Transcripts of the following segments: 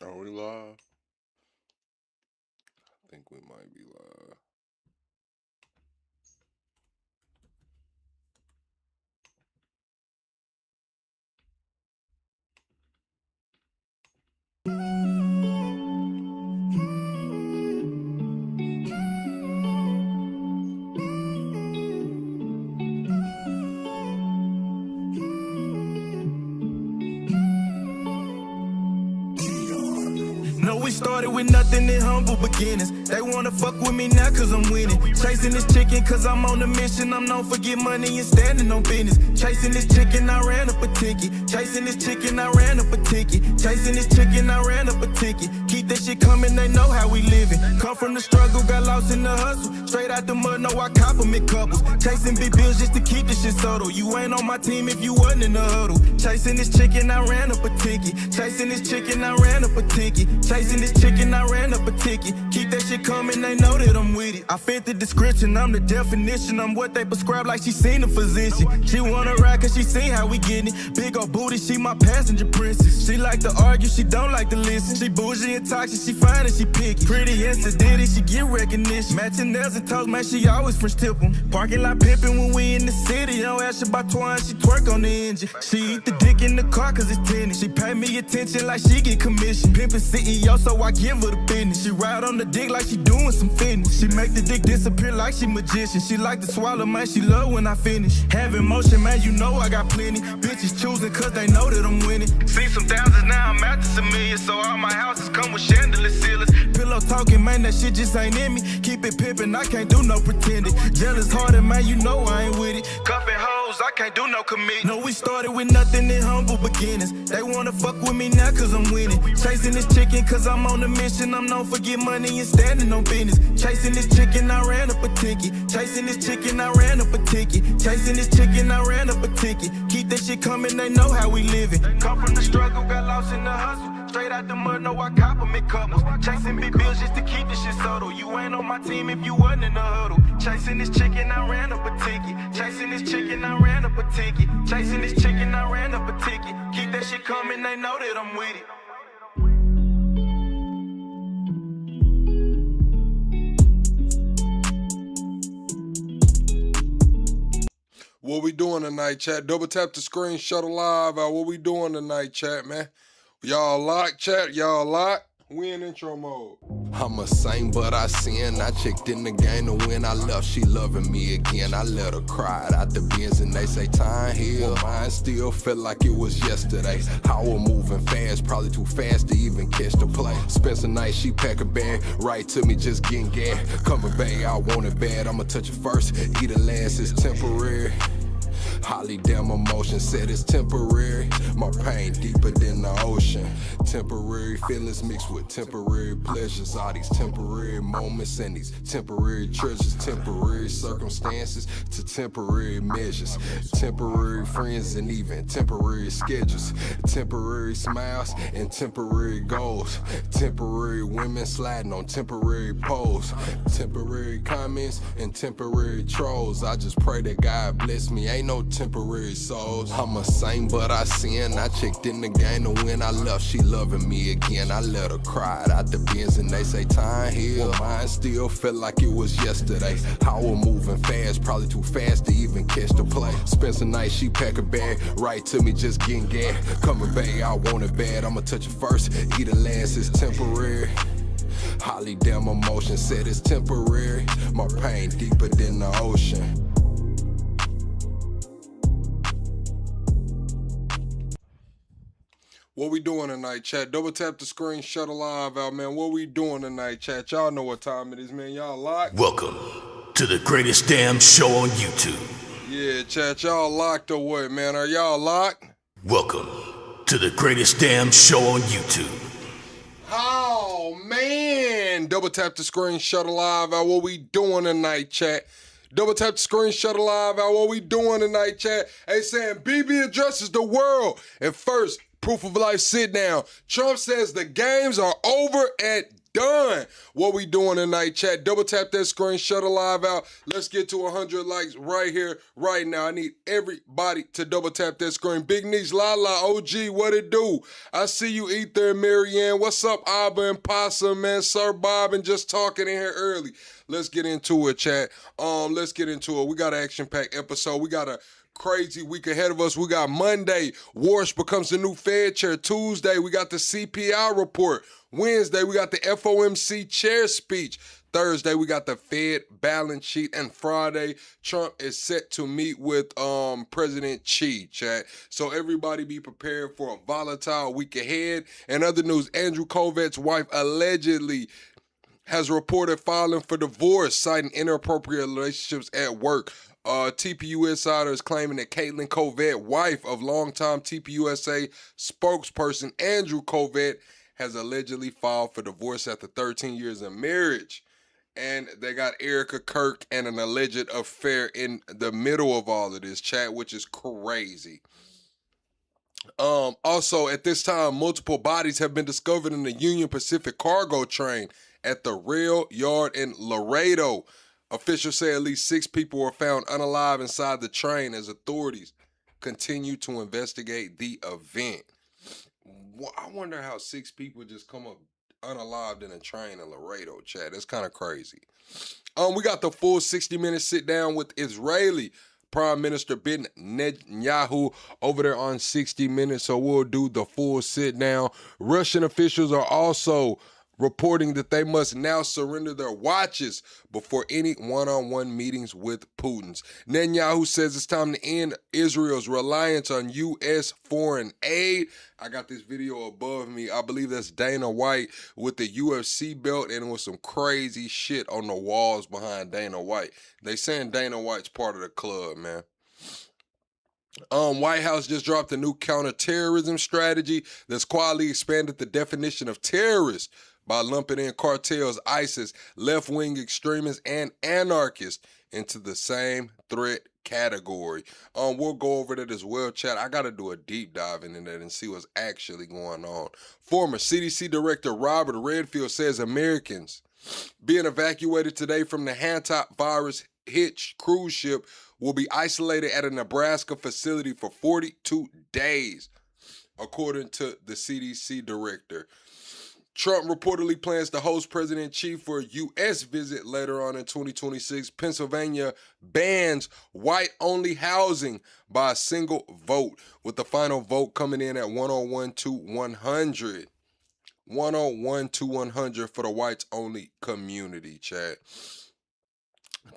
Are we live? I think we might be live. No, we started with nothing in humble beginnings. They wanna fuck with me now cause I'm winning. Chasing this chicken cause I'm on a mission. I'm known for get money and standing on business. Chasing this chicken, I ran up a ticket. Chasing this chicken, I ran up a ticket. Chasing this chicken, I ran up a ticket. Keep that shit coming, they know how we living. Come from the struggle, got lost in the hustle. Straight out the mud, no, I compliment couples. Chasing big bills just to keep this shit subtle. You ain't on my team if you wasn't in the huddle. Chasing this chicken, I ran up a ticket. Chasing this chicken, I ran up a ticket. Chasing this chicken, I ran up a ticket. Keep that shit coming, they know that I'm with it. I fit the description, I'm the definition. I'm what they prescribe like she seen a physician. She wanna ride cause she seen how we getting it. Big old booty, she my passenger princess. She like to argue, she don't like to listen. She bougie and toxic, she fine and she picky. Pretty and sedity, she get recognition. Matching nails and toes, man, she always French tip 'em. Parking lot pimping when we in the city. Don't ask her about twine, she twerk on the engine. She eat the dick in the car cause it's tennis. She pay me attention like she get commission. Pimpin' CEO, so I give her the business. She ride on the dick like she doing some fitness. She make the dick disappear like she magician. She like to swallow, man, she love when I finish. Having motion, man, you know I got plenty. Bitches choosing cause they know that I'm winning. See some thousands, now I'm at some millions. So all my houses come with chandelier ceilings. Pillow talking, man, that shit just ain't in me. Keep it pimpin', I can't do no pretending. Jealous hearted, man, you know I ain't with it. Cuffin' hoes, I can't do no commit. No, we started with nothing in humble beginnings. They wanna fuck with me now cause I'm winning. Chasing this chicken cause I'm on a mission. I'm known for get money and standing on business. Chasing this chicken, I ran up a ticket. Chasing this chicken, I ran up a ticket. Chasing this chicken, I ran up a ticket. Keep that shit coming, they know how we living. Come from the struggle, got lost in the hustle. Straight out the mud, no, I compliment couples. Chasing big bills just to keep this shit subtle. You ain't on my team if you wasn't in the huddle. Chasing this chicken, I ran up a ticket. Chasing this chicken, I ran up a ticket. Chasing this chicken, I ran up a ticket. Keep that shit coming, they know that I'm with it. What we doing tonight, chat? Double tap the screen, shuttle live out. What we doing tonight, chat, man? Y'all locked, chat? Y'all locked? We in intro mode. I'm a saint, but I sin. I checked in the game to win. I left, she loving me again. I let her cry out the bins and they say time heal. Mine still felt like it was yesterday. How we're moving fast, probably too fast to even catch the play. Spend a night, she pack a bag, right to me, just getting gas. Coming back, I want it bad. I'ma touch it first, eat it last, it's temporary. Holly damn emotion said it's temporary. My pain deeper than the ocean. Temporary feelings mixed with temporary pleasures. All these temporary moments and these temporary treasures. Temporary circumstances to temporary measures. Temporary friends and even temporary schedules. Temporary smiles and temporary goals. Temporary women sliding on temporary poles. Temporary comments and temporary trolls. I just pray that God bless me. Ain't no temporary souls. I'm a saint, but I sin. I checked in the game to win. I left, she loving me again. I let her cry out the bins and they say time heal. Mine still felt like it was yesterday. How we're moving fast, probably too fast to even catch the play. Spend a night, she pack a bag, right to me, just getting gas. Coming back, I want it bad. I'ma touch it first, eat it last, it's temporary. Holly damn emotion said it's temporary. My pain deeper than the ocean. What we doing tonight, chat? Double tap the screen, shuttle live out, man. What we doing tonight, chat? Y'all know what time it is, man. Y'all locked? Welcome to the greatest damn show on YouTube. Yeah, chat. Y'all locked or what, man? Are y'all locked? Welcome to the greatest damn show on YouTube. Oh, man. Double tap the screen, shuttle live out. What we doing tonight, chat? Double tap the screen, shuttle live out. What we doing tonight, chat? Hey, saying Bibi addresses the world. And first, proof of life sit down. Trump says the games are over at done. What we doing tonight, chat? Double tap that screen, shut a live out. Let's get to 100 likes right here, right now. I need everybody to double tap that screen. Big Niche, Lala, OG, what it do? I see you, Ether and Marianne. What's up, Abba and Possum, man? Sir Bob and just talking in here early. Let's get into it, chat. Let's get into it. We got an action-packed episode. We got a crazy week ahead of us. We got Monday, Warsh becomes the new Fed chair. Tuesday, we got the CPI report. Wednesday, we got the FOMC chair speech. Thursday, we got the Fed balance sheet. And Friday, Trump is set to meet with President Xi, chat. So everybody be prepared for a volatile week ahead. And other news, Andrew Kovat's wife allegedly has reported filing for divorce, citing inappropriate relationships at work. TPU Insider is claiming that Caitlin Kovet, wife of longtime TPUSA spokesperson Andrew Kovet, has allegedly filed for divorce after 13 years of marriage. And they got Erica Kirk and an alleged affair in the middle of all of this, chat, which is crazy. Also, at this time, multiple bodies have been discovered in the Union Pacific cargo train at the rail yard in Laredo. Officials say at least 6 people were found unalive inside the train as authorities continue to investigate the event. I wonder how 6 people just come up unalived in a train in Laredo, chat. That's kind of crazy. We got the full 60-minute sit-down with Israeli Prime Minister Ben Netanyahu over there on 60 Minutes, so we'll do the full sit-down. Russian officials are also reporting that they must now surrender their watches before any one-on-one meetings with Putin's. Netanyahu says it's time to end Israel's reliance on U.S. foreign aid. I got this video above me. I believe that's Dana White with the UFC belt, and with some crazy shit on the walls behind Dana White. They saying Dana White's part of the club, man. White House just dropped a new counterterrorism strategy that's quietly expanded the definition of terrorist by lumping in cartels, ISIS, left-wing extremists, and anarchists into the same threat category. We'll go over that as well, chat. I got to do a deep dive into that and see what's actually going on. Former CDC Director Robert Redfield says Americans being evacuated today from the hantavirus Hitch cruise ship will be isolated at a Nebraska facility for 42 days, according to the CDC director. Trump reportedly plans to host President Xi for a U.S. visit later on in 2026. Pennsylvania bans white-only housing by a single vote, with the final vote coming in at 101 to 100. 101 to 100 for the whites-only community, chat.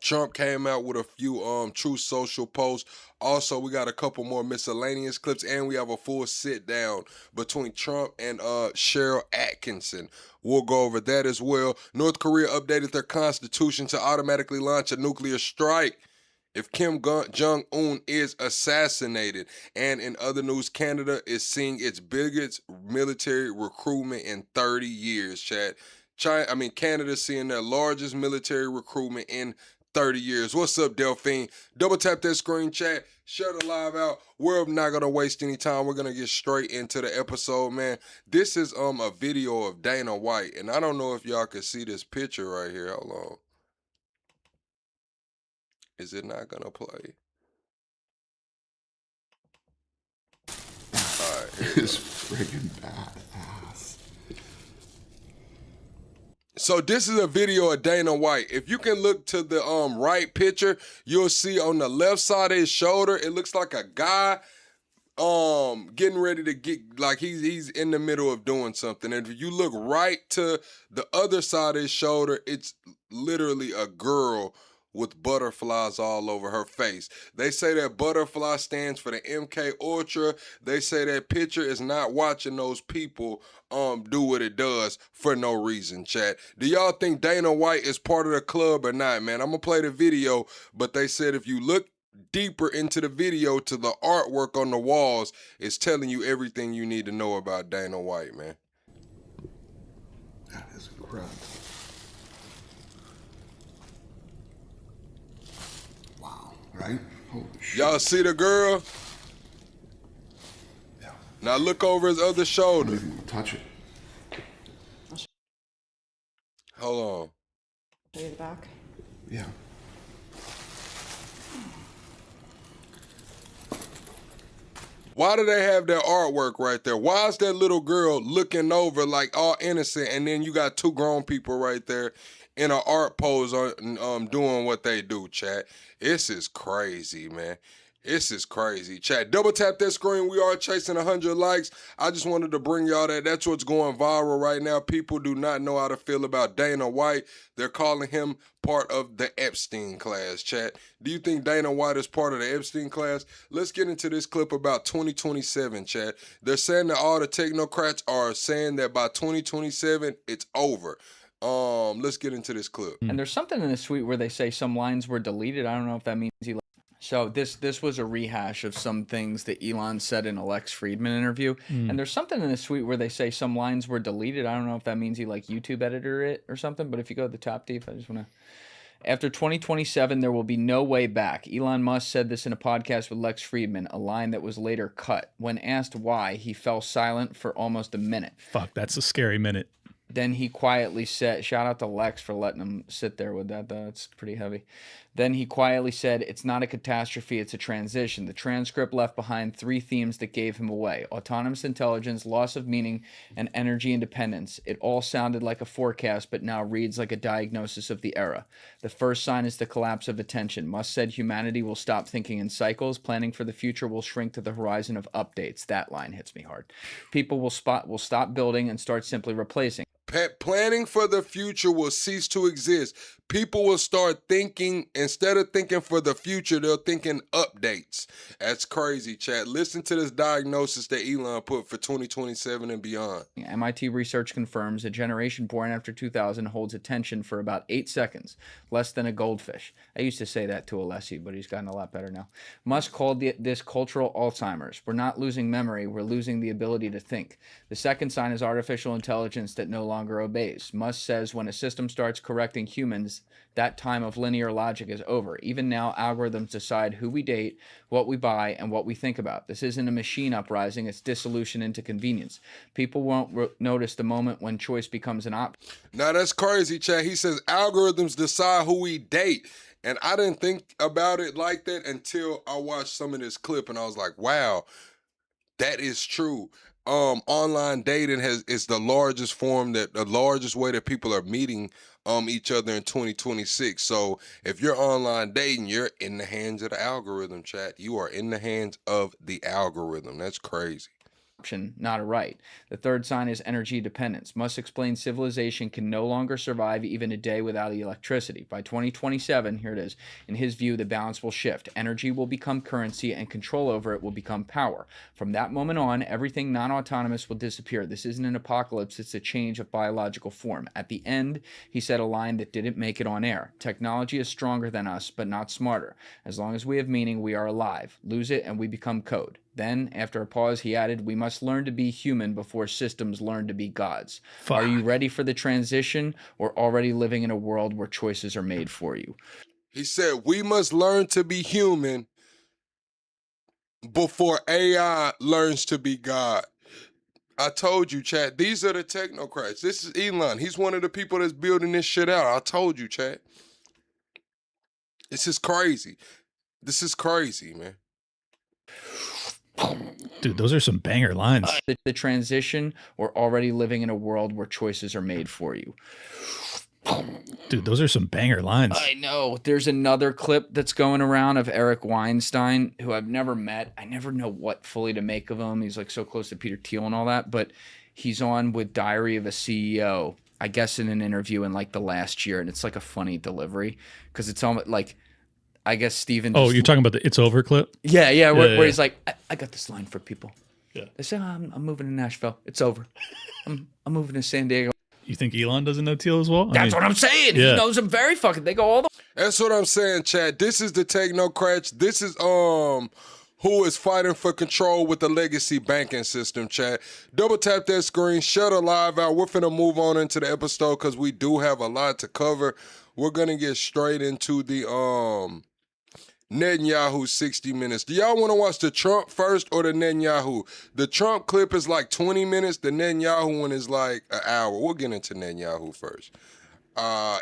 Trump came out with a few Truth Social posts. Also, we got a couple more miscellaneous clips, and we have a full sit-down between Trump and Cheryl Atkinson. We'll go over that as well. North Korea updated their constitution to automatically launch a nuclear strike if Kim Jong-un is assassinated. And in other news, Canada is seeing its biggest military recruitment in 30 years, chat. Canada's seeing their largest military recruitment in 30 years. What's up, Delphine? Double tap that screen, chat. Share the live out. We're not going to waste any time. We're going to get straight into the episode, man. This is a video of Dana White, and I don't know if y'all can see this picture right here. Hold on. Is it not going to play? All right. It's friggin' badass. So this is a video of Dana White. If you can look to the right picture, you'll see on the left side of his shoulder, it looks like a guy getting ready to get, like he's in the middle of doing something. And if you look right to the other side of his shoulder, it's literally a girl with butterflies all over her face. They say that butterfly stands for the MK Ultra. They say that picture is not watching those people do what it does for no reason, chat. Do y'all think Dana White is part of the club or not, man? I'm gonna play the video, but they said if you look deeper into the video to the artwork on the walls, it's telling you everything you need to know about Dana White, man. That is incredible. Wow, right? Holy shit. Y'all see the girl? Yeah. Now look over his other I shoulder. don't even want to touch it. Hold on. Show you the back. Yeah. Why do they have that artwork right there? Why is that little girl looking over like all innocent, and then you got two grown people right there in an art pose doing what they do, chat? This is crazy, man. This is crazy. Chat, double tap that screen. We are chasing 100 likes. I just wanted to bring y'all that. That's what's going viral right now. People do not know how to feel about Dana White. They're calling him part of the Epstein class, chat. Do you think Dana White is part of the Epstein class? Let's get into this clip about 2027, chat. They're saying that all the technocrats are saying that by 2027, it's over. Let's get into this clip. And there's something in the tweet where they say some lines were deleted. I don't know if that means he. So this was a rehash of some things that Elon said in a Lex Friedman interview. And there's something in the tweet where they say some lines were deleted. I don't know if that means he like YouTube edited it or something. But if you go to the top deep, I just want to. After 2027, there will be no way back. Elon Musk said this in a podcast with Lex Friedman, a line that was later cut. When asked why, he fell silent for almost a minute. Fuck, that's a scary minute. Then he quietly said, shout out to Lex for letting him sit there with that, though. It's pretty heavy. Then he quietly said, it's not a catastrophe, it's a transition. The transcript left behind 3 themes that gave him away: autonomous intelligence, loss of meaning, and energy independence. It all sounded like a forecast, but now reads like a diagnosis of the era. The first sign is the collapse of attention. Musk said humanity will stop thinking in cycles. Planning for the future will shrink to the horizon of updates. That line hits me hard. People will stop building and start simply replacing. Planning for the future will cease to exist. People will start thinking, instead of thinking for the future, they're thinking updates. That's crazy, chat. Listen to this diagnosis that Elon put for 2027 and beyond. MIT research confirms a generation born after 2000 holds attention for about 8 seconds, less than a goldfish. I used to say that to Alessi, but he's gotten a lot better now. Musk called this cultural Alzheimer's. We're not losing memory, we're losing the ability to think. The second sign is artificial intelligence that no longer obeys. Musk says when a system starts correcting humans, that time of linear logic is over. Even now, algorithms decide who we date, what we buy, and what we think about. This isn't a machine uprising, it's dissolution into convenience. People won't notice the moment when choice becomes an option. Now that's crazy, chat. He says algorithms decide who we date. And I didn't think about it like that until I watched some of this clip and I was like, wow, that is true. Online dating is the largest way that people are meeting each other in 2026. So if you're online dating, you're in the hands of the algorithm, chat. You are in the hands of the algorithm. That's crazy. Not a right. The third sign is energy dependence. Musk explains civilization can no longer survive even a day without electricity. By 2027, here it is, in his view, the balance will shift. Energy will become currency and control over it will become power. From that moment on, everything non-autonomous will disappear. This isn't an apocalypse, it's a change of biological form. At the end, he said a line that didn't make it on air. Technology is stronger than us, but not smarter. As long as we have meaning, we are alive. Lose it and we become code. Then, after a pause, he added, we must learn to be human before systems learn to be gods. Fuck. Are you ready for the transition or already living in a world where choices are made for you? He said, we must learn to be human before AI learns to be God. I told you, chat, these are the technocrats. This is Elon. He's one of the people that's building this shit out. I told you, chat. This is crazy. This is crazy, man. Dude, those are some banger lines. The transition or already living in a world where choices are made for you. Dude, those are some banger lines. I know. There's another clip that's going around of Eric Weinstein, who I've never met. I never know what fully to make of him. He's like so close to Peter Thiel and all that, but he's on with Diary of a CEO, I guess in an interview in like the last year, and it's like a funny delivery because it's almost like, I guess Steven. Oh, you're talking about the "It's Over" clip? Yeah, where he's like, I got this line for people. Yeah. They say, I'm moving to Nashville. It's over. I'm moving to San Diego. You think Elon doesn't know Thiel as well? That's what I'm saying. Yeah. He knows him very fucking. They go all the. That's what I'm saying, Chad. This is the technocrats. This is who is fighting for control with the legacy banking system, Chad. Double tap that screen. Shut a live out. We're finna move on into the episode because we do have a lot to cover. We're gonna get straight into the Netanyahu 60 minutes. Do y'all want to watch the Trump first or the Netanyahu? The Trump clip is like 20 minutes. The Netanyahu one is like an hour. We'll get into Netanyahu first.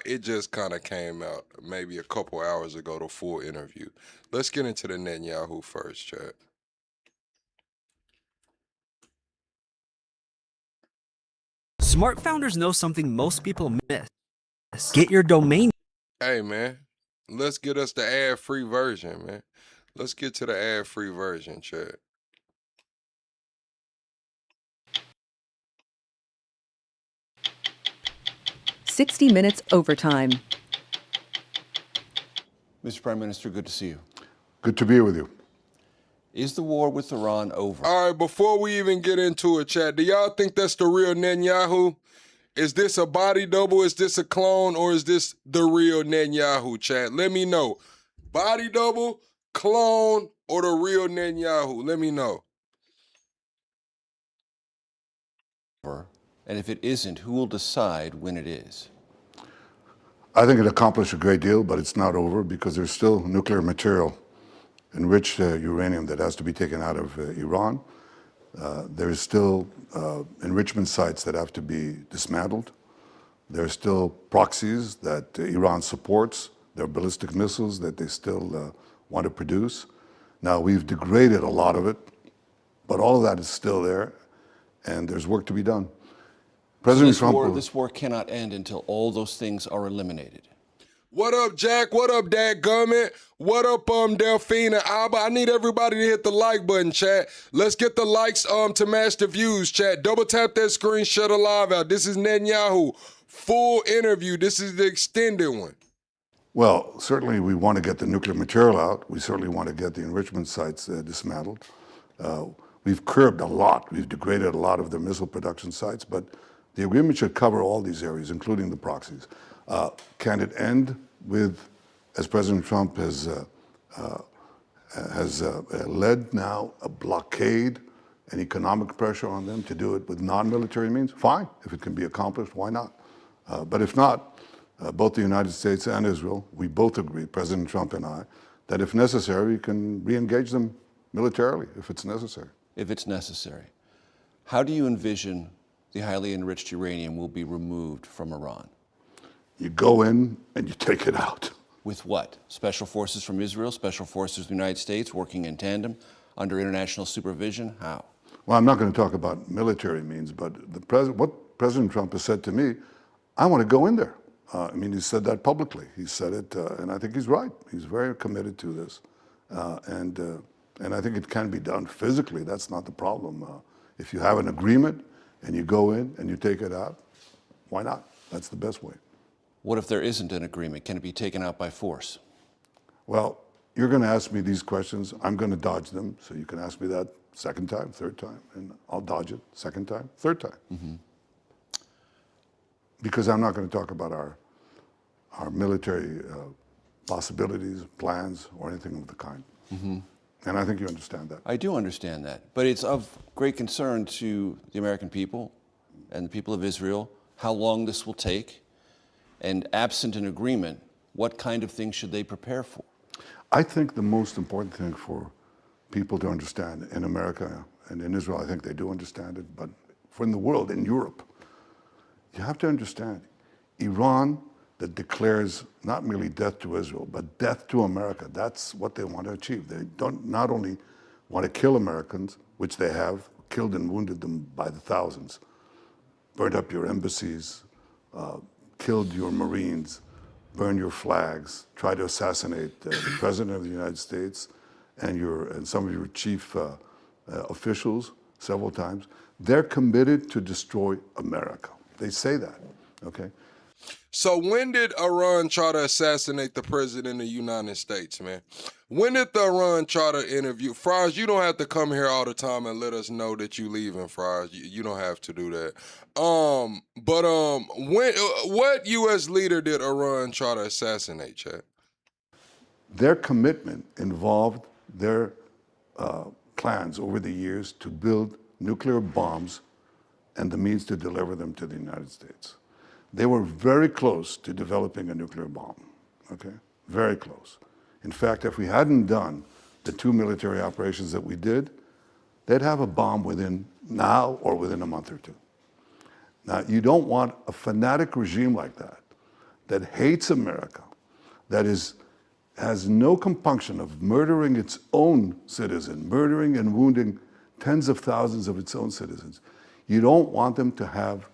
It just kind of came out maybe a couple hours ago, the full interview. Let's get into the Netanyahu first, chat. Smart founders know something most people miss. Get your domain. Hey, man, let's get us the ad-free version, man. Let's get to the ad-free version, chat. "60 Minutes Overtime." Mr. Prime Minister, good to see you. Good to be with you. Is the war with Iran over? All right, before we even get into it, chat, do y'all think that's the real Netanyahu? Is this a body double? Is this a clone? Or is this the real Netanyahu, chat? Let me know. Body double, clone, or the real Netanyahu? Let me know. And if it isn't, who will decide when it is? I think it accomplished a great deal, but it's not over because there's still nuclear material, enriched uranium that has to be taken out of Iran. There's still enrichment sites that have to be dismantled. There's still proxies that Iran supports. There are ballistic missiles that they still want to produce. Now, we've degraded a lot of it, but all of that is still there, and there's work to be done. President Trump. This war cannot end until all those things are eliminated. What up, Jack? What up, Dadgummit? What up, Delphine and Alba? I need everybody to hit the like button, chat. Let's get the likes to match the views, chat. Double tap that screen, shut a live out. This is Netanyahu. Full interview. This is the extended one. Well, certainly we want to get the nuclear material out. We certainly want to get the enrichment sites dismantled. We've curbed a lot. We've degraded a lot of the missile production sites, but the agreement should cover all these areas, including the proxies. Can it end with, as President Trump has led now, a blockade and economic pressure on them to do it with non-military means? Fine. If it can be accomplished, why not? But if not, both the United States and Israel, we both agree, President Trump and I, that if necessary, we can re-engage them militarily if it's necessary. If it's necessary. How do you envision the highly enriched uranium will be removed from Iran? You go in and you take it out. With what? Special forces from Israel, special forces from the United States working in tandem under international supervision? How? Well, I'm not going to talk about military means, but what President Trump has said to me, I want to go in there. He said that publicly. He said it, and I think he's right. He's very committed to this. And I think it can be done physically. That's not the problem. If you have an agreement and you go in and you take it out, why not? That's the best way. What if there isn't an agreement? Can it be taken out by force? Well, you're going to ask me these questions. I'm going to dodge them. So you can ask me that second time, third time, and I'll dodge it second time, third time. Mm-hmm. Because I'm not going to talk about our military possibilities, plans, or anything of the kind. Mm-hmm. And I think you understand that. I do understand that. But it's of great concern to the American people and the people of Israel how long this will take. And absent an agreement, what kind of things should they prepare for? I think the most important thing for people to understand in America and in Israel, I think they do understand it, but for in the world, in Europe, you have to understand, Iran that declares not merely death to Israel, but death to America. That's what they want to achieve. They don't not only want to kill Americans, which they have, killed and wounded them by the thousands, burned up your embassies, killed your Marines, burned your flags, tried to assassinate the President of the United States and some of your chief officials several times. They're committed to destroy America. They say that, okay? So when did Iran try to assassinate the President of the United States, man? When did the Iran try to interview? Fries, you don't have to come here all the time and let us know that you leaving, Fries. You don't have to do that. What U.S. leader did Iran try to assassinate, Chad? Their commitment involved their plans over the years to build nuclear bombs and the means to deliver them to the United States. They were very close to developing a nuclear bomb, okay? Very close. In fact, if we hadn't done the 2 military operations that we did, they'd have a bomb within now or within a month or two. Now, you don't want a fanatic regime like that that hates America, that has no compunction of murdering its own citizen, murdering and wounding tens of thousands of its own citizens. You don't want them to have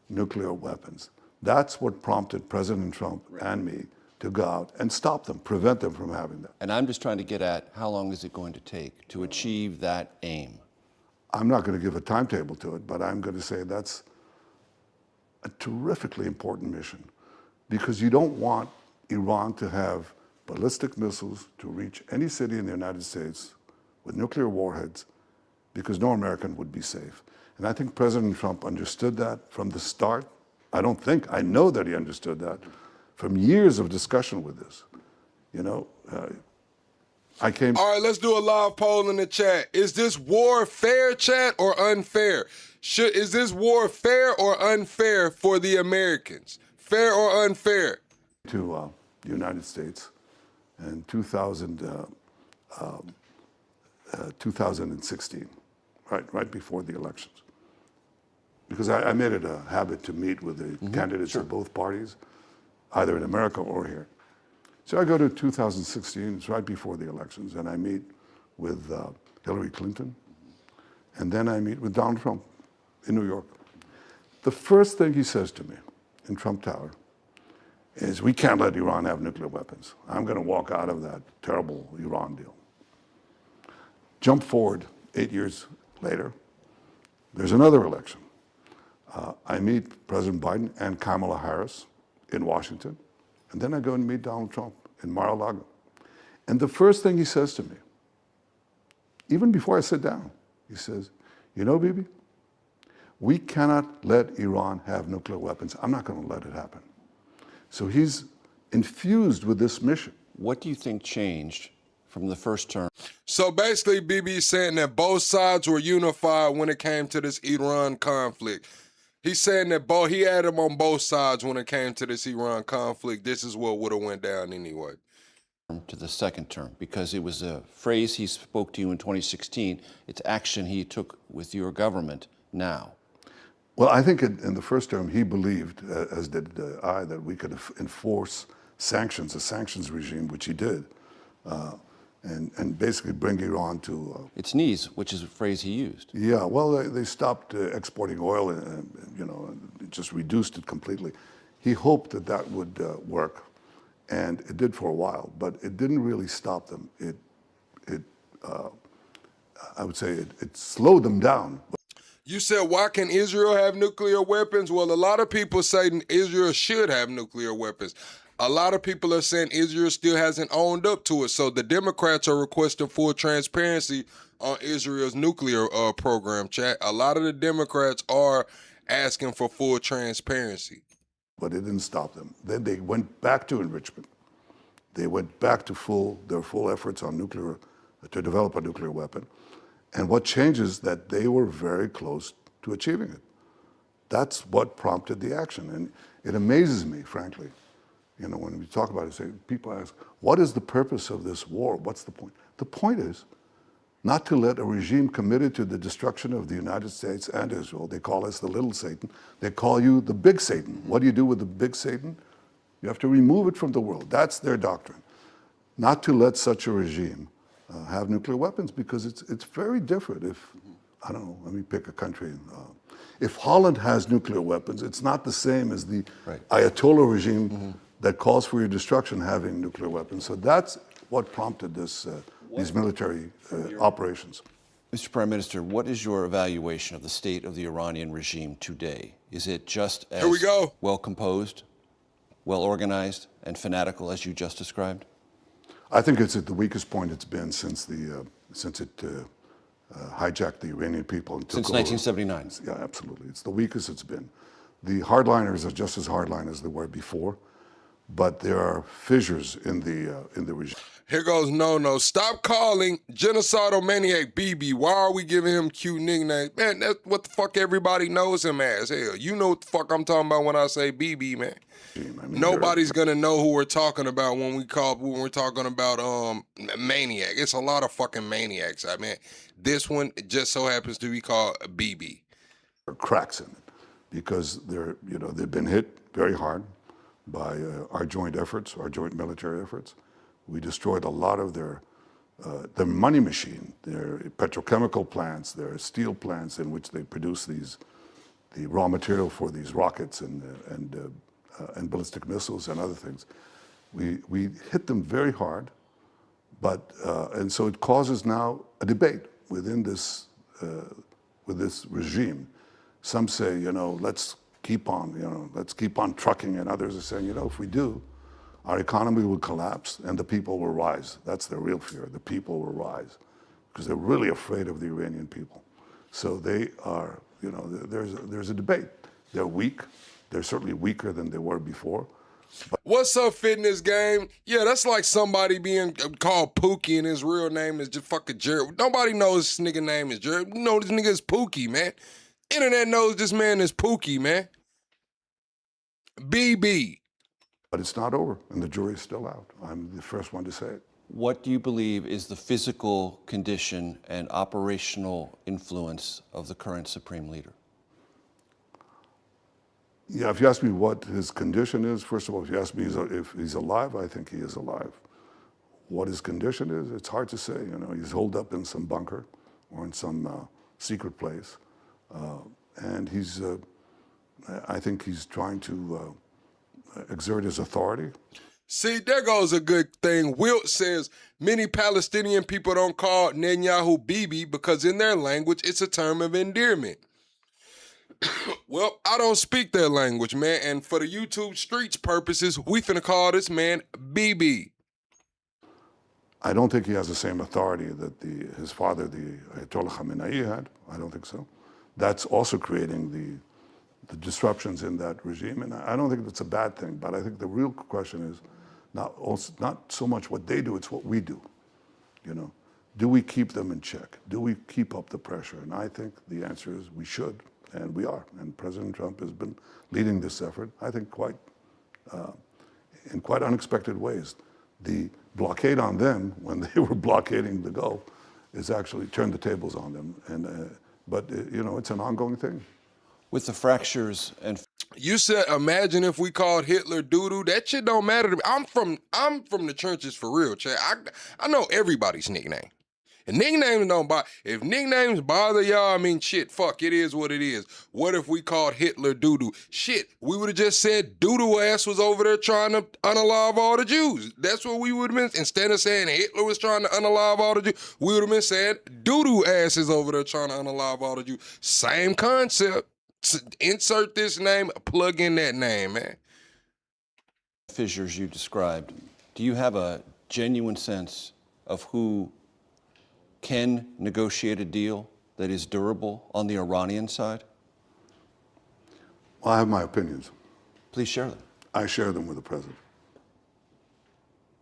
nuclear weapons. That's what prompted President Trump and me to go out and stop them, prevent them from having that. And I'm just trying to get at how long is it going to take to achieve that aim? I'm not going to give a timetable to it, but I'm going to say that's a terrifically important mission, because you don't want Iran to have ballistic missiles to reach any city in the United States with nuclear warheads, because no American would be safe. And I think President Trump understood that from the start. I know that he understood that from years of discussion with this. You know, All right, let's do a live poll in the chat. Is this war fair, chat, or unfair? Is this war fair or unfair for the Americans? Fair or unfair? To the United States in 2016, right before the elections. Because I made it a habit to meet with the candidates of both parties, either in America or here. So I go to 2016, it's right before the elections, and I meet with Hillary Clinton, and then I meet with Donald Trump in New York. The first thing he says to me in Trump Tower is, we can't let Iran have nuclear weapons. I'm going to walk out of that terrible Iran deal. Jump forward 8 years later, there's another election. I meet President Biden and Kamala Harris in Washington, and then I go and meet Donald Trump in Mar-a-Lago. And the first thing he says to me, even before I sit down, he says, you know, Bibi, we cannot let Iran have nuclear weapons. I'm not going to let it happen. So he's infused with this mission. What do you think changed from the first term? So basically, Bibi's saying that both sides were unified when it came to this Iran conflict. He's saying that he had him on both sides when it came to this Iran conflict. This is what would have went down anyway. To the second term, because it was a phrase he spoke to you in 2016. It's action he took with your government now. Well, I think in the first term, he believed, as did I, that we could enforce sanctions, a sanctions regime, which he did, and basically bring Iran to... its knees, which is a phrase he used. Yeah, well, they stopped exporting oil, and it just reduced it completely. He hoped that that would work, and it did for a while, but it didn't really stop them. I would say it slowed them down. You said, why can Israel have nuclear weapons? Well, a lot of people say Israel should have nuclear weapons. A lot of people are saying Israel still hasn't owned up to it. So the Democrats are requesting full transparency on Israel's nuclear program, chat. A lot of the Democrats are asking for full transparency. But it didn't stop them. Then they went back to enrichment. They went back to their full efforts on to develop a nuclear weapon. And what changes that they were very close to achieving it. That's what prompted the action. And it amazes me, frankly, when we talk about it, people ask, what is the purpose of this war? What's the point? The point is not to let a regime committed to the destruction of the United States and Israel. They call us the little Satan. They call you the big Satan. What do you do with the big Satan? You have to remove it from the world. That's their doctrine. Not to let such a regime have nuclear weapons, because it's very different. If, I don't know, let me pick a country. If Holland has nuclear weapons, it's not the same as the Ayatollah regime that calls for your destruction having nuclear weapons. So that's what prompted these military operations. Mr. Prime Minister, what is your evaluation of the state of the Iranian regime today? Is it just as well composed, well organized, and fanatical as you just described? I think it's at the weakest point it's been since it hijacked the Iranian people and took Since over. 1979? Yeah, absolutely. It's the weakest it's been. The hardliners are just as hardline as they were before, but there are fissures in the regime. Here goes No. Stop calling genocidal maniac Bibi. Why are we giving him cute nicknames? Man, that's what the fuck everybody knows him as. Hell, you know what the fuck I'm talking about when I say Bibi, man. I mean, Nobody's gonna know who we're talking about when we're talking about maniac. It's a lot of fucking maniacs. I mean, this one just so happens to be called Bibi. There are cracks in it because they've been hit very hard. by our joint efforts, our joint military efforts. We destroyed a lot of their money machine, their petrochemical plants, their steel plants in which they produce the raw material for these rockets and ballistic missiles and other things. We hit them very hard, and so it causes now a debate within this with this regime. Some say, let's keep on trucking, and others are saying, if we do, our economy will collapse and the people will rise. That's their real fear. The people will rise because they're really afraid of the Iranian people. So they are, there's a debate. They're weak. They're certainly weaker than they were before. What's up, fitness game? Yeah, that's like somebody being called Pookie and his real name is just fucking Jared. Nobody knows this nigga name is Jared. You know this nigga is Pookie, man. Internet knows this man is Pookie, man. Bibi. But it's not over, and the jury's still out. I'm the first one to say it. What do you believe is the physical condition and operational influence of the current supreme leader? Yeah, if you ask me what his condition is, first of all, if you ask me if he's alive, I think he is alive. What his condition is, it's hard to say. He's holed up in some bunker or in some secret place. And I think he's trying to exert his authority. See, there goes a good thing. Wilt says many Palestinian people don't call Netanyahu Bibi because in their language, it's a term of endearment. Well, I don't speak their language, man. And for the YouTube streets purposes, we finna call this man Bibi. I don't think he has the same authority that his father, the Ayatollah Khamenei, had. I don't think so. That's also creating the disruptions in that regime. And I don't think that's a bad thing. But I think the real question is not so much what they do, it's what we do. Do we keep them in check? Do we keep up the pressure? And I think the answer is we should. And we are. And President Trump has been leading this effort, I think, in quite unexpected ways. The blockade on them, when they were blockading the Gulf, is actually turned the tables on them. But it's an ongoing thing. With the fractures and... You said, imagine if we called Hitler doo-doo. That shit don't matter to me. I'm from the trenches for real, Chad. I know everybody's nickname. And nicknames don't bother. If nicknames bother y'all, I mean, shit, fuck, it is what it is. What if we called Hitler doo-doo? Shit, we would have just said doo-doo ass was over there trying to unalive all the Jews. That's what we would have been. Instead of saying Hitler was trying to unalive all the Jews, we would have been saying doo-doo ass is over there trying to unalive all the Jews. Same concept. Insert this name, plug in that name, man. Fissures you described, do you have a genuine sense of who can negotiate a deal that is durable on the Iranian side? Well, I have my opinions. Please share them. I share them with the president.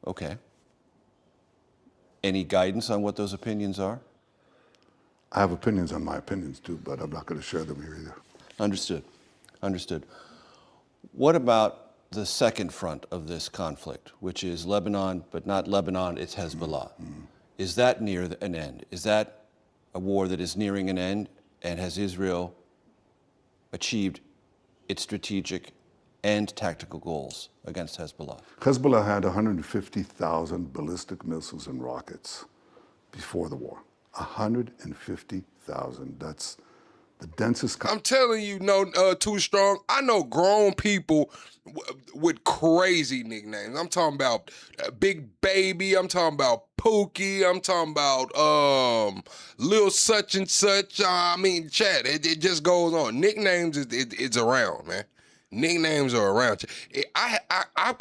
Okay. Any guidance on what those opinions are? I have opinions on my opinions too, but I'm not going to share them here either. Understood. Understood. What about the second front of this conflict, which is Lebanon, but not Lebanon, it's Hezbollah? Mm-hmm. Is that near an end? Is that a war that is nearing an end? And has Israel achieved its strategic and tactical goals against Hezbollah? Hezbollah had 150,000 ballistic missiles and rockets before the war. 150,000. That's the densest... I'm telling you, Too Strong. I know grown people with crazy nicknames. I'm talking about Big Baby. I'm talking about Pookie. I'm talking about Lil Such and Such. I mean, Chad, it just goes on. Nicknames, it's around, man. Nicknames are around. I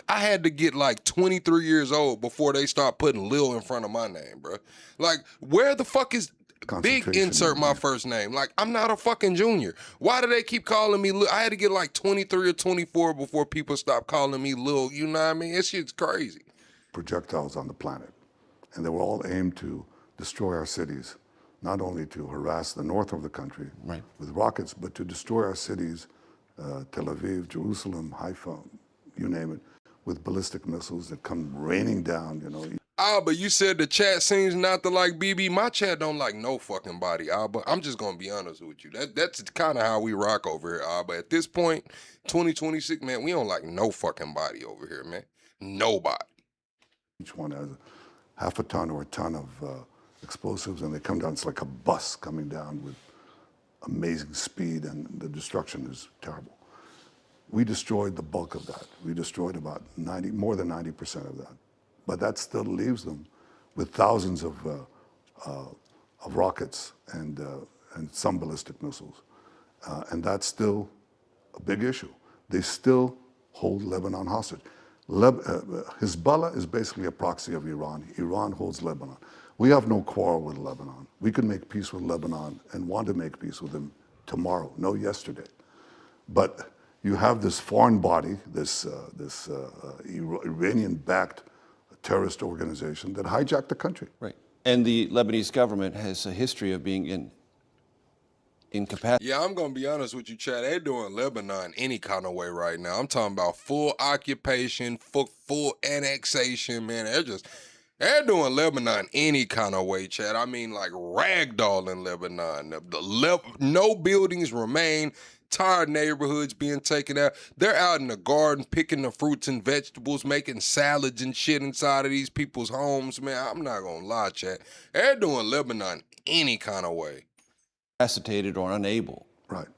had to get like 23 years old before they start putting Lil in front of my name, bro. Like, where the fuck is... Big insert my first name. Like, I'm not a fucking junior. Why do they keep calling me Lil? I had to get like 23 or 24 before people stopped calling me Lil. You know what I mean? That shit's crazy. Projectiles on the planet. And they were all aimed to destroy our cities, not only to harass the north of the country with rockets, but to destroy our cities, Tel Aviv, Jerusalem, Haifa, you name it, with ballistic missiles that come raining down, But you said the chat seems not to like BB. My chat don't like no fucking body, but I'm just gonna be honest with you. That's kind of how we rock over here, But at this point, 2026, man, we don't like no fucking body over here, man. Nobody. Each one has half a ton or a ton of explosives, and they come down. It's like a bus coming down with amazing speed, and the destruction is terrible. We destroyed the bulk of that. We destroyed about more than 90% of that. But that still leaves them with thousands of rockets and some ballistic missiles. And that's still a big issue. They still hold Lebanon hostage. Hezbollah is basically a proxy of Iran. Iran holds Lebanon. We have no quarrel with Lebanon. We can make peace with Lebanon and want to make peace with them tomorrow, no yesterday. But you have this foreign body, this Iranian-backed terrorist organization that hijacked the country. Right. And the Lebanese government has a history of being incapacitated. Yeah, I'm gonna be honest with you, Chad. They're doing Lebanon any kind of way right now. I'm talking about full occupation, full annexation, man. They're doing Lebanon any kind of way, Chad. I mean, like ragdoll in Lebanon. No buildings remain. Tired neighborhoods being taken out. They're out in the garden picking the fruits and vegetables, making salads and shit inside of these people's homes, man. I'm not gonna lie, Chad. They're doing Lebanon any kind of way. Incapacitated or unable. Right.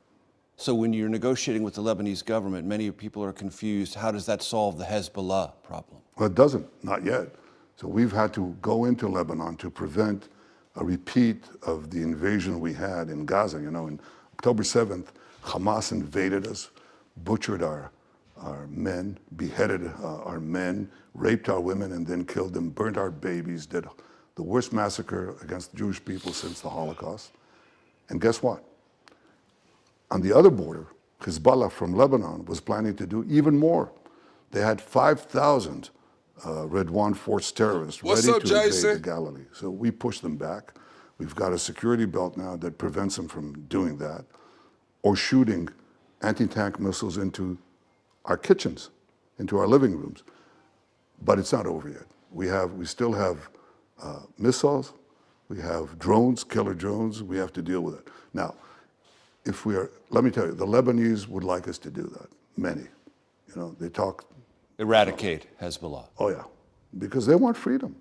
So when you're negotiating with the Lebanese government, many people are confused. How does that solve the Hezbollah problem? Well, it doesn't, not yet. So we've had to go into Lebanon to prevent a repeat of the invasion we had in Gaza. You know, on October 7th, Hamas invaded us, butchered our men, beheaded our men, raped our women, and then killed them, burnt our babies, did the worst massacre against the Jewish people since the Holocaust. And guess what? On the other border, Hezbollah from Lebanon was planning to do even more. They had 5,000 Redwan Force terrorists ready to invade the Galilee. So we pushed them back. We've got a security belt now that prevents them from doing that, or shooting anti-tank missiles into our kitchens, into our living rooms. But it's not over yet. We still have missiles, we have drones, killer drones, we have to deal with it. Now, let me tell you, the Lebanese would like us to do that, many. You know, they talk. Eradicate Hezbollah. Oh yeah, because they want freedom.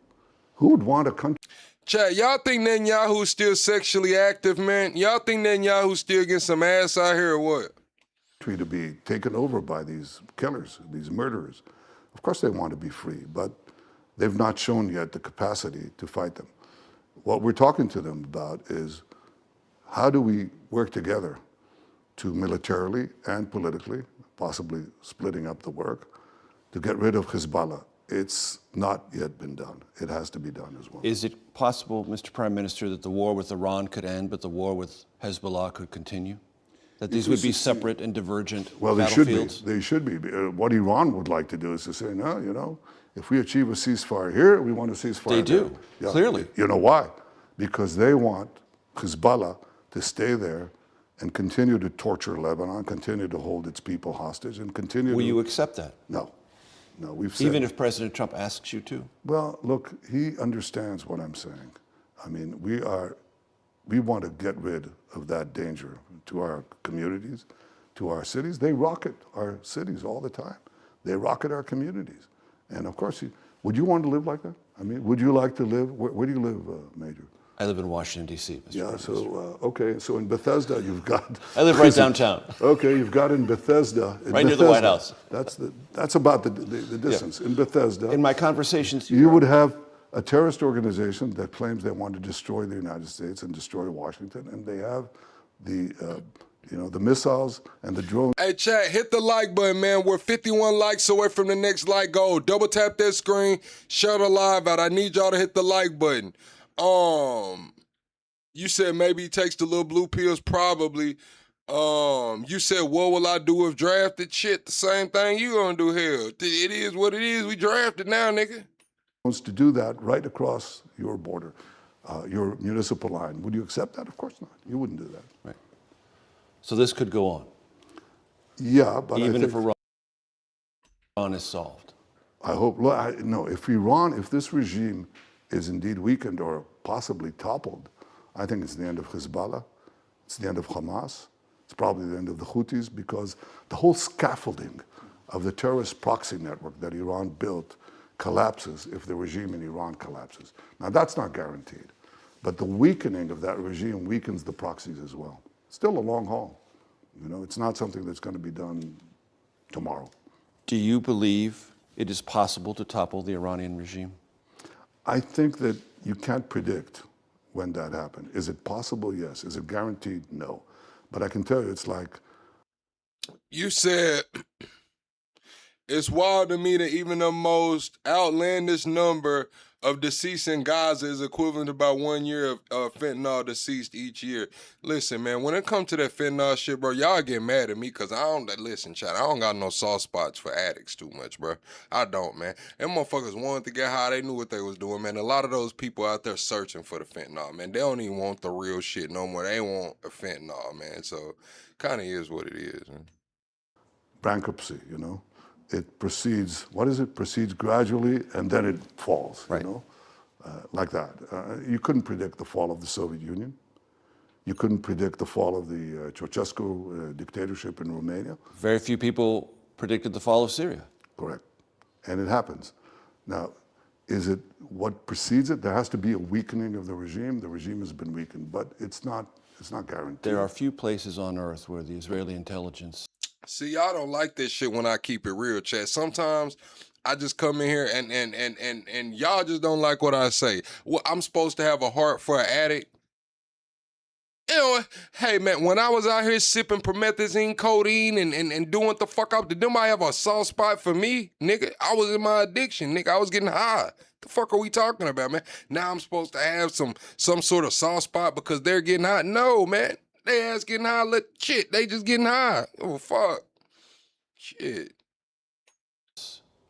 Who would want a country? Chad, y'all think Netanyahu's still sexually active, man? Y'all think Netanyahu's still getting some ass out here or what? To be taken over by these killers, these murderers. Of course they want to be free, but they've not shown yet the capacity to fight them. What we're talking to them about is how do we work together to militarily and politically, possibly splitting up the work, to get rid of Hezbollah. It's not yet been done. It has to be done as well. Is it possible, Mr. Prime Minister, that the war with Iran could end, but the war with Hezbollah could continue? That these would be separate and divergent battlefields? They should be. What Iran would like to do is to say, no, you know, if we achieve a ceasefire here, we want a ceasefire They there. do, clearly. You know why? Because they want Hezbollah to stay there and continue to torture Lebanon, continue to hold its people hostage, and continue Will you accept that? No. No, we've said. Even if President Trump asks you to? Well, look, he understands what I'm saying. I mean, we want to get rid of that danger to our communities, to our cities. They rocket our cities all the time. They rocket our communities. And of course, would you want to live like that? I mean, would you like to live, where do you live, Major? I live in Washington, D.C., Mr. Yeah, so, okay, so in Bethesda, you've got... I live right downtown. Okay, you've got in Bethesda... Right near the White House. That's about the distance. Yeah. In Bethesda... In my conversations... You would have a terrorist organization that claims they want to destroy the United States and destroy Washington, and they have the missiles and the drones. Hey, chat, hit the like button, man. We're 51 likes away from the next like goal. Double tap that screen, shut the live out. I need y'all to hit the like button. You said maybe he takes the little blue pills, probably. You said, what will I do if drafted? Shit, the same thing you gonna do here. It is what it is. We drafted now, nigga. Wants to do that right across your border, your municipal line. Would you accept that? Of course not. You wouldn't do that. Right. So this could go on. Yeah, but even if Iran is solved. I hope. No, if this regime is indeed weakened or possibly toppled, I think it's the end of Hezbollah, it's the end of Hamas, it's probably the end of the Houthis, because the whole scaffolding of the terrorist proxy network that Iran built collapses if the regime in Iran collapses. Now, that's not guaranteed, but the weakening of that regime weakens the proxies as well. Still a long haul. It's not something that's going to be done tomorrow. Do you believe it is possible to topple the Iranian regime? I think that you can't predict when that happened. Is it possible? Yes. Is it guaranteed? No. But I can tell you, it's like... You said it's wild to me that even the most outlandish number of deceased in Gaza is equivalent to about 1 year of fentanyl deceased each year. Listen, man, when it comes to that fentanyl shit, bro, y'all get mad at me because listen, chat, I don't got no soft spots for addicts too much, bro. I don't, man. Them motherfuckers wanted to get high. They knew what they was doing, man. A lot of those people out there searching for the fentanyl, man. They don't even want the real shit no more. They want a fentanyl, man. So kind of is what it is, man. Bankruptcy, It proceeds, what is it? Proceeds gradually and then it falls, right. Like that. You couldn't predict the fall of the Soviet Union. You couldn't predict the fall of the Ceausescu dictatorship in Romania. Very few people predicted the fall of Syria. Correct. And it happens. Now, is it what precedes it? There has to be a weakening of the regime. The regime has been weakened, but it's not guaranteed. There are few places on earth where the Israeli intelligence... See, y'all don't like this shit when I keep it real, chat. Sometimes I just come in here and y'all just don't like what I say. Well, I'm supposed to have a heart for an addict. Hey, man, when I was out here sipping promethazine, codeine, and doing what the fuck up, did nobody have a soft spot for me? Nigga, I was in my addiction, nigga. I was getting high. The fuck are we talking about, man? Now I'm supposed to have some sort of soft spot because they're getting high? No, man. They ass getting high, they just getting high. Oh, fuck. Shit.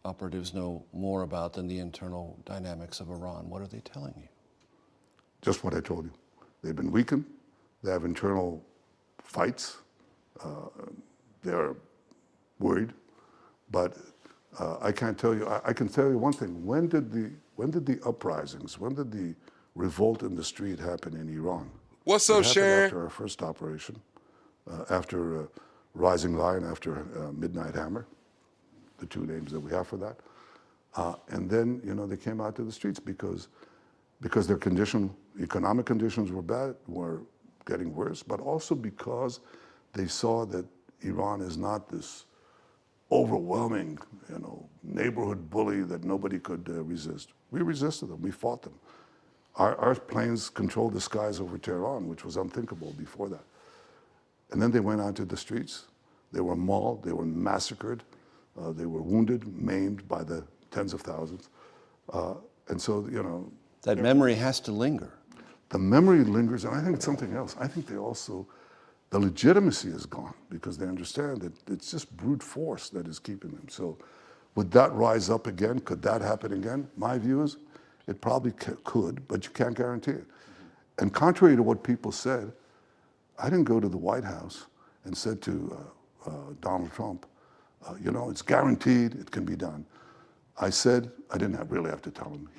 Operatives know more about than the internal dynamics of Iran. What are they telling you? Just what I told you. They've been weakened. They have internal fights. They're worried. But I can't tell you, I can tell you one thing. When did the uprisings, when did the revolt in the street happen in Iran? What's up, Sharon? After our first operation, after Rising Lion, after Midnight Hammer, the two names that we have for that. And then, they came out to the streets because their economic conditions were bad, were getting worse, but also because they saw that Iran is not this overwhelming, neighborhood bully that nobody could resist. We resisted them. We fought them. Our planes controlled the skies over Tehran, which was unthinkable before that. And then they went onto the streets. They were mauled. They were massacred. They were wounded, maimed by the tens of thousands. And so, that memory has to linger. The memory lingers, and I think it's something else. I think the legitimacy is gone because they understand that it's just brute force that is keeping them. So would that rise up again? Could that happen again? My view is it probably could, but you can't guarantee it. And contrary to what people said, I didn't go to the White House and said to Donald Trump, it's guaranteed, it can be done. I said, I didn't really have to tell him.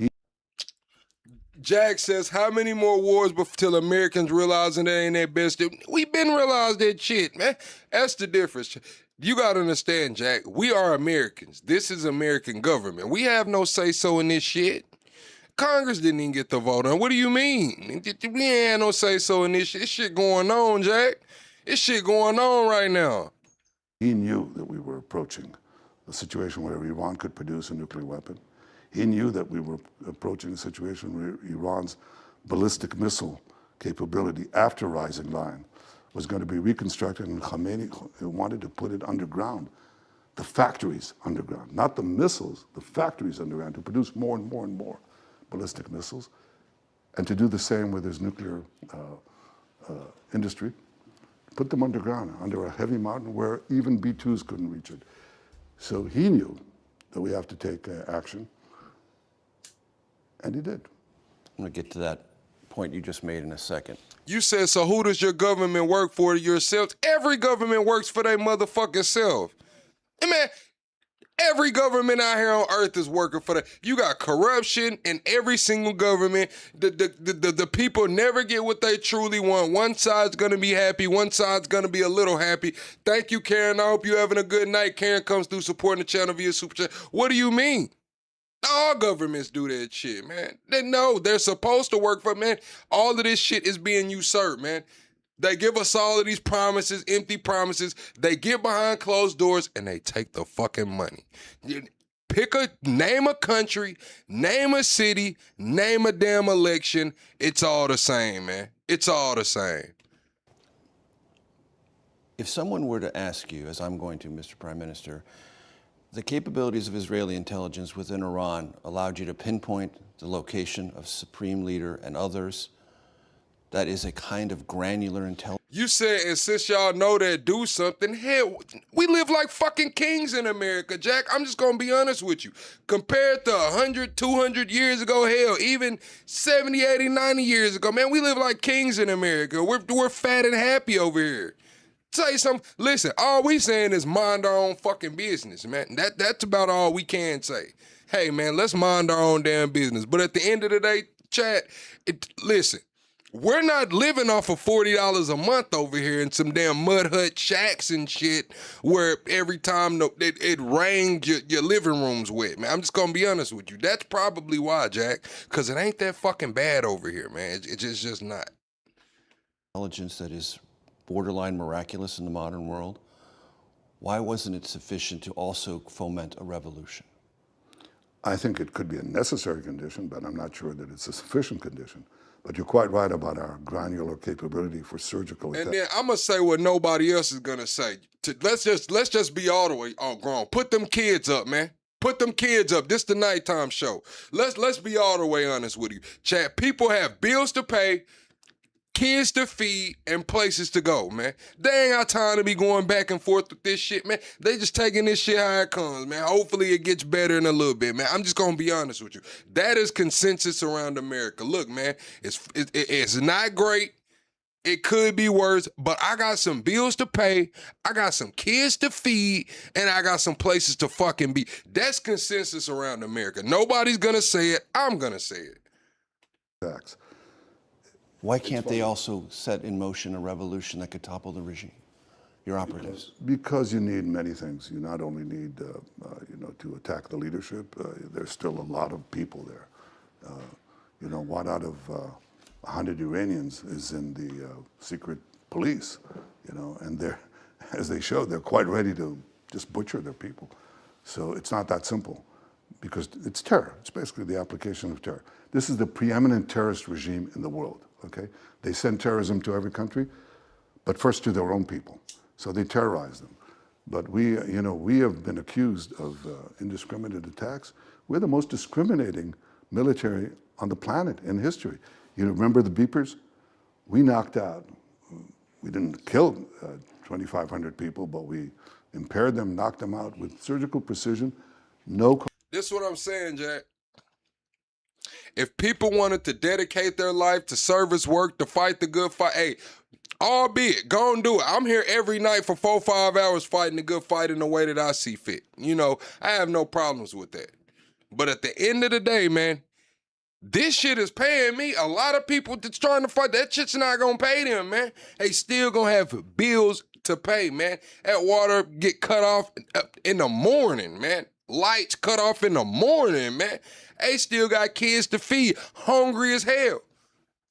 Jack says, how many more wars till Americans realizing they ain't their best? We've been realized that shit, man. That's the difference. You got to understand, Jack, we are Americans. This is American government. We have no say-so in this shit. Congress didn't even get the vote on. What do you mean? We ain't had no say-so in this shit. This shit going on, Jack. This shit going on right now. He knew that we were approaching a situation where Iran could produce a nuclear weapon. He knew that we were approaching a situation where Iran's ballistic missile capability after Rising Lion was going to be reconstructed, and Khamenei wanted to put it underground. The factories underground, not the missiles, the factories underground to produce more and more and more ballistic missiles, and to do the same with his nuclear industry. Put them underground, under a heavy mountain where even B-2s couldn't reach it. So he knew that we have to take action, and he did. I'm going to get to that point you just made in a second. You said, so who does your government work for yourselves? Every government works for their motherfucking self. And man, Every government out here on earth is working for that. You got corruption in every single government. The people never get what they truly want. One side's gonna be happy, one side's gonna be a little happy. Thank you, Karen. I hope you're having a good night. Karen comes through supporting the channel via Super Chat. What do you mean? All governments do that shit, man. They're supposed to work for, man. All of this shit is being usurped, man. They give us all of these promises, empty promises. They get behind closed doors and they take the fucking money. Name a country, name a city, name a damn election. It's all the same, man. It's all the same. If someone were to ask you, as I'm going to, Mr. Prime Minister, the capabilities of Israeli intelligence within Iran allowed you to pinpoint the location of Supreme Leader and others. That is a kind of granular intelligence. You said, and since y'all know that, do something. Hell, we live like fucking kings in America, Jack. I'm just gonna be honest with you. Compared to 100, 200 years ago, hell, even 70, 80, 90 years ago, man, we live like kings in America. We're fat and happy over here. Tell you something, listen, all we saying is mind our own fucking business, man. That's about all we can say. Hey, man, let's mind our own damn business. But at the end of the day, chat, listen, we're not living off of $40 a month over here in some damn mud hut shacks and shit where every time it rains, your living room's wet, man. I'm just gonna be honest with you. That's probably why, Jack, because it ain't that fucking bad over here, man. It's just not. Intelligence that is borderline miraculous in the modern world. Why wasn't it sufficient to also foment a revolution? I think it could be a necessary condition, but I'm not sure that it's a sufficient condition. But you're quite right about our granular capability for surgical attack. And then I'm gonna say what nobody else is gonna say. Let's just be all the way all grown. Put them kids up, man. Put them kids up. This the nighttime show. Let's be all the way honest with you. Chat, people have bills to pay, kids to feed, and places to go, man. They ain't got time to be going back and forth with this shit, man. They just taking this shit how it comes, man. Hopefully it gets better in a little bit, man. I'm just gonna be honest with you. That is consensus around America. Look, man, it's not great. It could be worse, but I got some bills to pay, I got some kids to feed, and I got some places to fucking be. That's consensus around America. Nobody's gonna say it. I'm gonna say it. Facts. Why can't they also set in motion a revolution that could topple the regime, your operatives? Because you need many things. You not only need, to attack the leadership. There's still a lot of people there. One out of 100 Iranians is in the secret police. And they're, as they showed, they're quite ready to just butcher their people. So it's not that simple, because it's terror. It's basically the application of terror. This is the preeminent terrorist regime in the world. Okay, they send terrorism to every country, but first to their own people. So they terrorize them. But we have been accused of indiscriminate attacks. We're the most discriminating military on the planet in history. You remember the beepers? We knocked out. We didn't kill 2,500 people, but we impaired them, knocked them out with surgical precision. This is what I'm saying, Jack. If people wanted to dedicate their life to service work, to fight the good fight, hey, albeit, go and do it. I'm here every night for 4 or 5 hours fighting the good fight in the way that I see fit. I have no problems with that. But at the end of the day, man, this shit is paying me. A lot of people that's trying to fight, that shit's not gonna pay them, man. They still gonna have bills to pay, man. That water get cut off in the morning, man. Lights cut off in the morning, man. They still got kids to feed, hungry as hell.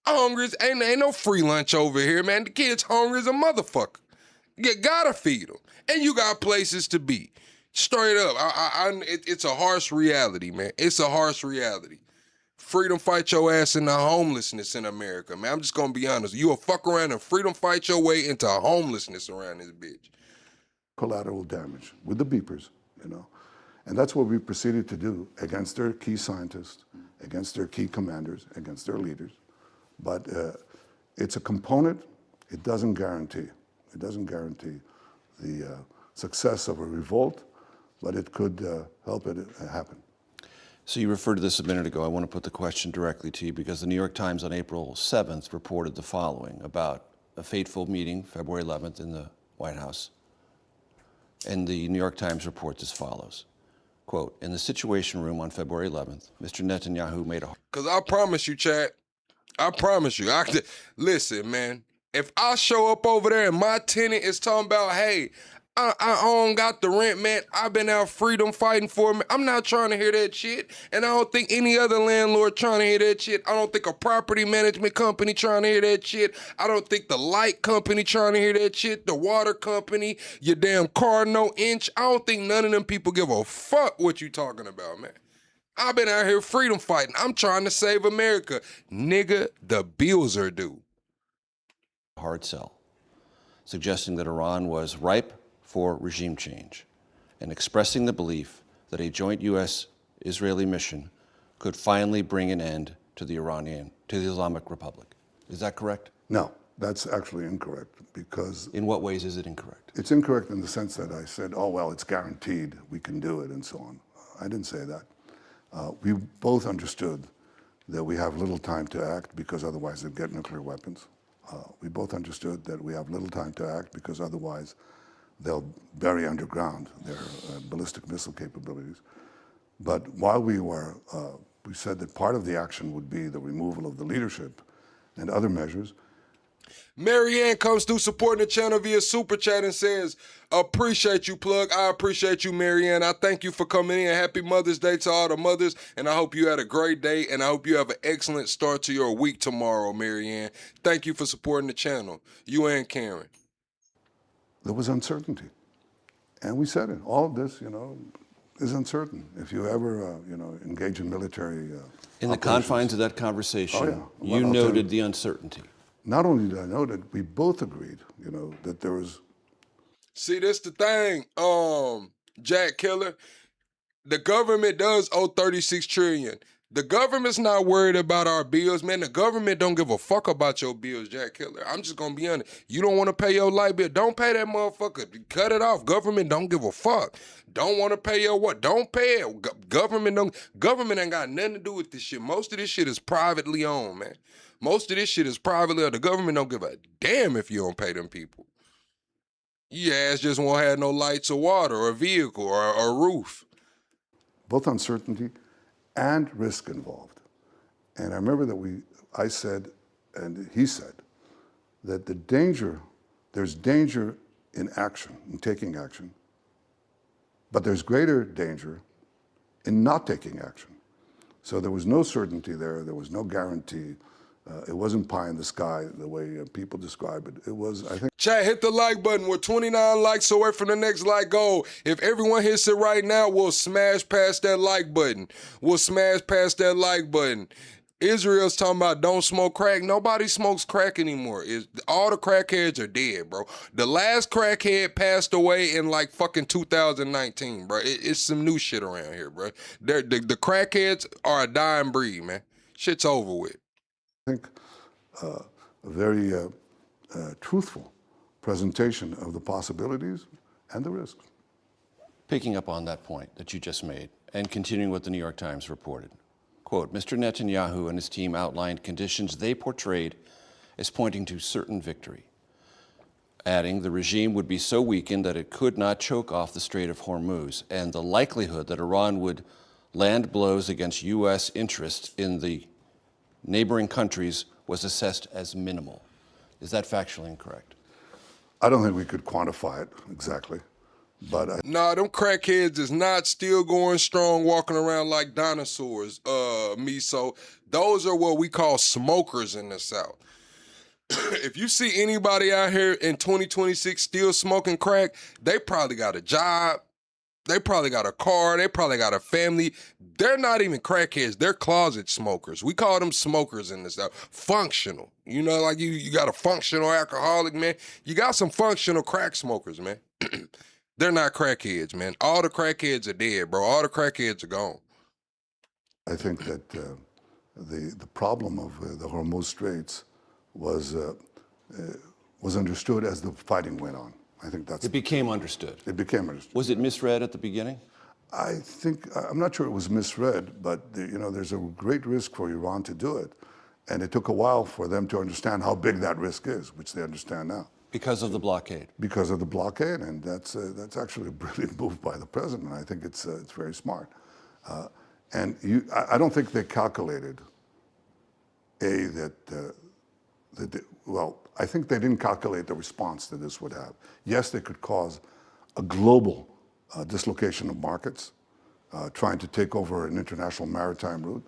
Ain't no free lunch over here, man. The kids hungry as a motherfucker. You gotta feed them. And you got places to be. Straight up, it's a harsh reality, man. It's a harsh reality. Freedom fight your ass into homelessness in America, man. I'm just gonna be honest. You'll fuck around and freedom fight your way into homelessness around this bitch. Collateral damage with the beepers, And that's what we proceeded to do against their key scientists, against their key commanders, against their leaders. But it's a component. It doesn't guarantee. It doesn't guarantee the success of a revolt, but it could help it happen. So you referred to this a minute ago. I want to put the question directly to you because the New York Times on April 7th reported the following about a fateful meeting, February 11th, in the White House. And the New York Times reports as follows. Quote, in the Situation Room on February 11th, Mr. Netanyahu made a... Because I promise you, Chad, I promise you. Listen, man, if I show up over there and my tenant is talking about, hey, I don't got the rent, man, I've been out freedom fighting for me. I'm not trying to hear that shit. And I don't think any other landlord trying to hear that shit. I don't think a property management company trying to hear that shit. I don't think the light company trying to hear that shit. The water company, your damn car, no inch. I don't think none of them people give a fuck what you talking about, man. I've been out here freedom fighting. I'm trying to save America. Nigga, the bills are due. hard sell, suggesting that Iran was ripe for regime change and expressing the belief that a joint U.S.-Israeli mission could finally bring an end to the Islamic Republic. Is that correct? No, that's actually incorrect because... In what ways is it incorrect? It's incorrect in the sense that I said, oh, well, it's guaranteed, we can do it, and so on. I didn't say that. We both understood that we have little time to act because otherwise they'd get nuclear weapons. We both understood that we have little time to act because otherwise they'll bury underground their ballistic missile capabilities. But while we were, we said that part of the action would be the removal of the leadership and other measures. Marianne comes through supporting the channel via Super Chat and says, appreciate you, Plug. I appreciate you, Marianne. I thank you for coming in. Happy Mother's Day to all the mothers, and I hope you had a great day, and I hope you have an excellent start to your week tomorrow, Marianne. Thank you for supporting the channel. You and Karen. There was uncertainty. And we said it. All of this, is uncertain. If you ever, engage in military in the confines of that conversation, you noted the uncertainty. Not only did I note it, we both agreed, that there was... See, this the thing, Jack Killer. The government does owe $36 trillion. The government's not worried about our bills, man. The government don't give a fuck about your bills, Jack Killer. I'm just gonna be honest. You don't want to pay your light bill, don't pay that motherfucker. Cut it off. Government don't give a fuck. Don't want to pay your what? Don't pay it. Government ain't got nothing to do with this shit. Most of this shit is privately owned, man. Most of this shit is privately owned. The government don't give a damn if you don't pay them people. Your ass just won't have no lights or water or a vehicle or a roof. Both uncertainty and risk involved. And I remember that I said, and he said, that there's danger in action, in taking action, but there's greater danger in not taking action. So there was no certainty there was no guarantee. It wasn't pie in the sky the way people describe it. It was, I think... Chat, hit the like button. We're 29 likes away from the next like goal. If everyone hits it right now, we'll smash past that like button. We'll smash past that like button. Israel's talking about don't smoke crack. Nobody smokes crack anymore. All the crackheads are dead, bro. The last crackhead passed away in like fucking 2019, bro. It's some new shit around here, bro. The crackheads are a dying breed, man. Shit's over with. I think a very truthful presentation of the possibilities and the risks. Picking up on that point that you just made and continuing what the New York Times reported, quote, Mr. Netanyahu and his team outlined conditions they portrayed as pointing to certain victory, adding the regime would be so weakened that it could not choke off the Strait of Hormuz, and the likelihood that Iran would land blows against U.S. interests in the neighboring countries was assessed as minimal. Is that factually incorrect? I don't think we could quantify it exactly, but... Nah, them crackheads is not still going strong, walking around like dinosaurs, Miso. Those are what we call smokers in the South. If you see anybody out here in 2026 still smoking crack, they probably got a job. They probably got a car. They probably got a family. They're not even crackheads. They're closet smokers. We call them smokers in the South. Functional. Like you got a functional alcoholic, man. You got some functional crack smokers, man. They're not crackheads, man. All the crackheads are dead, bro. All the crackheads are gone. I think that the problem of the Hormuz Straits was understood as the fighting went on. I think that's... It became understood. It became understood. Was it misread at the beginning? I'm not sure it was misread, but there's a great risk for Iran to do it. And it took a while for them to understand how big that risk is, which they understand now. Because of the blockade. Because of the blockade, and that's actually a brilliant move by the president. I think it's very smart. I don't think they calculated, I think they didn't calculate the response that this would have. Yes, they could cause a global dislocation of markets, trying to take over an international maritime route.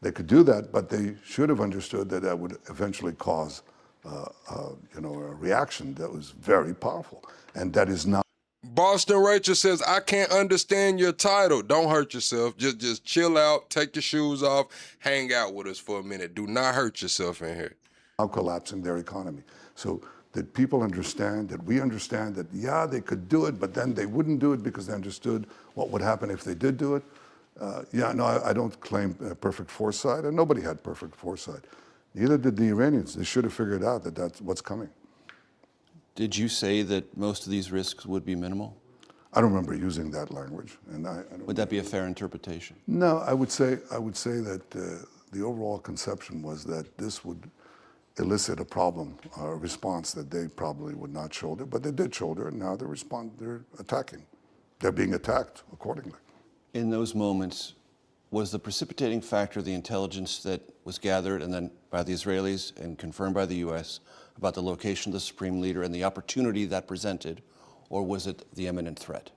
They could do that, but they should have understood that that would eventually cause a reaction that was very powerful, and that is not. Boston Rachel says, I can't understand your title. Don't hurt yourself. Just chill out, take your shoes off, hang out with us for a minute. Do not hurt yourself in here. Now collapsing their economy. So that people understand, that we understand that, yeah, they could do it, but then they wouldn't do it because they understood what would happen if they did do it. I don't claim perfect foresight, and nobody had perfect foresight. Neither did the Iranians. They should have figured out that that's what's coming. Did you say that most of these risks would be minimal? I don't remember using that language, and I don't. Would that be a fair interpretation? No, I would say that the overall conception was that this would elicit a response that they probably would not shoulder, but they did shoulder, and now they're attacking. They're being attacked accordingly. In those moments, was the precipitating factor the intelligence that was gathered and then by the Israelis and confirmed by the U.S. about the location of the supreme leader and the opportunity that presented, or was it the imminent threat?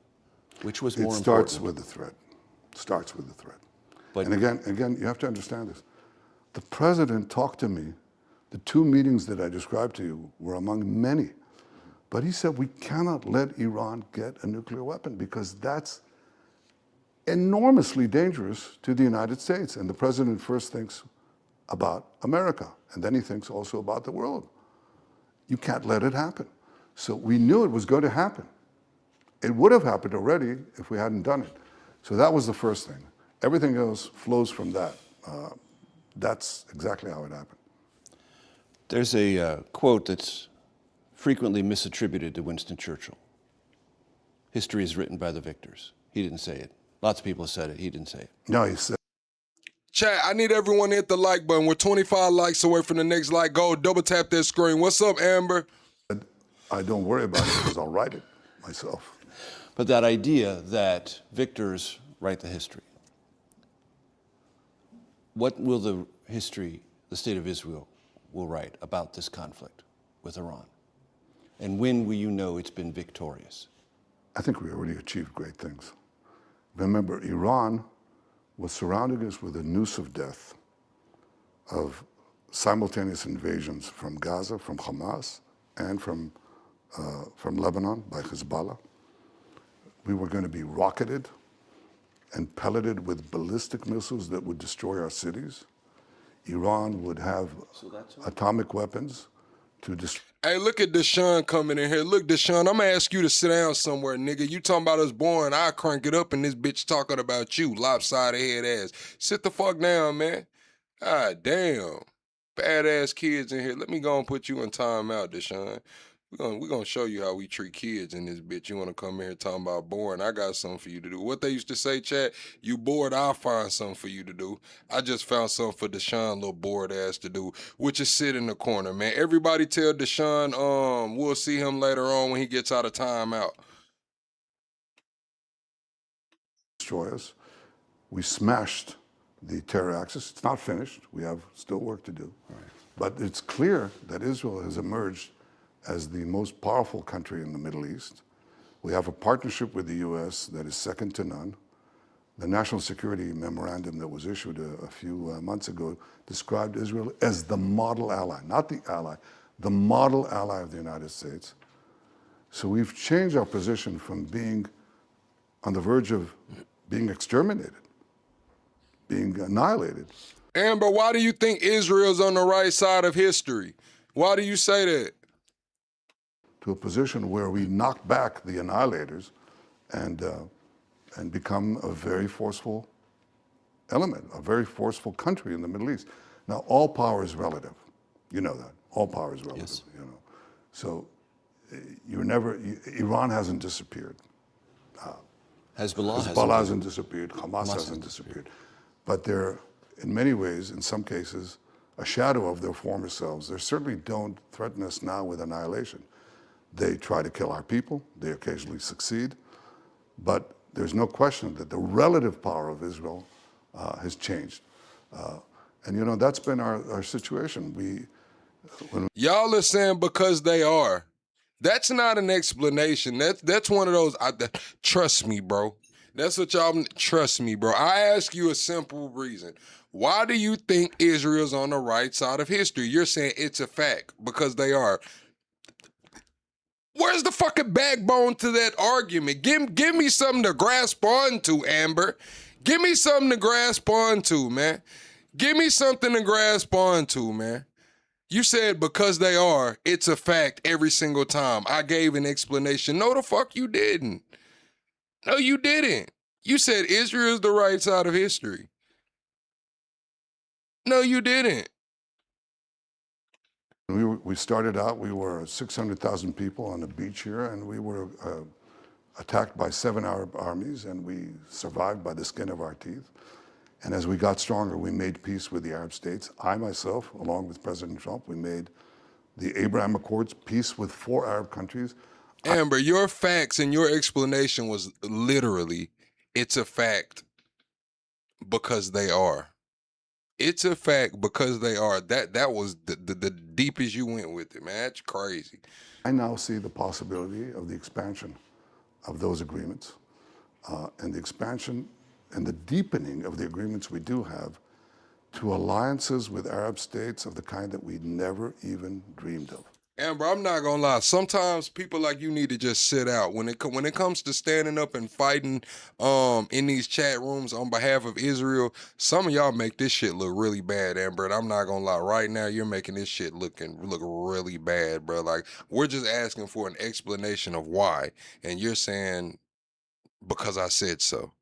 Which was more important? It starts with the threat. Starts with the threat. But and again, you have to understand this. The president talked to me. The two meetings that I described to you were among many. But he said, we cannot let Iran get a nuclear weapon because that's enormously dangerous to the United States. And the president first thinks about America, and then he thinks also about the world. You can't let it happen. So we knew it was going to happen. It would have happened already if we hadn't done it. So that was the first thing. Everything else flows from that. That's exactly how it happened. There's a quote that's frequently misattributed to Winston Churchill. History is written by the victors. He didn't say it. Lots of people have said it. He didn't say it. No, he said. Chat, I need everyone to hit the like button. We're 25 likes away from the next like. Go double tap that screen. What's up, Amber? I don't worry about it because I'll write it myself. But that idea that victors write the history. What will the state of Israel will write about this conflict with Iran? And when will you know it's been victorious? I think we already achieved great things. Remember, Iran was surrounding us with a noose of death, of simultaneous invasions from Gaza, from Hamas, and from Lebanon by Hezbollah. We were going to be rocketed and pelleted with ballistic missiles that would destroy our cities. Iran would have atomic weapons to destroy. Hey, look at Deshaun coming in here. Look, Deshaun, I'm going to ask you to sit down somewhere, nigga. You talking about us boring. I'll crank it up and this bitch talking about you, lopsided head ass. Sit the fuck down, man. God damn. Badass kids in here. Let me go and put you in timeout, Deshaun. We're gonna show you how we treat kids in this bitch. You want to come here talking about boring? I got something for you to do. What they used to say, chat, you bored, I'll find something for you to do. I just found something for Deshaun, little bored ass, to do, which is sit in the corner, man. Everybody tell Deshaun we'll see him later on when he gets out of timeout. Destroy us. We smashed the terror axis. It's not finished. We have still work to do. Right. But it's clear that Israel has emerged as the most powerful country in the Middle East. We have a partnership with the U.S. that is second to none. The National Security Memorandum that was issued a few months ago described Israel as the model ally, not the ally, the model ally of the United States. So we've changed our position from being on the verge of being exterminated, being annihilated. Amber, why do you think Israel's on the right side of history? Why do you say that? To a position where we knock back the annihilators and become a very forceful element, a very forceful country in the Middle East. Now, all power is relative. You know that. All power is relative. Yes. You know. So Iran hasn't disappeared. Hezbollah hasn't disappeared. Hamas hasn't disappeared. But they're, in many ways, in some cases, a shadow of their former selves. They certainly don't threaten us now with annihilation. They try to kill our people. They occasionally succeed. But there's no question that the relative power of Israel has changed. And, you know, that's been our situation. Y'all are saying because they are. That's not an explanation. That's one of those, trust me, bro. That's what y'all, trust me, bro. I ask you a simple reason. Why do you think Israel's on the right side of history? You're saying it's a fact because they are. Where's the fucking backbone to that argument? Give me something to grasp onto, Amber. Give me something to grasp onto, man. Give me something to grasp onto, man. You said because they are, it's a fact every single time. I gave an explanation. No, the fuck you didn't. No, you didn't. You said Israel is the right side of history. No, you didn't. We started out, we were 600,000 people on the beach here, and we were attacked by 7 Arab armies, and we survived by the skin of our teeth. And as we got stronger, we made peace with the Arab states. I myself, along with President Trump, we made the Abraham Accords, peace with 4 Arab countries. Amber, your facts and your explanation was literally, it's a fact because they are. It's a fact because they are. That was the deepest you went with it, man. That's crazy. I now see the possibility of the expansion of those agreements and the expansion and the deepening of the agreements we do have to alliances with Arab states of the kind that we never even dreamed of. Amber, I'm not gonna lie. Sometimes people like you need to just sit out. When it comes to standing up and fighting in these chat rooms on behalf of Israel, some of y'all make this shit look really bad, Amber. And I'm not gonna lie. Right now, you're making this shit look really bad, bro. Like, we're just asking for an explanation of why, and you're saying because I said so.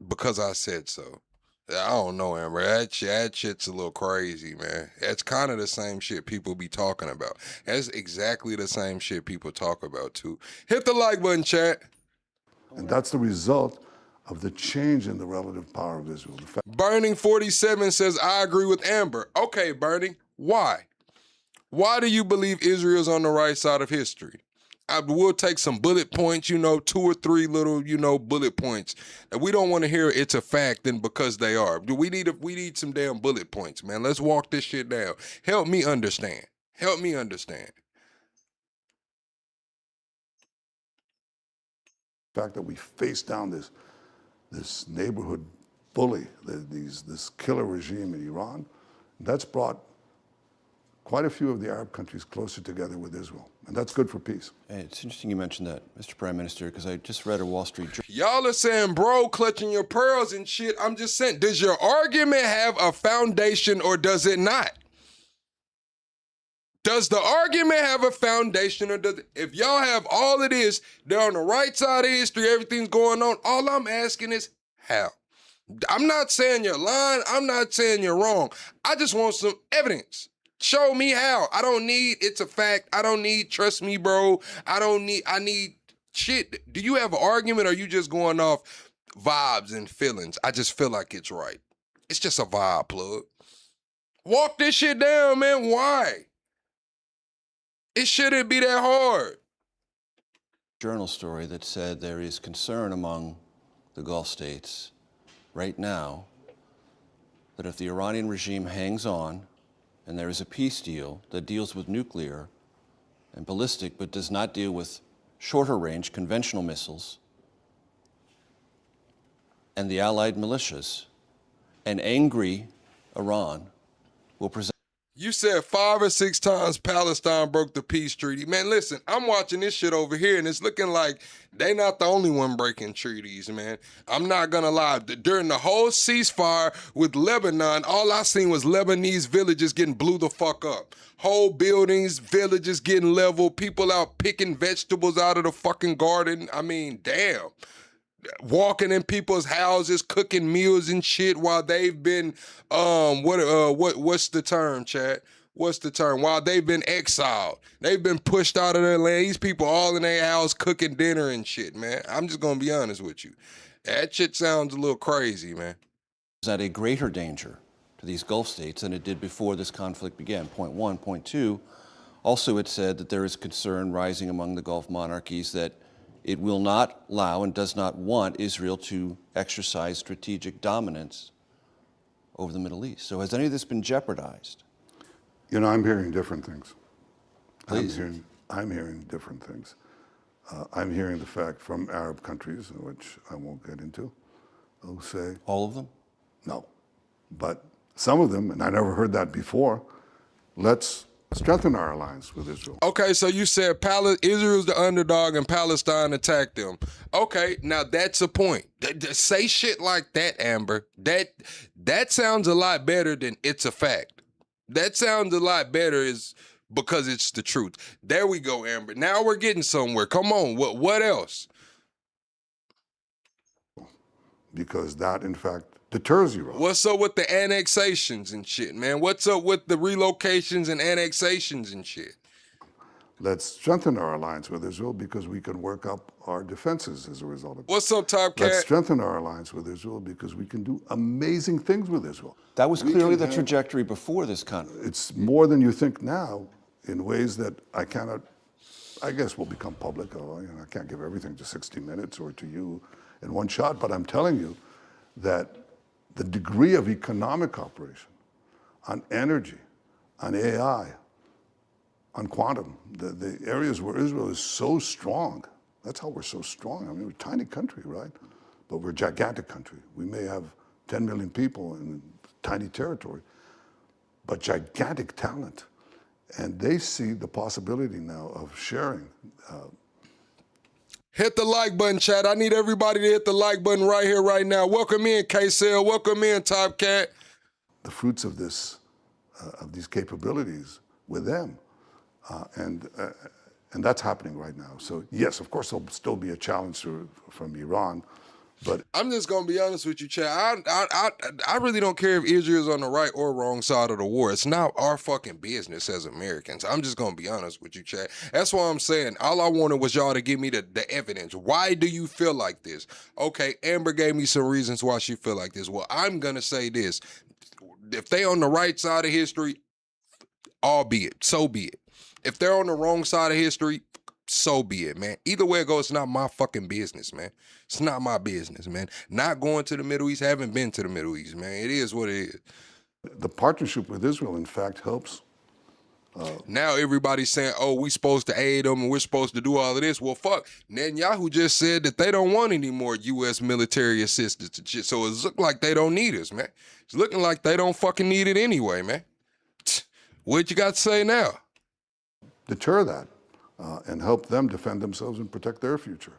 Because I said so. I don't know, Amber. That shit's a little crazy, man. That's kind of the same shit people be talking about. That's exactly the same shit people talk about, too. Hit the like button, chat. And that's the result of the change in the relative power of Israel. Burning 47 says, I agree with Amber. Okay, Burning, why? Why do you believe Israel's on the right side of history? I will take some bullet points, 2 or 3 little, bullet points. And we don't want to hear it's a fact and because they are. We need some damn bullet points, man. Let's walk this shit down. Help me understand. Help me understand. The fact that we face down this neighborhood bully, this killer regime in Iran, that's brought quite a few of the Arab countries closer together with Israel. And that's good for peace. Hey, it's interesting you mentioned that, Mr. Prime Minister, because I just read a Wall Street Journal. Y'all are saying, bro, clutching your pearls and shit. I'm just saying, does your argument have a foundation or does it not? Does the argument have a foundation or does it? If y'all have all of this, they're on the right side of history, everything's going on, all I'm asking is how? I'm not saying you're lying. I'm not saying you're wrong. I just want some evidence. Show me how. I don't need, it's a fact. I don't need, trust me, bro. I need shit. Do you have an argument or are you just going off vibes and feelings? I just feel like it's right. It's just a vibe, plug. Walk this shit down, man. Why? It shouldn't be that hard. Journal story that said there is concern among the Gulf states right now that if the Iranian regime hangs on and there is a peace deal that deals with nuclear and ballistic but does not deal with shorter range conventional missiles and the allied militias, an angry Iran will present. You said 5 or 6 times Palestine broke the peace treaty. Man, listen, I'm watching this shit over here, and it's looking like they not the only one breaking treaties, man. I'm not gonna lie. During the whole ceasefire with Lebanon, all I seen was Lebanese villages getting blew the fuck up. Whole buildings, villages getting leveled, people out picking vegetables out of the fucking garden. I mean, damn. Walking in people's houses, cooking meals and shit while they've been, what's the term, Chad? What's the term? While they've been exiled. They've been pushed out of their land. These people all in their house cooking dinner and shit, man. I'm just gonna be honest with you. That shit sounds a little crazy, man. Is that a greater danger to these Gulf states than it did before this conflict began? Point one. Point two, Also, it said that there is concern rising among the Gulf monarchies that it will not allow and does not want Israel to exercise strategic dominance over the Middle East. So has any of this been jeopardized? You know, I'm hearing different things. Please. I'm hearing different things. I'm hearing the fact from Arab countries, which I won't get into, who say... All of them? No. But some of them, and I never heard that before, let's strengthen our alliance with Israel. Okay, so you said Israel's the underdog and Palestine attacked them. Okay, now that's a point. Say shit like that, Amber. That sounds a lot better than it's a fact. That sounds a lot better because it's the truth. There we go, Amber. Now we're getting somewhere. Come on, what else? Because that, in fact, deters Iran. What's up with the annexations and shit, man? What's up with the relocations and annexations and shit? Let's strengthen our alliance with Israel because we can work up our defenses as a result of it. What's up, Top Cat? Let's strengthen our alliance with Israel because we can do amazing things with Israel. That was clearly the trajectory before this conflict. It's more than you think now in ways that I guess will become public. I can't give everything to 60 Minutes or to you in one shot, but I'm telling you that the degree of economic cooperation on energy, on AI, on quantum, the areas where Israel is so strong, that's how we're so strong. I mean, we're a tiny country, right? But we're a gigantic country. We may have 10 million people in a tiny territory, but gigantic talent. And they see the possibility now of sharing. Hit the like button, chat. I need everybody to hit the like button right here, right now. Welcome in, K-Cell. Welcome in, Top Cat. The fruits of this, of these capabilities with them. And that's happening right now. So yes, of course, there'll still be a challenge from Iran, but I'm just gonna be honest with you, Chad. I really don't care if Israel's on the right or wrong side of the war. It's not our fucking business as Americans. I'm just gonna be honest with you, Chad. That's why I'm saying all I wanted was y'all to give me the evidence. Why do you feel like this? Okay, Amber gave me some reasons why she feel like this. Well, I'm gonna say this: if they on the right side of history, albeit, so be it. If they're on the wrong side of history, so be it, man. Either way it goes, it's not my fucking business, man. It's not my business, man. Not going to the Middle East, haven't been to the Middle East, man. It is what it is. the partnership with Israel, in fact, helps. Now everybody's saying, oh, we supposed to aid them and we're supposed to do all of this. Well, fuck. Netanyahu just said that they don't want any more U.S. military assistance and shit. So it's looking like they don't need us, man. It's looking like they don't fucking need it anyway, man. What you got to say now? Deter that and help them defend themselves and protect their future.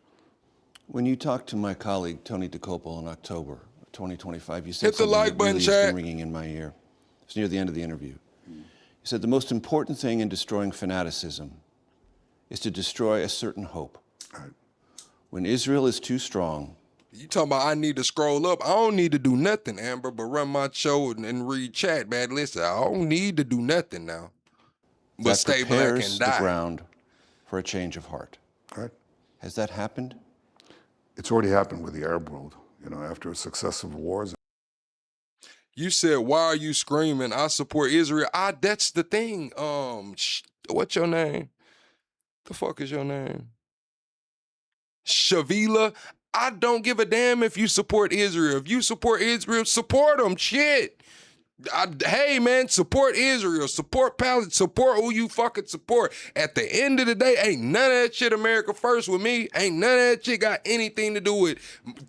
When you talked to my colleague, Tony DeCopel, in October 2025, you said hit the something like that button, really chat. is ringing in my ear. It's near the end of the interview. You said the most important thing in destroying fanaticism is to destroy a certain hope. Right. When Israel is too strong, You talking about I need to scroll up. I don't need to do nothing, Amber, but run my show and read chat, man. Listen, I don't need to do nothing now. But that stay black prepares and the die. ground for a change of heart. Right? Has that happened? It's already happened with the Arab world. You know, after successive wars. You said, why are you screaming? I support Israel. That's the thing. What's your name? The fuck is your name? Shavila. I don't give a damn if you support Israel. If you support Israel, support them. Shit. Hey, man, support Israel. Support Palestine. Support who you fucking support. At the end of the day, ain't none of that shit America first with me. Ain't none of that shit got anything to do with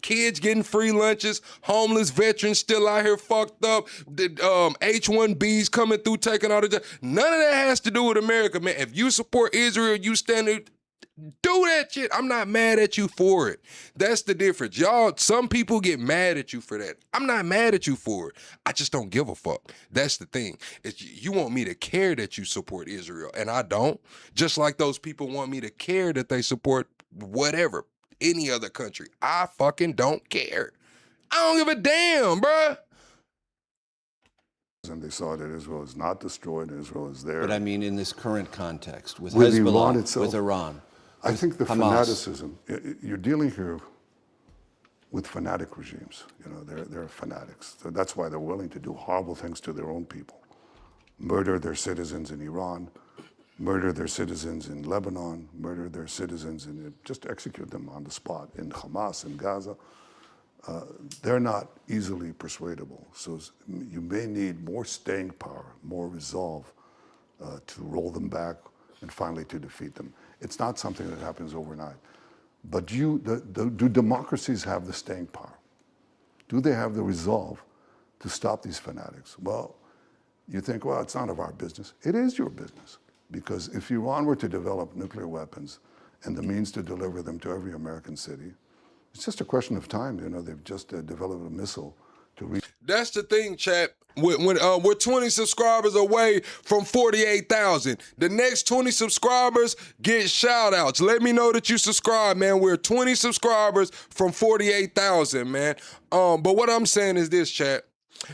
kids getting free lunches, homeless veterans still out here fucked up, the H-1Bs coming through taking all the jobs. None of that has to do with America, man. If you support Israel, you stand do that shit. I'm not mad at you for it. That's the difference. Y'all, some people get mad at you for that. I'm not mad at you for it. I just don't give a fuck. That's the thing. You want me to care that you support Israel, and I don't. Just like those people want me to care that they support whatever, any other country. I fucking don't care. I don't give a damn, bruh. And they saw that Israel is not destroyed, Israel is there. But I mean, in this current context, with With Hezbollah, Iran itself. with Iran. I think the Hamas. fanaticism, you're dealing here with fanatic regimes. You know, they're fanatics. So that's why they're willing to do horrible things to their own people. Murder their citizens in Iran, murder their citizens in Lebanon, murder their citizens, and just execute them on the spot in Hamas in Gaza. They're not easily persuadable. So you may need more staying power, more resolve to roll them back and finally to defeat them. It's not something that happens overnight. But do democracies have the staying power? Do they have the resolve to stop these fanatics? Well, you think, well, it's none of our business. It is your business. Because if Iran were to develop nuclear weapons and the means to deliver them to every American city, it's just a question of time. You know, they've just developed a missile to reach. That's the thing, chat. We're 20 subscribers away from 48,000. The next 20 subscribers get shout outs. Let me know that you subscribe, man. We're 20 subscribers from 48,000, man. But what I'm saying is this, chat.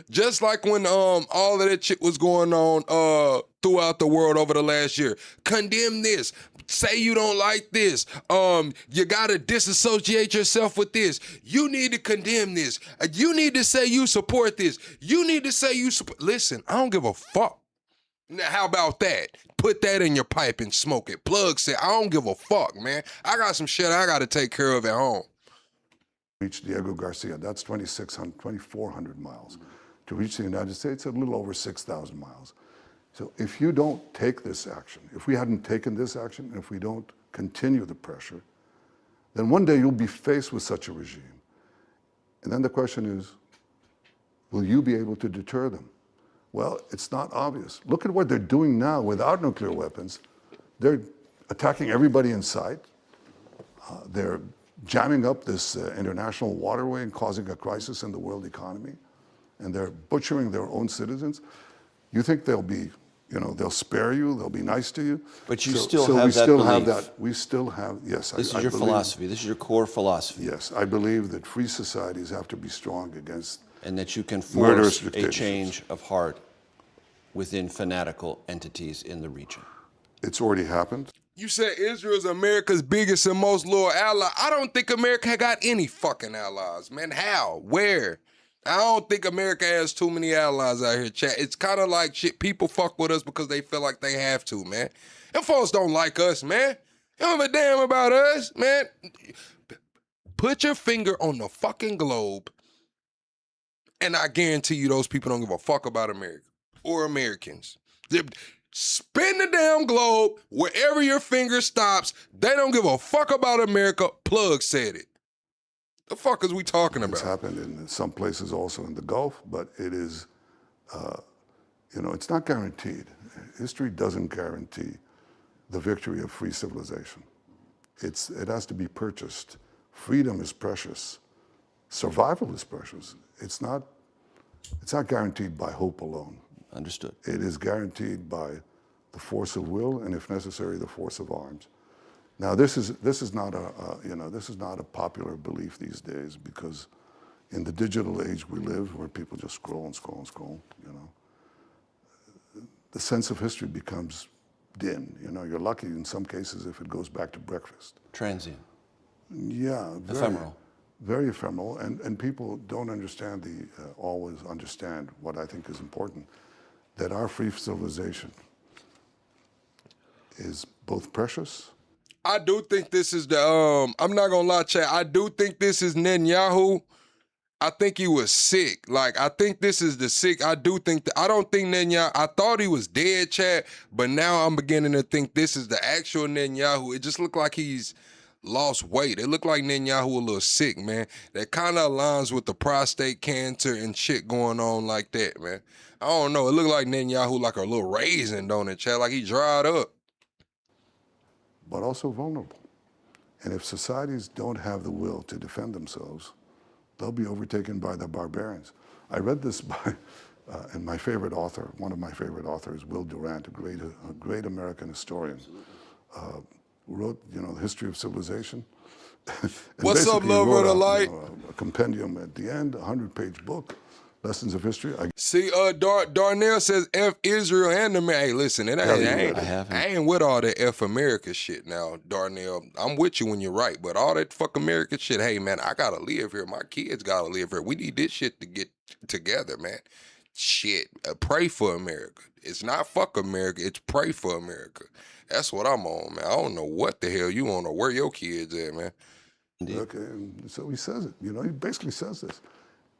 Just like when all of that shit was going on throughout the world over the last year. Condemn this. Say you don't like this. You gotta disassociate yourself with this. You need to condemn this. You need to say you support this. You need to say you support. Listen, I don't give a fuck. Now, how about that? Put that in your pipe and smoke it. Plug said, I don't give a fuck, man. I got some shit I gotta take care of at home. Reach Diego Garcia, that's 2,400 miles. To reach the United States, a little over 6,000 miles. So if you don't take this action, if we hadn't taken this action, and if we don't continue the pressure, then one day you'll be faced with such a regime. And then the question is, will you be able to deter them? Well, it's not obvious. Look at what they're doing now without nuclear weapons. They're attacking everybody in sight. They're jamming up this international waterway and causing a crisis in the world economy. And they're butchering their own citizens. You think they'll be, you know, they'll spare you, they'll be nice to you. But you still have that belief. We still have, yes. This is your philosophy. This is your core philosophy. Yes, I believe that free societies have to be strong against and that you can murderous force a change of heart within fanatical entities in the region. It's already happened. You said Israel is America's biggest and most loyal ally. I don't think America got any fucking allies, man. How? Where? I don't think America has too many allies out here, chat. It's kind of like shit. People fuck with us because they feel like they have to, man. And folks don't like us, man. They don't give a damn about us, man. Put your finger on the fucking globe, and I guarantee you those people don't give a fuck about America or Americans. Spin the damn globe wherever your finger stops. They don't give a fuck about America. Plug said it. The fuck is we talking about? It's happened in some places also in the Gulf, but it is, you know, it's not guaranteed. History doesn't guarantee the victory of free civilization. It has to be purchased. Freedom is precious. Survival is precious. It's not guaranteed by hope alone. Understood. It is guaranteed by the force of will, and if necessary, the force of arms. Now, this is not a popular belief these days, because in the digital age we live, where people just scroll and scroll and scroll, you know, the sense of history becomes dim. You know, you're lucky in some cases if it goes back to breakfast. Transient. Yeah. Ephemeral. Very ephemeral, and people don't always understand what I think is important, that our free civilization is both precious. I do think this is the, I'm not gonna lie, chat, I do think this is Netanyahu. I think he was sick. Like, I think this is the sick, I don't think Netanyahu, I thought he was dead, chat, but now I'm beginning to think this is the actual Netanyahu. It just looked like he's lost weight. It looked like Netanyahu a little sick, man. That kind of aligns with the prostate cancer and shit going on like that, man. I don't know. It looked like Netanyahu like a little raisin, don't it, chat? Like he dried up. But also vulnerable. And if societies don't have the will to defend themselves, they'll be overtaken by the barbarians. I read this by, and my favorite author, one of my favorite authors, Will Durant, a great American historian, who wrote, you know, The History of Civilization. What's up, lover of the light? A compendium at the end, a 100-page book, Lessons of History. See, Darnell says F Israel and America. Hey, listen, I ain't with all that F America shit now, Darnell. I'm with you when you're right, but all that fuck America shit, hey, man, I gotta live here. My kids gotta live here. We need this shit to get together, man. shit, pray for America. It's not fuck America, it's pray for America. That's what I'm on, man. I don't know what the hell you on or where your kids at, man. Okay, and so he says it. You know, he basically says this.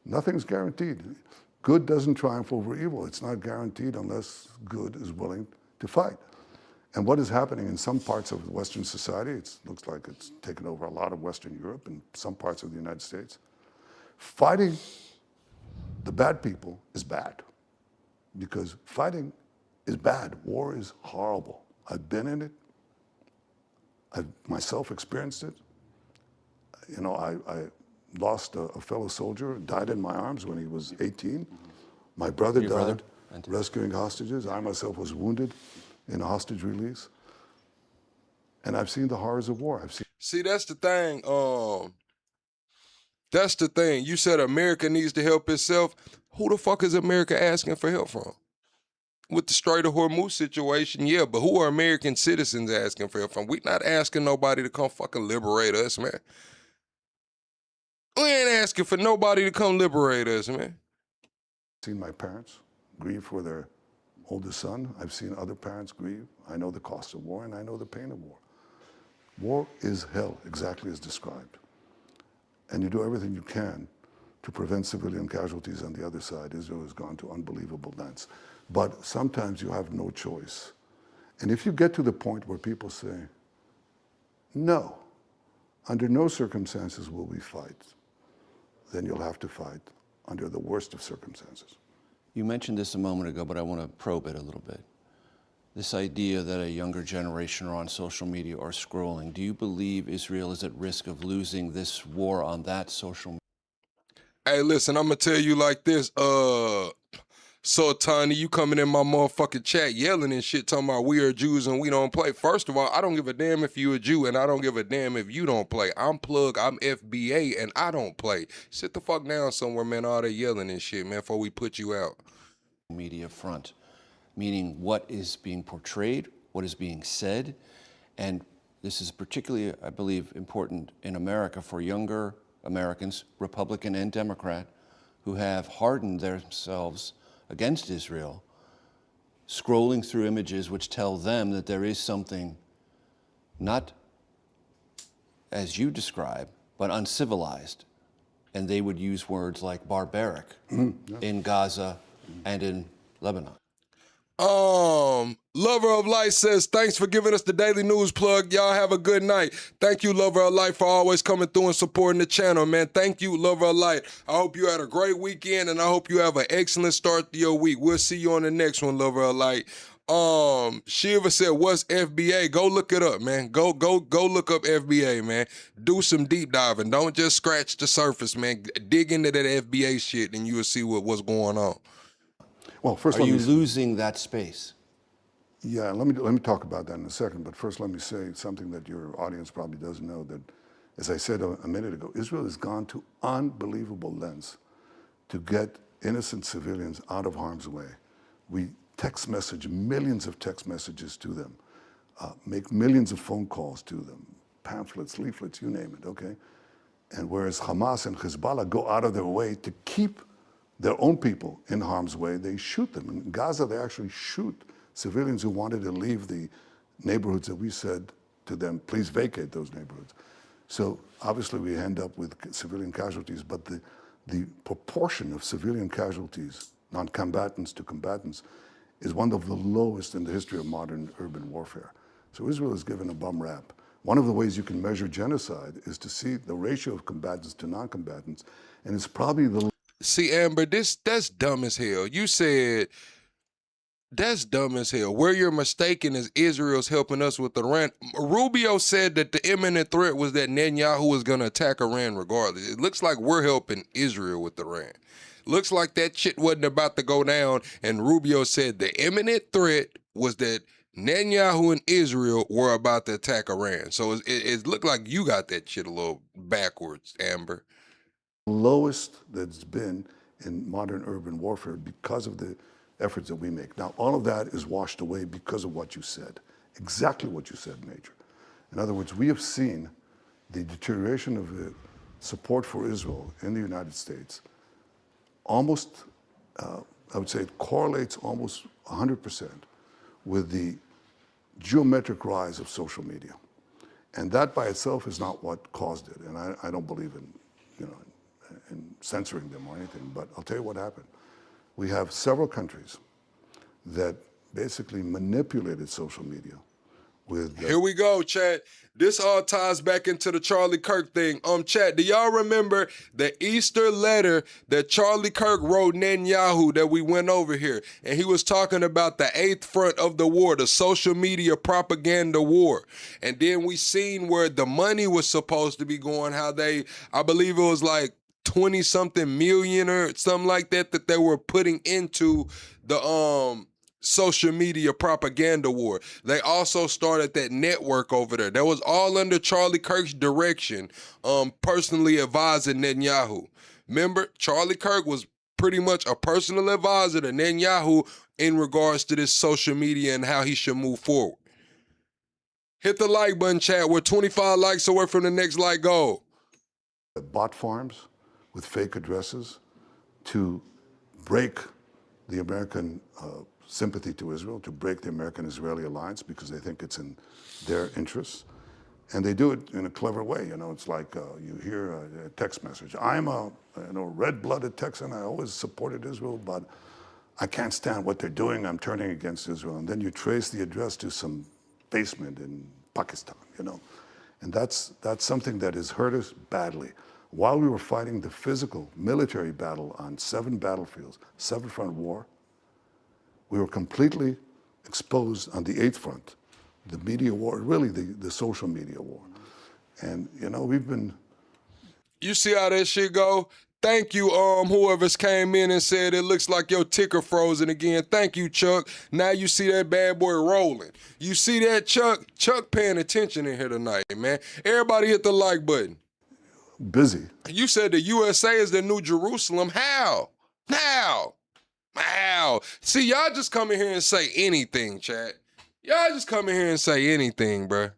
Nothing's guaranteed. Good doesn't triumph over evil. It's not guaranteed unless good is willing to fight. And what is happening in some parts of Western society, it looks like it's taken over a lot of Western Europe and some parts of the United States. Fighting the bad people is bad, because fighting is bad. War is horrible. I've been in it. I've myself experienced it. You know, I lost a fellow soldier, died in my arms when he was 18. My brother died rescuing hostages. I myself was wounded in a hostage release. And I've seen the horrors of war. See, that's the thing. That's the thing. You said America needs to help itself. Who the fuck is America asking for help from? With the Strait of Hormuz situation, yeah, but who are American citizens asking for help from? We not asking nobody to come fucking liberate us, man. We ain't asking for nobody to come liberate us, man. I've seen my parents grieve for their oldest son. I've seen other parents grieve. I know the cost of war and I know the pain of war. War is hell, exactly as described. And you do everything you can to prevent civilian casualties on the other side. Israel has gone to unbelievable lengths. But sometimes you have no choice. And if you get to the point where people say, no, under no circumstances will we fight, then you'll have to fight under the worst of circumstances. You mentioned this a moment ago, but I want to probe it a little bit. This idea that a younger generation are on social media or scrolling, do you believe Israel is at risk of losing this war on that social media? Hey, listen, I'm going to tell you like this. So, Tony, you coming in my motherfucking chat yelling and shit, talking about we are Jews and we don't play. First of all, I don't give a damn if you a Jew, and I don't give a damn if you don't play. I'm Plug, I'm FBA, and I don't play. Sit the fuck down somewhere, man, all that yelling and shit, man, before we put you out. Media front, meaning what is being portrayed, what is being said, and this is particularly, I believe, important in America for younger Americans, Republican and Democrat, who have hardened themselves against Israel, scrolling through images which tell them that there is something not as you describe, but uncivilized. And they would use words like barbaric in Gaza and in Lebanon. Lover of Light says, thanks for giving us the daily news plug. Y'all have a good night. Thank you, Lover of Light, for always coming through and supporting the channel, man. Thank you, Lover of Light. I hope you had a great weekend, and I hope you have an excellent start to your week. We'll see you on the next one, Lover of Light. Shiva said, what's FBA? Go look it up, man. Go look up FBA, man. Do some deep diving. Don't just scratch the surface, man. Dig into that FBA shit, and you will see what's going on. Well, first, are you losing that space? Yeah, let me talk about that in a second. But first, let me say something that your audience probably doesn't know. That, as I said a minute ago, Israel has gone to unbelievable lengths to get innocent civilians out of harm's way. We text message millions of text messages to them, make millions of phone calls to them, pamphlets, leaflets, you name it. Okay, and whereas Hamas and Hezbollah go out of their way to keep their own people in harm's way, they shoot them. In Gaza, they actually shoot civilians who wanted to leave the neighborhoods that we said to them, please vacate those neighborhoods. So obviously we end up with civilian casualties, but the proportion of civilian casualties, non-combatants to combatants, is one of the lowest in the history of modern urban warfare. So Israel is given a bum rap. One of the ways you can measure genocide is to see the ratio of combatants to non-combatants, and it's probably the... See, Amber, that's dumb as hell. You said... That's dumb as hell. Where you're mistaken is Israel's helping us with Iran. Rubio said that the imminent threat was that Netanyahu was going to attack Iran regardless. It looks like we're helping Israel with Iran. Looks like that shit wasn't about to go down, and Rubio said the imminent threat was that Netanyahu and Israel were about to attack Iran. So it looked like you got that shit a little backwards, Amber. Lowest that's been in modern urban warfare because of the efforts that we make. Now, all of that is washed away because of what you said. Exactly what you said, Major. In other words, we have seen the deterioration of the support for Israel in the United States almost I would say it correlates almost 100% with the geometric rise of social media. And that by itself is not what caused it. And I don't believe in, in censoring them or anything, but I'll tell you what happened. We have several countries that basically manipulated social media with... Here we go, Chad. This all ties back into the Charlie Kirk thing. Chad, do y'all remember the Easter letter that Charlie Kirk wrote Netanyahu that we went over here? And he was talking about the eighth front of the war, the social media propaganda war. And then we seen where the money was supposed to be going, how they, I believe it was like 20-something million or something like that that they were putting into the social media propaganda war. They also started that network over there. That was all under Charlie Kirk's direction, personally advising Netanyahu. Remember, Charlie Kirk was pretty much a personal advisor to Netanyahu in regards to this social media and how he should move forward. Hit the like button, chat. We're 25 likes away from the next like goal. Bot farms with fake addresses to break the American sympathy to Israel, to break the American-Israeli alliance because they think it's in their interests. And they do it in a clever way. It's like you hear a text message. I'm a red-blooded Texan. I always supported Israel, but I can't stand what they're doing. I'm turning against Israel. And then you trace the address to some basement in Pakistan, And that's something that has hurt us badly. While we were fighting the physical military battle on 7 battlefields, 7-front war, we were completely exposed on the 8th front, the media war, really the social media war. And, we've been... You see how that shit go? Thank you, whoever's came in and said it looks like your ticker frozen again. Thank you, Chuck. Now you see that bad boy rolling. You see that, Chuck? Chuck paying attention in here tonight, man. Everybody hit the like button. Busy. You said the USA is the New Jerusalem. How? How? How? See, y'all just come in here and say anything, chat. Y'all just come in here and say anything, bruh.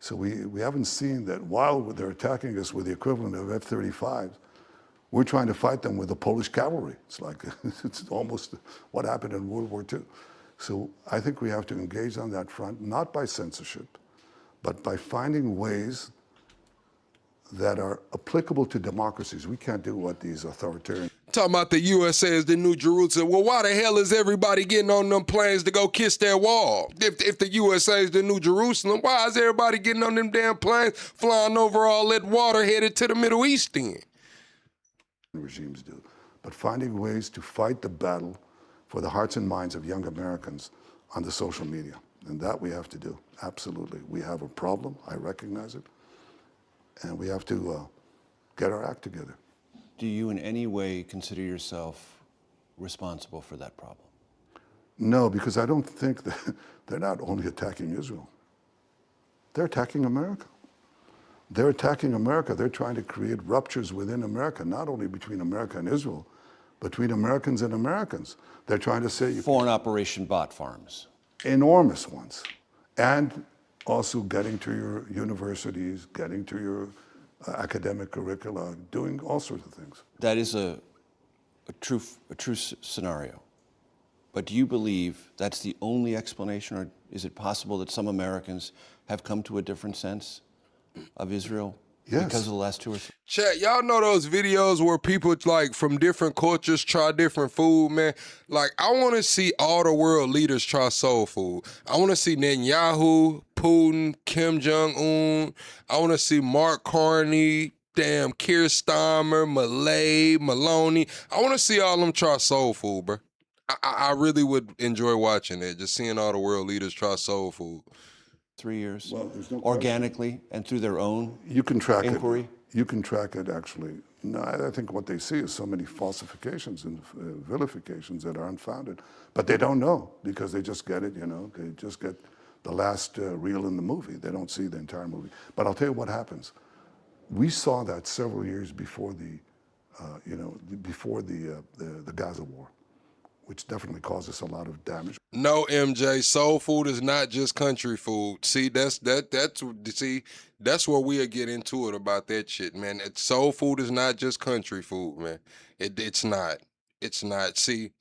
So we haven't seen that while they're attacking us with the equivalent of F-35s, we're trying to fight them with the Polish cavalry. It's like, it's almost what happened in World War II. So I think we have to engage on that front, not by censorship, but by finding ways that are applicable to democracies. We can't do what these authoritarian... Talking about the USA is the New Jerusalem. Well, why the hell is everybody getting on them planes to go kiss that wall? If the USA is the New Jerusalem, why is everybody getting on them damn planes, flying over all that water headed to the Middle East then? Regimes do. But finding ways to fight the battle for the hearts and minds of young Americans on the social media. And that we have to do, absolutely. We have a problem, I recognize it. And we have to get our act together. Do you in any way consider yourself responsible for that problem? No, because I don't think that they're not only attacking Israel. They're attacking America. They're attacking America. They're trying to create ruptures within America, not only between America and Israel, between Americans and Americans. They're trying to say... Foreign operation bot farms. Enormous ones. And also getting to your universities, getting to your academic curricula, doing all sorts of things. That is a true scenario. But do you believe that's the only explanation, or is it possible that some Americans have come to a different sense of Israel because of the last 2 or 3? Chat, y'all know those videos where people like from different cultures try different food, man? Like, I want to see all the world leaders try soul food. I want to see Netanyahu, Putin, Kim Jong-un. I want to see Mark Carney, damn, Keir Starmer, Maloney. I want to see all them try soul food, bro. I really would enjoy watching it, just seeing all the world leaders try soul food. 3 years, well, there's no organically and through their own you can track inquiry? It. You can track it, actually. No, I think what they see is so many falsifications and vilifications that are unfounded. But they don't know because they just get it, they just get the last reel in the movie. They don't see the entire movie. But I'll tell you what happens. We saw that several years before the Gaza war, which definitely caused us a lot of damage. No, MJ, soul food is not just country food. See, that's where we'll get into it about that shit, man. Soul food is not just country food, man. It's not. It's not. See,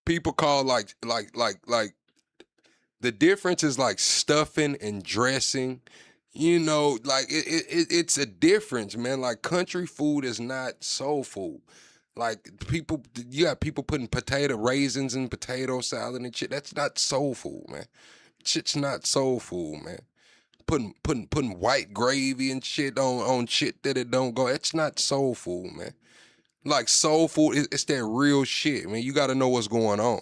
people call like the difference is like stuffing and dressing. You know, like it's a difference, man. Like country food is not soul food. Like people, you got people putting potato raisins in potato salad and shit. That's not soul food, man. Shit's not soul food, man. Putting white gravy and shit on shit that it don't go. It's not soul food, man. Like soul food, it's that real shit, man. You got to know what's going on.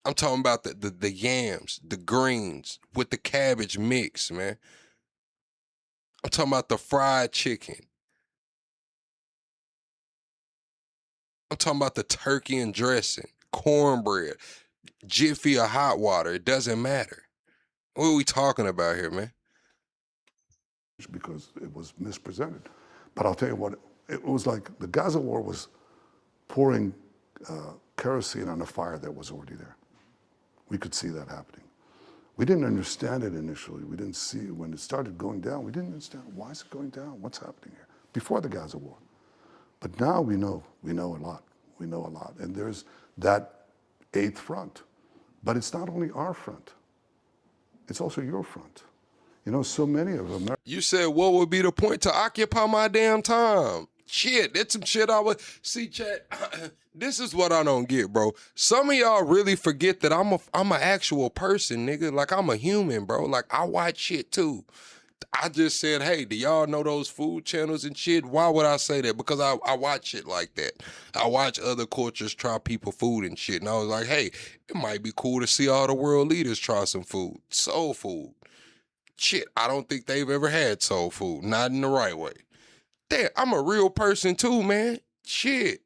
I'm talking about the yams, the greens with the cabbage mix, man. I'm talking about the fried chicken. I'm talking about the turkey and dressing, cornbread, jiffy or hot water. It doesn't matter. What are we talking about here, man? Because it was mispresented. But I'll tell you what, it was like the Gaza war was pouring kerosene on a fire that was already there. We could see that happening. We didn't understand it initially. We didn't see it. When it started going down, we didn't understand, why is it going down? What's happening here? Before the Gaza war. But now we know a lot. We know a lot. And there's that eighth front. But it's not only our front. It's also your front. You know, so many of them. You said, what would be the point to occupy my damn time? Shit, that's some shit I would see, chat. This is what I don't get, bro. Some of y'all really forget that I'm an actual person, nigga. Like I'm a human, bro. Like I watch shit too. I just said, hey, do y'all know those food channels and shit? Why would I say that? Because I watch shit like that. I watch other cultures try people food and shit. And I was like, hey, it might be cool to see all the world leaders try some food. Soul food. Shit, I don't think they've ever had soul food. Not in the right way. Damn, I'm a real person too, man. Shit.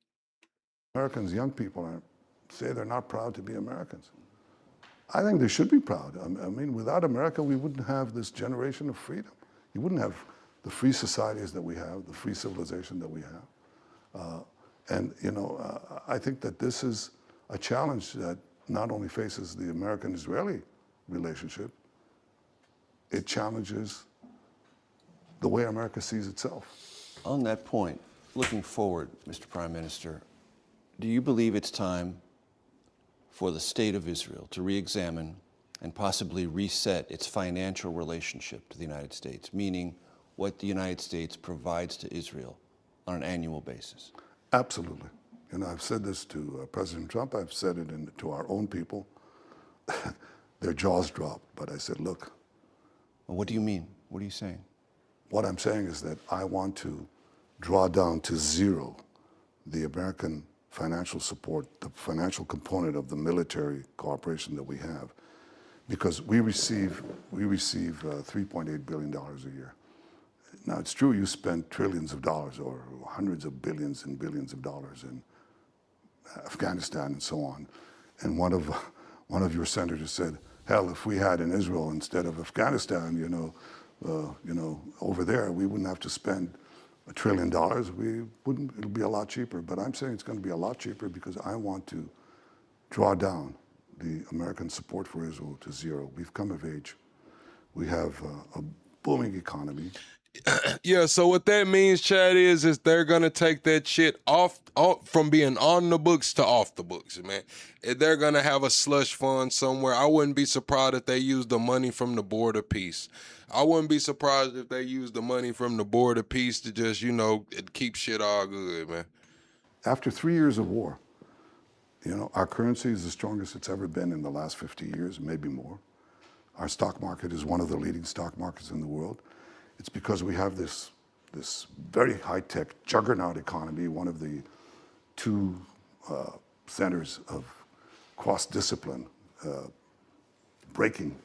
Americans, young people, say they're not proud to be Americans. I think they should be proud. I mean, without America, we wouldn't have this generation of freedom. You wouldn't have the free societies that we have, the free civilization that we have. And, you know, I think that this is a challenge that not only faces the American-Israeli relationship, it challenges the way America sees itself. On that point, looking forward, Mr. Prime Minister, do you believe it's time for the state of Israel to re-examine and possibly reset its financial relationship to the United States, meaning what the United States provides to Israel on an annual basis? Absolutely. And I've said this to President Trump. I've said it to our own people. Their jaws dropped. But I said, look. Well, what do you mean? What are you saying? What I'm saying is that I want to draw down to zero the American financial support, the financial component of the military cooperation that we have, because we receive $3.8 billion a year. Now it's true you spend trillions of dollars or hundreds of billions and billions of dollars in Afghanistan and so on. And one of your senators said, hell, if we had in Israel instead of Afghanistan, over there, we wouldn't have to spend $1 trillion. It'll be a lot cheaper. But I'm saying it's going to be a lot cheaper because I want to draw down the American support for Israel to zero. We've come of age. We have a booming economy. Yeah, so what that means, Chad, is they're gonna take that shit off from being on the books to off the books, man. They're gonna have a slush fund somewhere. I wouldn't be surprised if they use the money from the Board of Peace. I wouldn't be surprised if they use the money from the Board of Peace to just, keep shit all good, man. After 3 years of war, our currency is the strongest it's ever been in the last 50 years, maybe more. Our stock market is one of the leading stock markets in the world. It's because we have this very high-tech juggernaut economy, one of the two centers of cross-discipline, breaking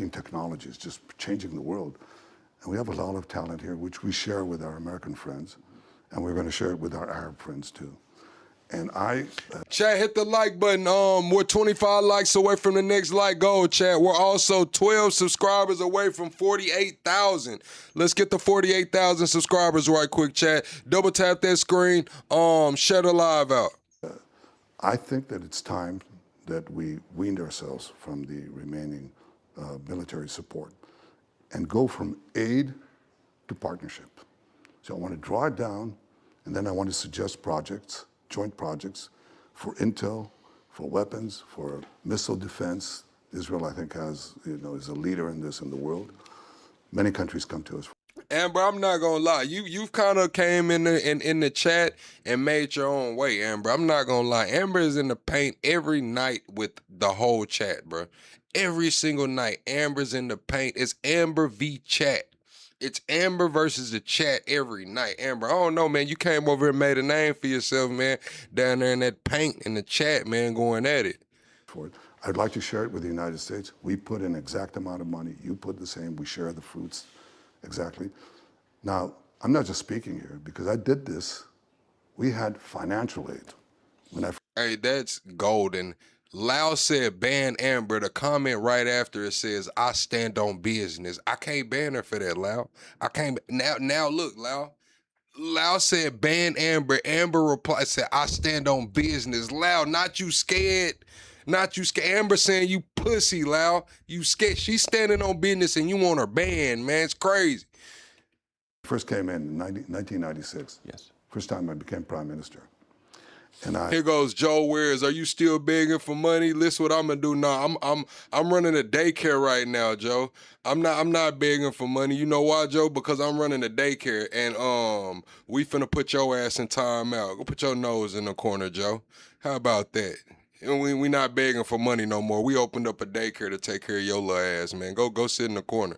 technologies, just changing the world. And we have a lot of talent here, which we share with our American friends, and we're going to share it with our Arab friends too. And Chat, hit the like button. We're 25 likes away from the next like goal, chat. We're also 12 subscribers away from 48,000. Let's get the 48,000 subscribers right quick, chat. Double tap that screen. Share the live out. I think that it's time that we weaned ourselves from the remaining military support and go from aid to partnership. So I want to draw it down, and then I want to suggest projects, joint projects, for intel, for weapons, for missile defense. Israel, I think, is a leader in this in the world. Many countries come to us. Amber, I'm not gonna lie. You've kind of came in the chat and made your own way, Amber. I'm not gonna lie. Amber is in the paint every night with the whole chat, bro. Every single night, Amber's in the paint. It's Amber v Chat. It's Amber versus the chat every night. Amber, I don't know, man. You came over and made a name for yourself, man, down there in that paint in the chat, man, going at it. For it. I'd like to share it with the United States. We put an exact amount of money. You put the same. We share the fruits. Exactly. Now, I'm not just speaking here because I did this. We had financial aid. Hey, that's golden. Lau said ban Amber. The comment right after it says, I stand on business. I can't ban her for that, Lau. I can't. Now look, Lau. Lau said ban Amber. Amber replied, said, I stand on business. Lau, not you scared. Not you scared. Amber saying you pussy, Lau. You scared. She's standing on business and you want her banned, man. It's crazy. First came in 1996. Yes. First time I became prime minister. And Here goes Joe Wares. Are you still begging for money? Listen what I'm gonna do now. I'm running a daycare right now, Joe. I'm not begging for money. You know why, Joe? Because I'm running a daycare and we finna put your ass in time out. Go put your nose in the corner, Joe. How about that? And we not begging for money no more. We opened up a daycare to take care of your little ass, man. Go sit in the corner.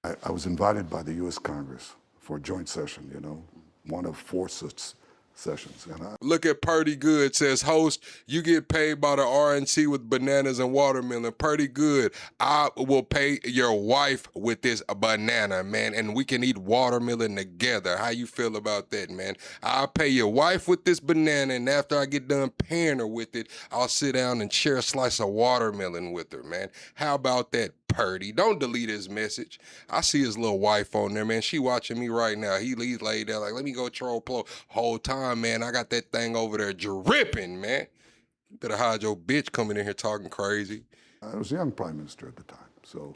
I was invited by the U.S. Congress for a joint session, one of 4 such sessions. And Look at Purdy Good, says, host, you get paid by the RNC with bananas and watermelon. Purdy Good, I will pay your wife with this banana, man, and we can eat watermelon together. How you feel about that, man? I'll pay your wife with this banana, and after I get done paying her with it, I'll sit down and share a slice of watermelon with her, man. How about that, Purdy? Don't delete his message. I see his little wife on there, man. She watching me right now. He's laid there like, let me go troll Plo. Whole time, man, I got that thing over there dripping, man. You better hide your bitch coming in here talking crazy. I was a young prime minister at the time. So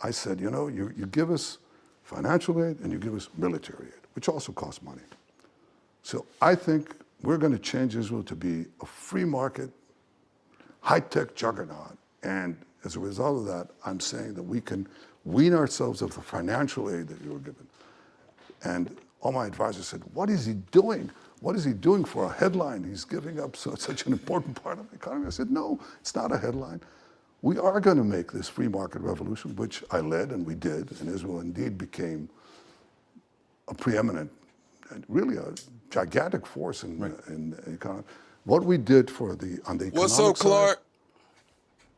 I said, you give us financial aid and you give us military aid, which also costs money. So I think we're going to change Israel to be a free market, high-tech juggernaut. And as a result of that, I'm saying that we can wean ourselves of the financial aid that you were given. And all my advisors said, what is he doing? What is he doing for a headline? He's giving up such an important part of the economy. I said, no, it's not a headline. We are going to make this free market revolution, which I led and we did, and Israel indeed became a preeminent, and really a gigantic force in the economy. What we did on the economic What's up, Clark? side,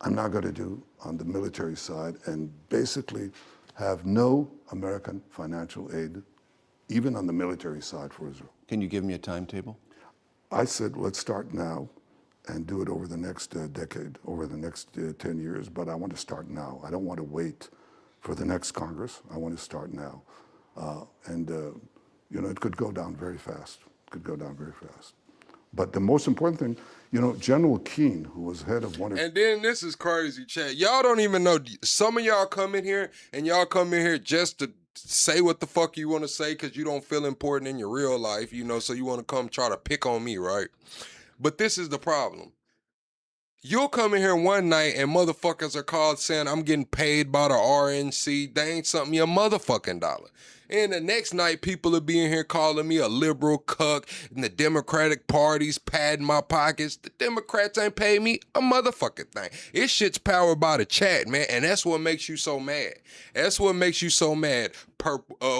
I'm not going to do on the military side, and basically have no American financial aid, even on the military side for Israel. Can you give me a timetable? I said, let's start now and do it over the next decade, over the next 10 years, but I want to start now. I don't want to wait for the next Congress. I want to start now. It could go down very fast. It could go down very fast. But the most important thing, General Keane, who was head of one of... And then this is crazy, chat. Y'all don't even know. Some of y'all come in here and y'all come in here just to say what the fuck you want to say because you don't feel important in your real life, so you want to come try to pick on me, right? But this is the problem. You'll come in here one night and motherfuckers are called saying I'm getting paid by the RNC. They ain't something your motherfucking dollar. And the next night, people will be in here calling me a liberal cuck, and the Democratic Party's padding my pockets. The Democrats ain't paying me a motherfucking thing. This shit's powered by the chat, man, and that's what makes you so mad. That's what makes you so mad.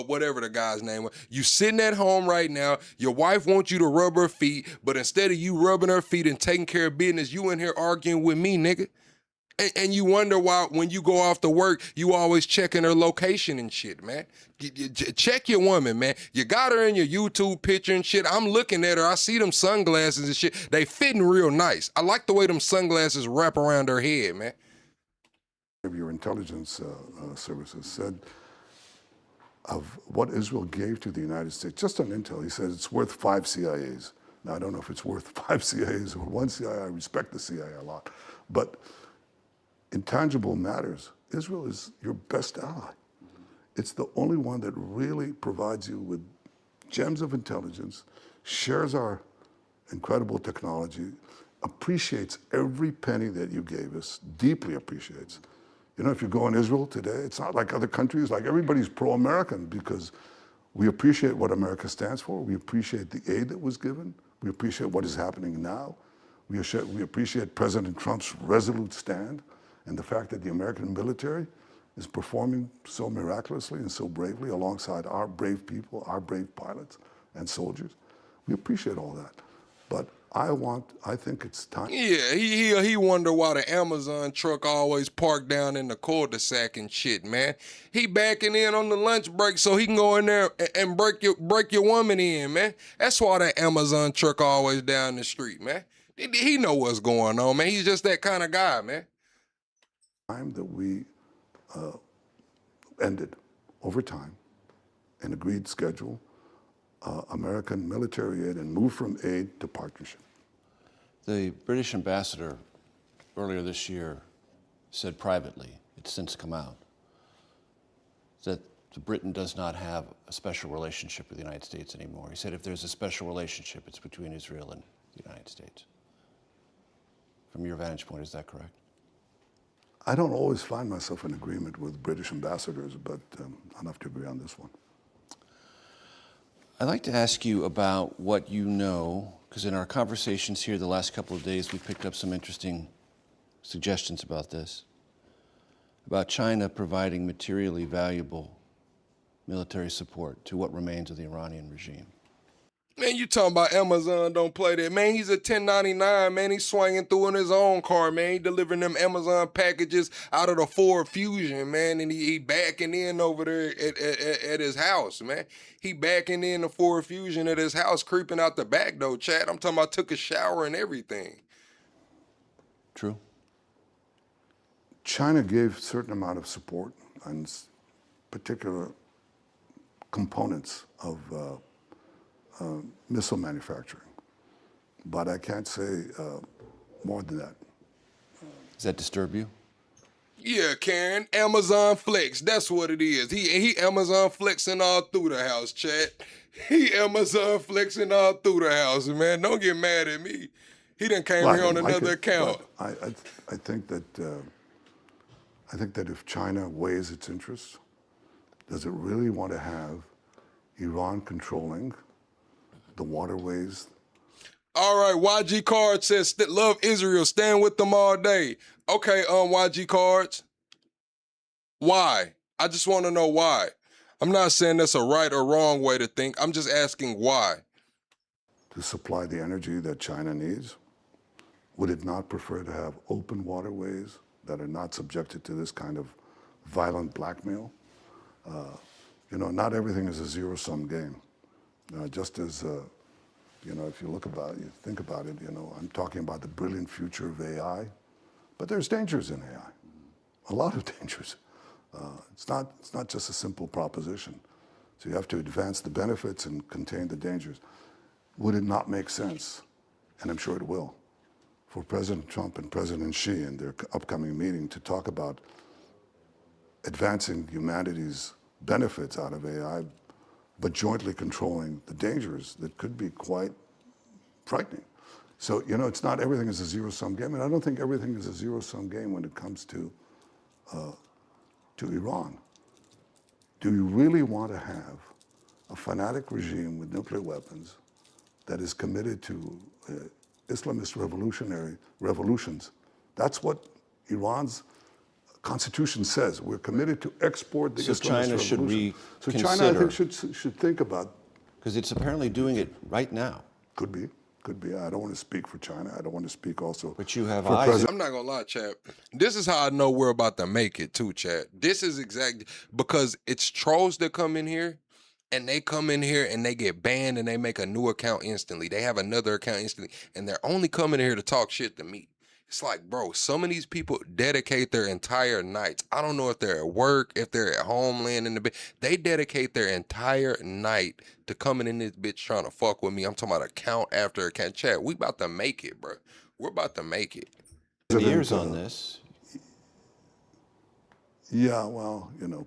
Whatever the guy's name was. You sitting at home right now, your wife wants you to rub her feet, but instead of you rubbing her feet and taking care of business, you in here arguing with me, nigga. And you wonder why when you go off to work, you always checking her location and shit, man. Check your woman, man. You got her in your YouTube picture and shit. I'm looking at her. I see them sunglasses and shit. They fitting real nice. I like the way them sunglasses wrap around her head, man. Your intelligence services said of what Israel gave to the United States, just on intel, he said it's worth 5 CIAs. Now, I don't know if it's worth 5 CIAs or 1 CIA. I respect the CIA a lot. But in tangible matters, Israel is your best ally. It's the only one that really provides you with gems of intelligence, shares our incredible technology, appreciates every penny that you gave us, deeply appreciates. You know, if you go in Israel today, it's not like other countries, like everybody's pro-American because we appreciate what America stands for. We appreciate the aid that was given. We appreciate what is happening now. We appreciate President Trump's resolute stand and the fact that the American military is performing so miraculously and so bravely alongside our brave people, our brave pilots and soldiers. We appreciate all that. But I think it's time. Yeah, he wonder why the Amazon truck always parked down in the cul-de-sac and shit, man. He backing in on the lunch break so he can go in there and break your woman in, man. That's why the Amazon truck always down the street, man. He know what's going on, man. He's just that kind of guy, man. Time that we ended over time an agreed schedule, American military aid, and moved from aid to partnership. The British ambassador earlier this year said privately, it's since come out, that Britain does not have a special relationship with the United States anymore. He said if there's a special relationship, it's between Israel and the United States. From your vantage point, is that correct? I don't always find myself in agreement with British ambassadors, but I'll have to agree on this one. I'd like to ask you about what you know, because in our conversations here the last couple of days, we picked up some interesting suggestions about this, about China providing materially valuable military support to what remains of the Iranian regime. Man, you talking about Amazon don't play that. Man, he's a 1099, man. He's swinging through in his own car, man. He delivering them Amazon packages out of the Ford Fusion, man. And he backing in over there at his house, man. He backing in the Ford Fusion at his house, creeping out the back door, Chad. I'm talking about took a shower and everything. True. China gave a certain amount of support on particular components of missile manufacturing, but I can't say more than that. Does that disturb you? Yeah, Karen, Amazon Flex, that's what it is. He Amazon flexing all through the house, chat. He Amazon flexing all through the house, man. Don't get mad at me. He done came here on another account. I think that if China weighs its interests, does it really want to have Iran controlling the waterways? All right, YG Cards says, love Israel, stand with them all day. Okay, YG Cards. Why? I just want to know why. I'm not saying that's a right or wrong way to think. I'm just asking why. To supply the energy that China needs? Would it not prefer to have open waterways that are not subjected to this kind of violent blackmail? You know, not everything is a zero-sum game. Just as, you know, if you think about it, you know, I'm talking about the brilliant future of AI, but there's dangers in AI, a lot of dangers. It's not just a simple proposition. So you have to advance the benefits and contain the dangers. Would it not make sense, and I'm sure it will, for President Trump and President Xi in their upcoming meeting to talk about advancing humanity's benefits out of AI, but jointly controlling the dangers that could be quite frightening. So, you know, it's not everything is a zero-sum game, and I don't think everything is a zero-sum game when it comes to Iran. Do you really want to have a fanatic regime with nuclear weapons that is committed to Islamist revolutions? That's what Iran's Constitution says. We're committed to export the Islamist China should revolution. So reconsider. China, I think, should think about. Because it's apparently doing it right now. Could be. I don't want to speak for China. I don't want to speak also. But you have for eyes. President. I'm not gonna lie, Chad. This is how I know we're about to make it too, Chad. This is exactly because it's trolls that come in here and they come in here and they get banned and they make a new account instantly. They have another account instantly and they're only coming here to talk shit to me. It's like, bro, some of these people dedicate their entire nights. I don't know if they're at work, if they're at home laying in the bed. They dedicate their entire night to coming in this bitch trying to fuck with me. I'm talking about account after account. Chat, we about to make it, bro. We're about to make it. Years on this. Yeah, well, you know,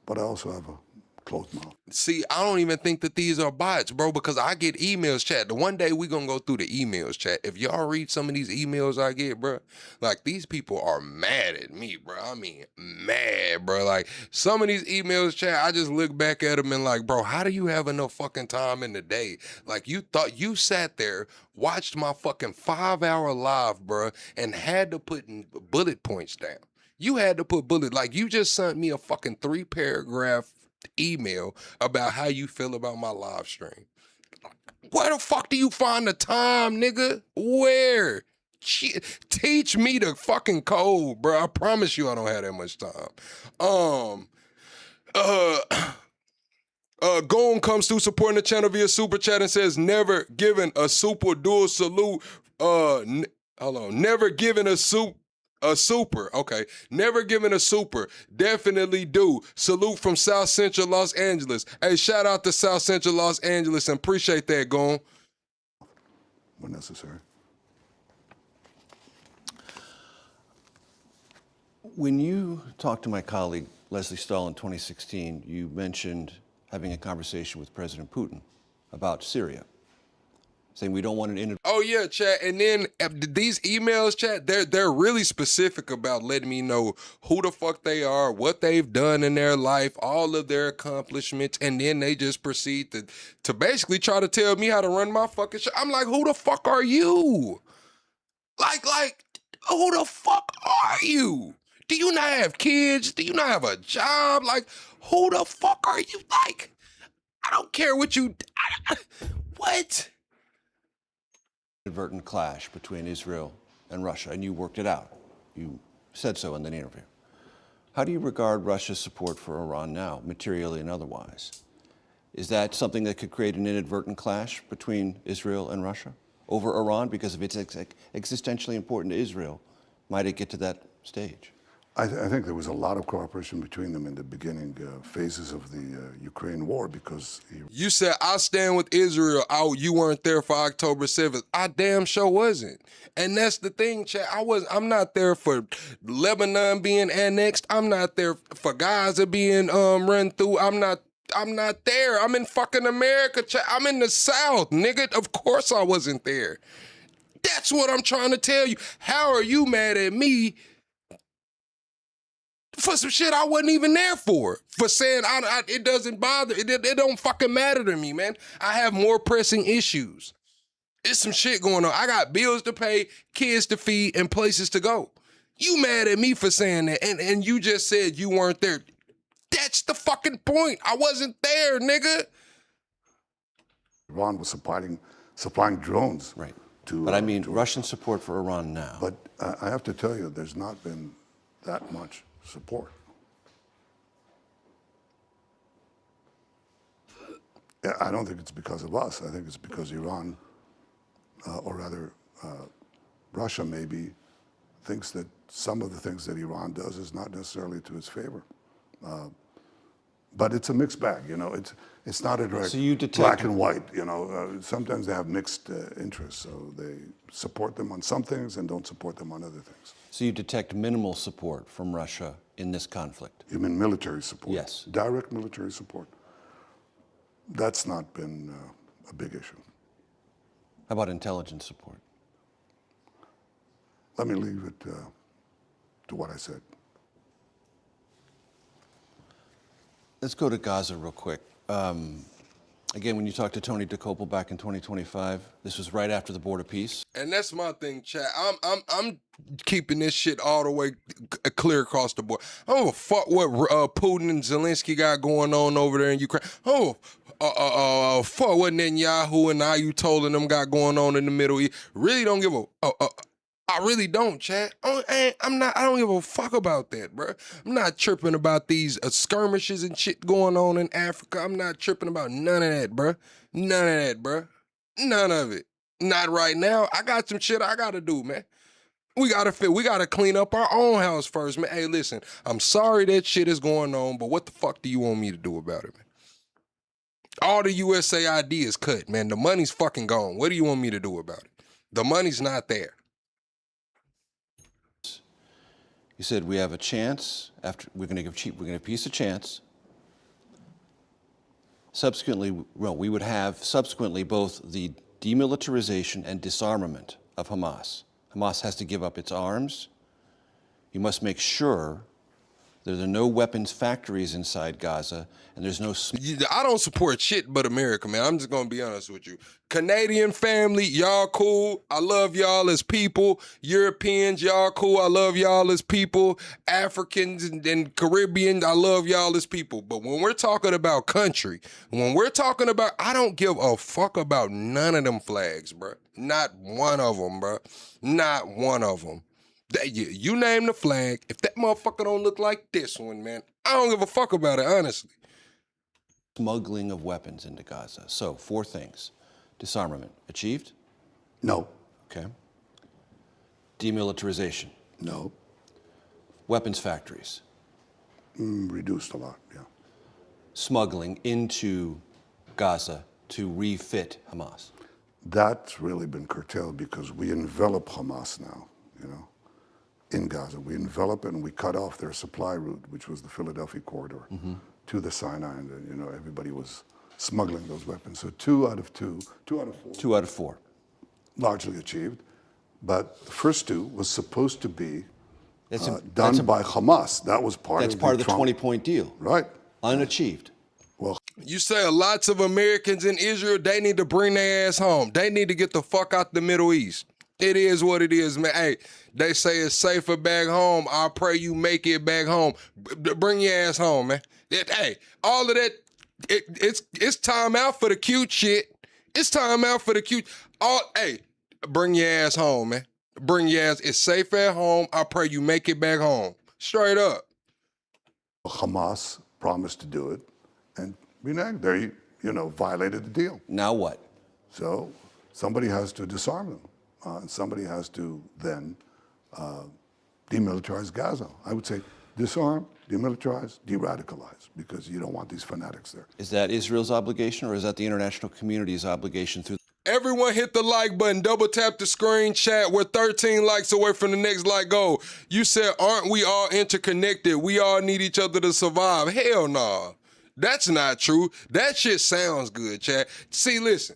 but I also have a closed mouth. See, I don't even think that these are bots, bro, because I get emails, chat. The one day we gonna go through the emails, chat. If y'all read some of these emails I get, bro, like these people are mad at me, bro. I mean, mad, bro. Like some of these emails, chat, I just look back at them and like, bro, how do you have enough fucking time in the day? Like you thought you sat there, watched my fucking 5-hour live, bro, and had to put bullet points down. You had to put like you just sent me a fucking 3-paragraph email about how you feel about my live stream. Where the fuck do you find the time, nigga? Where? Teach me the fucking code, bro. I promise you I don't have that much time. Goon comes through supporting the channel via super chat and says, never given a super dual salute. Hold on. Never given a super, okay. Never given a super. Definitely do. Salute from South Central Los Angeles. Hey, shout out to South Central Los Angeles and appreciate that, Goon. When necessary. When you talked to my colleague Leslie Stahl in 2016, you mentioned having a conversation with President Putin about Syria, saying we don't want an intervention. Oh yeah, chat. And then these emails, chat, they're really specific about letting me know who the fuck they are, what they've done in their life, all of their accomplishments, and then they just proceed to basically try to tell me how to run my fucking shit. I'm like, who the fuck are you? Like, who the fuck are you? Do you not have kids? Do you not have a job? Like, who the fuck are you? Like, I don't care what you... what? Inadvertent clash between Israel and Russia, and you worked it out. You said so in the interview. How do you regard Russia's support for Iran now, materially and otherwise? Is that something that could create an inadvertent clash between Israel and Russia over Iran because if it's existentially important to Israel? Might it get to that stage? I think there was a lot of cooperation between them in the beginning phases of the Ukraine war because... You said, I stand with Israel. You weren't there for October 7th. I damn sure wasn't. And that's the thing, chat. I'm not there for Lebanon being annexed. I'm not there for Gaza being run through. I'm not there. I'm in fucking America, chat. I'm in the South, nigga. Of course I wasn't there. That's what I'm trying to tell you. How are you mad at me for some shit I wasn't even there for saying it doesn't bother, it don't fucking matter to me, man. I have more pressing issues. It's some shit going on. I got bills to pay, kids to feed, and places to go. You mad at me for saying that, and you just said you weren't there. That's the fucking point. I wasn't there, nigga. Iran was supplying drones. Right. To, but I mean, Russian support for Iran now. But I have to tell you, there's not been that much support. I don't think it's because of us. I think it's because Iran, or rather Russia maybe, thinks that some of the things that Iran does is not necessarily to its favor. But it's a mixed bag, you know. It's not a direct black and white, you know. Sometimes they have mixed interests, so they support them on some things and don't support them on other things. So you detect minimal support from Russia in this conflict? You mean military support? Yes. Direct military support. That's not been a big issue. How about intelligence support? Let me leave it to what I said. Let's go to Gaza real quick. Again, when you talked to Tony Dokoupil back in 2025, this was right after the border peace. And that's my thing, chat. I'm keeping this shit all the way clear across the board. I don't give a fuck what Putin and Zelensky got going on over there in Ukraine. Oh, fuck what Netanyahu and Ayatollah and them got going on in the Middle East. Really don't give I really don't, chat. I don't give a fuck about that, bro. I'm not tripping about these skirmishes and shit going on in Africa. I'm not tripping about none of that, bro. None of that, bro. None of it. Not right now. I got some shit I gotta do, man. We gotta clean up our own house first, man. Hey, listen, I'm sorry that shit is going on, but what the fuck do you want me to do about it, man? All the USAID is cut, man. The money's fucking gone. What do you want me to do about it? The money's not there. You said we have a chance after we're going to give peace a chance, Subsequently, well, we would have subsequently both the demilitarization and disarmament of Hamas. Hamas has to give up its arms. You must make sure there are no weapons factories inside Gaza, and there's no... I don't support shit but America, man. I'm just gonna be honest with you. Canadian family, y'all cool. I love y'all as people. Europeans, y'all cool. I love y'all as people. Africans and Caribbean, I love y'all as people. But when we're talking about country, when we're talking about, I don't give a fuck about none of them flags, bro. Not one of them, bro. Not one of them. You name the flag. If that motherfucker don't look like this one, man, I don't give a fuck about it, honestly. Smuggling of weapons into Gaza. So, 4 things. Disarmament, achieved? No. Okay. Demilitarization? No. Weapons factories? Reduced a lot, yeah. Smuggling into Gaza to refit Hamas? That's really been curtailed because we envelop Hamas now, you know, in Gaza. We envelop and we cut off their supply route, which was the Philadelphia corridor, to the Sinai, and you know, everybody was smuggling those weapons. So 2 out of 4. 2 out of 4. Largely achieved. But the first 2 was supposed to be done by Hamas. That was part of That's part of the Trump. 20-point deal. Right. Unachieved. Well, you say lots of Americans in Israel, they need to bring their ass home. They need to get the fuck out the Middle East. It is what it is, man. Hey, they say it's safer back home. I pray you make it back home. Bring your ass home, man. Hey, all of that, it's time out for the cute shit. It's time out for the cute. Hey, bring your ass home, man. Bring your ass. It's safe at home. I pray you make it back home. Straight up. Hamas promised to do it, and they, you know, violated the deal. Now what? So somebody has to disarm them. And somebody has to then demilitarize Gaza. I would say disarm, demilitarize, de-radicalize, because you don't want these fanatics there. Is that Israel's obligation, or is that the international community's obligation through... Everyone hit the like button, double tap the screen, chat. We're 13 likes away from the next like goal. You said, aren't we all interconnected? We all need each other to survive. Hell nah. That's not true. That shit sounds good, chat. See, listen.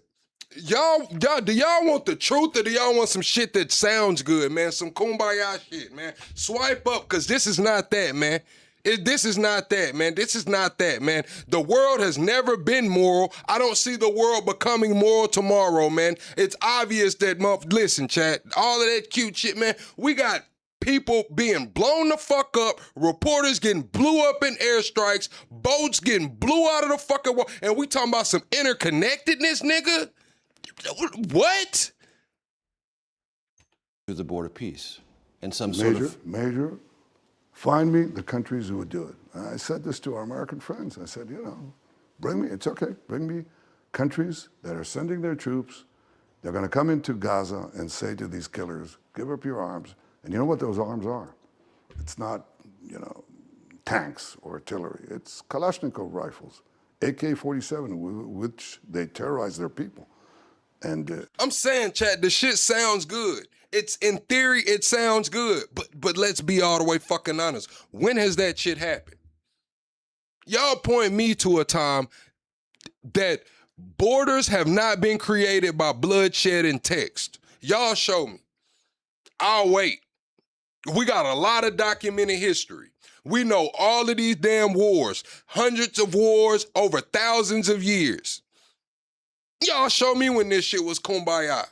Y'all, do y'all want the truth, or do y'all want some shit that sounds good, man? Some kumbaya shit, man. Swipe up, because this is not that, man. This is not that, man. This is not that, man. The world has never been moral. I don't see the world becoming moral tomorrow, man. It's obvious that, listen, chat, all of that cute shit, man, we got people being blown the fuck up, reporters getting blew up in airstrikes, boats getting blew out of the fucking water, and we talking about some interconnectedness, nigga? What? Through the board of peace and some Major, find me the countries who would do it. I said this to our American friends. I said, you know, bring me, it's okay, bring me countries that are sending their troops. They're going to come into Gaza and say to these killers, give up your arms. And you know what those arms are? It's not, you know, tanks or artillery. It's Kalashnikov rifles, AK-47, which they terrorize their people. And I'm saying, chat, the shit sounds good. It's in theory, it sounds good, but let's be all the way fucking honest. When has that shit happened? Y'all point me to a time that borders have not been created by bloodshed and text. Y'all show me. I'll wait. We got a lot of documented history. We know all of these damn wars, hundreds of wars over thousands of years. Y'all show me when this shit was kumbaya.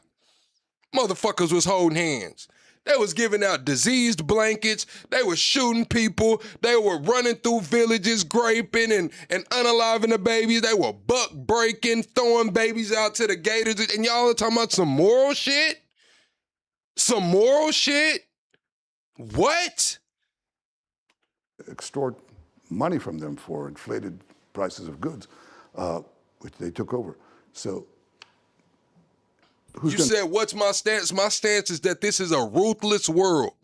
Motherfuckers was holding hands. They was giving out diseased blankets. They were shooting people. They were running through villages, graping and unaliving the babies. They were buck breaking, throwing babies out to the gators. And y'all are talking about some moral shit? Some moral shit? What? Extort money from them for inflated prices of goods, which they took over. So, you said, what's my stance? My stance is that this is a ruthless world.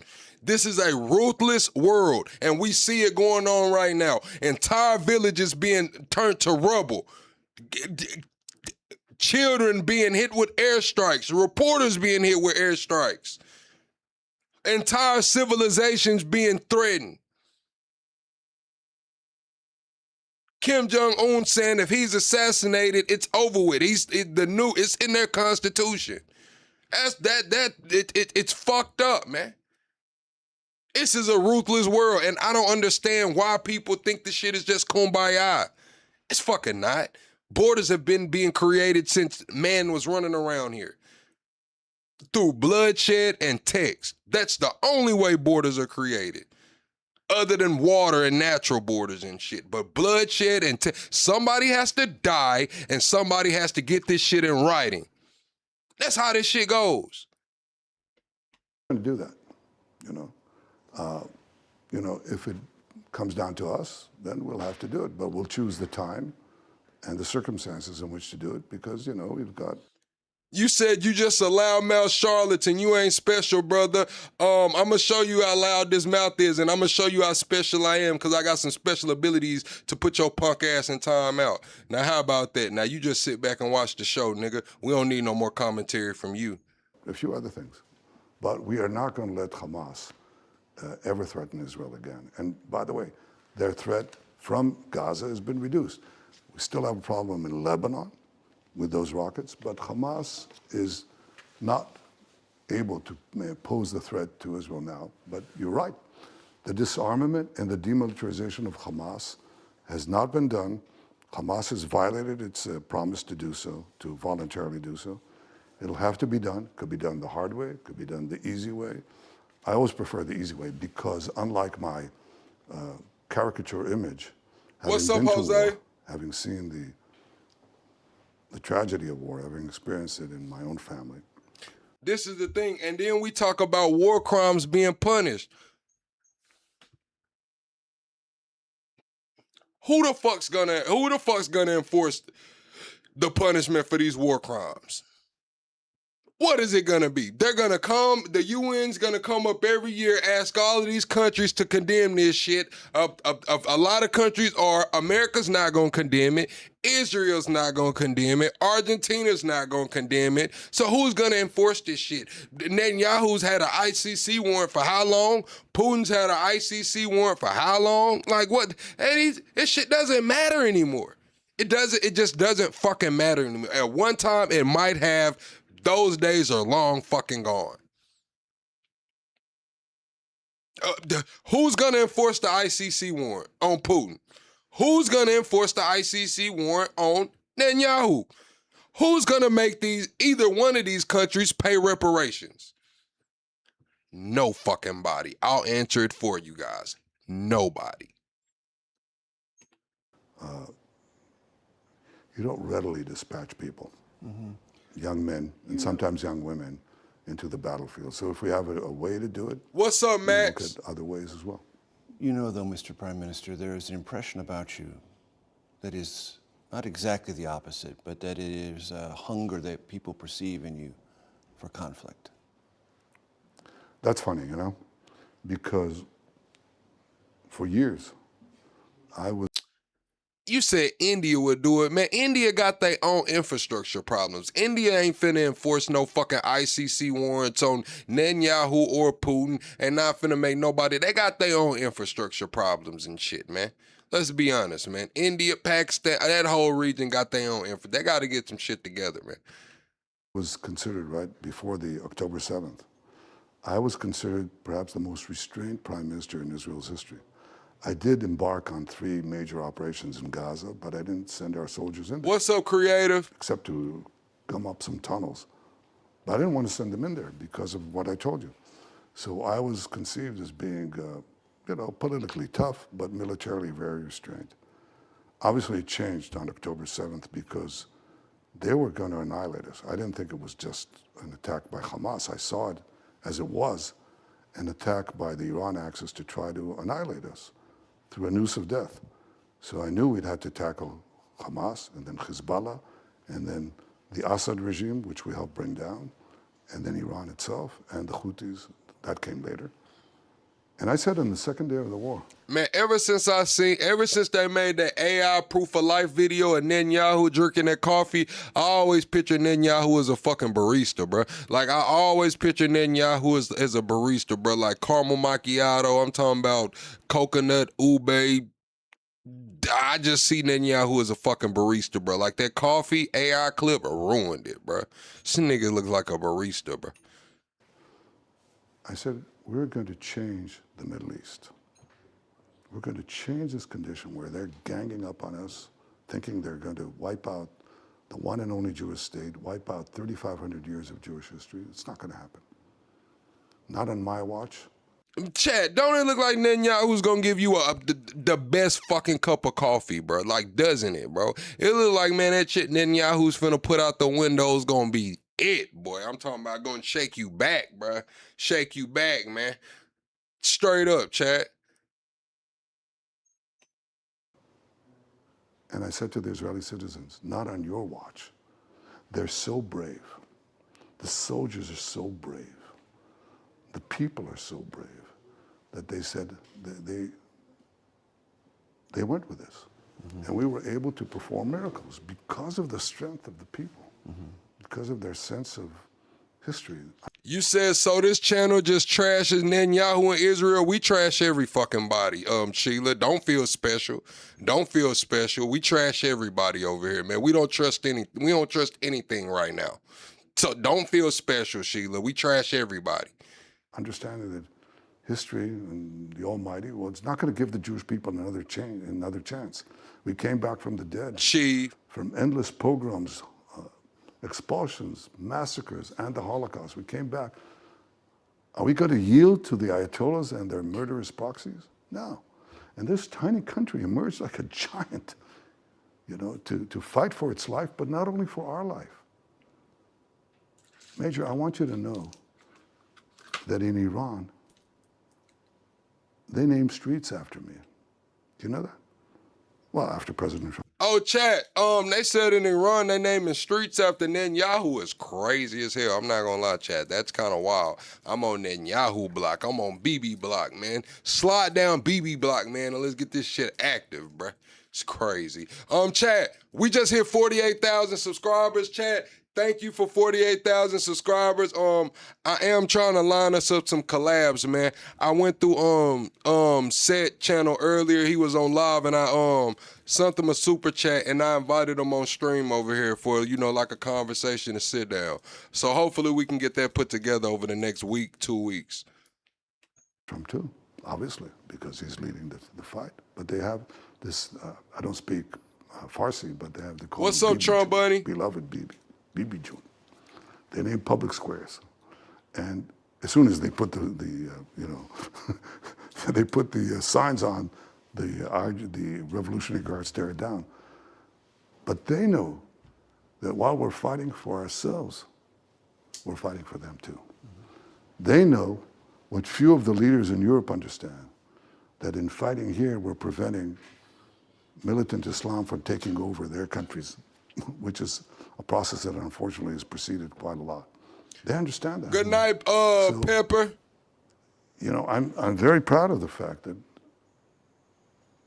This is a ruthless world, and we see it going on right now. Entire villages being turned to rubble. Children being hit with airstrikes. Reporters being hit with airstrikes. Entire civilizations being threatened. Kim Jong-un saying if he's assassinated, it's over with. It's in their constitution. It's fucked up, man. This is a ruthless world, and I don't understand why people think this shit is just kumbaya. It's fucking not. Borders have been being created since man was running around here. Through bloodshed and text. That's the only way borders are created. Other than water and natural borders and shit. But bloodshed and somebody has to die and somebody has to get this shit in writing. That's how this shit goes. I'm going to do that, you know. If it comes down to us, then we'll have to do it. But we'll choose the time and the circumstances in which to do it because, you know, we've got... You said you just a loudmouth charlatan. You ain't special, brother. I'm going to show you how loud this mouth is, and I'm going to show you how special I am because I got some special abilities to put your punk ass in time out. Now, how about that? Now, you just sit back and watch the show, nigga. We don't need no more commentary from you. A few other things. But we are not going to let Hamas ever threaten Israel again. And by the way, their threat from Gaza has been reduced. We still have a problem in Lebanon with those rockets, but Hamas is not able to pose the threat to Israel now. But you're right. The disarmament and the demilitarization of Hamas has not been done. Hamas has violated its promise to do so, to voluntarily do so. It'll have to be done. Could be done the hard way, could be done the easy way. I always prefer the easy way because unlike my caricature image, What's up, Jose? War, having seen the tragedy of war, having experienced it in my own family. This is the thing, and then we talk about war crimes being punished. Who the fuck's gonna enforce the punishment for these war crimes? What is it gonna be? They're gonna come, the UN's gonna come up every year, ask all of these countries to condemn this shit. A lot of countries are. America's not gonna condemn it. Israel's not gonna condemn it. Argentina's not gonna condemn it. So who's gonna enforce this shit? Netanyahu's had an ICC warrant for how long? Putin's had an ICC warrant for how long? Like what? And this shit doesn't matter anymore. It just doesn't fucking matter anymore. At one time, it might have. Those days are long fucking gone. Who's gonna enforce the ICC warrant on Putin? Who's gonna enforce the ICC warrant on Netanyahu? Who's gonna make either one of these countries pay reparations? No fucking body. I'll answer it for you guys. Nobody. You don't readily dispatch people. Mm-hmm. Young men and sometimes young women into the battlefield. So if we have a way to do it, what's up, Max? Look at other ways as well. You know, though, Mr. Prime Minister, there is an impression about you that is not exactly the opposite, but that it is a hunger that people perceive in you for conflict. That's funny, you know, because for years I was... You said India would do it. Man, India got their own infrastructure problems. India ain't finna enforce no fucking ICC warrants on Netanyahu or Putin and not finna make nobody. They got their own infrastructure problems and shit, man. Let's be honest, man. India, Pakistan, that whole region got their own infrastructure. They got to get some shit together, man. Was considered, right, before the October 7th. I was considered perhaps the most restrained prime minister in Israel's history. I did embark on 3 major operations in Gaza, but I didn't send our soldiers in there. What's up, creative? Except to gum up some tunnels. But I didn't want to send them in there because of what I told you. So I was conceived as being, politically tough, but militarily very restrained. Obviously, it changed on October 7th because they were going to annihilate us. I didn't think it was just an attack by Hamas. I saw it as it was, an attack by the Iran axis to try to annihilate us through a noose of death. So I knew we'd had to tackle Hamas, and then Hezbollah, and then the Assad regime, which we helped bring down, and then Iran itself, and the Houthis. That came later. And I said on the second day of the war. Man, ever since they made that AI proof of life video of Netanyahu drinking that coffee, I always picture Netanyahu as a fucking barista, bro. Like, I always picture Netanyahu as a barista, bro. Like caramel macchiato, I'm talking about coconut, ube, I just see Netanyahu as a fucking barista, bro. Like that coffee AI clip ruined it, bro. This nigga looks like a barista, bro. I said, we're going to change the Middle East. We're going to change this condition where they're ganging up on us, thinking they're going to wipe out the one and only Jewish state, wipe out 3,500 years of Jewish history. It's not going to happen. Not on my watch. Chad, don't it look like Netanyahu's gonna give you the best fucking cup of coffee, bro? Like, doesn't it, bro? It look like, man, that shit Netanyahu's finna put out the window is gonna be it, boy. I'm talking about gonna shake you back, bro. Shake you back, man. Straight up, Chad. And I said to the Israeli citizens, not on your watch. They're so brave. The soldiers are so brave. The people are so brave that they said they went with this. Mm-hmm. And we were able to perform miracles because of the strength of the people, because of their sense of history. You said, so this channel just trashes Netanyahu and Israel. We trash every fucking body, Sheila. Don't feel special. Don't feel special. We trash everybody over here, man. We don't trust anything right now. So don't feel special, Sheila. We trash everybody. Understanding that history and the Almighty, well, it's not going to give the Jewish people another chance. We came back from the dead. From endless pogroms, expulsions, massacres, and the Holocaust. We came back. Are we going to yield to the Ayatollahs and their murderous proxies? No. And this tiny country emerged like a giant, you know, to fight for its life, but not only for our life. Major, I want you to know that in Iran, they named streets after me. Do you know that? Well, after President Trump. Oh, chat. They said in Iran they naming streets after Netanyahu. Is crazy as hell. I'm not gonna lie, chat. That's kind of wild. I'm on Netanyahu block. I'm on Bibi block, man. Slide down Bibi block, man, and let's get this shit active, bruh. It's crazy. Chat. We just hit 48,000 subscribers, chat. Thank you for 48,000 subscribers. I am trying to line us up some collabs, man. I went through Set channel earlier. He was on live, and I sent him a super chat, and I invited him on stream over here for, you know, like a conversation to sit down. So hopefully we can get that put together over the next week, 2 weeks. Trump too, obviously, because he's leading the fight. But they have this. I don't speak Farsi, but they have the. What's up, Trump Bunny? Beloved Bibi. Bibi June. They named public squares, and as soon as they put they put the signs on, the Revolutionary Guards tear it down. But they know that while we're fighting for ourselves, we're fighting for them too. They know what few of the leaders in Europe understand, that in fighting here, we're preventing militant Islam from taking over their countries, which is a process that unfortunately has proceeded quite a lot. They understand that. Good night, Pepper. You know, I'm very proud of the fact that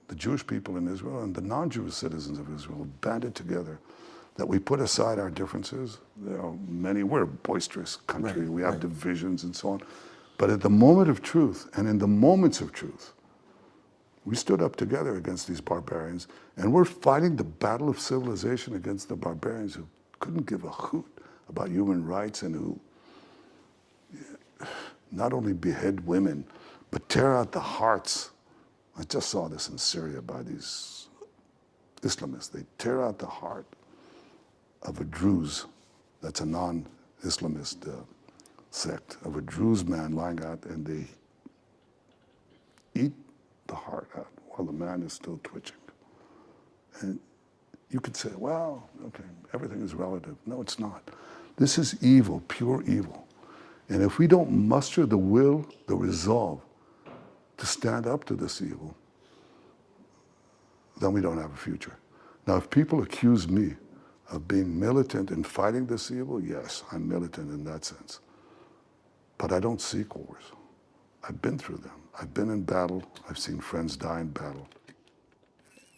the Jewish people in Israel and the non-Jewish citizens of Israel banded together, that we put aside our differences. There are many, we're a boisterous country, we have divisions and so on. But at the moment of truth, and in the moments of truth, we stood up together against these barbarians, and we're fighting the battle of civilization against the barbarians who couldn't give a hoot about human rights and who not only behead women, but tear out the hearts. I just saw this in Syria by these Islamists. They tear out the heart of a Druze, that's a non-Islamist sect, of a Druze man lying out, and they eat the heart out while the man is still twitching. And you could say, well, okay, everything is relative. No, it's not. This is evil, pure evil. And if we don't muster the will, the resolve to stand up to this evil, then we don't have a future. Now, if people accuse me of being militant in fighting this evil, yes, I'm militant in that sense. But I don't seek wars. I've been through them. I've been in battle. I've seen friends die in battle.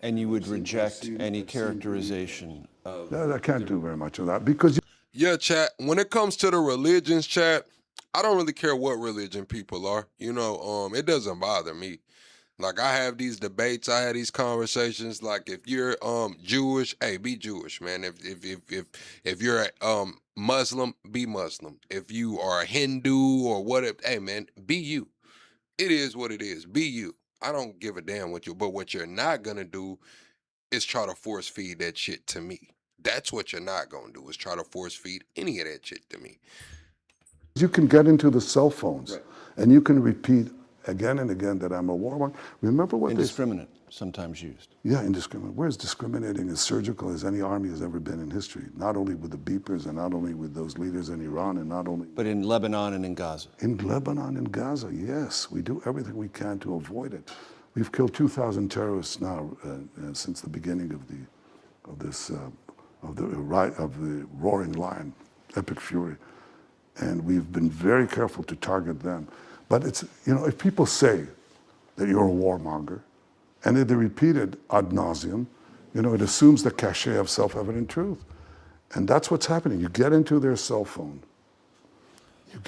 And you would reject any characterization of... No, I can't do very much of that because... Yeah, chat, when it comes to the religions, chat, I don't really care what religion people are. You know, it doesn't bother me. Like I have these debates, I have these conversations. Like if you're Jewish, hey, be Jewish, man. If you're Muslim, be Muslim. If you are a Hindu or whatever, hey man, be you. It is what it is. Be you. I don't give a damn what you, but what you're not gonna do is try to force feed that shit to me. That's what you're not gonna do, is try to force feed any of that shit to me. You can get into the cell phones and you can repeat again and again that I'm a warmonger. Remember what Indiscriminate, sometimes used. Yeah, indiscriminate. We're as discriminating, as surgical as any army has ever been in history. Not only with the beepers and not only with those leaders in Iran and not only... But in Lebanon and in Gaza. In Lebanon and Gaza, yes. We do everything we can to avoid it. We've killed 2,000 terrorists now since the beginning of the roaring lion, epic fury. And we've been very careful to target them. But it's, you know, if people say that you're a warmonger, and they repeat it ad nauseum, you know, it assumes the cachet of self-evident truth. And that's what's happening. You get into their cell phone. You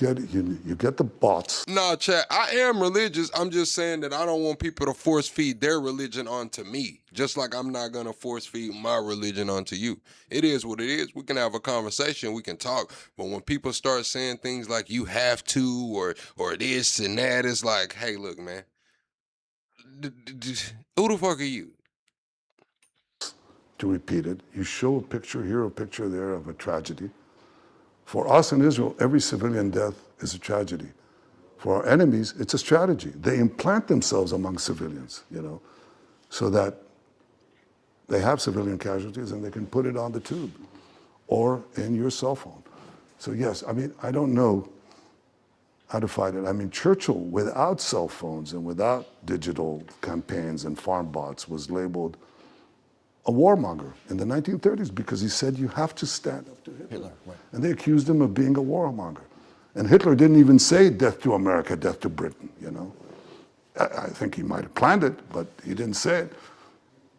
get the bots. Nah, chat, I am religious. I'm just saying that I don't want people to force feed their religion onto me. Just like I'm not gonna force feed my religion onto you. It is what it is. We can have a conversation, we can talk. But when people start saying things like you have to or this and that, it's like, hey, look, man. Who the fuck are you? To repeat it, you show a picture here, a picture there of a tragedy. For us in Israel, every civilian death is a tragedy. For our enemies, it's a strategy. They implant themselves among civilians, you know, so that they have civilian casualties and they can put it on the tube or in your cell phone. So yes, I mean, I don't know how to fight it. I mean, Churchill, without cell phones and without digital campaigns and farm bots, was labeled a warmonger in the 1930s because he said you have to stand up to Hitler. Right. And they accused him of being a warmonger. And Hitler didn't even say death to America, death to Britain, you know. I think he might have planned it, but he didn't say it.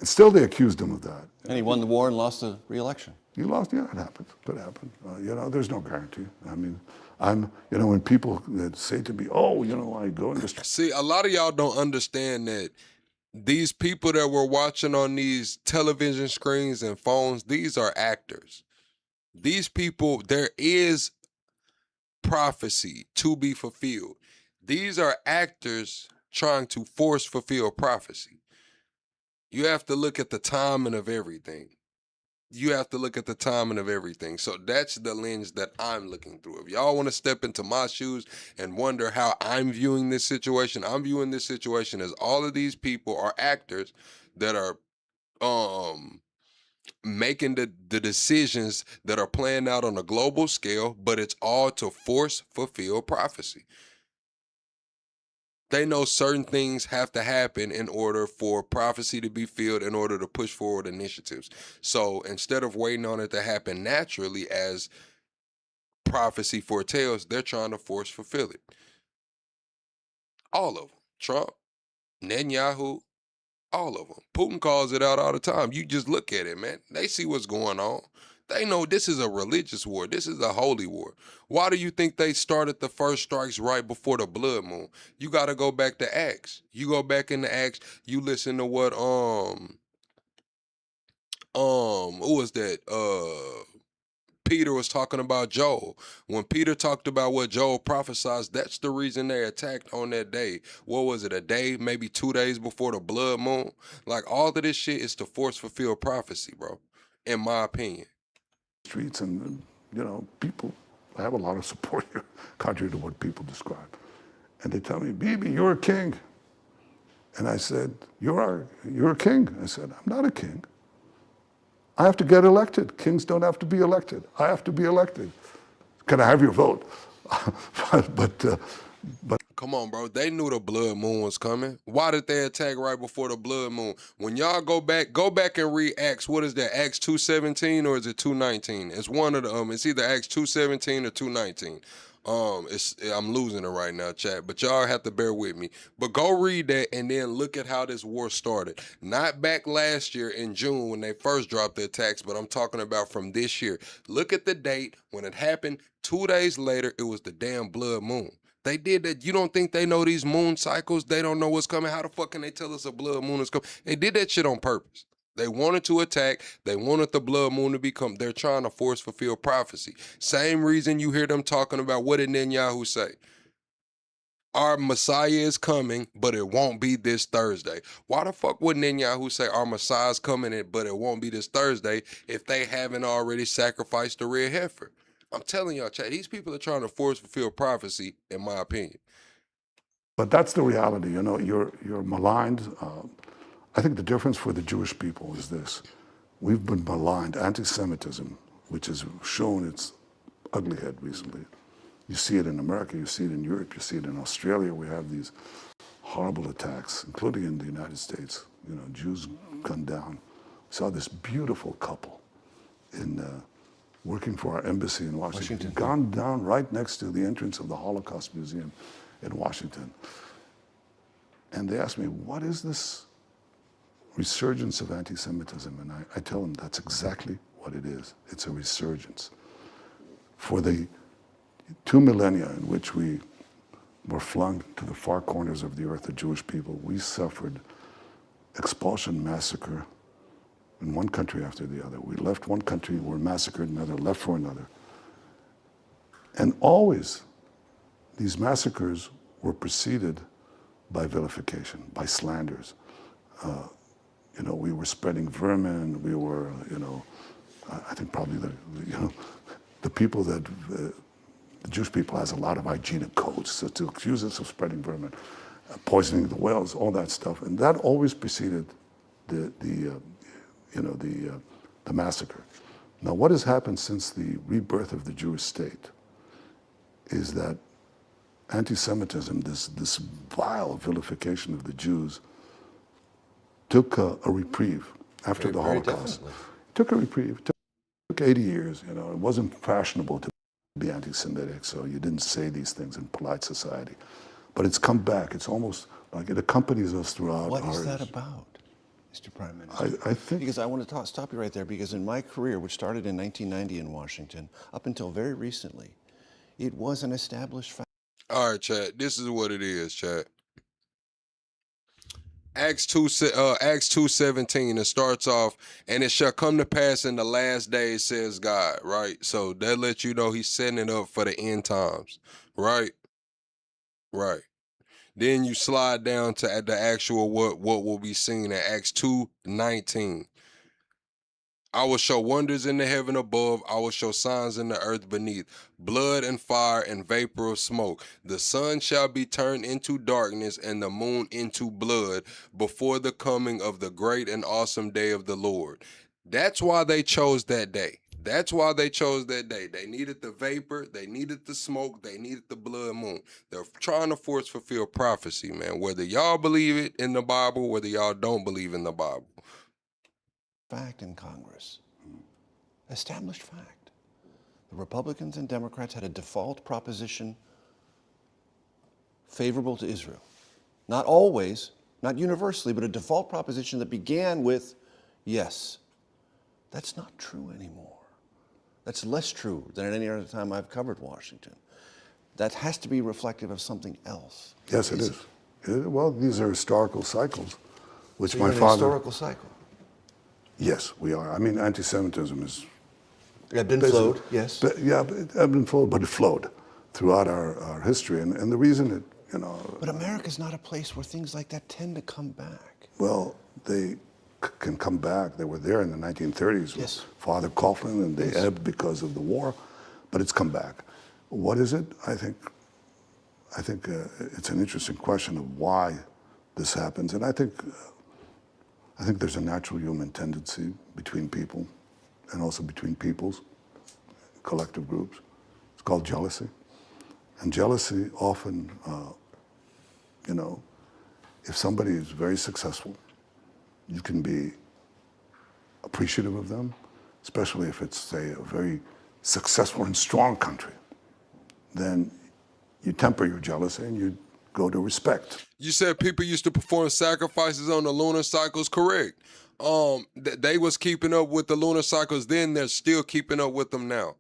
And still they accused him of that. And he won the war and lost the re-election. He lost, yeah, it happened. Could happen. You know, there's no guarantee. I mean, you know, when people say to me, oh, you know, I go in the street. See, a lot of y'all don't understand that these people that we're watching on these television screens and phones, these are actors. These people, there is prophecy to be fulfilled. These are actors trying to force fulfill prophecy. You have to look at the timing of everything. You have to look at the timing of everything. So that's the lens that I'm looking through. If y'all want to step into my shoes and wonder how I'm viewing this situation, I'm viewing this situation as all of these people are actors that are making the decisions that are playing out on a global scale, but it's all to fulfill prophecy. They know certain things have to happen in order for prophecy to be filled, in order to push forward initiatives. So instead of waiting on it to happen naturally as prophecy foretells, they're trying to force fulfill it. All of them. Trump, Netanyahu, all of them. Putin calls it out all the time. You just look at it, man. They see what's going on. They know this is a religious war. This is a holy war. Why do you think they started the first strikes right before the blood moon? You got to go back to Acts. You go back into Acts. You listen to what who was that? Peter was talking about Joel. When Peter talked about what Joel prophesied, that's the reason they attacked on that day. What was it, a day, maybe 2 days before the blood moon? Like, all of this shit is to force fulfill prophecy, bro, in my opinion. Streets and, you know, people, I have a lot of support here, contrary to what people describe. And they tell me, Bibi, you're a king. And I said, you're a king. I said, I'm not a king. I have to get elected. Kings don't have to be elected. I have to be elected. Can I have your vote? but come on, bro. They knew the blood moon was coming. Why did they attack right before the blood moon? When y'all go back and read Acts. What is that? Acts 2:17 or is it 2:19? It's one of the it's either Acts 2:17 or 2:19. I'm losing it right now, chat, but y'all have to bear with me. But go read that and then look at how this war started. Not back last year in June when they first dropped the attacks, but I'm talking about from this year. Look at the date when it happened. 2 days later, it was the damn blood moon. They did that. You don't think they know these moon cycles? They don't know what's coming. How the fuck can they tell us a blood moon is coming? They did that shit on purpose. They wanted to attack. They wanted the blood moon to become. They're trying to force fulfill prophecy. Same reason you hear them talking about what did Netanyahu say? Our Messiah is coming, but it won't be this Thursday. Why the fuck would Netanyahu say our Messiah's coming, but it won't be this Thursday if they haven't already sacrificed the red heifer? I'm telling y'all, Chad, these people are trying to force fulfill prophecy, in my opinion. But that's the reality. You know, you're maligned. I think the difference for the Jewish people is this. We've been maligned. Anti-Semitism, which has shown its ugly head recently. You see it in America, you see it in Europe, you see it in Australia. We have these horrible attacks, including in the United States. You know, Jews gunned down. We saw this beautiful couple in working for our embassy in Washington, gunned down right next to the entrance of the Holocaust Museum in Washington. And they asked me, what is this resurgence of anti-Semitism? And I tell them that's exactly what it is. It's a resurgence. For the 2 millennia in which we were flung to the far corners of the earth, the Jewish people, we suffered expulsion, massacre in one country after the other. We left one country, were massacred in another, left for another. And always, these massacres were preceded by vilification, by slanders. You know, we were spreading vermin. We were, you know, I think probably the people that, the Jewish people has a lot of hygienic codes. So to accuse us of spreading vermin, poisoning the wells, all that stuff, and that always preceded the massacre. Now, what has happened since the rebirth of the Jewish state is that anti-Semitism, this vile vilification of the Jews, took a reprieve after the Holocaust. Took a reprieve. Took 80 years. You know, it wasn't fashionable to be anti-Semitic, so you didn't say these things in polite society. But it's come back. It's almost like it accompanies us throughout. What is that about, Mr. Prime Minister? I think because I want to stop you right there, because in my career, which started in 1990 in Washington, up until very recently, it was an established fact. All right, Chad, this is what it is, Chad. Acts 2:17, it starts off, and it shall come to pass in the last days, says God, right? So that lets you know he's setting it up for the end times, right? Right. Then you slide down to the actual what will be seen at Acts 2:19. I will show wonders in the heaven above. I will show signs in the earth beneath, blood and fire and vapor of smoke. The sun shall be turned into darkness and the moon into blood before the coming of the great and awesome day of the Lord. That's why they chose that day. That's why they chose that day. They needed the vapor, they needed the smoke, they needed the blood moon. They're trying to force fulfill prophecy, man. Whether y'all believe it in the Bible, whether y'all don't believe in the Bible. Fact in Congress. Established fact. The Republicans and Democrats had a default proposition favorable to Israel. Not always, not universally, but a default proposition that began with yes. That's not true anymore. That's less true than at any other time I've covered Washington. That has to be reflective of something else. yes, it is. Well, these are historical cycles, which So my you're in a father. historical cycle. Yes, we are. I mean, anti-Semitism is. Ebbed and flowed, yes. But, yeah, but it ebbed and flowed, but it flowed throughout our history, and the reason it, you know. But America's not a place where things like that tend to come back. Well, they can come back. They were there in the 1930s with Father Coughlin, and they ebbed because of the war, but it's come back. What is it? I think it's an interesting question of why this happens, and I think there's a natural human tendency between people, and also between peoples, collective groups. It's called jealousy, and jealousy often, you know, if somebody is very successful, you can be appreciative of them, especially if it's, say, a very successful and strong country. Then you temper your jealousy and you go to respect. You said people used to perform sacrifices on the lunar cycles, correct? They was keeping up with the lunar cycles then, they're still keeping up with them now.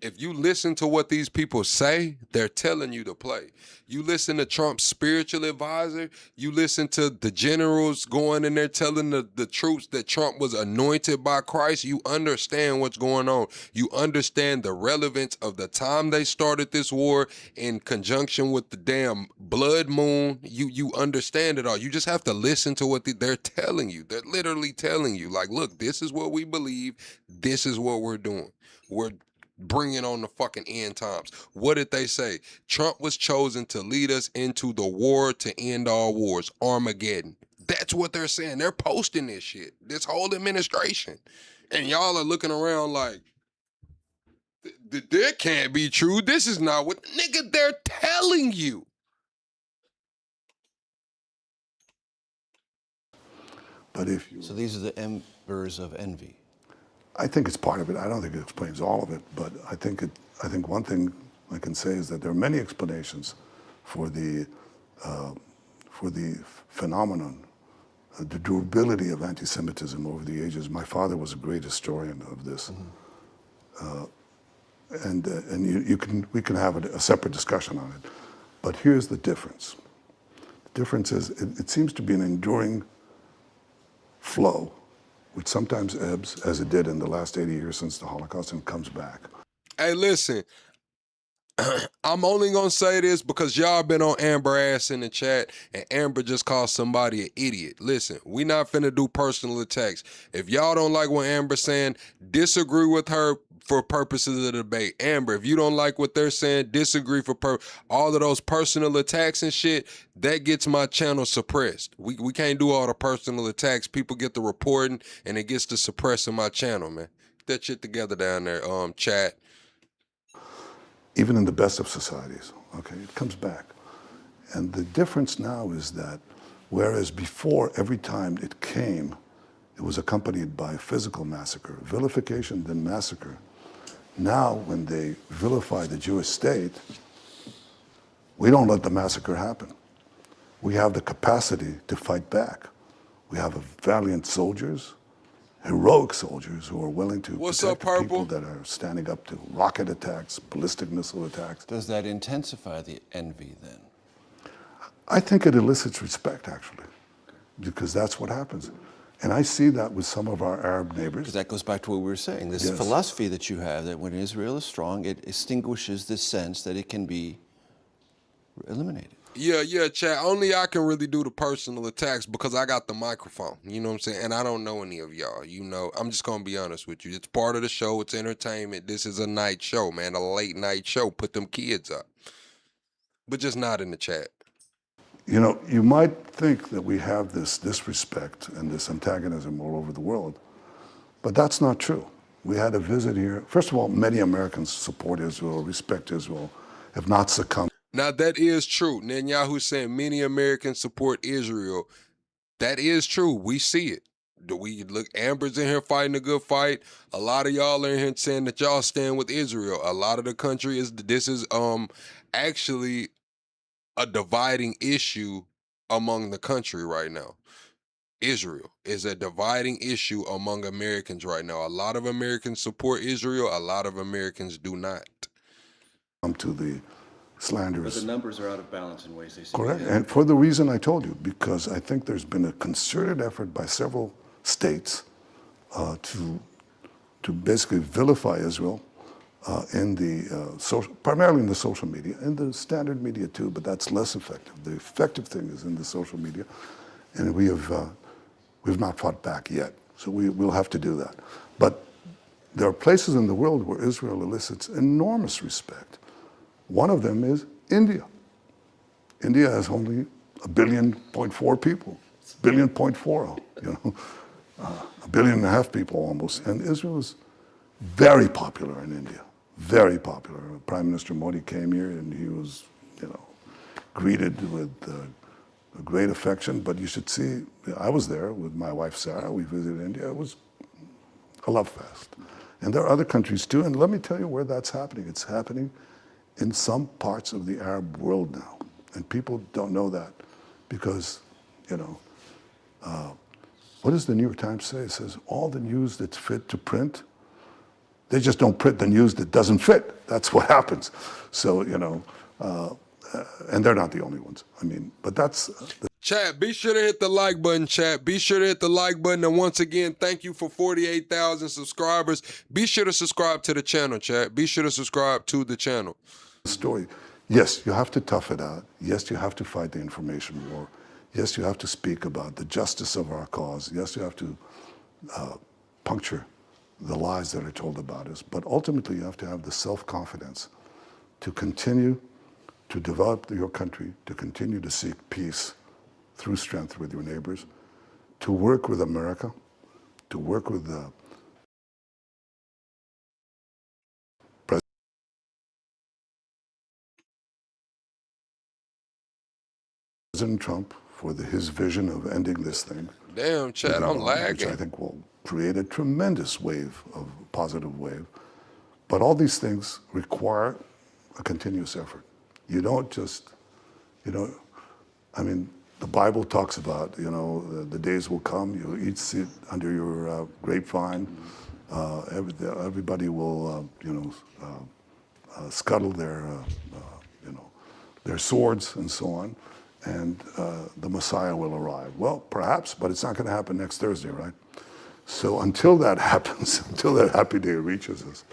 If you listen to what these people say, they're telling you to play. You listen to Trump's spiritual advisor, you listen to the generals going in there telling the troops that Trump was anointed by Christ, you understand what's going on. You understand the relevance of the time they started this war in conjunction with the damn blood moon. You understand it all. You just have to listen to what they're telling you. They're literally telling you, like, look, this is what we believe. This is what we're doing. We're bringing on the fucking end times. What did they say? Trump was chosen to lead us into the war to end all wars, Armageddon. That's what they're saying. They're posting this shit, this whole administration. And y'all are looking around like, that can't be true. This is not what, nigga, they're telling you. But if you... So these are the embers of envy. I think it's part of it. I don't think it explains all of it, but I think one thing I can say is that there are many explanations for the phenomenon, the durability of anti-Semitism over the ages. My father was a great historian of this, and we can have a separate discussion on it. But here's the difference. The difference is it seems to be an enduring flow, which sometimes ebbs, as it did in the last 80 years since the Holocaust, and comes back. Hey, listen, I'm only gonna say this because y'all been on Amber ass in the chat, and Amber just called somebody an idiot. Listen, we not finna do personal attacks. If y'all don't like what Amber's saying, disagree with her for purposes of the debate. Amber, if you don't like what they're saying, disagree for all of those personal attacks and shit, that gets my channel suppressed. We can't do all the personal attacks. People get the reporting, and it gets to suppressing my channel, man. Get that shit together down there, chat. Even in the best of societies, okay, it comes back. And the difference now is that, whereas before, every time it came, it was accompanied by physical massacre, vilification, then massacre. Now, when they vilify the Jewish state, we don't let the massacre happen. We have the capacity to fight back. We have valiant soldiers, heroic soldiers who are willing to protect the people that are standing up to rocket attacks, ballistic missile attacks. Does that intensify the envy then? I think it elicits respect, actually, because that's what happens. And I see that with some of our Arab neighbors. Because that goes back to what we were saying. This philosophy that you have, that when Israel is strong, it extinguishes this sense that it can be eliminated. Yeah, chat. Only I can really do the personal attacks because I got the microphone. You know what I'm saying? And I don't know any of y'all. You know, I'm just going to be honest with you. It's part of the show. It's entertainment. This is a night show, man. A late night show. Put them kids up. But just not in the chat. You know, you might think that we have this disrespect and this antagonism all over the world, but that's not true. We had a visit here. First of all, many Americans support Israel, respect Israel, have not succumbed. Now, that is true. Netanyahu saying many Americans support Israel. That is true. We see it. We look, Amber's in here fighting a good fight. A lot of y'all are in here saying that y'all stand with Israel. A lot of the country this is actually a dividing issue among the country right now. Israel is a dividing issue among Americans right now. A lot of Americans support Israel. A lot of Americans do not. To the slanders. But the numbers are out of balance in ways they seem. Correct, and for the reason I told you, because I think there's been a concerted effort by several states to basically vilify Israel in the primarily in the social media, in the standard media too, but that's less effective. The effective thing is in the social media, and we've not fought back yet, so we'll have to do that. But there are places in the world where Israel elicits enormous respect. One of them is India. India has only 1.4 billion people, 1.4 billion, you know, 1.5 billion people almost. And Israel is very popular in India, very popular. Prime Minister Modi came here and he was, you know, greeted with a great affection. But you should see, I was there with my wife Sarah. We visited India. It was a love fest. And there are other countries too. And let me tell you where that's happening. It's happening in some parts of the Arab world now. And people don't know that because, you know, what does the New York Times say? It says all the news that's fit to print They just don't print the news that doesn't fit. That's what happens. So, and they're not the only ones. I mean, but that's... Chat, be sure to hit the like button, chat. Be sure to hit the like button. And once again, thank you for 48,000 subscribers. Be sure to subscribe to the channel, chat. Be sure to subscribe to the channel. Story. Yes, you have to tough it out. Yes, you have to fight the information war. Yes, you have to speak about the justice of our cause. Yes, you have to puncture the lies that are told about us. But ultimately, you have to have the self-confidence to continue to develop your country, to continue to seek peace through strength with your neighbors, to work with America, to work with President Trump for his vision of ending this thing. Damn, chat, I'm lagging. Which I think will create a tremendous wave, of positive wave. But all these things require a continuous effort. You don't just, I mean, the Bible talks about, the days will come, you'll eat sit under your grapevine. Everybody will, scuttle their swords and so on. And the Messiah will arrive. Well, perhaps, but it's not going to happen next Thursday, right? So until that happens, until that happy day reaches us,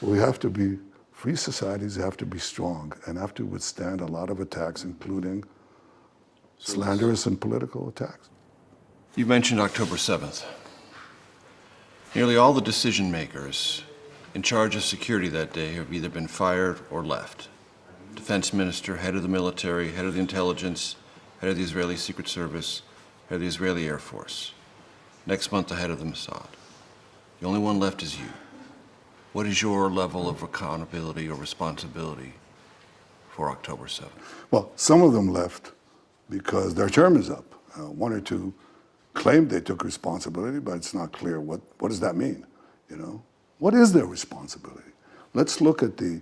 we have to be, free societies have to be strong and have to withstand a lot of attacks, including slanderous and political attacks. You mentioned October 7th. Nearly all the decision makers in charge of security that day have either been fired or left. Defense minister, head of the military, head of the intelligence, head of the Israeli Secret Service, head of the Israeli Air Force. Next month, the head of the Mossad. The only one left is you. What is your level of accountability or responsibility for October 7th? Well, some of them left because their term is up. One or two claimed they took responsibility, but it's not clear what does that mean, What is their responsibility? Let's look at the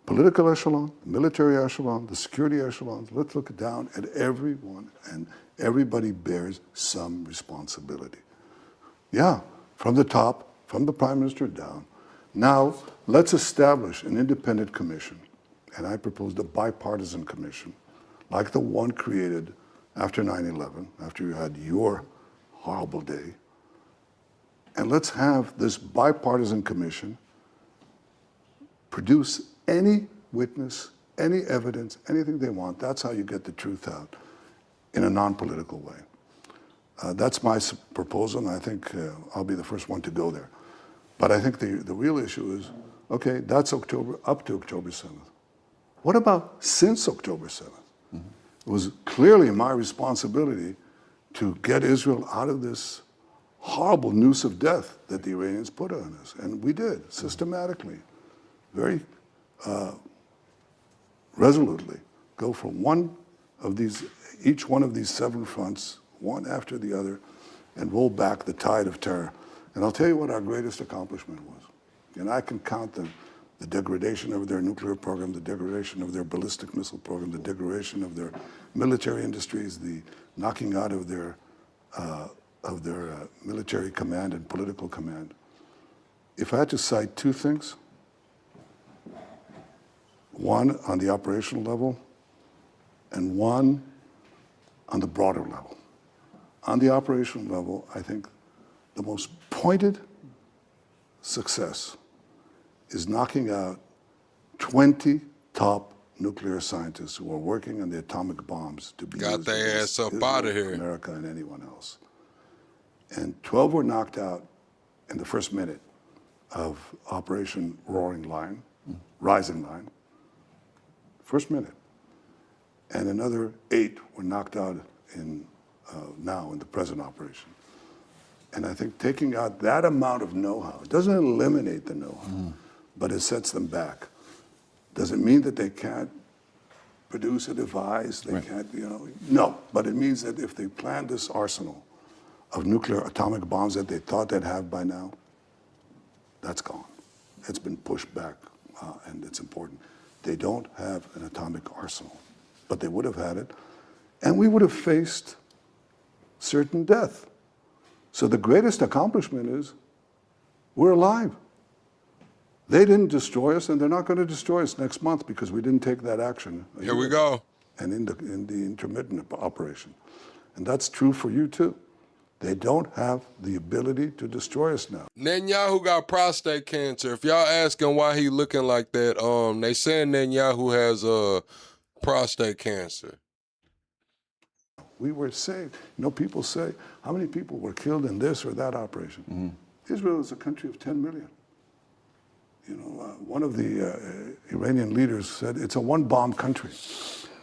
political echelon, the military echelon, the security echelons. Let's look down at everyone, and everybody bears some responsibility. Yeah, from the top, from the Prime Minister down. Now, let's establish an independent commission, and I proposed a bipartisan commission, like the one created after 9/11, after you had your horrible day. And let's have this bipartisan commission produce any witness, any evidence, anything they want. That's how you get the truth out in a non-political way. That's my proposal, and I think I'll be the first one to go there. But I think the real issue is, okay, that's up to October 7th. What about since October 7th? It was clearly my responsibility to get Israel out of this horrible noose of death that the Iranians put on us. And we did, systematically, very resolutely, go from each one of these 7 fronts, one after the other, and roll back the tide of terror. And I'll tell you what our greatest accomplishment was. And I can count the degradation of their nuclear program, the degradation of their ballistic missile program, the degradation of their military industries, the knocking out of their military command and political command. If I had to cite 2 things, one on the operational level and one on the broader level. On the operational level, I think the most pointed success is knocking out 20 top nuclear scientists who are working on the atomic bombs to be Got their ass up out of here. America and anyone else. And 12 were knocked out in the first minute of Operation Rising Line. First minute. And another 8 were knocked out now in the present operation. And I think taking out that amount of know-how, it doesn't eliminate the know-how, but it sets them back. Does it mean that they can't produce a device? They can't, no. But it means that if they plan this arsenal of nuclear atomic bombs that they thought they'd have by now, that's gone. It's been pushed back, and it's important. They don't have an atomic arsenal, but they would have had it, and we would have faced certain death. So the greatest accomplishment is we're alive. They didn't destroy us, and they're not going to destroy us next month because we didn't take that action. Here we go. And in the intermittent operation. And that's true for you too. They don't have the ability to destroy us now. Netanyahu got prostate cancer. If y'all asking why he looking like that, they saying Netanyahu has prostate cancer. We were saved. You know, people say, how many people were killed in this or that operation? Mm-hmm. Israel is a country of 10 million. You know, one of the Iranian leaders said, it's a one-bomb country.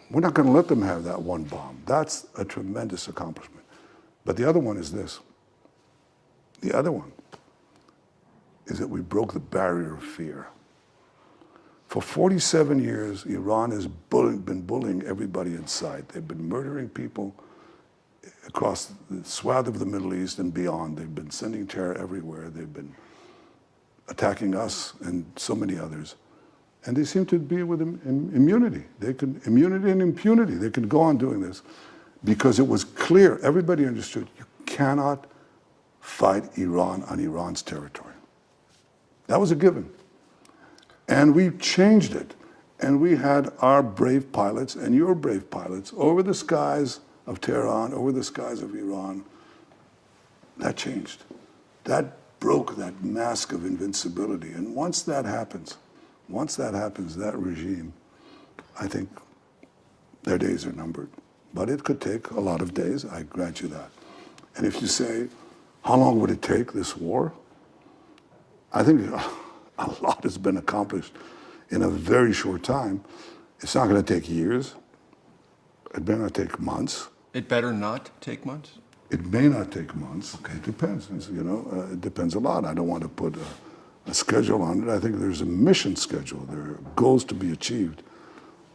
We're not going to let them have that one bomb. That's a tremendous accomplishment. But the other one is this. The other one is that we broke the barrier of fear. For 47 years, Iran has been bullying everybody in sight. They've been murdering people across the swath of the Middle East and beyond. They've been sending terror everywhere. They've been attacking us and so many others. And they seem to be with immunity. Immunity and impunity. They could go on doing this because it was clear, everybody understood, you cannot fight Iran on Iran's territory. That was a given. And we changed it. And we had our brave pilots and your brave pilots over the skies of Tehran, over the skies of Iran. That changed. That broke that mask of invincibility. And once that happens, that regime, I think their days are numbered. But it could take a lot of days, I grant you that. And if you say, how long would it take, this war? I think a lot has been accomplished in a very short time. It's not going to take years. It may not take months. It better not take months? It may not take months. Okay. It depends. You know, it depends a lot. I don't want to put a schedule on it. I think there's a mission schedule. There are goals to be achieved.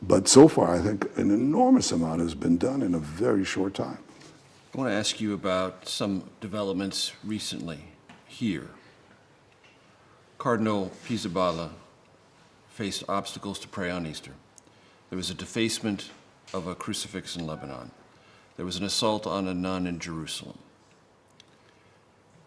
But so far, I think an enormous amount has been done in a very short time. I want to ask you about some developments recently here. Cardinal Pizzaballa faced obstacles to pray on Easter. There was a defacement of a crucifix in Lebanon. There was an assault on a nun in Jerusalem.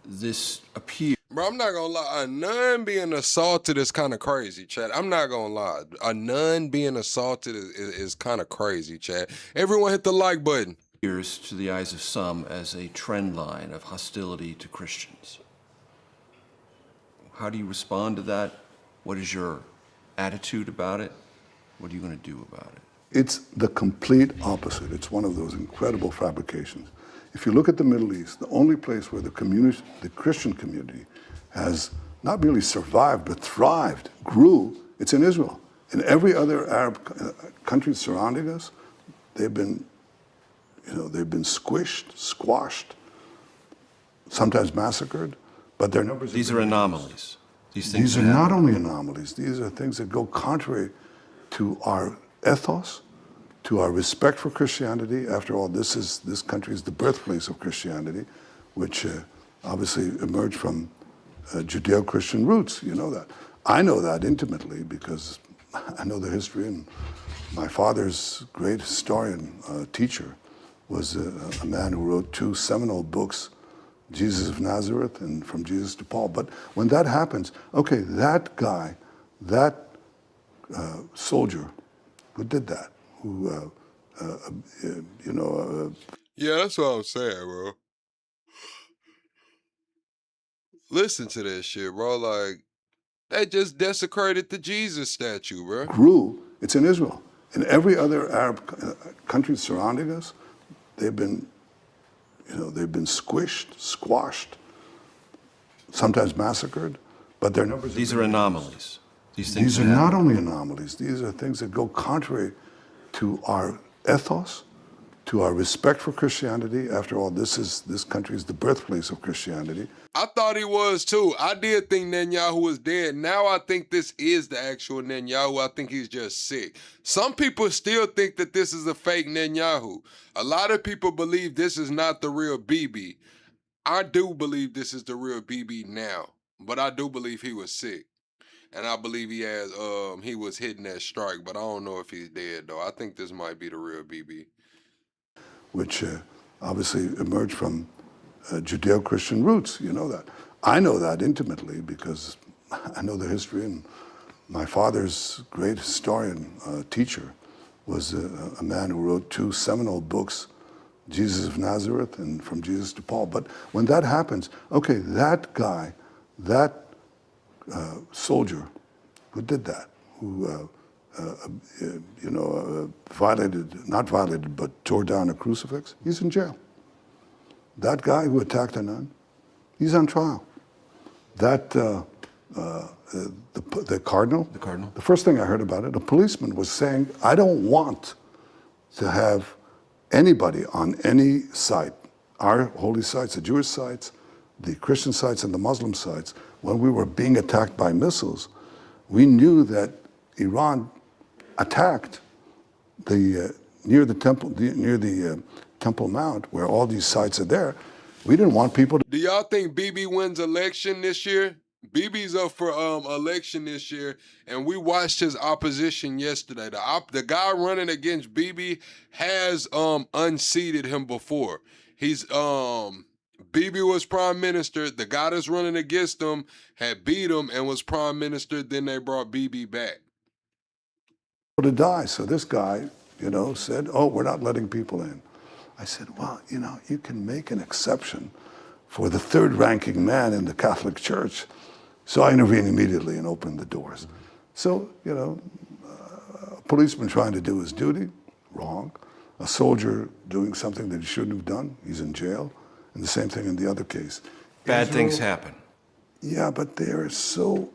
This appears... Bro, I'm not gonna lie. A nun being assaulted is kind of crazy, Chad. I'm not gonna lie. A nun being assaulted is kind of crazy, Chad. Everyone hit the like button. ...appears to the eyes of some as a trend line of hostility to Christians. How do you respond to that? What is your attitude about it? What are you going to do about it? It's the complete opposite. It's one of those incredible fabrications. If you look at the Middle East, the only place where the Christian community has not merely survived, but thrived, grew, it's in Israel. In every other Arab country surrounding us, they've been squished, squashed, sometimes massacred, but their numbers... These are anomalies. These are not only anomalies, these are things that go contrary to our ethos, to our respect for Christianity. After all, this country is the birthplace of Christianity, which obviously emerged from Judeo-Christian roots. You know that. I know that intimately because I know the history, and my father's great historian, teacher, was a man who wrote two seminal books, Jesus of Nazareth and From Jesus to Paul. But when that happens, okay, that guy, that soldier who did that, who, Yeah, that's what I'm saying, bro. Listen to this shit, bro. Like, they just desecrated the Jesus statue, bro. Grew, it's in Israel. In every other Arab country surrounding us, they've been squished, squashed, sometimes massacred, but their numbers... These are anomalies. These are not only anomalies, these are things that go contrary to our ethos, to our respect for Christianity. After all, this country is the birthplace of Christianity. I thought he was too. I did think Netanyahu was dead. Now I think this is the actual Netanyahu. I think he's just sick. Some people still think that this is a fake Netanyahu. A lot of people believe this is not the real Bibi. I do believe this is the real Bibi now, but I do believe he was sick. And I believe he was hitting that strike, but I don't know if he's dead though. I think this might be the real Bibi. Which obviously emerged from Judeo-Christian roots, you know that. I know that intimately because I know the history, and My father's great historian, teacher, was a man who wrote 2 seminal books, Jesus of Nazareth and From Jesus to Paul. But when that happens, okay, that guy, that soldier who did that, who not violated, but tore down a crucifix, he's in jail. That guy who attacked a nun, he's on trial. That the cardinal, the first thing I heard about it, a policeman was saying, I don't want to have anybody on any site, our holy sites, the Jewish sites, the Christian sites, and the Muslim sites. When we were being attacked by missiles, we knew that Iran attacked near the Temple Mount, where all these sites are there. We didn't want people to. Do y'all think Bibi wins election this year? Bibi's up for election this year, and we watched his opposition yesterday. The guy running against Bibi has unseated him before. He's Bibi was prime minister. The guy that's running against him had beat him and was prime minister. Then they brought Bibi back. To die. So this guy, said, oh, we're not letting people in. I said, well, you can make an exception for the third ranking man in the Catholic Church. So I intervened immediately and opened the doors. So, a policeman trying to do his duty, wrong. A soldier doing something that he shouldn't have done, he's in jail. And the same thing in the other case. Bad things happen. Yeah, but they are so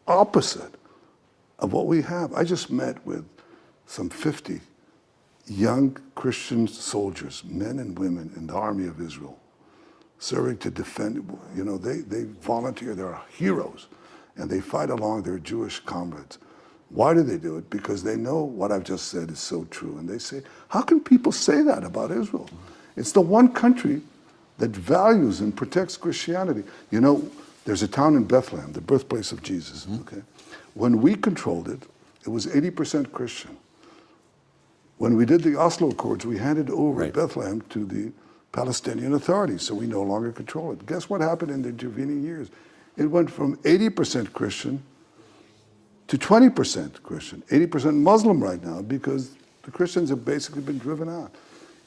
opposite of what we have. I just met with some 50 young Christian soldiers, men and women in the army of Israel, serving to defend. They volunteer, they're heroes, and they fight along their Jewish comrades. Why do they do it? Because they know what I've just said is so true. And they say, how can people say that about Israel? It's the one country that values and protects Christianity. There's a town in Bethlehem, the birthplace of Jesus, okay? When we controlled it, it was 80% Christian. When we did the Oslo Accords, we handed over Bethlehem to the Palestinian Authority, so we no longer control it. Guess what happened in the intervening years? It went from 80% Christian to 20% Christian, 80% Muslim right now, because the Christians have basically been driven out.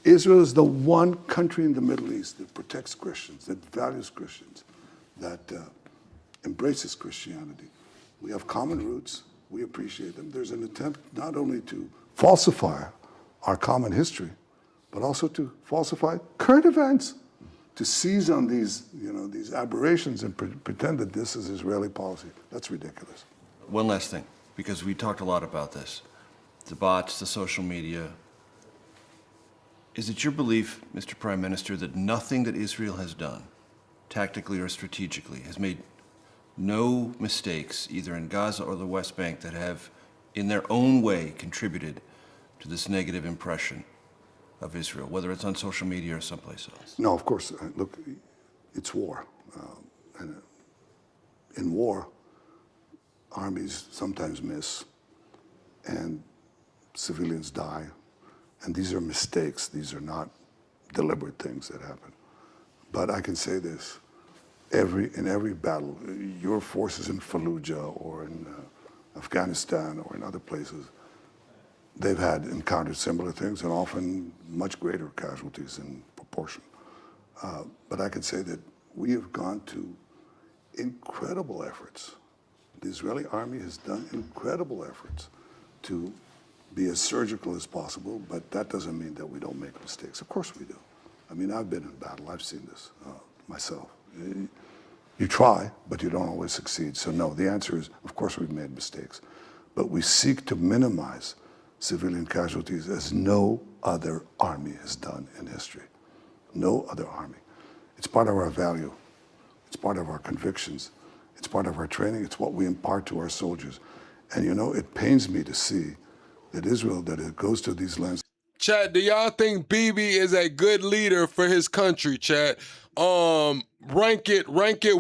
Israel is the one country in the Middle East that protects Christians, that values Christians, that embraces Christianity. We have common roots. We appreciate them. There's an attempt not only to falsify our common history, but also to falsify current events, to seize on these aberrations and pretend that this is Israeli policy. That's ridiculous. One last thing, because we talked a lot about this. The bots, the social media. Is it your belief, Mr. Prime Minister, that nothing that Israel has done, tactically or strategically, has made no mistakes, either in Gaza or the West Bank, that have, in their own way, contributed to this negative impression of Israel, whether it's on social media or someplace else? No, of course. Look, it's war. And in war, armies sometimes miss, and civilians die. And these are mistakes. These are not deliberate things that happen. But I can say this. In every battle, your forces in Fallujah or in Afghanistan or in other places, they've encountered similar things and often much greater casualties in proportion. But I can say that we have gone to incredible efforts. The Israeli army has done incredible efforts to be as surgical as possible, but that doesn't mean that we don't make mistakes. Of course we do. I mean, I've been in battle. I've seen this myself. You try, but you don't always succeed. So no, the answer is, of course we've made mistakes, but we seek to minimize civilian casualties as no other army has done in history. No other army. It's part of our value. It's part of our convictions. It's part of our training. It's what we impart to our soldiers. And it pains me to see that Israel, that it goes to these lands. Chat, do y'all think Bibi is a good leader for his country, chat? Rank it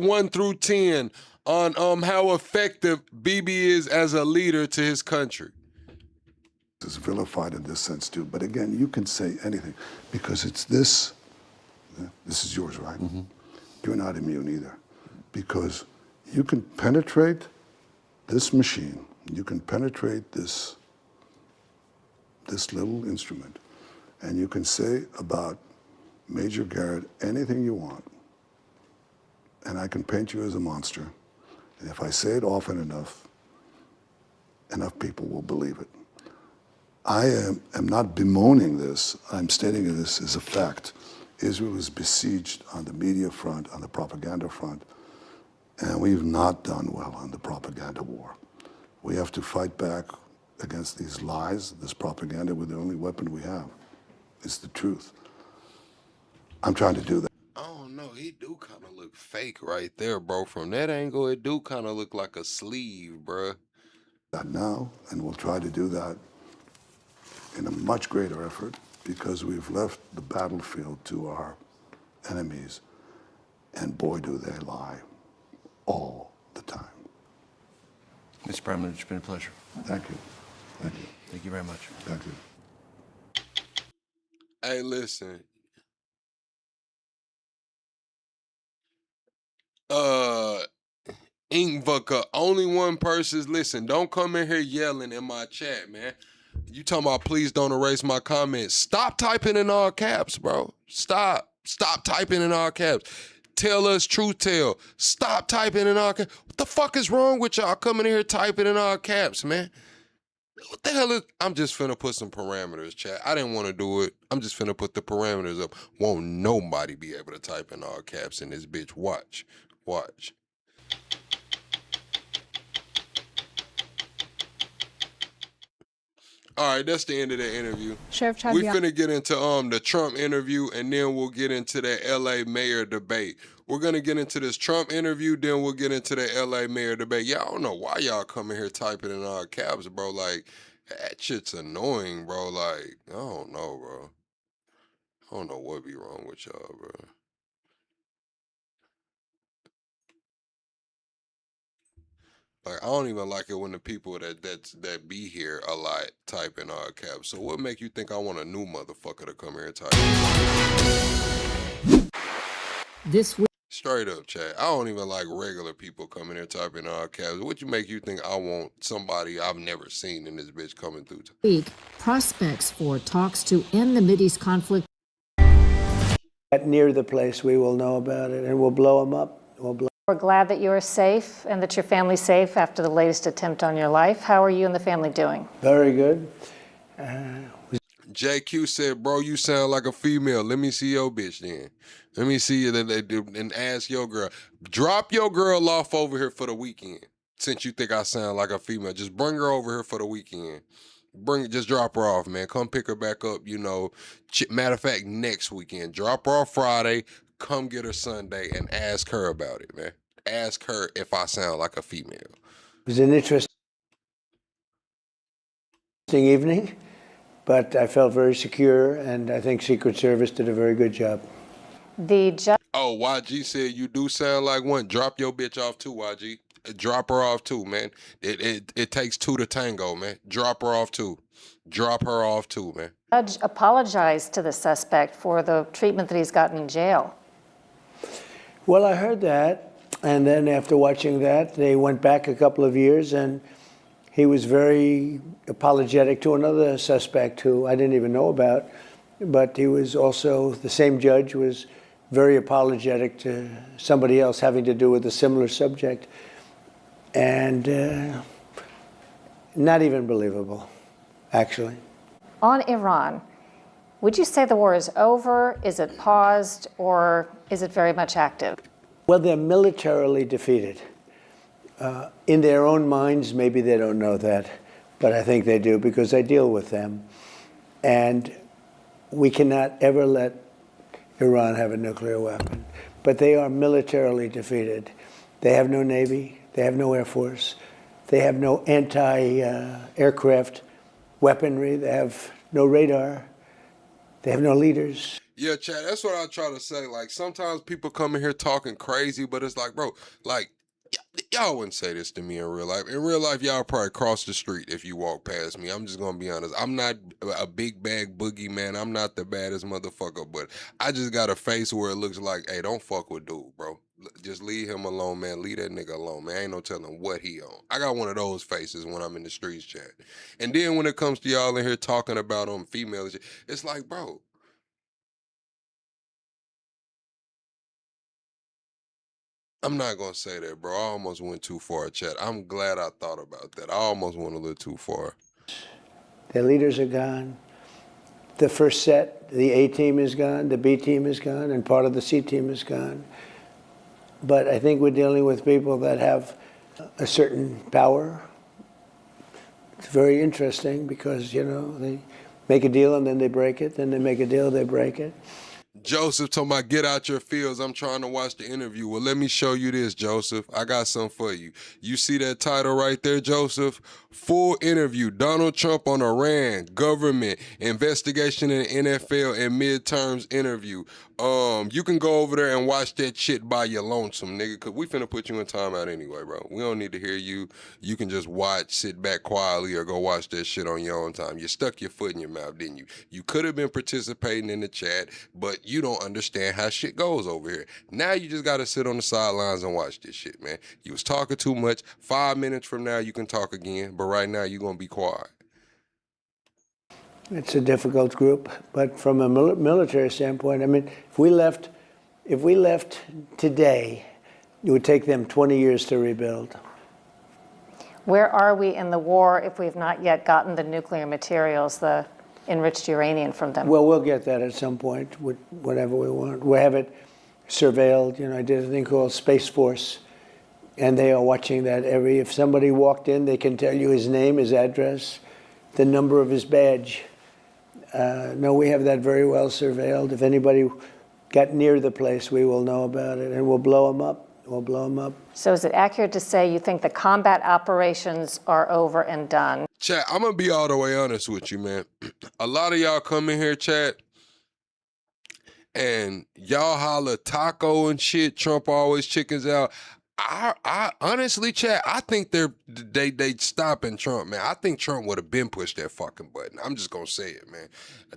1 through 10 on how effective Bibi is as a leader to his country. It's vilified in this sense too, but again, you can say anything because it's this. This is yours, right? Mm-hmm. You're not immune either, because you can penetrate this machine You can penetrate this little instrument, and you can say about Major Garrett anything you want, and I can paint you as a monster. And if I say it often enough, enough people will believe it. I am not bemoaning this. I'm stating this as a fact. Israel is besieged on the media front, on the propaganda front, and we've not done well on the propaganda war. We have to fight back against these lies, this propaganda, with the only weapon we have. It's the truth. I'm trying to do that. I don't know. He do kind of look fake right there, bro. From that angle, it do kind of look like a sleeve, bro. That now, and we'll try to do that in a much greater effort because we've left the battlefield to our enemies, and boy, do they lie all the time. Mr. Prime Minister, it's been a pleasure. Thank you. Thank you. Thank you very much. Thank you. Hey, listen. Inkvucker, only one person's listen. Don't come in here yelling in my chat, man. You talking about please don't erase my comments. Stop typing in all caps, bro. Stop. Stop typing in all caps. Tell us truth tell. Stop typing in all caps. What the fuck is wrong with y'all coming in here typing in all caps, man? What the hell is... I'm just finna put some parameters, chat. I didn't want to do it. I'm just finna put the parameters up. Won't nobody be able to type in all caps in this bitch. Watch. Watch. All right, that's the end of the interview. Sheriff We Chabian. finna get into the Trump interview, and then we'll get into the LA mayor debate. We're gonna get into this Trump interview, then we'll get into the LA mayor debate. Y'all don't know why y'all coming here typing in all caps, bro. Like, that shit's annoying, bro. Like, I don't know, bro. I don't know what be wrong with y'all, bro. Like, I don't even like it when the people that be here a lot type in all caps. So what make you think I want a new motherfucker to come here and type? This week. Straight up, chat. I don't even like regular people coming here typing in all caps. What you make you think I want somebody I've never seen in this bitch coming through? Week, prospects for talks to end the Mideast conflict. Near the place, we will know about it, and we'll blow them up. We're glad that you are safe and that your family's safe after the latest attempt on your life. How are you and the family doing? Very good. JQ said, bro, you sound like a female. Let me see your bitch then. Let me see you and ask your girl. Drop your girl off over here for the weekend. Since you think I sound like a female, just bring her over here for the weekend. Just drop her off, man. Come pick her back up, you know. Matter of fact, next weekend. Drop her off Friday. Come get her Sunday and ask her about it, man. Ask her if I sound like a female. It was an interesting evening, but I felt very secure, and I think Secret Service did a very good job. Oh, YG said you do sound like one. Drop your bitch off too, YG. Drop her off too, man. It takes two to tango, man. Drop her off too. Drop her off too, man. Judge apologized to the suspect for the treatment that he's gotten in jail. Well, I heard that, and then after watching that, they went back a couple of years, and he was very apologetic to another suspect who I didn't even know about, but he was also, the same judge was very apologetic to somebody else having to do with a similar subject, and not even believable, actually. On Iran, would you say the war is over? Is it paused, or is it very much active? Well, they're militarily defeated. In their own minds, maybe they don't know that, but I think they do because I deal with them. And we cannot ever let Iran have a nuclear weapon. But they are militarily defeated. They have no navy. They have no air force. They have no anti-aircraft weaponry. They have no radar. They have no leaders. Yeah, Chad, that's what I try to say. Like, sometimes people come in here talking crazy, but it's like, bro, like, Y'all wouldn't say this to me in real life. In real life, y'all probably cross the street if you walk past me. I'm just gonna be honest. I'm not a big bag boogie man. I'm not the baddest motherfucker, but I just got a face where it looks like, hey, don't fuck with dude, bro. Just leave him alone, man. Leave that nigga alone, man. Ain't no telling what he on. I got one of those faces when I'm in the streets chat. And then when it comes to y'all in here talking about females, it's like, bro, I'm not gonna say that, bro. I almost went too far, chat. I'm glad I thought about that. I almost went a little too far. Their leaders are gone. The first set, the A team is gone, the B team is gone, and part of the C team is gone. But I think we're dealing with people that have a certain power. It's very interesting because, you know, they make a deal and then they break it, then they make a deal, they break it. Joseph talking about get out your fields. I'm trying to watch the interview. Well, let me show you this, Joseph. I got something for you. You see that title right there, Joseph? Full interview. Donald Trump on Iran, government, investigation in the NFL, and midterms interview. You can go over there and watch that shit by your lonesome, nigga, because we finna put you in timeout anyway, bro. We don't need to hear you. You can just watch, sit back quietly, or go watch that shit on your own time. You stuck your foot in your mouth, didn't you? You could have been participating in the chat, but you don't understand how shit goes over here. Now you just gotta sit on the sidelines and watch this shit, man. You was talking too much. 5 minutes from now, you can talk again, but right now, you're gonna be quiet. It's a difficult group, but from a military standpoint, I mean, if we left today, it would take them 20 years to rebuild. Where are we in the war if we've not yet gotten the nuclear materials, the enriched uranium from them? Well, we'll get that at some point, whatever we want. We have it surveilled. You know, I did a thing called Space Force, and they are watching that if somebody walked in, they can tell you his name, his address, the number of his badge. No, we have that very well surveilled. If anybody got near the place, we will know about it, and we'll blow them up. We'll blow them up. So is it accurate to say you think the combat operations are over and done? Chat, I'm gonna be all the way honest with you, man. A lot of y'all come in here, chat, and y'all holler taco and shit. Trump always chickens out. I honestly, chat, I think they stopping Trump, man. I think Trump would have been pushed that fucking button. I'm just gonna say it, man.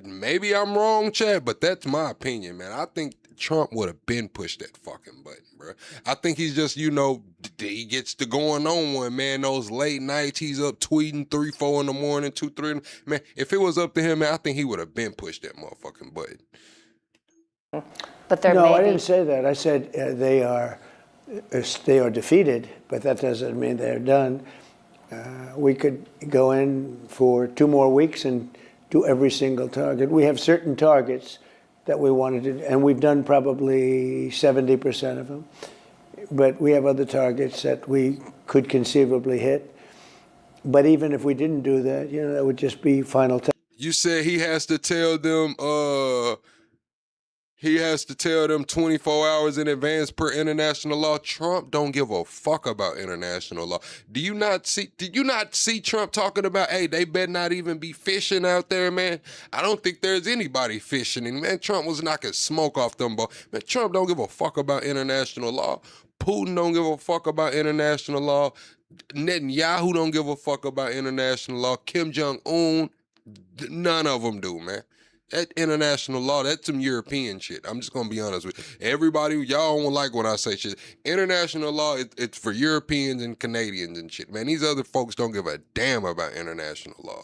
Maybe I'm wrong, chat, but that's my opinion, man. I think Trump would have been pushed that fucking button, bro. I think he's just, you know, he gets to going on one, man. Those late nights, he's up tweeting 3, 4 in the morning, 2, 3. Man, if it was up to him, man, I think he would have been pushed that motherfucking button. But there No, may I be... didn't say that. I said they are defeated, but that doesn't mean they're done. We could go in for 2 more weeks and do every single target. We have certain targets that we wanted to, and we've done probably 70% of them. But we have other targets that we could conceivably hit. But even if we didn't do that, you know, that would just be final time. You said he has to tell them, he has to tell them 24 hours in advance per international law. Trump don't give a fuck about international law. Did you not see Trump talking about, hey, they better not even be fishing out there, man? I don't think there's anybody fishing. And man, Trump was knocking smoke off them, but man, Trump don't give a fuck about international law. Putin don't give a fuck about international law. Netanyahu don't give a fuck about international law. Kim Jong-un, none of them do, man. That international law, that's some European shit. I'm just gonna be honest with you. Everybody, y'all don't like when I say shit. International law, it's for Europeans and Canadians and shit. Man, these other folks don't give a damn about international law.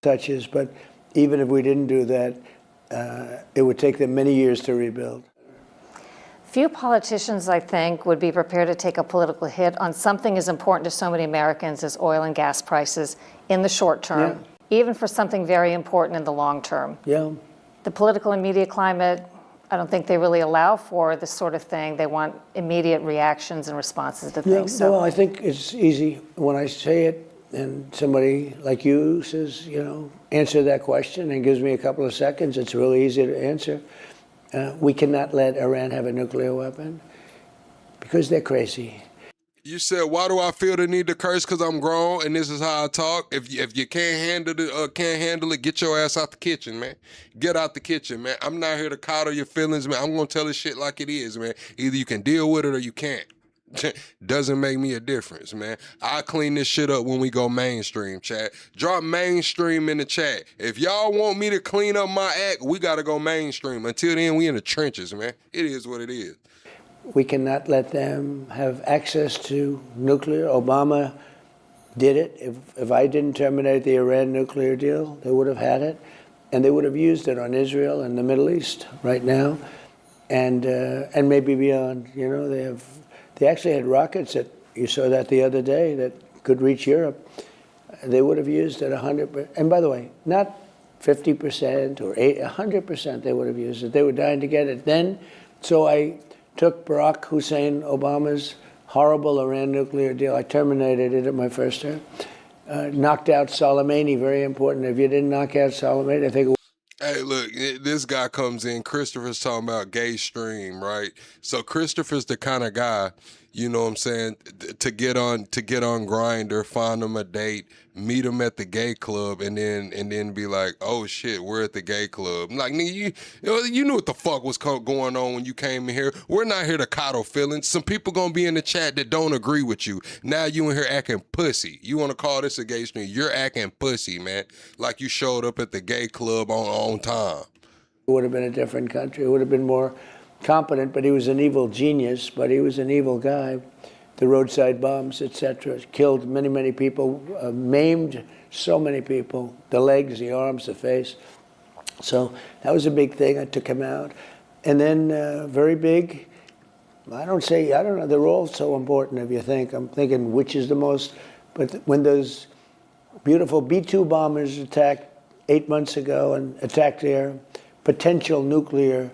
Touches, but even if we didn't do that, it would take them many years to rebuild. Few politicians, I think, would be prepared to take a political hit on something as important to so many Americans as oil and gas prices in the short term, even for something very important in the long term. Yeah. The political and media climate, I don't think they really allow for this sort of thing. They want immediate reactions and responses to things. So. Well, I think it's easy when I say it and somebody like you says, you know, answer that question and gives me a couple of seconds. It's really easy to answer. We cannot let Iran have a nuclear weapon because they're crazy. You said, why do I feel the need to curse? Because I'm grown and this is how I talk. If you can't handle it, get your ass out the kitchen, man. Get out the kitchen, man. I'm not here to coddle your feelings, man. I'm going to tell this shit like it is, man. Either you can deal with it or you can't. Doesn't make me a difference, man. I clean this shit up when we go mainstream, chat. Drop mainstream in the chat. If y'all want me to clean up my act, we gotta go mainstream. Until then, we in the trenches, man. It is what it is. We cannot let them have access to nuclear. Obama did it. If I didn't terminate the Iran nuclear deal, they would have had it, and they would have used it on Israel and the Middle East right now, and maybe beyond. You know, they actually had rockets that you saw that the other day that could reach Europe. They would have used it 100%. And by the way, not 50% or 100%. They would have used it. They were dying to get it then. So I took Barack Hussein Obama's horrible Iran nuclear deal. I terminated it at my first term. Knocked out Soleimani, very important. If you didn't knock out Soleimani, I think. Hey, look, this guy comes in. Christopher's talking about gay stream, right? So Christopher's the kind of guy, you know what I'm saying, to get on Grindr, find him a date, meet him at the gay club, and then be like, oh shit, we're at the gay club. Like, nigga, you knew what the fuck was going on when you came in here. We're not here to coddle feelings. Some people gonna be in the chat that don't agree with you. Now you in here acting pussy. You wanna call this a gay stream? You're acting pussy, man. Like you showed up at the gay club on time. It would have been a different country. It would have been more competent, but he was an evil genius, but he was an evil guy. The roadside bombs, etc., killed many, many people, maimed so many people, the legs, the arms, the face. So that was a big thing. I took him out. And then very big, I don't know, they're all so important if you think. I'm thinking which is the most, but when those beautiful B-2 bombers attacked 8 months ago and attacked their potential nuclear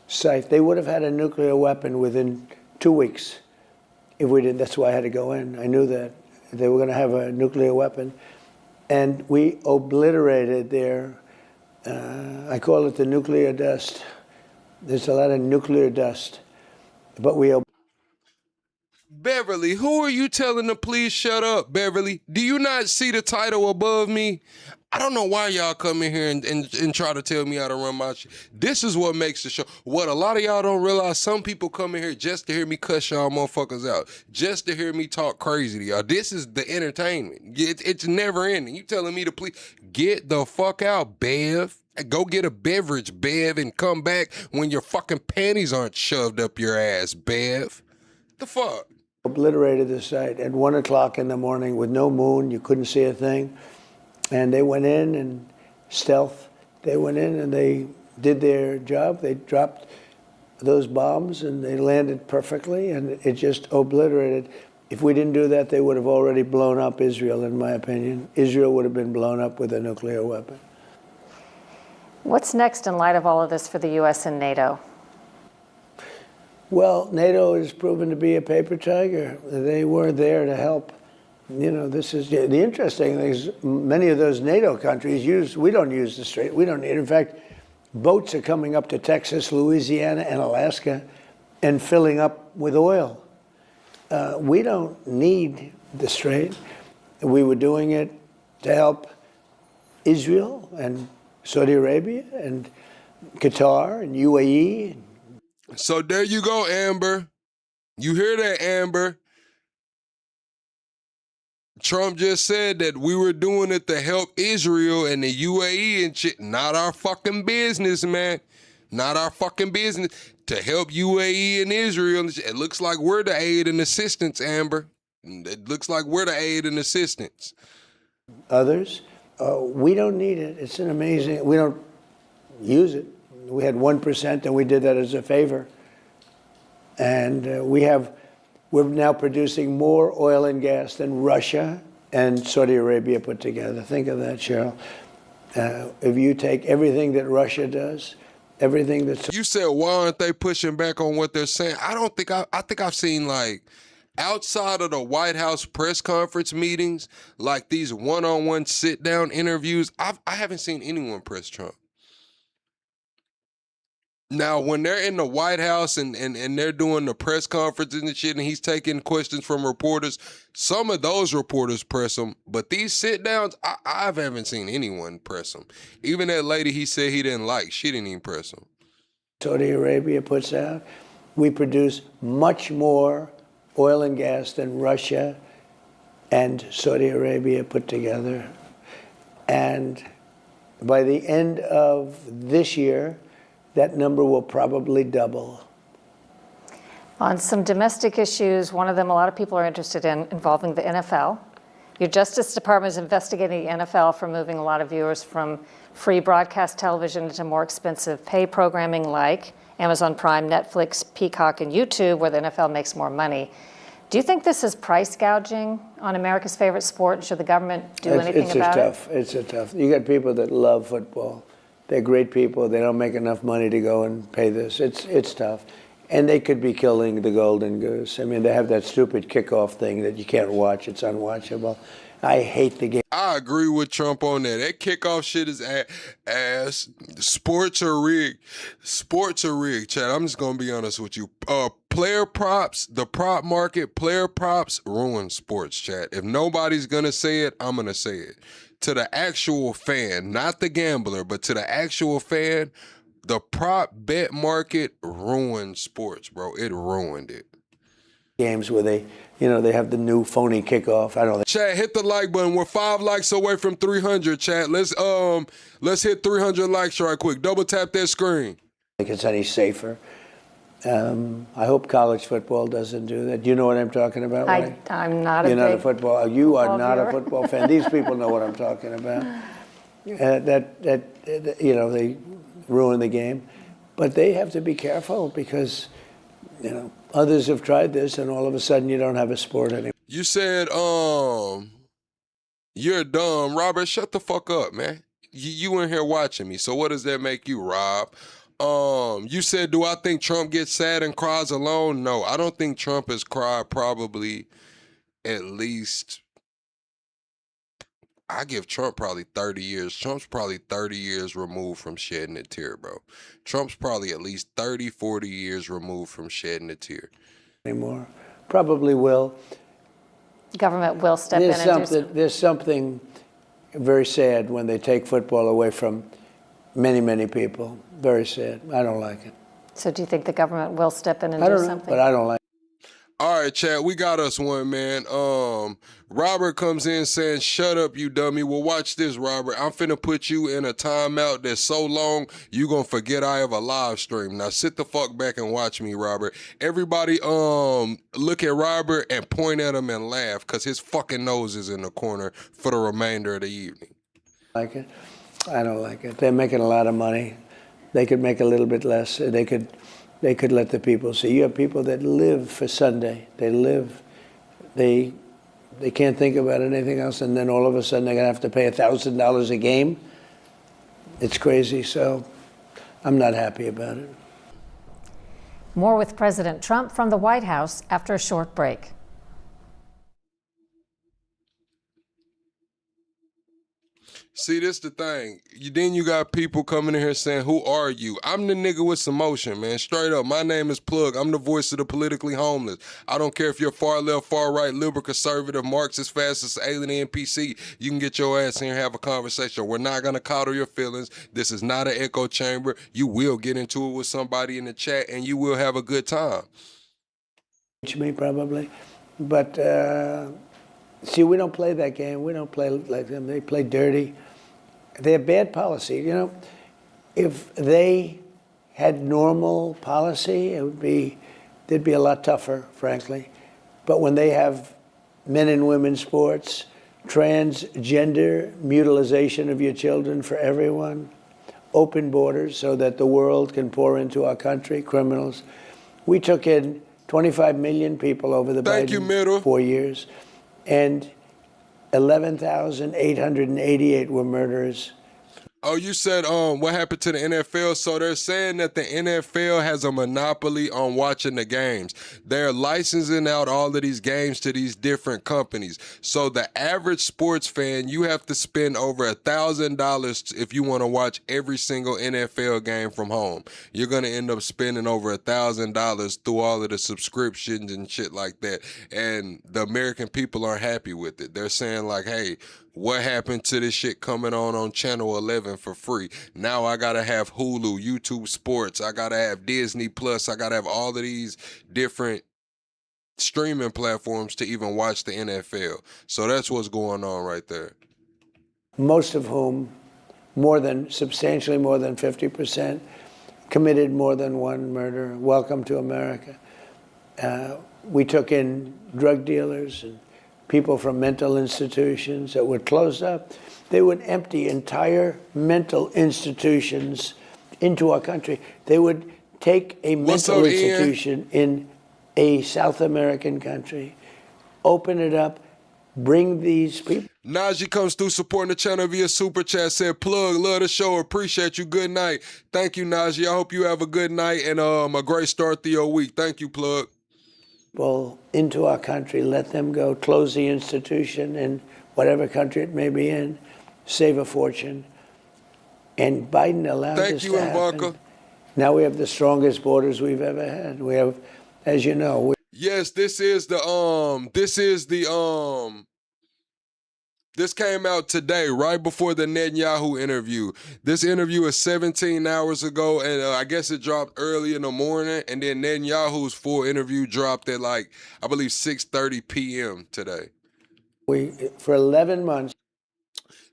site, they would have had a nuclear weapon within 2 weeks. If we didn't, that's why I had to go in. I knew that they were going to have a nuclear weapon. And we obliterated their, I call it the nuclear dust. There's a lot of nuclear dust. But we Beverly, who are you telling to please shut up, Beverly? Do you not see the title above me? I don't know why y'all come in here and try to tell me how to run my shit. This is what makes the show. What a lot of y'all don't realize, some people come in here just to hear me cuss y'all motherfuckers out, just to hear me talk crazy to y'all. This is the entertainment. It's never ending. You telling me to please get the fuck out, Bev. Go get a beverage, Bev, and come back when your fucking panties aren't shoved up your ass, Bev. The fuck? obliterated the site at 1 o'clock in the morning with no moon. You couldn't see a thing. And they went in and stealth. They went in and they did their job. They dropped those bombs and they landed perfectly, and it just obliterated. If we didn't do that, they would have already blown up Israel, in my opinion. Israel would have been blown up with a nuclear weapon. What's next in light of all of this for the U.S. and NATO? Well, NATO has proven to be a paper tiger. They were there to help. You know, this is the interesting thing is many of those NATO countries we don't use the Strait. We don't need it. In fact, boats are coming up to Texas, Louisiana, and Alaska and filling up with oil. We don't need the Strait. We were doing it to help Israel and Saudi Arabia and Qatar and UAE. So there you go, Amber. You hear that, Amber? Trump just said that we were doing it to help Israel and the UAE and shit. Not our fucking business, man. Not our fucking business. To help UAE and Israel. It looks like we're the aid and assistance, Amber. It looks like we're the aid and assistance. Others, we don't need it. It's an amazing, we don't use it. We had 1% and we did that as a favor. And we're now producing more oil and gas than Russia and Saudi Arabia put together. Think of that, Cheryl. If you take everything that Russia does, everything that's... You said, why aren't they pushing back on what they're saying? I think I've seen, like, outside of the White House press conference meetings, like these one-on-one sit-down interviews, I haven't seen anyone press Trump. Now, when they're in the White House and they're doing the press conferences and shit, and he's taking questions from reporters, some of those reporters press him. But these sit-downs, I haven't seen anyone press him. Even that lady he said he didn't like, she didn't even press him. Saudi Arabia puts out, we produce much more oil and gas than Russia and Saudi Arabia put together. And by the end of this year, that number will probably double. On some domestic issues, one of them a lot of people are interested in involving the NFL. Your Justice Department is investigating the NFL for moving a lot of viewers from free broadcast television into more expensive pay programming like Amazon Prime, Netflix, Peacock, and YouTube, where the NFL makes more money. Do you think this is price gouging on America's favorite sport? Should the government do anything about it? It's tough. You got people that love football. They're great people. They don't make enough money to go and pay this. It's tough. And they could be killing the golden goose. I mean, they have that stupid kickoff thing that you can't watch. It's unwatchable. I hate the game. I agree with Trump on that. That kickoff shit is ass. Sports are rigged. Sports are rigged, Chad. I'm just gonna be honest with you. Player props, the prop market, player props ruin sports, Chad. If nobody's gonna say it, I'm gonna say it. To the actual fan, not the gambler, but to the actual fan, the prop bet market ruined sports, bro. It ruined it. Games where they have the new phony kickoff. I don't know. Chad, hit the like button. We're 5 likes away from 300, Chad. Let's hit 300 likes right quick. Double tap that screen. I think it's any safer. I hope college football doesn't do that. You know what I'm talking about, right? I'm not You're not a football. You are not viewer. a football fan. These people know what I'm talking about. They ruin the game, but they have to be careful because others have tried this, and all of a sudden you don't have a sport anymore. You said you're dumb, Robert. Shut the fuck up, man. You in here watching me. So what does that make you, Rob? You said, do I think Trump gets sad and cries alone? No, I don't think Trump has cried probably at least, I give Trump probably 30 years. Trump's probably 30 years removed from shedding a tear, bro. Trump's probably at least 30, 40 years removed from shedding a tear. Anymore. Probably will. Government will step in and do something. There's something very sad when they take football away from many, many people. Very sad. I don't like it. So do you think the government will step in and I do don't know, something? but I don't like it. All right, Chad, we got us one, man. Robert comes in saying, shut up, you dummy. Well, watch this, Robert. I'm finna put you in a timeout that's so long, you gonna forget I have a live stream. Now sit the fuck back and watch me, Robert. Everybody, look at Robert and point at him and laugh, because his fucking nose is in the corner for the remainder of the evening. Like it? I don't like it. They're making a lot of money. They could make a little bit less. They could let the people see. You have people that live for Sunday. They can't think about anything else, and then all of a sudden they're gonna have to pay $1,000 a game. It's crazy, so I'm not happy about it. More with President Trump from the White House after a short break. See, this the thing. Then you got people coming in here saying, who are you? I'm the nigga with some motion, man. Straight up. My name is Plug. I'm the voice of the politically homeless. I don't care if you're far left, far right, liberal, conservative, Marxist, fascist, alien, NPC. You can get your ass in here and have a conversation. We're not going to coddle your feelings. This is not an echo chamber. You will get into it with somebody in the chat, and you will have a good time. Me, probably. But, see, we don't play that game. We don't play like them. They play dirty. They have bad policy. If they had normal policy, they'd be a lot tougher, frankly. But when they have men and women sports, transgender mutilization of your children for everyone, open borders so that the world can pour into our country, criminals. We took in 25 million people over the Biden 4 years. And 11,888 were murderers. Oh, you said what happened to the NFL? So they're saying that the NFL has a monopoly on watching the games. They're licensing out all of these games to these different companies. So the average sports fan, you have to spend over $1,000 if you want to watch every single NFL game from home. You're going to end up spending over $1,000 through all of the subscriptions and shit like that. And the American people aren't happy with it. They're saying like, hey, what happened to this shit coming on Channel 11 for free? Now I gotta have Hulu, YouTube Sports, I gotta have Disney Plus, I gotta have all of these different streaming platforms to even watch the NFL. So that's what's going on right there. Most of whom, substantially more than 50%, committed more than one murder. Welcome to America. We took in drug dealers and people from mental institutions that were closed up. They would empty entire mental institutions into our country. They would take a mental institution in a South American country, open it up, bring these people. Najee comes through supporting the channel via Super Chat, said, plug, love the show, appreciate you, good night. Thank you, Najee. I hope you have a good night and a great start to your week. Thank you, plug. People into our country, let them go, close the institution in whatever country it may be in, save a fortune. And Biden allowed this to happen. Thank you, Ivanka. Now we have the strongest borders we've ever had. We have, as you know. Yes, this came out today, right before the Netanyahu interview. This interview is 17 hours ago, and I guess it dropped early in the morning, and then Netanyahu's full interview dropped at I believe 6:30 p.m. today. For 11 months.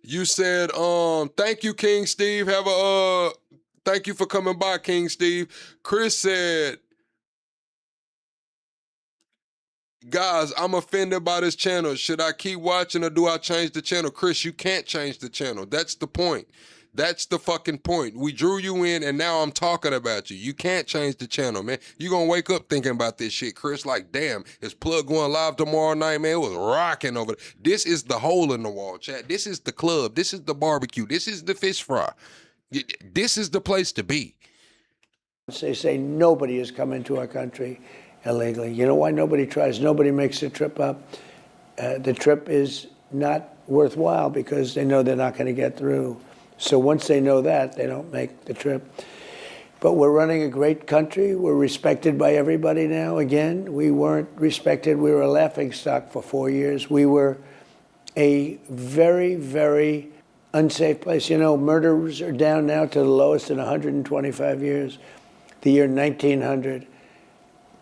You said, thank you, King Steve. Thank you for coming by, King Steve. Chris said, guys, I'm offended by this channel. Should I keep watching or do I change the channel? Chris, you can't change the channel. That's the point. That's the fucking point. We drew you in and now I'm talking about you. You can't change the channel, man. You're going to wake up thinking about this shit, Chris. Like, damn, is Plug going live tomorrow night, man? It was rocking over there. This is the hole in the wall, chat. This is the club. This is the barbecue. This is the fish fry. This is the place to be. They say nobody is coming to our country illegally. You know why nobody tries? Nobody makes the trip up. The trip is not worthwhile because they know they're not going to get through. So once they know that, they don't make the trip. But we're running a great country. We're respected by everybody now. Again, we weren't respected. We were a laughingstock for 4 years. We were a very, very unsafe place. You know, murders are down now to the lowest in 125 years, the year 1900.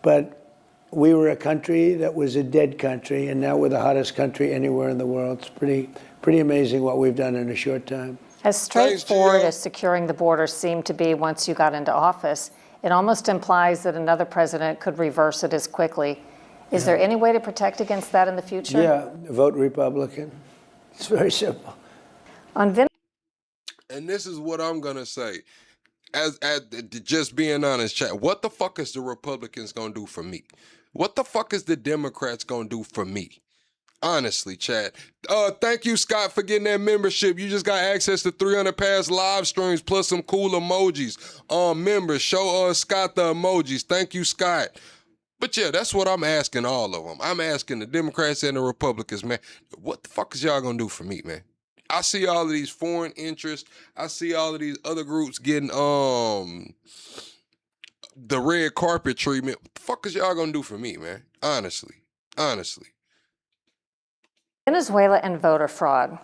But we were a country that was a dead country, and now we're the hottest country anywhere in the world. It's pretty amazing what we've done in a short time. As straightforward as securing the border seemed to be once you got into office, it almost implies that another president could reverse it as quickly. Is there any way to protect against that in the future? Yeah, vote Republican. It's very simple. And this is what I'm going to say. As just being honest, chat, what the fuck is the Republicans going to do for me? What the fuck is the Democrats going to do for me? Honestly, chat. Thank you, Scott, for getting that membership. You just got access to 300 past live streams plus some cool emojis. Members, show Scott the emojis. Thank you, Scott. But yeah, that's what I'm asking all of them. I'm asking the Democrats and the Republicans, man. What the fuck is y'all going to do for me, man? I see all of these foreign interests. I see all of these other groups getting the red carpet treatment. What the fuck is y'all gonna do for me, man? Honestly. Venezuela and voter fraud.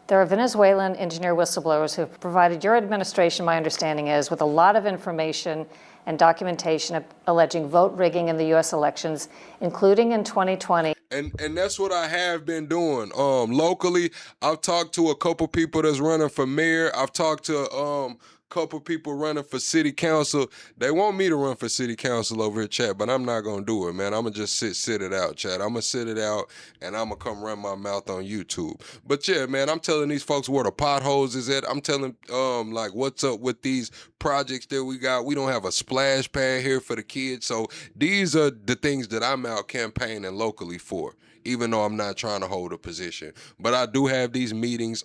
There are Venezuelan engineer whistleblowers who have provided your administration, my understanding is, with a lot of information and documentation alleging vote rigging in the U.S. elections, including in 2020. And that's what I have been doing. Locally, I've talked to a couple people that's running for mayor. I've talked to couple people running for city council. They want me to run for city council over here, chat, but I'm not gonna do it, man. I'm gonna just sit it out, chat. I'm gonna sit it out and I'm gonna come run my mouth on YouTube. But yeah, man, I'm telling these folks where the potholes is at. I'm telling like what's up with these projects that we got. We don't have a splash pad here for the kids. So these are the things that I'm out campaigning locally for, even though I'm not trying to hold a position. But I do have these meetings,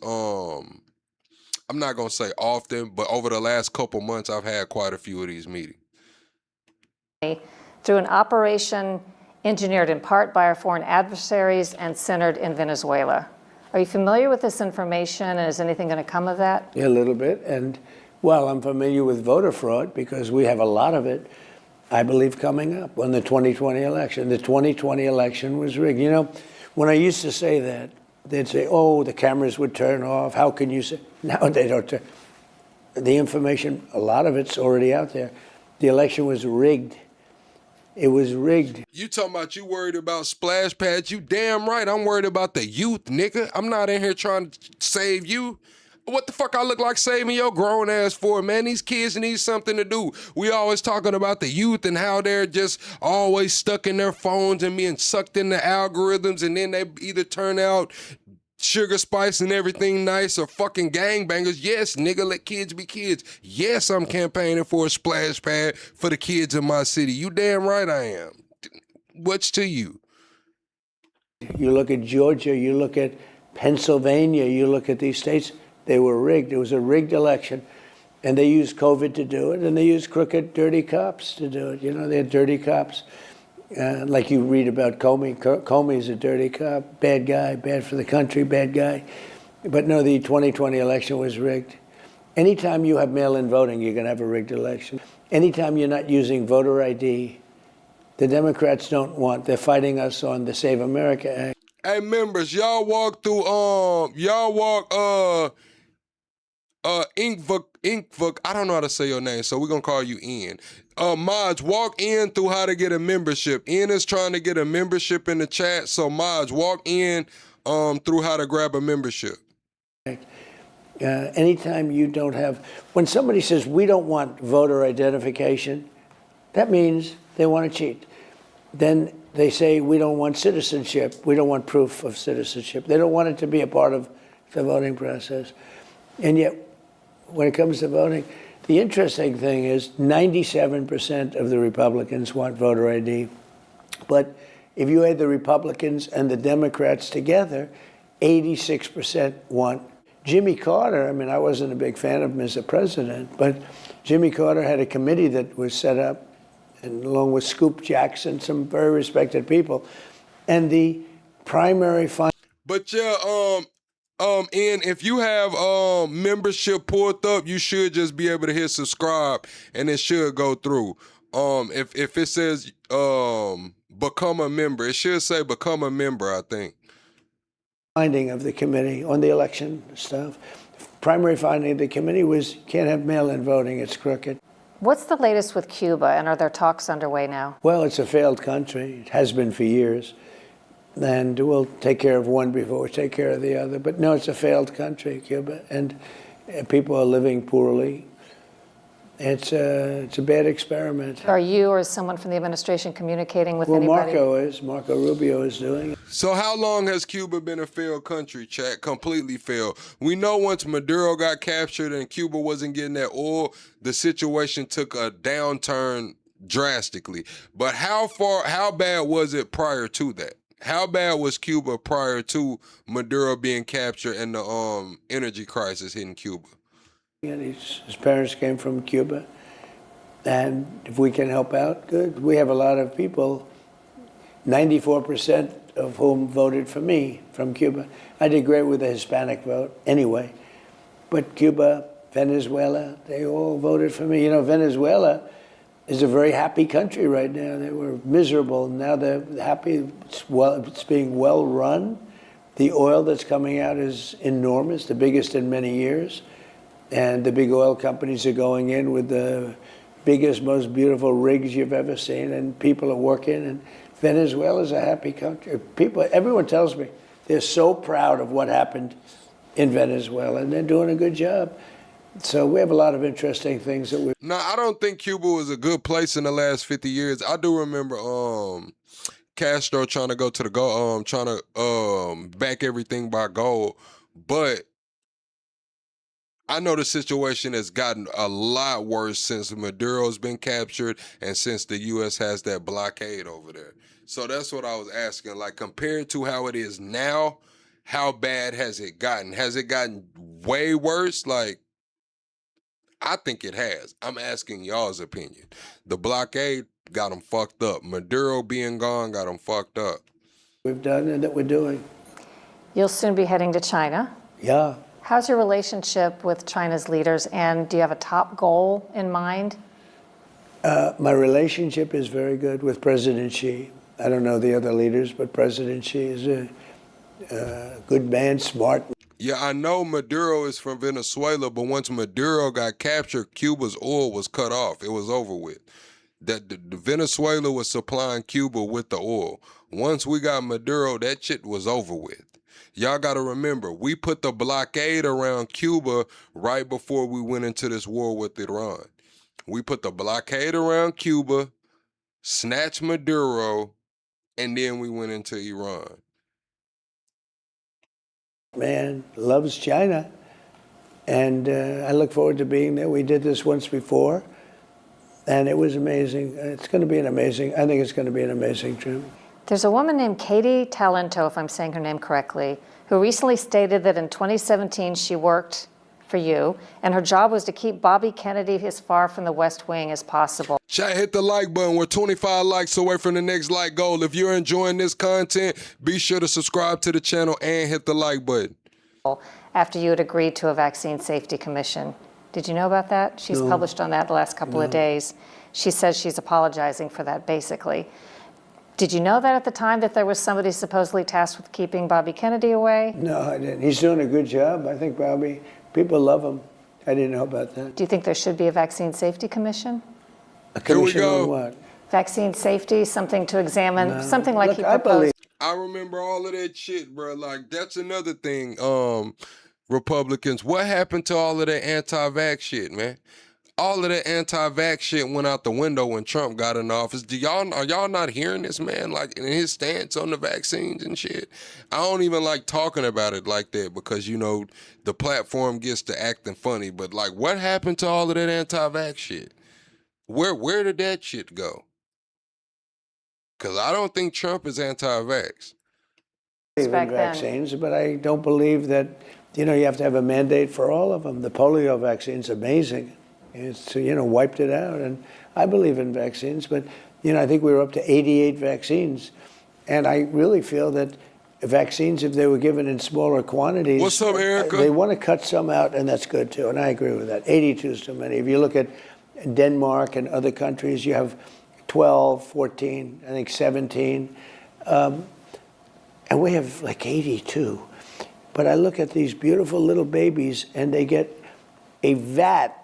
I'm not going to say often, but over the last couple months, I've had quite a few of these meetings. Through an operation engineered in part by our foreign adversaries and centered in Venezuela. Are you familiar with this information, and is anything going to come of that? Yeah, a little bit. And, well, I'm familiar with voter fraud because we have a lot of it, I believe, coming up on the 2020 election. The 2020 election was rigged. You know, when I used to say that, they'd say, oh, the cameras would turn off. How can you say? Now they don't turn. The information, a lot of it's already out there. The election was rigged. It was rigged. You talking about you worried about splash pads? You damn right I'm worried about the youth, nigga. I'm not in here trying to save you. What the fuck I look like saving your grown ass for, man? These kids need something to do. We always talking about the youth and how they're just always stuck in their phones and being sucked in the algorithms, and then they either turn out sugar spice and everything nice or fucking gangbangers. Yes, nigga, let kids be kids. Yes, I'm campaigning for a splash pad for the kids in my city. You damn right I am. What's to you? You look at Georgia, you look at Pennsylvania, you look at these states, they were rigged. It was a rigged election. And they used COVID to do it, and they used crooked, dirty cops to do it. You know, they had dirty cops. Like you read about Comey. Comey's a dirty cop, bad guy, bad for the country, bad guy. But no, the 2020 election was rigged. Anytime you have mail-in voting, you're going to have a rigged election. Anytime you're not using voter ID, the Democrats don't want. They're fighting us on the Save America Act. Hey, members, y'all walk through, Inkvuk, I don't know how to say your name, so we're gonna call you Ian. Mods, walk in through how to get a membership. Ian is trying to get a membership in the chat, so Mods, walk in through how to grab a membership. Anytime you don't have, when somebody says we don't want voter identification, that means they want to cheat. Then they say we don't want citizenship, we don't want proof of citizenship. They don't want it to be a part of the voting process. And yet, when it comes to voting, the interesting thing is 97% of the Republicans want voter ID. But if you add the Republicans and the Democrats together, 86% want. Jimmy Carter, I mean, I wasn't a big fan of him as a president, but Jimmy Carter had a committee that was set up, and along with Scoop Jackson, some very respected people. And the primary But yeah, and if you have membership pulled up, you should just be able to hit subscribe and it should go through. If it says become a member, it should say become a member, I think. finding of the committee on the election stuff, primary finding of the committee was can't have mail-in voting, it's crooked. What's the latest with Cuba, and are there talks underway now? Well, it's a failed country. It has been for years. And we'll take care of one before we take care of the other. But no, it's a failed country, Cuba, and people are living poorly. It's a bad experiment. Are you or is someone from the administration communicating with anybody? Marco Rubio is doing it. So how long has Cuba been a failed country, chat? Completely failed. We know once Maduro got captured and Cuba wasn't getting that oil, the situation took a downturn drastically. But how bad was it prior to that? How bad was Cuba prior to Maduro being captured and the energy crisis hitting Cuba? And his parents came from Cuba, and if we can help out, good. We have a lot of people, 94% of whom voted for me from Cuba. I did great with the Hispanic vote anyway, but Cuba, Venezuela, they all voted for me. You know, Venezuela is a very happy country right now. They were miserable. Now they're happy. It's being well run. The oil that's coming out is enormous, the biggest in many years. And the big oil companies are going in with the biggest, most beautiful rigs you've ever seen, and people are working. And Venezuela is a happy country. Everyone tells me they're so proud of what happened in Venezuela, and they're doing a good job. So we have a lot of interesting things that we. No, I don't think Cuba was a good place in the last 50 years. I do remember Castro trying to go to the gold, trying to back everything by gold, but I know the situation has gotten a lot worse since Maduro's been captured and since the U.S. has that blockade over there. So that's what I was asking. Like, compared to how it is now, how bad has it gotten? Has it gotten way worse? Like, I think it has. I'm asking y'all's opinion. The blockade got them fucked up. Maduro being gone got them fucked up. We've done and that we're doing. You'll soon be heading to China. Yeah. How's your relationship with China's leaders, and do you have a top goal in mind? My relationship is very good with President Xi. I don't know the other leaders, but President Xi is a good man, smart. Yeah, I know Maduro is from Venezuela, but once Maduro got captured, Cuba's oil was cut off. It was over with. that the Venezuela was supplying Cuba with the oil. Once we got Maduro, that shit was over with. Y'all got to remember, we put the blockade around Cuba right before we went into this war with Iran. We put the blockade around Cuba, snatched Maduro, and then we went into Iran. Man loves China. And I look forward to being there. We did this once before, and it was amazing. It's going to be I think it's going to be an amazing trip. There's a woman named Katie Talento, if I'm saying her name correctly, who recently stated that in 2017 she worked for you, and her job was to keep Bobby Kennedy as far from the West Wing as possible. Chat, hit the like button. We're 25 likes away from the next like goal. If you're enjoying this content, be sure to subscribe to the channel and hit the like button. After you had agreed to a vaccine safety commission. Did you know about that? She's published on that the last couple of days. She says she's apologizing for that, basically. Did you know that at the time that there was somebody supposedly tasked with keeping Bobby Kennedy away? No, I didn't. He's doing a good job. I think Bobby, people love him. I didn't know about that. Do you think there should be a vaccine safety commission? A commission Here we go. on what? Vaccine safety, something to examine, something like Look, he I proposed. I remember all of that shit, bro. Like, that's another thing, Republicans. What happened to all of that anti-vax shit, man? All of that anti-vax shit went out the window when Trump got in office. Are y'all not hearing this, man? Like, in his stance on the vaccines and shit? I don't even like talking about it like that because, you know, the platform gets to acting funny. But, like, what happened to all of that anti-vax shit? Where did that shit go? Because I don't think Trump is anti-vax. I believe in vaccines, but I don't believe that, you know, you have to have a mandate for all of them. The polio vaccine's amazing. It's, you know, wiped it out. And I believe in vaccines, but, you know, I think we were up to 88 vaccines. And I really feel that vaccines, if they were given in smaller quantities. What's up, Erica? They want to cut some out, and that's good, too. And I agree with that. 82 is too many. If you look at Denmark and other countries, you have 12, 14, I think 17. And we have like 82. But I look at these beautiful little babies, and they get a vat,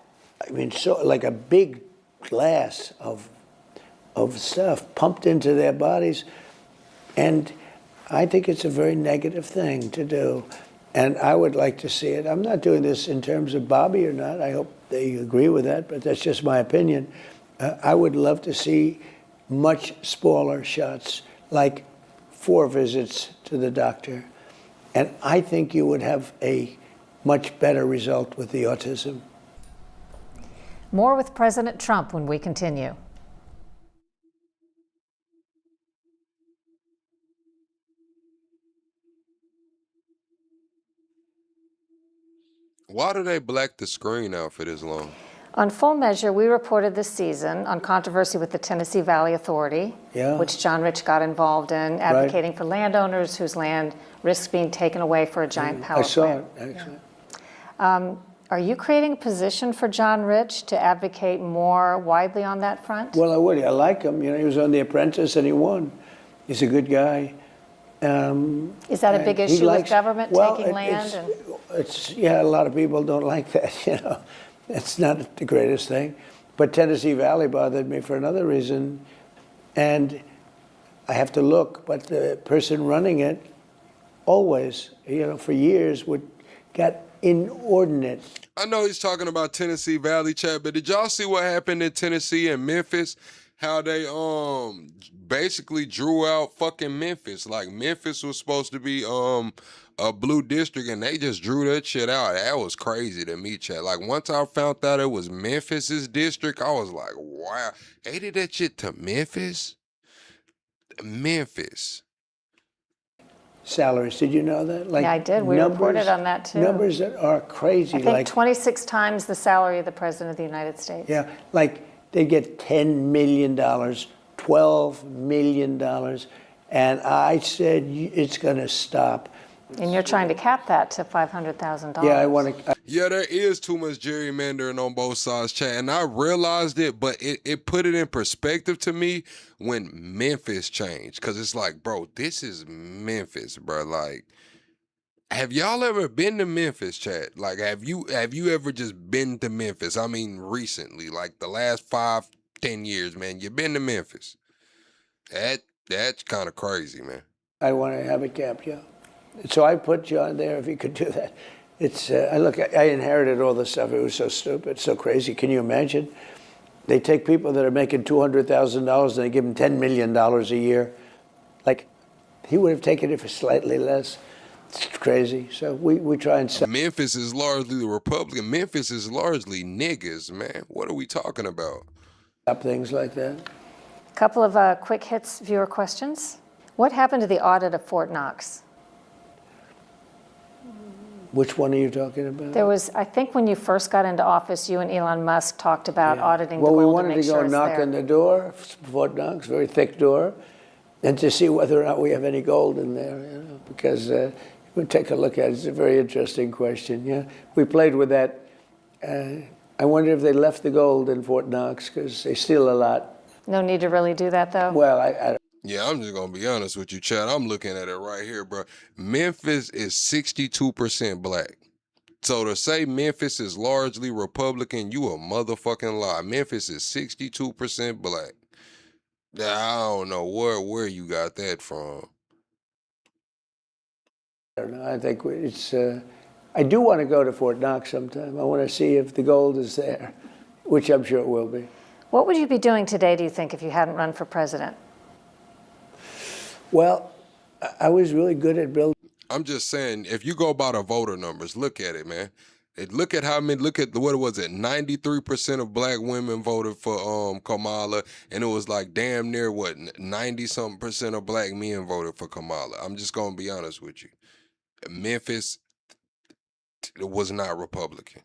I mean, so like a big glass of stuff pumped into their bodies. And I think it's a very negative thing to do. And I would like to see it. I'm not doing this in terms of Bobby or not. I hope they agree with that, but that's just my opinion. I would love to see much smaller shots, like 4 visits to the doctor. And I think you would have a much better result with the autism. More with President Trump when we continue. Why do they black the screen out for this long? On Full Measure, we reported this season on controversy with the Tennessee Valley Authority, which John Rich got involved in, advocating for landowners whose land risks being taken away for a giant power plant. I saw it, actually. Are you creating a position for John Rich to advocate more widely on that front? Well, I would. I like him. You know, he was on The Apprentice and he won. He's a good guy. Is that a big issue with government taking land? Yeah, a lot of people don't like that, you know. It's not the greatest thing. But Tennessee Valley bothered me for another reason. And I have to look, but the person running it always, you know, for years got inordinate. I know he's talking about Tennessee Valley, chat, but did y'all see what happened in Tennessee and Memphis? How they basically drew out fucking Memphis. Like, Memphis was supposed to be a blue district, and they just drew that shit out. That was crazy to me, chat. Like, once I found out it was Memphis's district, I was like, wow. They did that shit to Memphis? Memphis. Salaries, did you know that? Like, yeah, I did. We reported on that, too. Numbers that are crazy. I think 26 times the salary of the President of the United States. Yeah, like they get $10 million, $12 million. And I said, it's going to stop. And you're trying to cap that to $500,000. Yeah, I want to. Yeah, there is too much gerrymandering on both sides, chat. And I realized it, but it put it in perspective to me when Memphis changed. Because it's like, bro, this is Memphis, bro. Like, have y'all ever been to Memphis, chat? Like, have you ever just been to Memphis? I mean, recently, like the last 5, 10 years, man. You've been to Memphis. That's kind of crazy, man. I want to have it capped, yeah. So I put John there if he could do that. It's, I inherited all this stuff. It was so stupid, so crazy. Can you imagine? They take people that are making $200,000 and they give them $10 million a year. Like, he would have taken it for slightly less. It's crazy. So we try and... Memphis is largely Republican. Memphis is largely niggas, man. What are we talking about? Stop things like that. A couple of quick hits viewer questions. What happened to the audit of Fort Knox? Which one are you talking about? There was, I think when you first got into office, you and Elon Musk talked about auditing the well, gold we wanted to make to go sure it's knock there. on the door, Fort Knox, very thick door, and to see whether or not we have any gold in there, you know, because we'll take a look at it. It's a very interesting question, yeah. We played with that. I wonder if they left the gold in Fort Knox, because they steal a lot. No need to really do that, though? Well, I Yeah, I'm just going to be honest with you, Chad. I'm looking at it right here, bro. Memphis is 62% black. So to say Memphis is largely Republican, you a motherfucking lie. Memphis is 62% black. I don't know where you got that from. I don't know. I think it's... I do want to go to Fort Knox sometime. I want to see if the gold is there, which I'm sure it will be. What would you be doing today, do you think, if you hadn't run for president? Well, I was really good at building. I'm just saying, if you go by the voter numbers, look at it, man. Look at how many, look at what was it, 93% of black women voted for Kamala, and it was like damn near, 90-something% of black men voted for Kamala. I'm just going to be honest with you. Memphis was not Republican.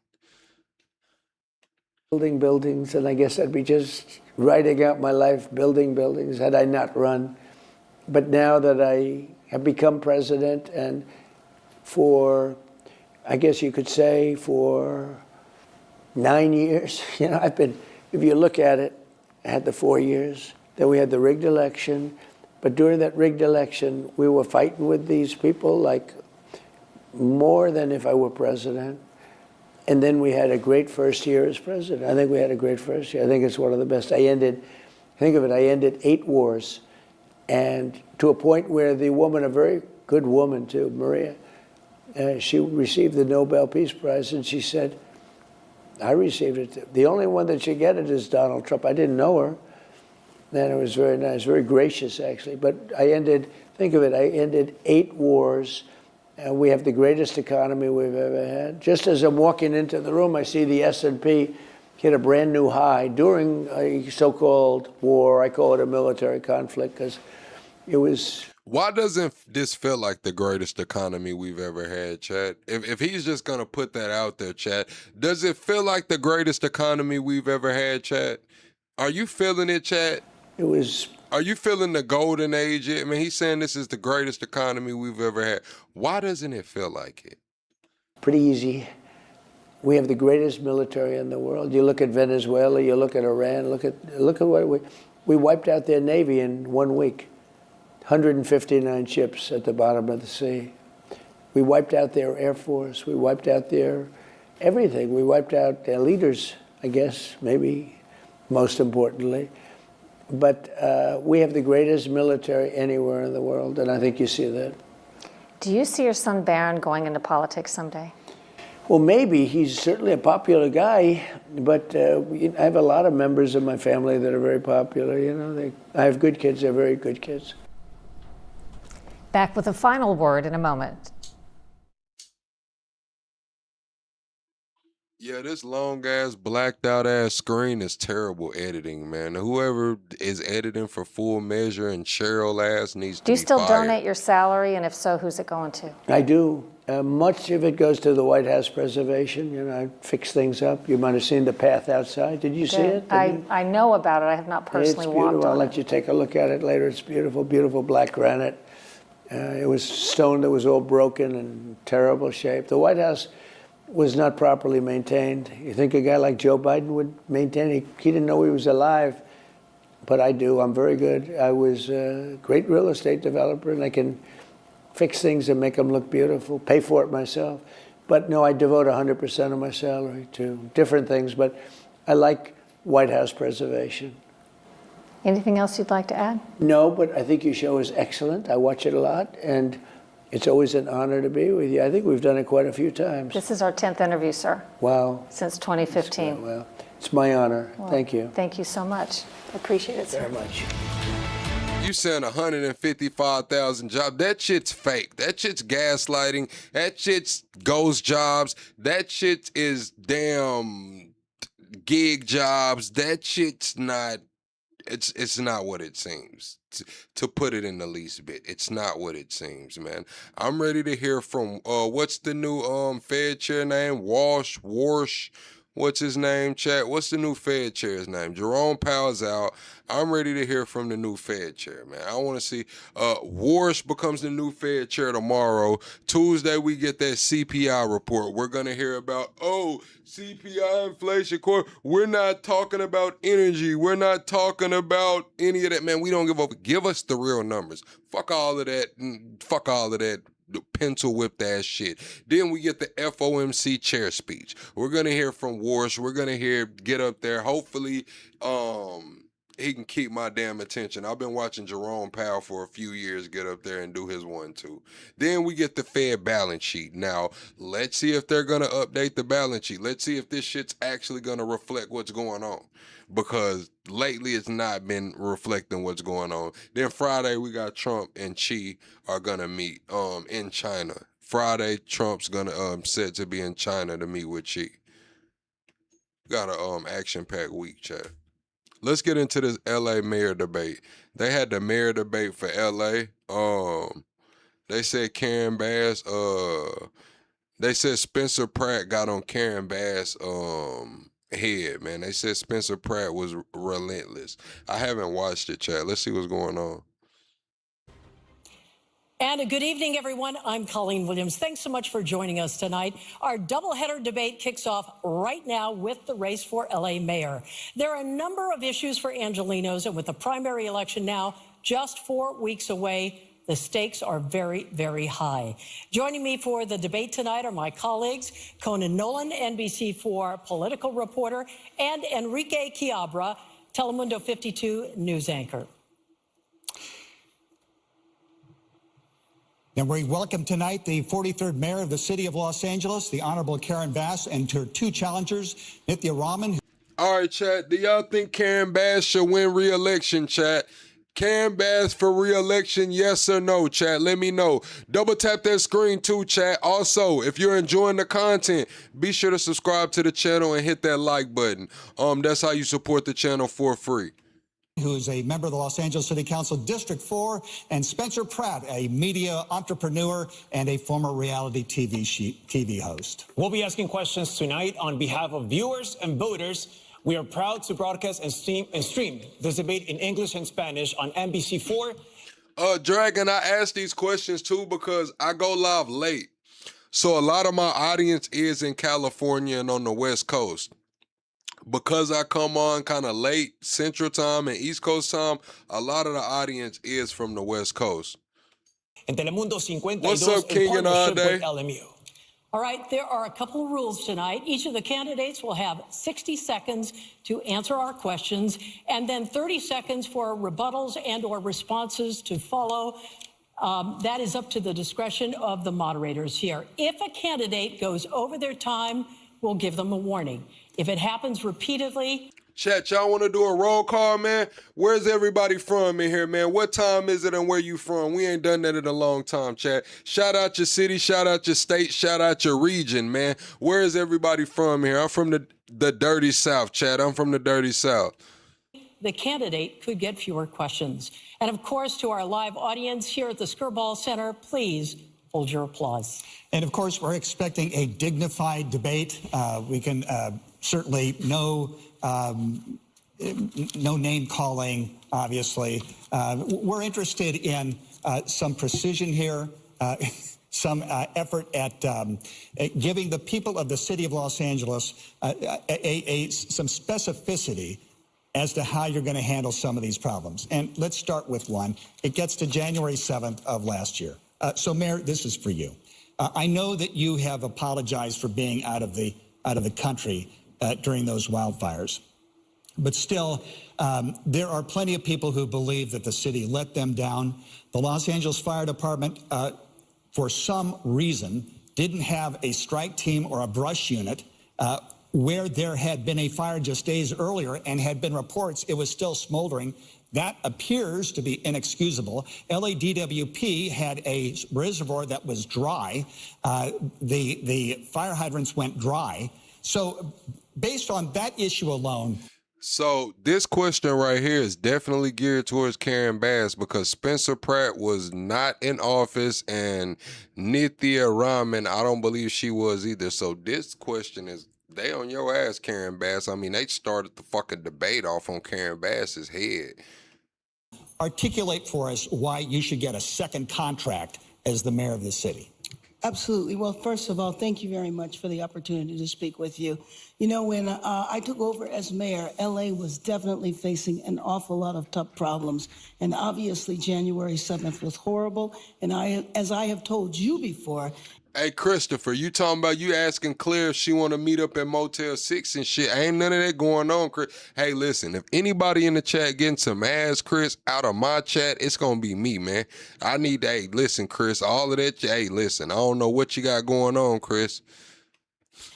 Building buildings, and I guess I'd be just writing out my life building buildings had I not run. But now that I have become president, and for, I guess you could say, for 9 years, you know, I've been, if you look at it, I had the 4 years, then we had the rigged election, but during that rigged election, we were fighting with these people like more than if I were president. And then we had a great first year as president. I think we had a great first year. I think it's one of the best. I ended 8 wars. And to a point where the woman, a very good woman too, Maria, she received the Nobel Peace Prize, and she said, I received it. The only one that should get it is Donald Trump. I didn't know her. And it was very nice, very gracious, actually. But I ended, think of it, I ended 8 wars. And we have the greatest economy we've ever had. Just as I'm walking into the room, I see the S&P hit a brand new high during a so-called war. I call it a military conflict because it was... Why doesn't this feel like the greatest economy we've ever had, Chad? If he's just going to put that out there, Chad, does it feel like the greatest economy we've ever had, Chad? Are you feeling it, Chad? It was... Are you feeling the golden age? I mean, he's saying this is the greatest economy we've ever had. Why doesn't it feel like it? Pretty easy. We have the greatest military in the world. You look at Venezuela, you look at Iran, look at what we wiped out their navy in 1 week. 159 ships at the bottom of the sea. We wiped out their air force. We wiped out their everything. We wiped out their leaders, I guess, maybe most importantly. But we have the greatest military anywhere in the world, and I think you see that. Do you see your son Barron going into politics someday? Well, maybe. He's certainly a popular guy, but I have a lot of members of my family that are very popular. You know, I have good kids. They're very good kids. Back with a final word in a moment. Yeah, this long-ass, blacked-out-ass screen is terrible editing, man. Whoever is editing for Full Measure and Cheryl ass needs to be fired. Do you still donate your salary, and if so, who's it going to? I do. Much of it goes to the White House preservation. You know, I fix things up. You might have seen the path outside. Did you see it? I know about it. I have not personally walked on it. It's beautiful. I'll let you take a look at it later. It's beautiful, beautiful black granite. It was stone that was all broken and terrible shape. The White House was not properly maintained. You think a guy like Joe Biden would maintain it? He didn't know he was alive, but I do. I'm very good. I was a great real estate developer, and I can fix things and make them look beautiful, pay for it myself. But no, I devote 100% of my salary to different things, but I like White House preservation. Anything else you'd like to add? No, but I think your show is excellent. I watch it a lot, and it's always an honor to be with you. I think we've done it quite a few times. This is our 10th interview, sir. Wow. Since 2015. Well, it's my honor. Well, thank you. Thank you so much. I appreciate it, sir. Very much. You saying 155,000 jobs? That shit's fake. That shit's gaslighting. That shit's ghost jobs. That shit is damn gig jobs. That shit's not. It's not what it seems. To put it in the least bit, it's not what it seems, man. I'm ready to hear from what's the new Fed chair name? Warsh. What's his name, chat? What's the new Fed chair's name? Jerome Powell's out. I'm ready to hear from the new Fed chair, man. I want to see Warsh becomes the new Fed chair tomorrow. Tuesday, we get that CPI report. We're going to hear about, CPI inflation core. We're not talking about energy. We're not talking about any of that, man. We don't give up. Give us the real numbers. Fuck all of that. Fuck all of that. Pencil whipped ass shit. Then we get the FOMC chair speech. We're gonna hear from Warsh. We're gonna hear get up there. Hopefully, he can keep my damn attention. I've been watching Jerome Powell for a few years get up there and do his one too. Then we get the Fed balance sheet. Now, let's see if they're gonna update the balance sheet. Let's see if this shit's actually gonna reflect what's going on. Because lately it's not been reflecting what's going on. Then Friday we got Trump and Xi are gonna meet in China. Friday Trump's gonna set to be in China to meet with Xi. Got a action-packed week, chat. Let's get into this LA mayor debate. They had the mayor debate for LA. They said Karen Bass, they said Spencer Pratt got on Karen Bass head, man. They said Spencer Pratt was relentless. I haven't watched it, chat. Let's see what's going on. And a good evening, everyone. I'm Colleen Williams. Thanks so much for joining us tonight. Our doubleheader debate kicks off right now with the race for LA mayor. There are a number of issues for Angelenos, and with the primary election now just 4 weeks away, the stakes are very, very high. Joining me for the debate tonight are my colleagues, Conan Nolan, NBC4 political reporter, and Enrique Chiabra, Telemundo 52 news anchor. And we welcome tonight the 43rd mayor of the city of Los Angeles, the Honorable Karen Bass, and her two challengers, Nithya Raman. All right, chat. Do y'all think Karen Bass should win re-election, chat? Karen Bass for re-election, yes or no, chat? Let me know. Double tap that screen too, chat. Also, if you're enjoying the content, be sure to subscribe to the channel and hit that like button. That's how you support the channel for free. Who is a member of the Los Angeles City Council District 4, and Spencer Pratt, a media entrepreneur and a former reality TV host. We'll be asking questions tonight on behalf of viewers and voters. We are proud to broadcast and stream this debate in English and Spanish on NBC4. Dragon, I ask these questions too because I go live late. So a lot of my audience is in California and on the West Coast. Because I come on kind of late Central Time and East Coast time, a lot of the audience is from the West Coast. En Telemundo 52, what's up, King and All Day? LMU. All right, there are a couple of rules tonight. Each of the candidates will have 60 seconds to answer our questions, and then 30 seconds for rebuttals and or responses to follow. That is up to the discretion of the moderators here. If a candidate goes over their time, we'll give them a warning. If it happens repeatedly... Chat, y'all want to do a roll call, man? Where's everybody from in here, man? What time is it and where you from? We ain't done that in a long time, chat. Shout out your city, shout out your state, shout out your region, man. Where is everybody from here? I'm from the dirty South, chat. I'm from the dirty South. The candidate could get fewer questions. And of course, to our live audience here at the Skirball Center, please hold your applause. And of course, we're expecting a dignified debate. We can certainly no name calling, obviously. We're interested in some precision here, some effort at giving the people of the city of Los Angeles some specificity as to how you're going to handle some of these problems. And let's start with one. It gets to January 7th of last year. So, Mayor, this is for you. I know that you have apologized for being out of the country during those wildfires. But still, there are plenty of people who believe that the city let them down. The Los Angeles Fire Department, for some reason, didn't have a strike team or a brush unit where there had been a fire just days earlier and had been reports it was still smoldering. That appears to be inexcusable. LADWP had a reservoir that was dry. The fire hydrants went dry. So based on that issue alone. So this question right here is definitely geared towards Karen Bass because Spencer Pratt was not in office and Nithya Raman, I don't believe she was either. So this question is, they on your ass, Karen Bass. I mean, they started the fucking debate off on Karen Bass's head. Articulate for us why you should get a second contract as the mayor of the city. Absolutely. Well, first of all, thank you very much for the opportunity to speak with you. You know, when I took over as mayor, LA was definitely facing an awful lot of tough problems. And obviously, January 7th was horrible. And as I have told you before, Hey, Christopher, you talking about you asking Claire if she want to meet up at Motel 6 and shit. Ain't none of that going on, Chris. Hey, listen, if anybody in the chat getting some ass, Chris, out of my chat, it's going to be me, man. I need to, hey, listen, Chris, all of that, hey, listen, I don't know what you got going on, Chris.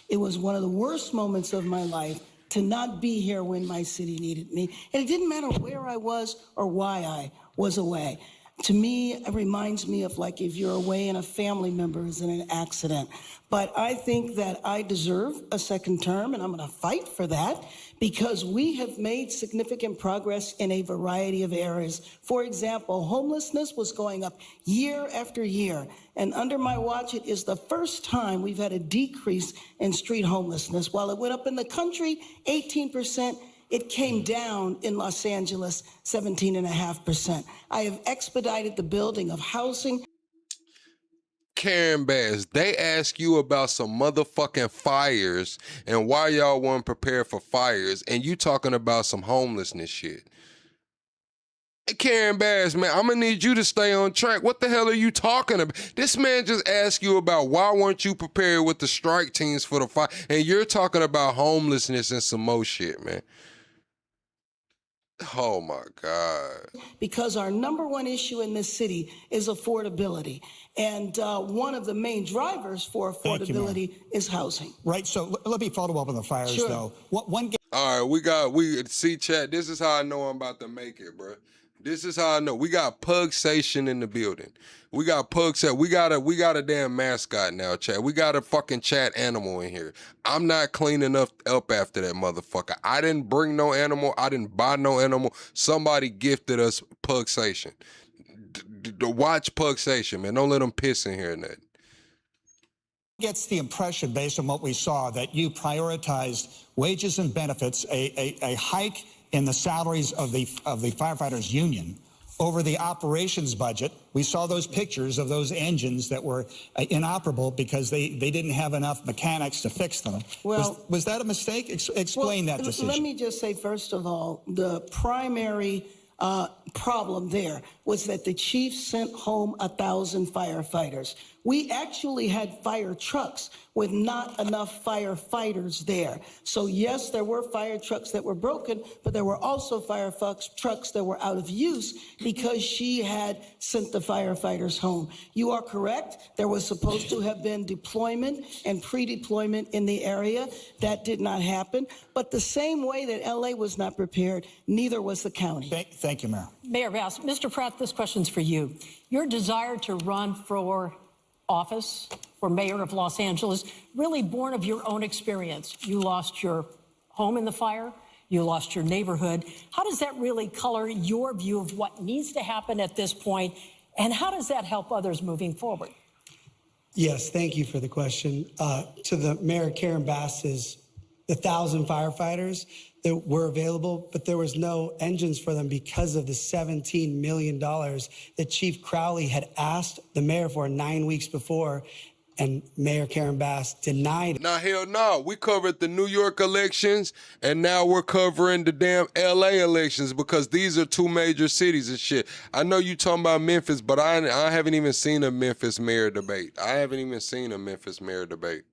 it was one of the worst moments of my life to not be here when my city needed me. And it didn't matter where I was or why I was away. To me, it reminds me of like if you're away and a family member is in an accident. But I think that I deserve a second term, and I'm going to fight for that because we have made significant progress in a variety of areas. For example, homelessness was going up year after year. And under my watch, it is the first time we've had a decrease in street homelessness. While it went up in the country, 18%, it came down in Los Angeles, 17.5%. I have expedited the building of housing. Karen Bass, they ask you about some motherfucking fires and why y'all weren't prepared for fires, and you talking about some homelessness shit. Hey, Karen Bass, man, I'm gonna need you to stay on track. What the hell are you talking about? This man just asked you about why weren't you prepared with the strike teams for the fire, and you're talking about homelessness and some more shit, man. Oh my God. Because our number one issue in this city is affordability. And one of the main drivers for affordability is housing. Right, so let me follow up on the fires, Sure. though. All right, we see chat. This is how I know I'm about to make it, bro. This is how I know. We got Pugsation in the building. We got Pugsation. We got a damn mascot now, chat. We got a fucking chat animal in here. I'm not cleaning up after that motherfucker. I didn't bring no animal. I didn't buy no animal. Somebody gifted us Pugsation. Watch Pugsation, man. Don't let them piss in here and that. Gets the impression, based on what we saw, that you prioritized wages and benefits, a hike in the salaries of the firefighters union over the operations budget. We saw those pictures of those engines that were inoperable because they didn't have enough mechanics to fix them. Well, was that a mistake? Explain that decision. Let me just say, first of all, the primary problem there was that the chief sent home 1,000 firefighters. We actually had fire trucks with not enough firefighters there. So yes, there were fire trucks that were broken, but there were also fire trucks that were out of use because she had sent the firefighters home. You are correct. There was supposed to have been deployment and pre-deployment in the area. That did not happen. But the same way that LA was not prepared, neither was the county. Thank you, Mayor. Mayor Bass, Mr. Pratt, this question's for you. Your desire to run for office for mayor of Los Angeles, really born of your own experience. You lost your home in the fire. You lost your neighborhood. How does that really color your view of what needs to happen at this point? And how does that help others moving forward? Yes, thank you for the question. To the Mayor Karen Bass's, the 1,000 firefighters that were available, but there was no engines for them because of the $17 million that Chief Crowley had asked the mayor for 9 weeks before, and Mayor Karen Bass denied it. Nah, hell no. We covered the New York elections, and now we're covering the damn LA elections because these are two major cities and shit. I know you talking about Memphis, but I haven't even seen a Memphis mayor debate. I haven't even seen a Memphis mayor debate.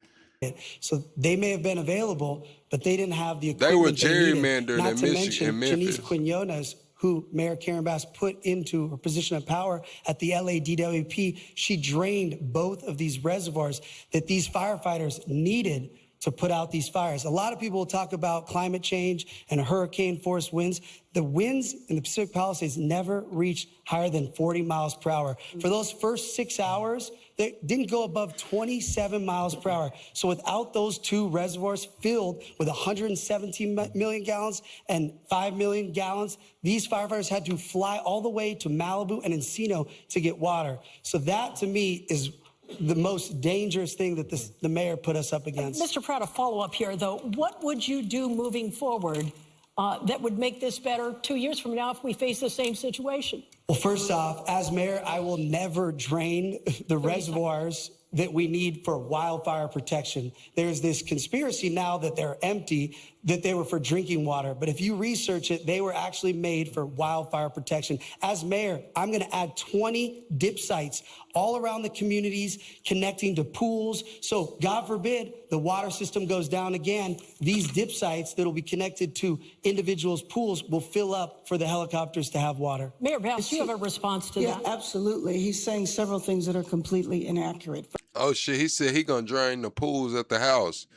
So they may have been available, but they didn't have the They were equipment they needed. gerrymandered Not in to Michigan, mention in Janice Memphis. Quinones, who Mayor Karen Bass put into her position of power at the LA DWP. She drained both of these reservoirs that these firefighters needed to put out these fires. A lot of people will talk about climate change and hurricane force winds. The winds in the Pacific Palisades never reached higher than 40 miles per hour. For those first 6 hours, they didn't go above 27 miles per hour. So without those two reservoirs filled with 117 million gallons and 5 million gallons, these firefighters had to fly all the way to Malibu and Encino to get water. So that, to me, is the most dangerous thing that the mayor put us up against. Mr. Pratt, a follow-up here, though. What would you do moving forward that would make this better 2 years from now if we face the same situation? Well, first off, as mayor, I will never drain the reservoirs that we need for wildfire protection. There's this conspiracy now that they're empty, that they were for drinking water. But if you research it, they were actually made for wildfire protection. As mayor, I'm going to add 20 dip sites all around the communities connecting to pools. So God forbid the water system goes down again. These dip sites that will be connected to individuals' pools will fill up for the helicopters to have water. Mayor Bass, do you have a response to that? Yeah, absolutely. He's saying several things that are completely inaccurate. Oh shit, he said he gonna drain the pools at the house.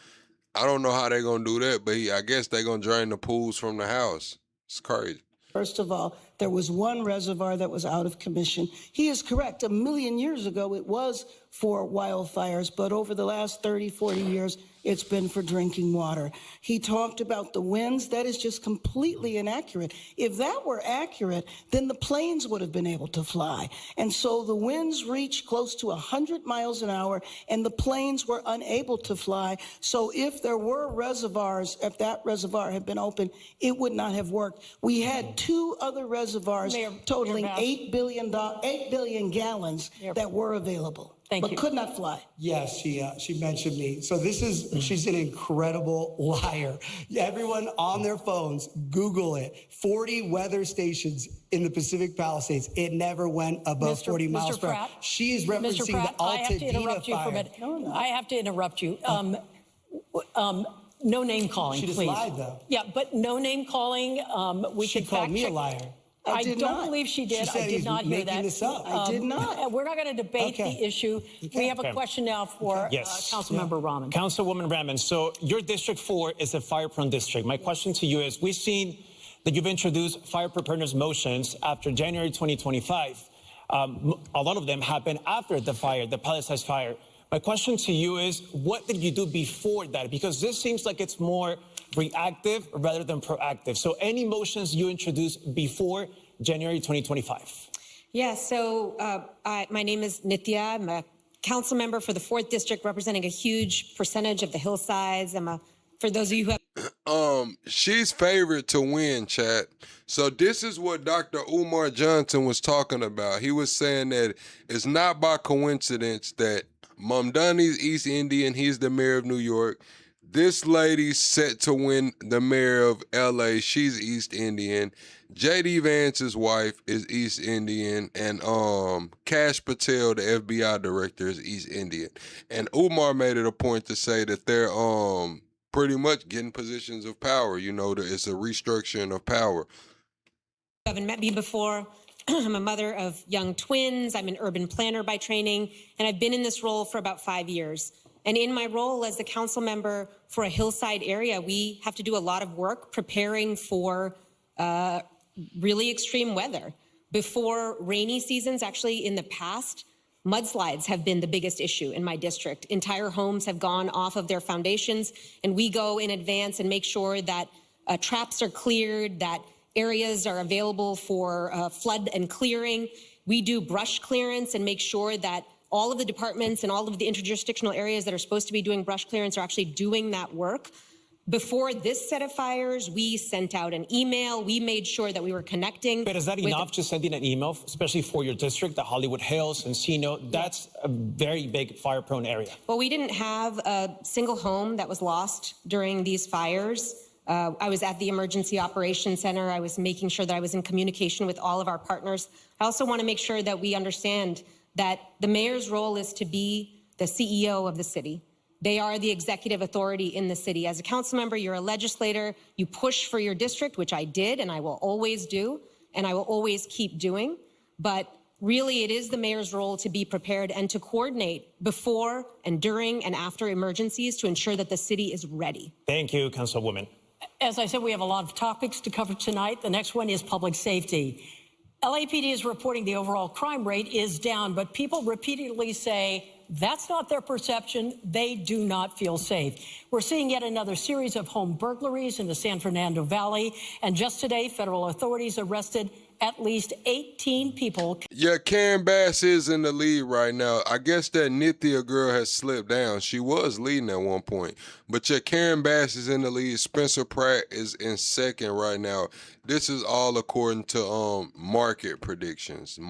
I don't know how they gonna do that, but I guess they gonna drain the pools from the house. It's crazy. First of all, there was one reservoir that was out of commission. He is correct. 1 million years ago, it was for wildfires, but over the last 30, 40 years, it's been for drinking water. He talked about the winds. That is just completely inaccurate. If that were accurate, then the planes would have been able to fly. And so the winds reached close to 100 miles an hour, and the planes were unable to fly. So if there were reservoirs, if that reservoir had been open, it would not have worked. We had 2 other reservoirs totaling 8 billion gallons that were available. But could not fly. Yes, she mentioned me. So she's an incredible liar. Everyone on their phones, Google it. 40 weather stations in the Pacific Palisades. It never went above 40 miles per hour. She is referencing the Altadena I have to interrupt you for a minute. No. I have to interrupt you. No name calling, She just please. lied, though. Yeah, but no name calling. She called me a liar. I did don't not. believe she did. She said I did he's not hear making that. this up. I did not. We're not going to debate the issue. We have a question now for Councilmember Rahman. Councilwoman Rahman, so your District 4 is a fire-prone district. My question to you is, we've seen that you've introduced fire preparedness motions after January 2025. A lot of them happened after the fire, the Palisades fire. My question to you is, what did you do before that? Because this seems like it's more reactive rather than proactive. So any motions you introduced before January 2025? Yeah, so my name is Nithya. I'm a council member for the 4th District, representing a huge percentage of the hillsides. For those of you who have... She's favored to win, chat. So this is what Dr. Umar Johnson was talking about. He was saying that it's not by coincidence that Mamdani's East Indian, he's the mayor of New York. This lady's set to win the mayor of LA. She's East Indian. J.D. Vance's wife is East Indian. And Kash Patel, the FBI director, is East Indian. And Umar made it a point to say that they're pretty much getting positions of power. You know, it's a restructuring of power. You haven't met me before. I'm a mother of young twins. I'm an urban planner by training. And I've been in this role for about 5 years. And in my role as the council member for a hillside area, we have to do a lot of work preparing for really extreme weather. Before rainy seasons, actually in the past, mudslides have been the biggest issue in my district. Entire homes have gone off of their foundations, and we go in advance and make sure that traps are cleared, that areas are available for flood and clearing. We do brush clearance and make sure that all of the departments and all of the interjurisdictional areas that are supposed to be doing brush clearance are actually doing that work. Before this set of fires, we sent out an email. We made sure that we were connecting. But is that enough, just sending an email, especially for your district, the Hollywood Hills, Encino? That's a very big fire-prone area. Well, we didn't have a single home that was lost during these fires. I was at the Emergency Operations Center. I was making sure that I was in communication with all of our partners. I also want to make sure that we understand that the mayor's role is to be the CEO of the city. They are the executive authority in the city. As a council member, you're a legislator. You push for your district, which I did and I will always do, and I will always keep doing. But really, it is the mayor's role to be prepared and to coordinate before and during and after emergencies to ensure that the city is ready. Thank you, Councilwoman. As I said, we have a lot of topics to cover tonight. The next one is public safety. LAPD is reporting the overall crime rate is down, but people repeatedly say that's not their perception. They do not feel safe. We're seeing yet another series of home burglaries in the San Fernando Valley. And just today, federal authorities arrested at least 18 people. Yeah, Karen Bass is in the lead right now. I guess that Nithya girl has slipped down. She was leading at one point. But yeah, Karen Bass is in the lead. Spencer Pratt is in second right now. This is all according to market predictions.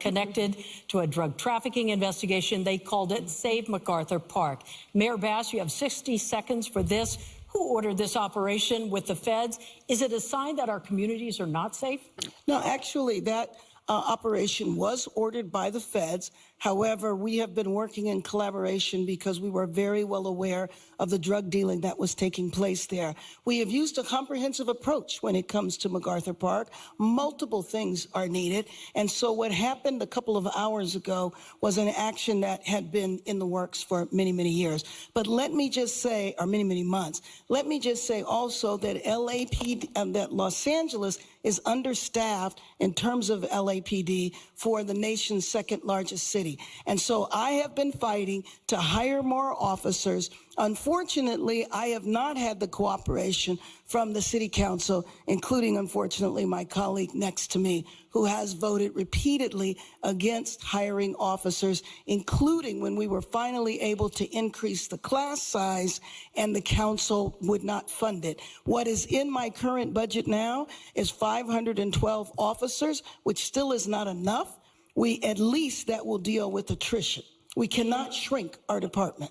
Connected to a drug trafficking investigation. They called it Save MacArthur Park. Mayor Bass, you have 60 seconds for this. Who ordered this operation with the feds? Is it a sign that our communities are not safe? No, actually, that operation was ordered by the feds. However, we have been working in collaboration because we were very well aware of the drug dealing that was taking place there. We have used a comprehensive approach when it comes to MacArthur Park. Multiple things are needed. And so what happened a couple of hours ago was an action that had been in the works for many, many years. But let me just say, or many, many months, let me just say also that LAPD, that Los Angeles is understaffed in terms of LAPD for the nation's second largest city. And so I have been fighting to hire more officers. Unfortunately, I have not had the cooperation from the city council, including, unfortunately, my colleague next to me, who has voted repeatedly against hiring officers, including when we were finally able to increase the class size and the council would not fund it. What is in my current budget now is 512 officers, which still is not enough. At least that will deal with attrition. We cannot shrink our department.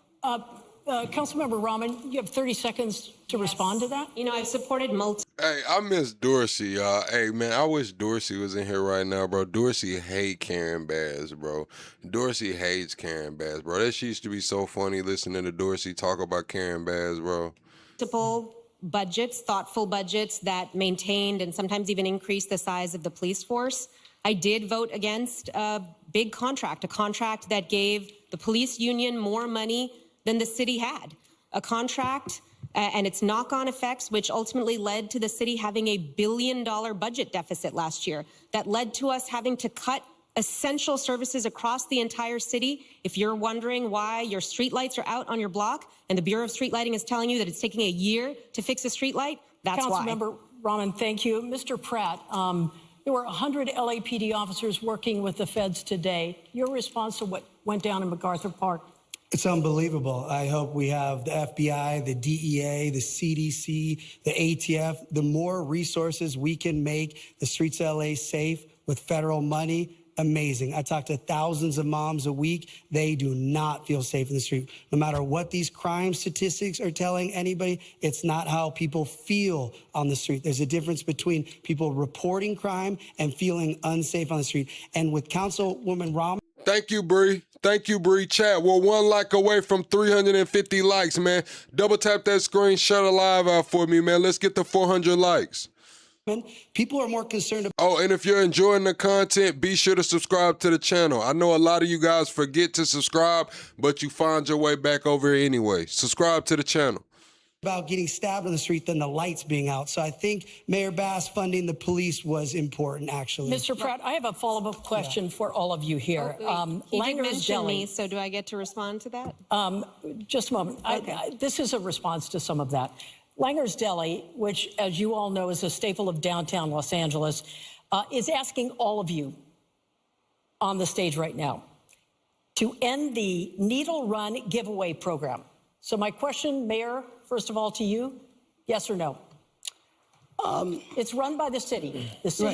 Councilmember Rahman, you have 30 seconds to respond to that. You know, I've supported multiple. Hey, I miss Dorsey, y'all. Hey, man, I wish Dorsey was in here right now, bro. Dorsey hate Karen Bass, bro. Dorsey hates Karen Bass, bro. That shit used to be so funny listening to Dorsey talk about Karen Bass, bro. Multiple budgets, thoughtful budgets that maintained and sometimes even increased the size of the police force. I did vote against a big contract, a contract that gave the police union more money than the city had. A contract and its knock-on effects, which ultimately led to the city having $1 billion budget deficit last year. That led to us having to cut essential services across the entire city. If you're wondering why your streetlights are out on your block and the Bureau of Street Lighting is telling you that it's taking a year to fix a streetlight, that's why. Councilmember Rahman, thank you. Mr. Pratt, there were 100 LAPD officers working with the feds today. Your response to what went down in MacArthur Park? It's unbelievable. I hope we have the FBI, the DEA, the CDC, the ATF. The more resources we can make the streets of LA safe with federal money, amazing. I talk to thousands of moms a week. They do not feel safe in the street. No matter what these crime statistics are telling anybody, it's not how people feel on the street. There's a difference between people reporting crime and feeling unsafe on the street. And with Councilwoman Rahman. Thank you, Bree. Thank you, Bree. Chat, we're 1 like away from 350 likes, man. Double tap that screen, shut a live out for me, man. Let's get to 400 likes. People are more concerned about. Oh, and if you're enjoying the content, be sure to subscribe to the channel. I know a lot of you guys forget to subscribe, but you find your way back over here anyway. Subscribe to the channel. About getting stabbed on the street than the lights being out. So I think Mayor Bass funding the police was important, actually. Mr. Pratt, I have a follow-up question for all of you here. He did mention me, so do I get to respond to that? Just a moment. Okay. This is a response to some of that. Langer's Deli, which, as you all know, is a staple of downtown Los Angeles, is asking all of you on the stage right now to end the Needle Run giveaway program. So my question, Mayor, first of all to you, yes or no? It's run by the city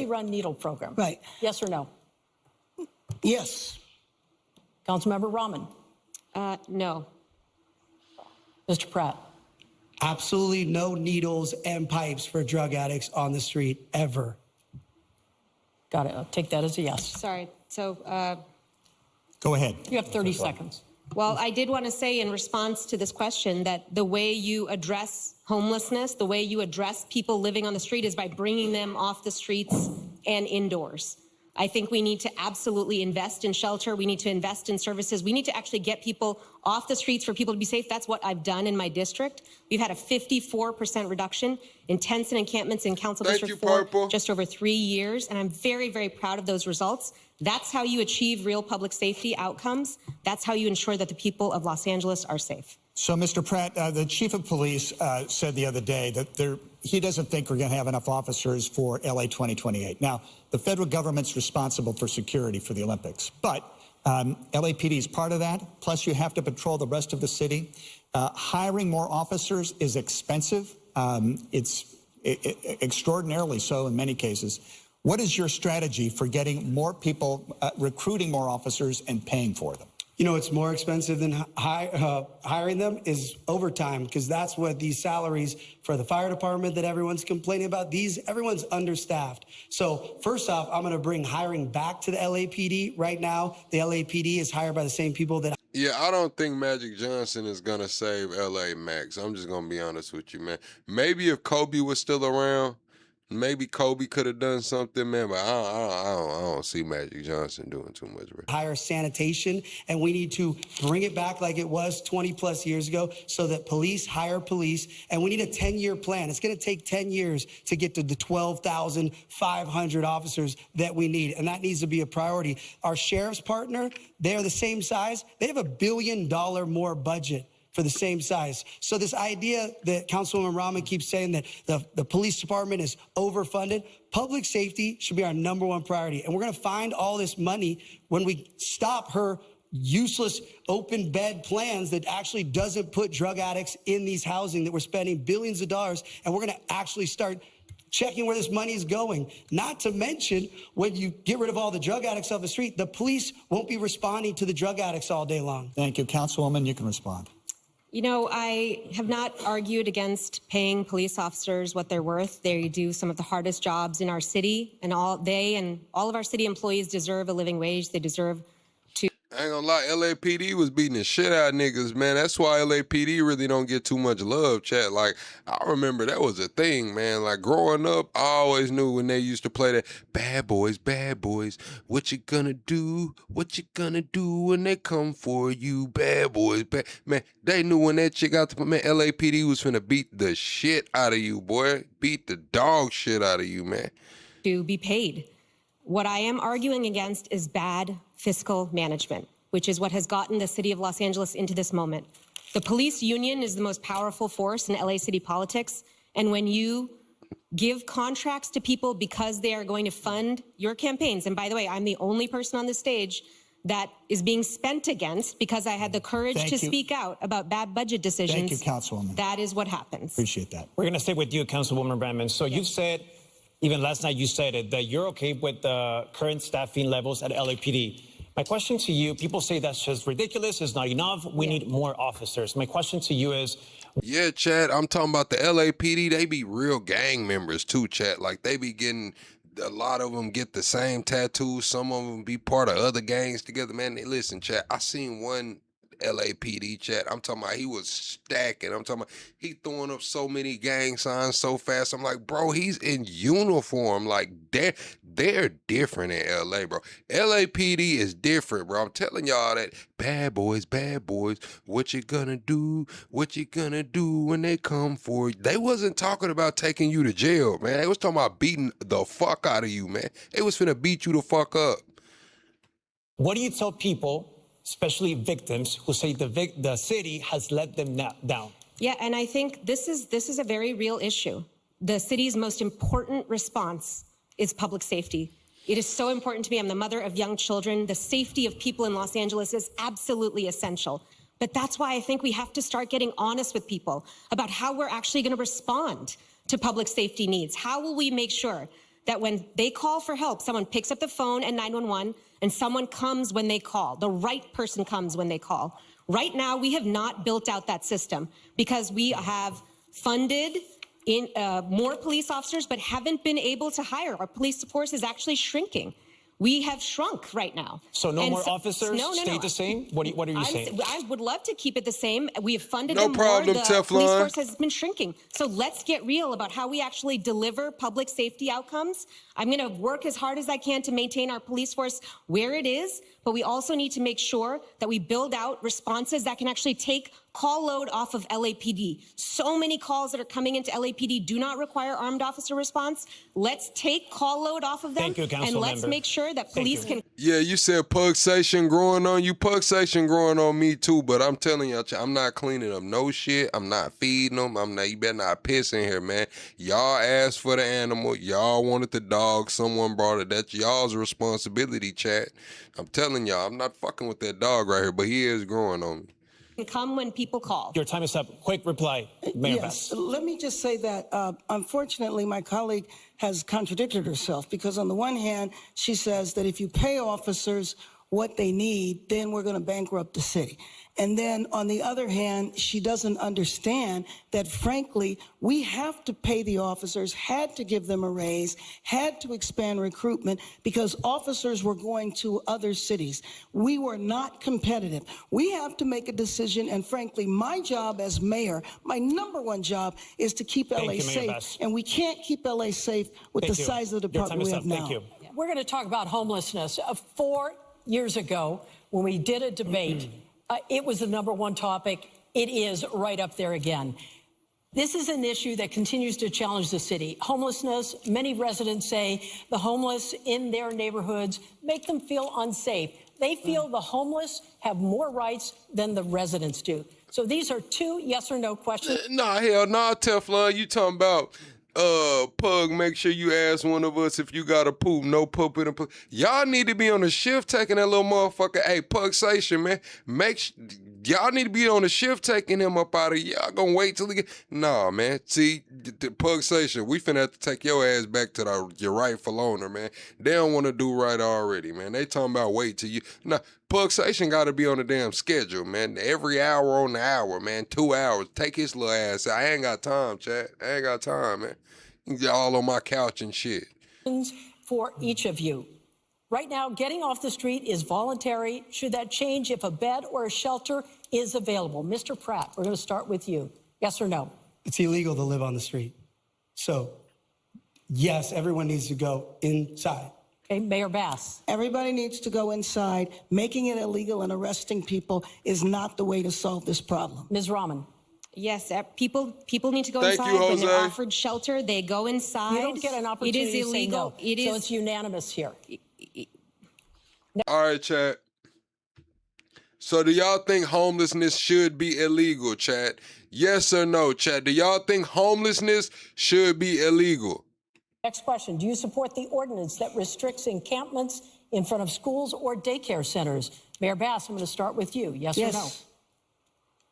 run needle program. Right. Yes or no? Yes. Councilmember Rahman? No. Mr. Pratt? Absolutely no needles and pipes for drug addicts on the street, ever. Got it. I'll take that as a yes. Sorry. So, go ahead. You have 30 seconds. Well, I did want to say in response to this question that the way you address homelessness, the way you address people living on the street is by bringing them off the streets and indoors. I think we need to absolutely invest in shelter. We need to invest in services. We need to actually get people off the streets for people to be safe. That's what I've done in my district. We've had a 54% reduction in tents and encampments in Council District 4 just over 3 years. And I'm very, very proud of those results. That's how you achieve real public safety outcomes. That's how you ensure that the people of Los Angeles are safe. So, Mr. Pratt, the chief of police said the other day that he doesn't think we're going to have enough officers for LA 2028. Now, the federal government's responsible for security for the Olympics, but LAPD is part of that. Plus, you have to patrol the rest of the city. Hiring more officers is expensive. It's extraordinarily so in many cases. What is your strategy for getting more people, recruiting more officers and paying for them? You know, it's more expensive than hiring them is overtime, because that's what these salaries for the fire department that everyone's complaining about, everyone's understaffed. So first off, I'm going to bring hiring back to the LAPD. Right now, the LAPD is hired by the same people that... Yeah, I don't think Magic Johnson is going to save LA Max. I'm just going to be honest with you, man. Maybe if Kobe was still around, maybe Kobe could have done something, man, but I don't see Magic Johnson doing too much. Man. Higher sanitation, and we need to bring it back like it was 20 plus years ago so that police hire police, and we need a 10-year plan. It's going to take 10 years to get to the 12,500 officers that we need, and that needs to be a priority. Our sheriff's partner, they're the same size. They have $1 billion more budget for the same size. So this idea that Councilwoman Rahman keeps saying that the police department is overfunded, public safety should be our #1 priority. And we're gonna find all this money when we stop her useless open bed plans that actually doesn't put drug addicts in these housing that we're spending billions of dollars. And we're gonna actually start checking where this money is going. Not to mention, when you get rid of all the drug addicts off the street, the police won't be responding to the drug addicts all day long. Thank you. Councilwoman, you can respond. You know, I have not argued against paying police officers what they're worth. They do some of the hardest jobs in our city, and all of our city employees deserve a living wage. They deserve to... I ain't gonna lie, LAPD was beating the shit out of niggas, man. That's why LAPD really don't get too much love, chat. Like, I remember that was a thing, man. Like, growing up, I always knew when they used to play that, bad boys, what you gonna do? What you gonna do when they come for you? Bad boys, man, they knew when that chick out the, man, LAPD was finna beat the shit out of you, boy. Beat the dog shit out of you, man. To be paid. What I am arguing against is bad fiscal management, which is what has gotten the city of Los Angeles into this moment. The police union is the most powerful force in LA city politics. And when you give contracts to people because they are going to fund your campaigns, and by the way, I'm the only person on the stage that is being spent against because I had the courage to speak out about bad budget decisions. Thank you, Councilwoman. That is what happens. Appreciate that. We're going to stay with you, Councilwoman Bramman. So you've said, even last night you said it, that you're okay with the current staffing levels at LAPD. My question to you, people say that's just ridiculous, it's not enough, we need more officers. My question to you is... Yeah, Chad, I'm talking about the LAPD, they be real gang members too, Chad. Like, they be getting, a lot of them get the same tattoos, some of them be part of other gangs together. Man, listen, Chad, I seen one LAPD, chat. I'm talking about he was stacking. I'm talking about he throwing up so many gang signs so fast. I'm like, bro, he's in uniform. Like, they're different in LA, bro. LAPD is different, bro. I'm telling y'all that bad boys, what you gonna do? What you gonna do when they come for you? They wasn't talking about taking you to jail, man. They was talking about beating the fuck out of you, man. They was finna beat you the fuck up. What do you tell people, especially victims, who say the city has let them down? Yeah, and I think this is a very real issue. The city's most important response is public safety. It is so important to me. I'm the mother of young children. The safety of people in Los Angeles is absolutely essential. But that's why I think we have to start getting honest with people about how we're actually going to respond to public safety needs. How will we make sure that when they call for help, someone picks up the phone at 911 and someone comes when they call, the right person comes when they call? Right now, we have not built out that system because we have funded more police officers, but haven't been able to hire. Our police force is actually shrinking. We have shrunk right now. So no more officers? Stay the same? What are you saying? I would love to keep it the same. We have funded No them problem, more. The Teflon. police force has been shrinking. So let's get real about how we actually deliver public safety outcomes. I'm going to work as hard as I can to maintain our police force where it is, but we also need to make sure that we build out responses that can actually take call load off of LAPD. So many calls that are coming into LAPD do not require armed officer response. Let's take call load off of them. Thank you, Council and let's member. make sure that police can. Yeah, you said pugsation growing on you. Pugsation growing on me too, but I'm telling y'all, I'm not cleaning up no shit. I'm not feeding them. You better not piss in here, man. Y'all asked for the animal. Y'all wanted the dog. Someone brought it. That's y'all's responsibility, chat. I'm telling y'all, I'm not fucking with that dog right here, but he is growing on me. Come when people call. Your time is up. Quick reply, Mayor Yes, Bass. let me just say that unfortunately my colleague has contradicted herself because on the one hand, she says that if you pay officers what they need, then we're going to bankrupt the city. And then on the other hand, she doesn't understand that frankly, we have to pay the officers, had to give them a raise, had to expand recruitment because officers were going to other cities. We were not competitive. We have to make a decision. And frankly, my job as mayor, my number one job is to keep LA you, Mayor safe. Bass. And we can't keep LA safe with Thank the you. size of the Your time department is we up. have now. Thank you. We're going to talk about homelessness. 4 years ago, when we did a debate, it was the #1 topic. It is right up there again. This is an issue that continues to challenge the city. Homelessness, many residents say the homeless in their neighborhoods make them feel unsafe. They feel the homeless have more rights than the residents do. So these are 2 yes or no questions. Nah, hell nah, Teflon. You talking about Pug, make sure you ask one of us if you got a poop. No poop in a poop. Y'all need to be on the shift taking that little motherfucker. Hey, Pugsation, man. Y'all need to be on the shift taking him up out of here. Y'all gonna wait till he get. Nah, man. See, the Pugsation, we finna have to take your ass back to your rightful owner, man. They don't want to do right already, man. They talking about wait till you. Nah, Pugsation got to be on the damn schedule, man. Every hour on the hour, man. 2 hours. Take his little ass. I ain't got time, chat. I ain't got time, man. Y'all on my couch and shit. For each of you. Right now, getting off the street is voluntary. Should that change if a bed or a shelter is available? Mr. Pratt, we're going to start with you. Yes or no? It's illegal to live on the street. So, yes, everyone needs to go inside. Okay, Mayor Bass. Everybody needs to go inside. Making it illegal and arresting people is not the way to solve this problem. Ms. Rahman. Yes, people need to go Thank inside. you, When they're Jose. offered shelter, they go inside. You don't get an opportunity It is to say illegal. no. It so is. it's unanimous here. All right, chat. So do y'all think homelessness should be illegal, chat? Yes or no, chat? Do y'all think homelessness should be illegal? Next question. Do you support the ordinance that restricts encampments in front of schools or daycare centers? Mayor Bass, I'm going to start with you. Yes, or no?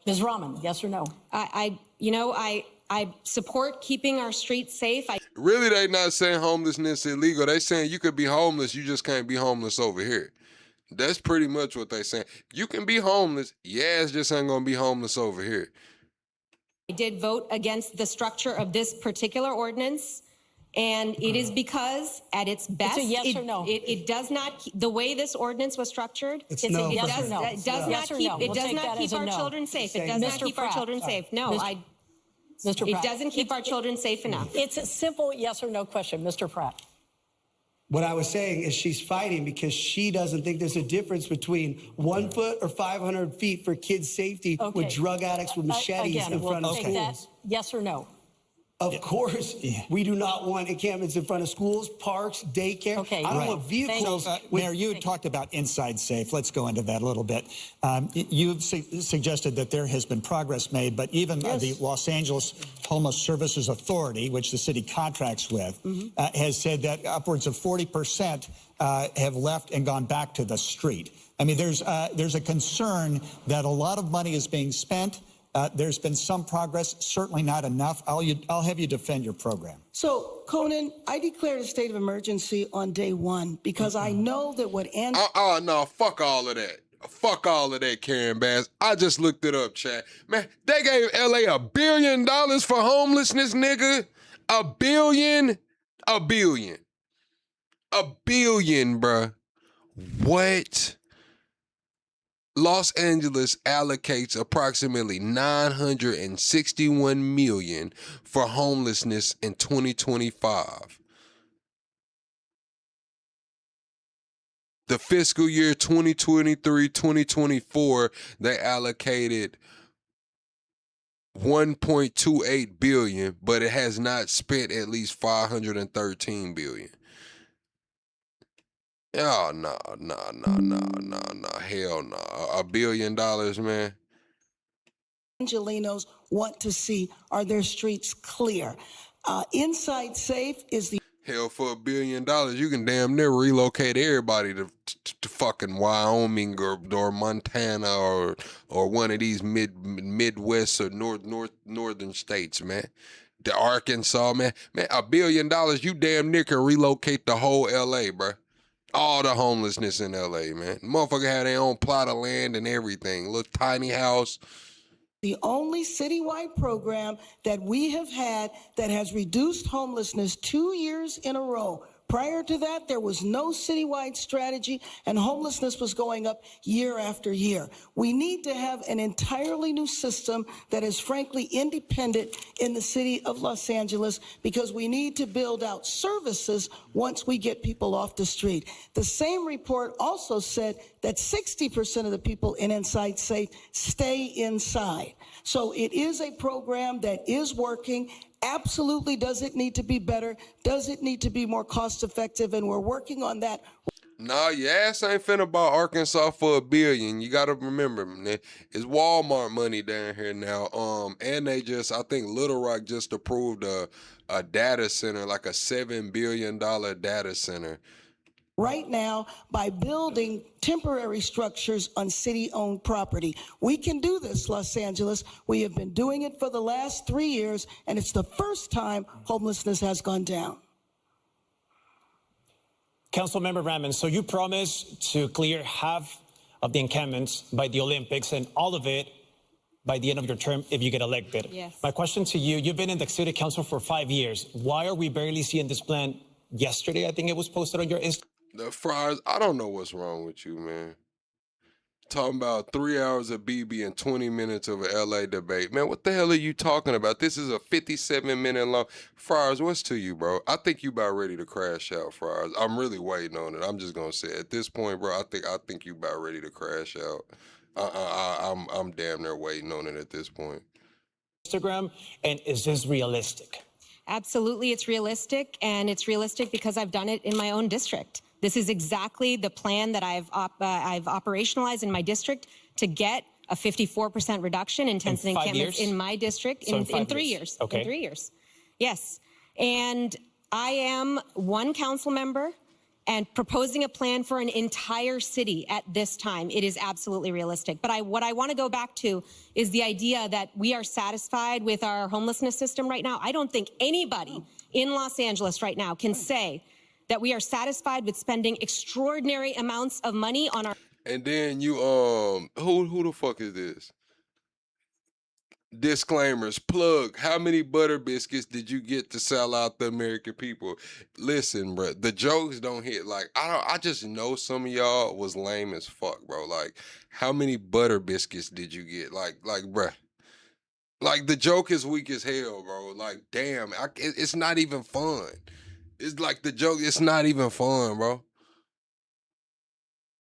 Ms. Rahman, yes or no? I support keeping our streets safe. Really, they not saying homelessness is illegal. They saying you could be homeless, you just can't be homeless over here. That's pretty much what they saying. You can be homeless, your ass just ain't gonna be homeless over here. I did vote against the structure of this particular ordinance, and it is because, at its best, It's a yes or no. it does not. The way this ordinance was structured, It's It's no. a yes does, or no. it does Yes not or keep. no. It We'll does take not that keep as a our no. children safe. It Saying does no. not Mr. keep our Pratt. children safe. No, Mr. it Pratt. doesn't keep our children safe enough. It's a simple yes or no question. Mr. Pratt. What I was saying is she's fighting because she doesn't think there's a difference between 1 foot or 500 feet for kids' safety with drug addicts with machetes Again, in front we'll of take schools. that. Yes or no? Of course, we do not want encampments in front of schools, parks, daycare. Okay, I don't right. want vehicles. Mayor, you had talked about inside safe. Let's go into that a little bit. You've suggested that there has been progress made, but even the Los Angeles Homeless Services Authority, which the city contracts with, has said that upwards of 40% have left and gone back to the street. I mean, there's a concern that a lot of money is being spent. There's been some progress, certainly not enough. I'll have you defend your program. So, Conan, I declared a state of emergency on day 1 because I know that what No, fuck all of that. Fuck all of that, Karen Bass. I just looked it up, chat. Man, they gave LA $1 billion for homelessness, nigga. $1 billion. $1 billion. $1 billion, bruh. What? Los Angeles allocates approximately $961 million for homelessness in 2025. The fiscal year 2023-2024, they allocated $1.28 billion, but it has not spent at least $513 billion. Oh, no. Hell no. $1 billion, man. Angelinos want to see are their streets clear. Inside Safe is the Hell, for $1 billion, you can damn near relocate everybody to fucking Wyoming or Montana or one of these Midwest or northern states, man. The Arkansas, man. Man, $1 billion, you damn near can relocate the whole LA, bro. All the homelessness in LA, man. Motherfucker had their own plot of land and everything. Little tiny house. the only citywide program that we have had that has reduced homelessness 2 years in a row. Prior to that, there was no citywide strategy, and homelessness was going up year after year. We need to have an entirely new system that is frankly independent in the city of Los Angeles, because we need to build out services once we get people off the street. The same report also said that 60% of the people in Inside Safe stay inside. So it is a program that is working. Absolutely. Does it need to be better? Does it need to be more cost effective? And we're working on that. Nah, your ass ain't finna buy Arkansas for $1 billion. You gotta remember, man, it's Walmart money down here now. And they just, I think Little Rock just approved a data center, like a $7 billion data center. Right now, by building temporary structures on city-owned property. We can do this, Los Angeles. We have been doing it for the last 3 years, and it's the first time homelessness has gone down. Councilmember Raman, so you promised to clear half of the encampments by the Olympics and all of it by the end of your term if you get elected. Yes. My question to you, you've been in the city council for 5 years. Why are we barely seeing this plan? Yesterday, I think it was posted on your Instagram. The Friars, I don't know what's wrong with you, man. Talking about 3 hours of Bibi and 20 minutes of an LA debate. Man, what the hell are you talking about? This is a 57-minute long. Friars, what's to you, bro? I think you about ready to crash out, Friars. I'm really waiting on it. I'm just gonna say at this point, bro, I think you about ready to crash out. I'm damn near waiting on it at this point. Instagram, and is this realistic? Absolutely, it's realistic, and it's realistic because I've done it in my own district. This is exactly the plan that I've operationalized in my district to get a 54% reduction in tents and encampments in my district in 3 years. Okay. In 3 years. Yes. And I am one council member and proposing a plan for an entire city at this time. It is absolutely realistic. But what I want to go back to is the idea that we are satisfied with our homelessness system right now. I don't think anybody in Los Angeles right now can say that we are satisfied with spending extraordinary amounts of money on our... And then you, who the fuck is this? Disclaimers, plug, how many butter biscuits did you get to sell out the American people? Listen, bro, the jokes don't hit. Like, I just know some of y'all was lame as fuck, bro. Like, how many butter biscuits did you get? Like, bro. Like, the joke is weak as hell, bro. Like, damn, it's not even fun. It's like the joke, it's not even fun, bro.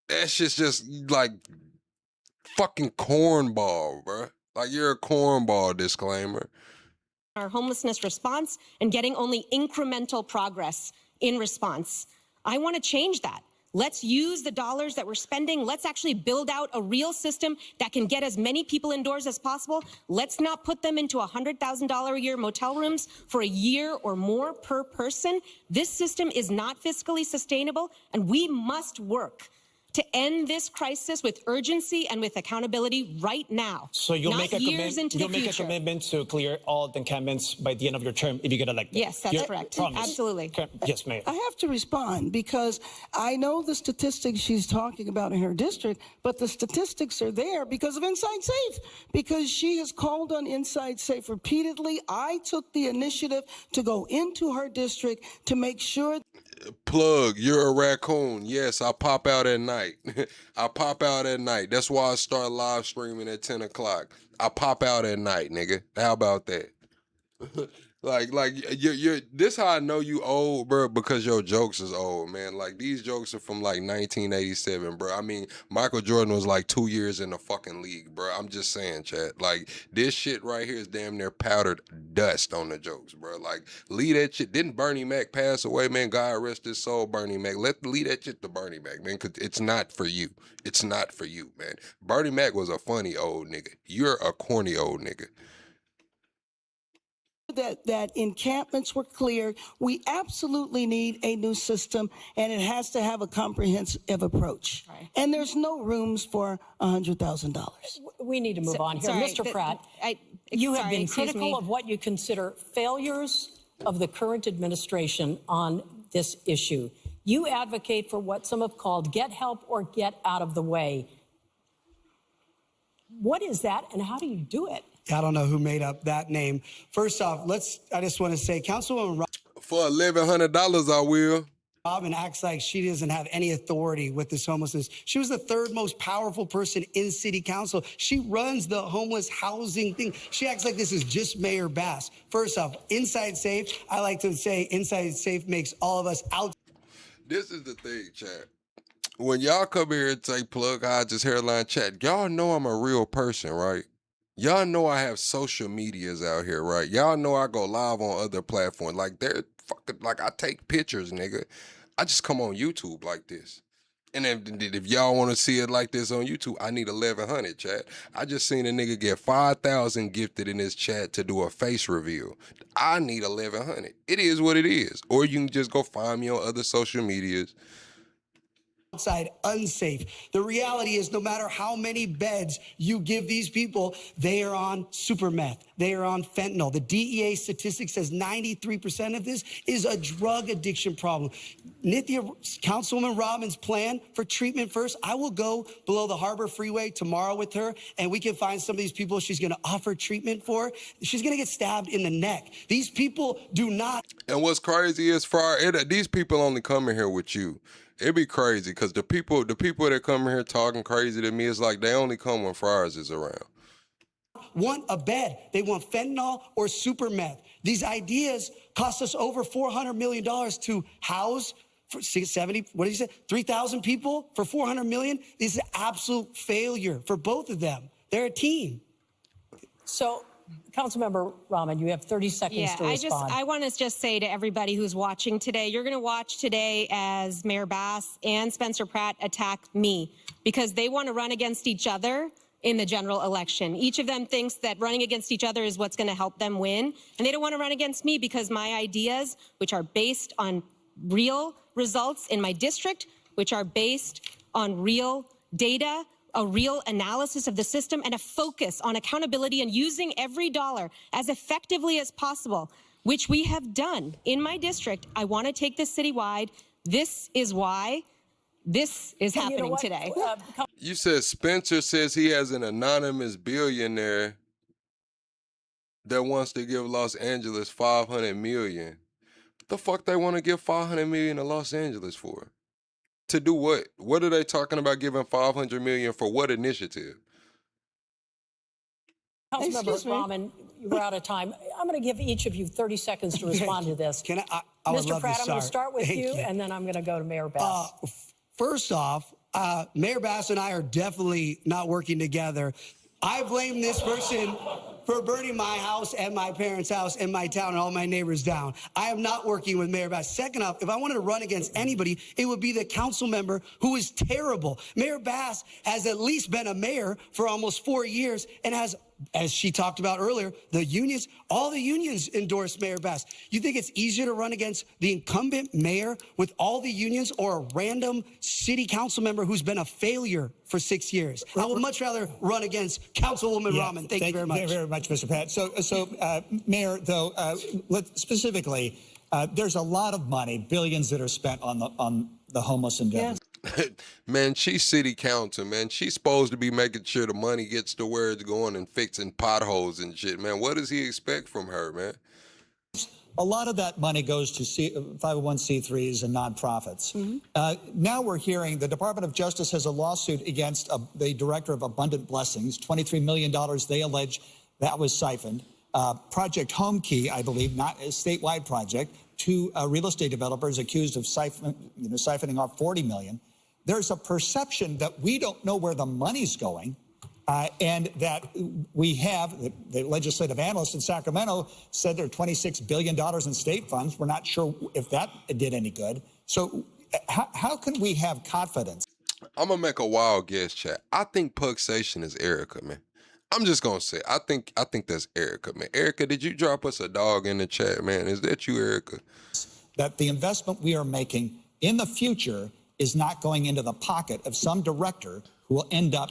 That shit's just like fucking cornball, bro. Like, you're a cornball, disclaimer. Our homelessness response and getting only incremental progress in response. I want to change that. Let's use the dollars that we're spending. Let's actually build out a real system that can get as many people indoors as possible. Let's not put them into $100,000 a year motel rooms for a year or more per person. This system is not fiscally sustainable, and we must work to end this crisis with urgency and with accountability right now. So you'll make a commitment to clear all the encampments by the end of your term if you get elected. Yes, that's correct. Promise. Absolutely. Yes, Mayor. I have to respond because I know the statistics she's talking about in her district, but the statistics are there because of Inside Safe, because she has called on Inside Safe repeatedly. I took the initiative to go into her district to make sure. Plug, you're a raccoon. Yes, I pop out at night. I pop out at night. That's why I start live streaming at 10 o'clock. I pop out at night, nigga. How about that? like you're this how I know you old, bro, because your jokes is old, man. Like these jokes are from like 1987, bro. I mean, Michael Jordan was like 2 years in the fucking league, bro. I'm just saying, chat. Like this shit right here is damn near powdered dust on the jokes, bro. Like leave that shit. Didn't Bernie Mac pass away, man? God rest his soul, Bernie Mac. Leave that shit to Bernie Mac, man, because it's not for you. It's not for you, man. Bernie Mac was a funny old nigga. You're a corny old nigga. That encampments were cleared. We absolutely need a new system, and it has to have a comprehensive approach. Right. And there's no rooms for $100,000. We need to move on here. sorry, Mr. Pratt, you have been excuse critical me. of what you consider failures of the current administration on this issue. You advocate for what some have called get help or get out of the way. What is that, and how do you do it? I don't know who made up that name. First off, I just want to say, Councilwoman For $1,100, I will. Robin acts like she doesn't have any authority with this homelessness. She was the third most powerful person in city council. She runs the homeless housing thing. She acts like this is just Mayor Bass. First off, Inside Safe, I like to say Inside Safe makes all of us out. This is the thing, chat. When y'all come here and say Plug Hodges Hairline Chat, y'all know I'm a real person, right? Y'all know I have social medias out here, right? Y'all know I go live on other platforms. Like they're fucking like I take pictures, nigga. I just come on YouTube like this. And if y'all want to see it like this on YouTube, I need 1,100, chat. I just seen a nigga get 5,000 gifted in his chat to do a face reveal. I need 1,100. It is what it is. Or you can just go find me on other social medias. Outside unsafe. The reality is no matter how many beds you give these people, they are on super meth. They are on fentanyl. The DEA statistic says 93% of this is a drug addiction problem. Nithya, Councilwoman Robbins' plan for treatment first, I will go below the Harbor Freeway tomorrow with her, and we can find some of these people she's going to offer treatment for. She's going to get stabbed in the neck. These people do not. And what's crazy is, these people only come in here with you. It'd be crazy because the people that come in here talking crazy to me, it's like they only come when Friars is around. Want a bed. They want fentanyl or super meth. These ideas cost us over $400 million to house for 70, what did you say, 3,000 people for $400 million? This is an absolute failure for both of them. They're a team. So, Councilmember Rahman, you have 30 seconds to respond. I want to just say to everybody who's watching today, you're going to watch today as Mayor Bass and Spencer Pratt attack me because they want to run against each other in the general election. Each of them thinks that running against each other is what's going to help them win. And they don't want to run against me because my ideas, which are based on real results in my district, which are based on real data, a real analysis of the system, and a focus on accountability and using every dollar as effectively as possible, which we have done in my district. I want to take this citywide. This is why this is happening today. You said Spencer says he has an anonymous billionaire that wants to give Los Angeles $500 million. What the fuck they want to give $500 million to Los Angeles for? To do what? What are they talking about giving $500 million for? What initiative? Councilmember Rahman, we're out of time. I'm going to give each of you 30 seconds to respond to this. I would Mr. love Pratt, to I'm going to start with Thank you, and then I'm going to go to Mayor Bass. First off, Mayor Bass and I are definitely not working together. I blame this person for burning my house and my parents' house and my town and all my neighbors down. I am not working with Mayor Bass. Second off, if I wanted to run against anybody, it would be the council member who is terrible. Mayor Bass has at least been a mayor for almost 4 years and has, as she talked about earlier, the unions, all the unions endorse Mayor Bass. You think it's easier to run against the incumbent mayor with all the unions or a random city council member who's been a failure for 6 years? I would much rather run against Councilwoman Rahman. Thank you very much. Thank you very much, Mr. Pratt. So, Mayor, though, specifically, there's a lot of money, billions that are spent on the homeless endeavor. Man, she's city council, man. She's supposed to be making sure the money gets to where it's going and fixing potholes and shit, man. What does he expect from her, man? a lot of that money goes to 501c3s and nonprofits. Now we're hearing the Department of Justice has a lawsuit against the director of Abundant Blessings, $23 million they allege that was siphoned. Project Home Key, I believe, not a statewide project, two real estate developers accused of siphoning off $40 million. There's a perception that we don't know where the money's going. And that we have, the legislative analyst in Sacramento said there are $26 billion in state funds. We're not sure if that did any good. So how can we have confidence? I'm going to make a wild guess, chat. I think Pugsation is Erica, man. I'm just going to say, I think that's Erica, man. Erica, did you drop us a dog in the chat, man? Is that you, Erica? That the investment we are making in the future is not going into the pocket of some director who will end up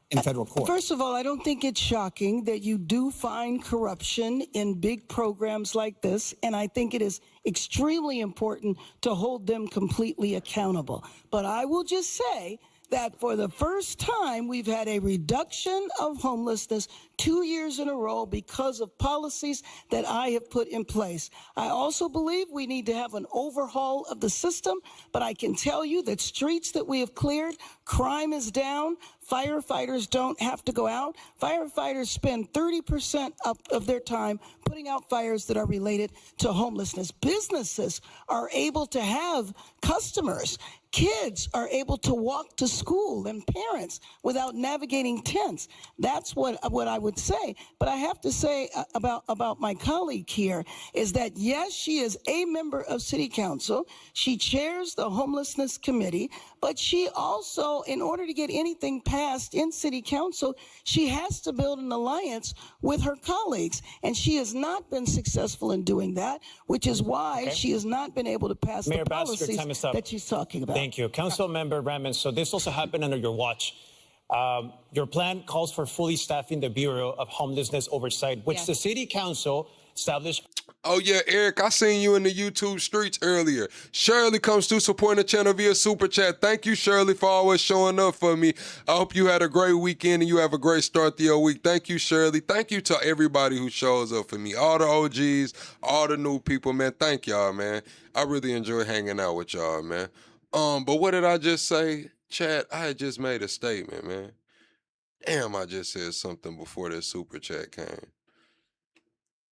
in federal court. First of all, I don't think it's shocking that you do find corruption in big programs like this, and I think it is extremely important to hold them completely accountable. But I will just say that for the first time, we've had a reduction of homelessness 2 years in a row because of policies that I have put in place. I also believe we need to have an overhaul of the system, but I can tell you that streets that we have cleared, crime is down, firefighters don't have to go out. Firefighters spend 30% of their time putting out fires that are related to homelessness. Businesses are able to have customers. Kids are able to walk to school and parents without navigating tents. That's what I would say. But I have to say about my colleague here is that, yes, she is a member of City Council. She chairs the Homelessness Committee, but she also, in order to get anything passed in City Council, she has to build an alliance with her colleagues. And she has not been successful in doing that, which is why she has not been able to pass Mayor the Bass, your policies time is up. that she's talking about. Thank you. Council Member Raman, so this also happened under your watch. Your plan calls for fully staffing the Bureau of Homelessness Oversight, which the City Council established. Oh, yeah, Eric, I seen you in the YouTube streets earlier. Shirley comes through supporting the channel via Super Chat. Thank you, Shirley, for always showing up for me. I hope you had a great weekend and you have a great start to your week. Thank you, Shirley. Thank you to everybody who shows up for me. All the OGs, all the new people, man. Thank y'all, man. I really enjoy hanging out with y'all, man. But what did I just say? Chat, I had just made a statement, man. Damn, I just said something before this Super Chat came.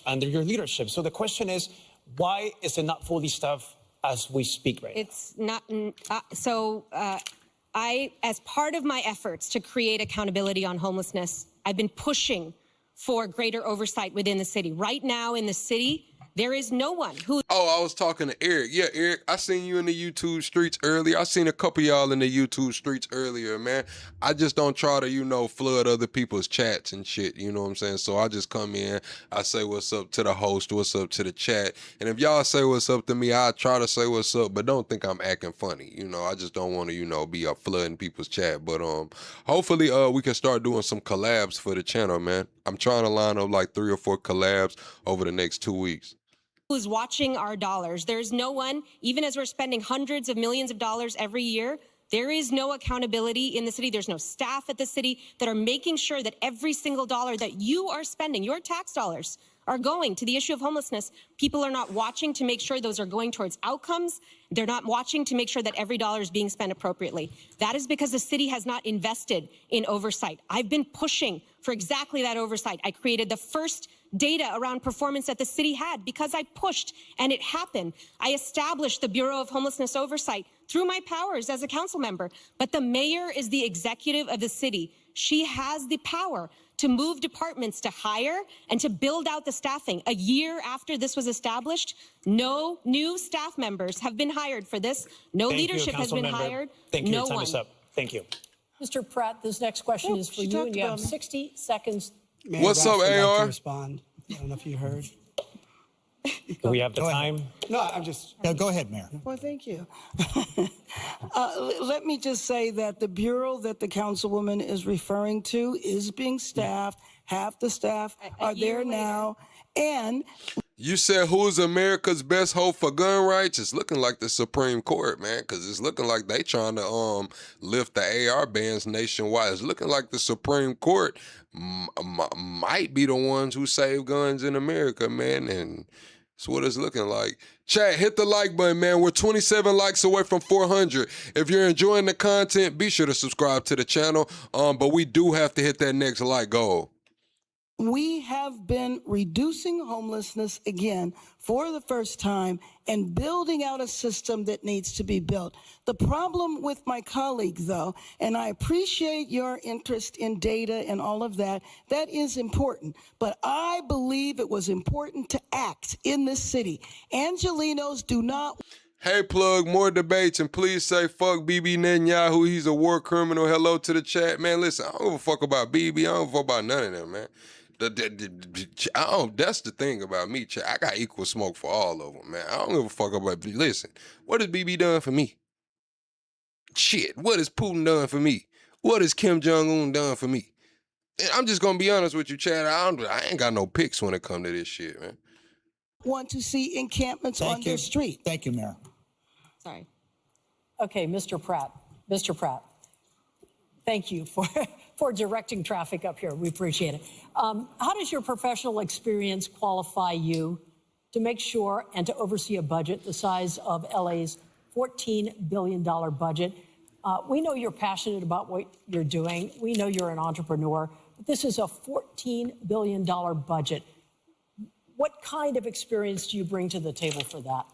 Under your leadership. So the question is, why is it not fully staffed as we speak right now? It's not. I, as part of my efforts to create accountability on homelessness, I've been pushing for greater oversight within the city. Right now in the city, there is no one who... Oh, I was talking to Eric. Yeah, Eric, I seen you in the YouTube streets earlier. I seen a couple of y'all in the YouTube streets earlier, man. I just don't try to, flood other people's chats and shit, you know what I'm saying? So I just come in, I say what's up to the host, what's up to the chat. And if y'all say what's up to me, I try to say what's up, but don't think I'm acting funny. I just don't want to, be up flooding people's chat. But hopefully we can start doing some collabs for the channel, man. I'm trying to line up like 3 or 4 collabs over the next 2 weeks. who's watching our dollars. There's no one, even as we're spending hundreds of millions of dollars every year, there is no accountability in the city. There's no staff at the city that are making sure that every single dollar that you are spending, your tax dollars, are going to the issue of homelessness. People are not watching to make sure those are going towards outcomes. They're not watching to make sure that every dollar is being spent appropriately. That is because the city has not invested in oversight. I've been pushing for exactly that oversight. I created the first data around performance that the city had because I pushed and it happened. I established the Bureau of Homelessness Oversight through my powers as a council member. But the mayor is the executive of the city. She has the power to move departments to hire and to build out the staffing. A year after this was established, no new staff members have been hired for this. No leadership has been hired. Thank you. No Your time one. is up. Thank you. Mr. Pratt, this next question is for you, and you have 60 seconds. Mayor What's up, Bass would like AR? to respond. I don't know if you heard. Do we have the Go time? ahead. No, I'm just. No, go ahead, Mayor. Well, thank you. Let me just say that the bureau that the councilwoman is referring to is being staffed. Half the staff are there now. And you said who's America's best hope for gun rights? It's looking like the Supreme Court, man, because it's looking like they trying to lift the AR bans nationwide. It's looking like the Supreme Court might be the ones who save guns in America, man. And That's what it's looking like. Chat, hit the like button, man. We're 27 likes away from 400. If you're enjoying the content, be sure to subscribe to the channel. But we do have to hit that next like goal. We have been reducing homelessness again for the first time and building out a system that needs to be built. The problem with my colleague, though, and I appreciate your interest in data and all of that, that is important. But I believe it was important to act in this city. Angelenos do not... Hey, plug, more debates, and please say fuck Bibi Netanyahu. He's a war criminal. Hello to the chat. Man, listen, I don't give a fuck about Bibi. I don't give a fuck about none of them, man. That's the thing about me, chat. I got equal smoke for all of them, man. I don't give a fuck about... Listen, what has Bibi done for me? Shit, what has Putin done for me? What has Kim Jong-un done for me? And I'm just gonna be honest with you, Chad. I ain't got no picks when it come to this shit, man. Want to see encampments on their street. Thank you, Mayor. Sorry. Okay, Mr. Pratt. Mr. Pratt, thank you for directing traffic up here. We appreciate it. How does your professional experience qualify you to make sure and to oversee a budget the size of LA's $14 billion budget? We know you're passionate about what you're doing. We know you're an entrepreneur. But this is a $14 billion budget. What kind of experience do you bring to the table for that?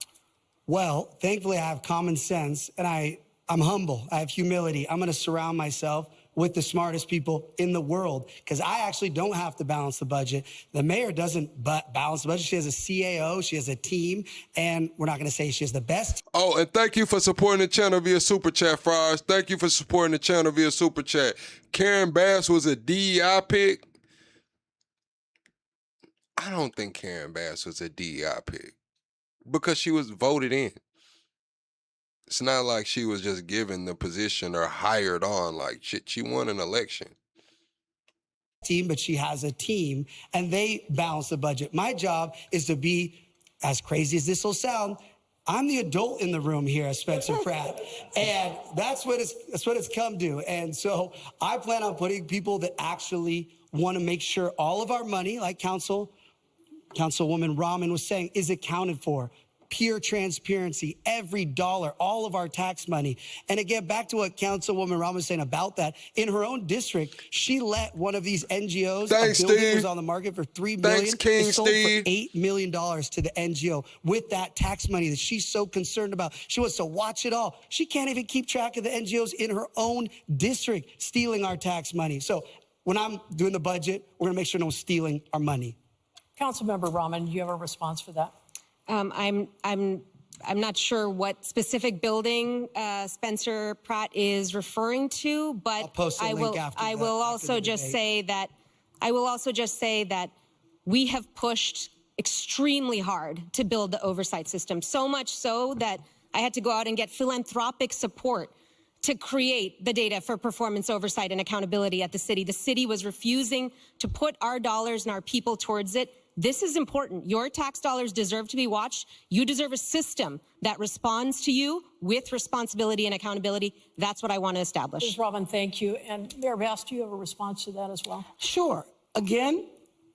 Well, thankfully, I have common sense, and I'm humble. I have humility. I'm going to surround myself with the smartest people in the world, because I actually don't have to balance the budget. The mayor doesn't balance the budget. She has a CAO, she has a team, and we're not going to say she has the best. Oh, and thank you for supporting the channel via Super Chat, Fries. Thank you for supporting the channel via Super Chat. Karen Bass was a DEI pick. I don't think Karen Bass was a DEI pick because she was voted in. It's not like she was just given the position or hired on. Like, shit, she won an election. Team, but she has a team, and they balance the budget. My job is to be, as crazy as this will sound, I'm the adult in the room here as Spencer Pratt, and that's what it's come to. And so I plan on putting people that actually want to make sure all of our money, like Councilwoman Rahman was saying, is accounted for. Pure transparency, every dollar, all of our tax money. And again, back to what Councilwoman Rahman was saying about that, in her own district, she let one of these NGOs, Thanks, a building Steve. was on the market for $3 million. Thanks, King it sold Steve. for $8 million to the NGO with that tax money that she's so concerned about. She wants to watch it all. She can't even keep track of the NGOs in her own district stealing our tax money. So when I'm doing the budget, we're gonna make sure no one's stealing our money. Councilmember Rahman, do you have a response for that? I'm not sure what specific building Spencer Pratt is referring to, but I'll post a link after I will also just say that we have pushed extremely hard to build the oversight system, so much so that I had to go out and get philanthropic support to create the data for performance oversight and accountability at the city. The city was refusing to put our dollars and our people towards it. This is important. Your tax dollars deserve to be watched. You deserve a system that responds to you with responsibility and accountability. That's what I want to establish. Ms. Rahman, thank you. And Mayor Bass, do you have a response to that as well? Sure. Again,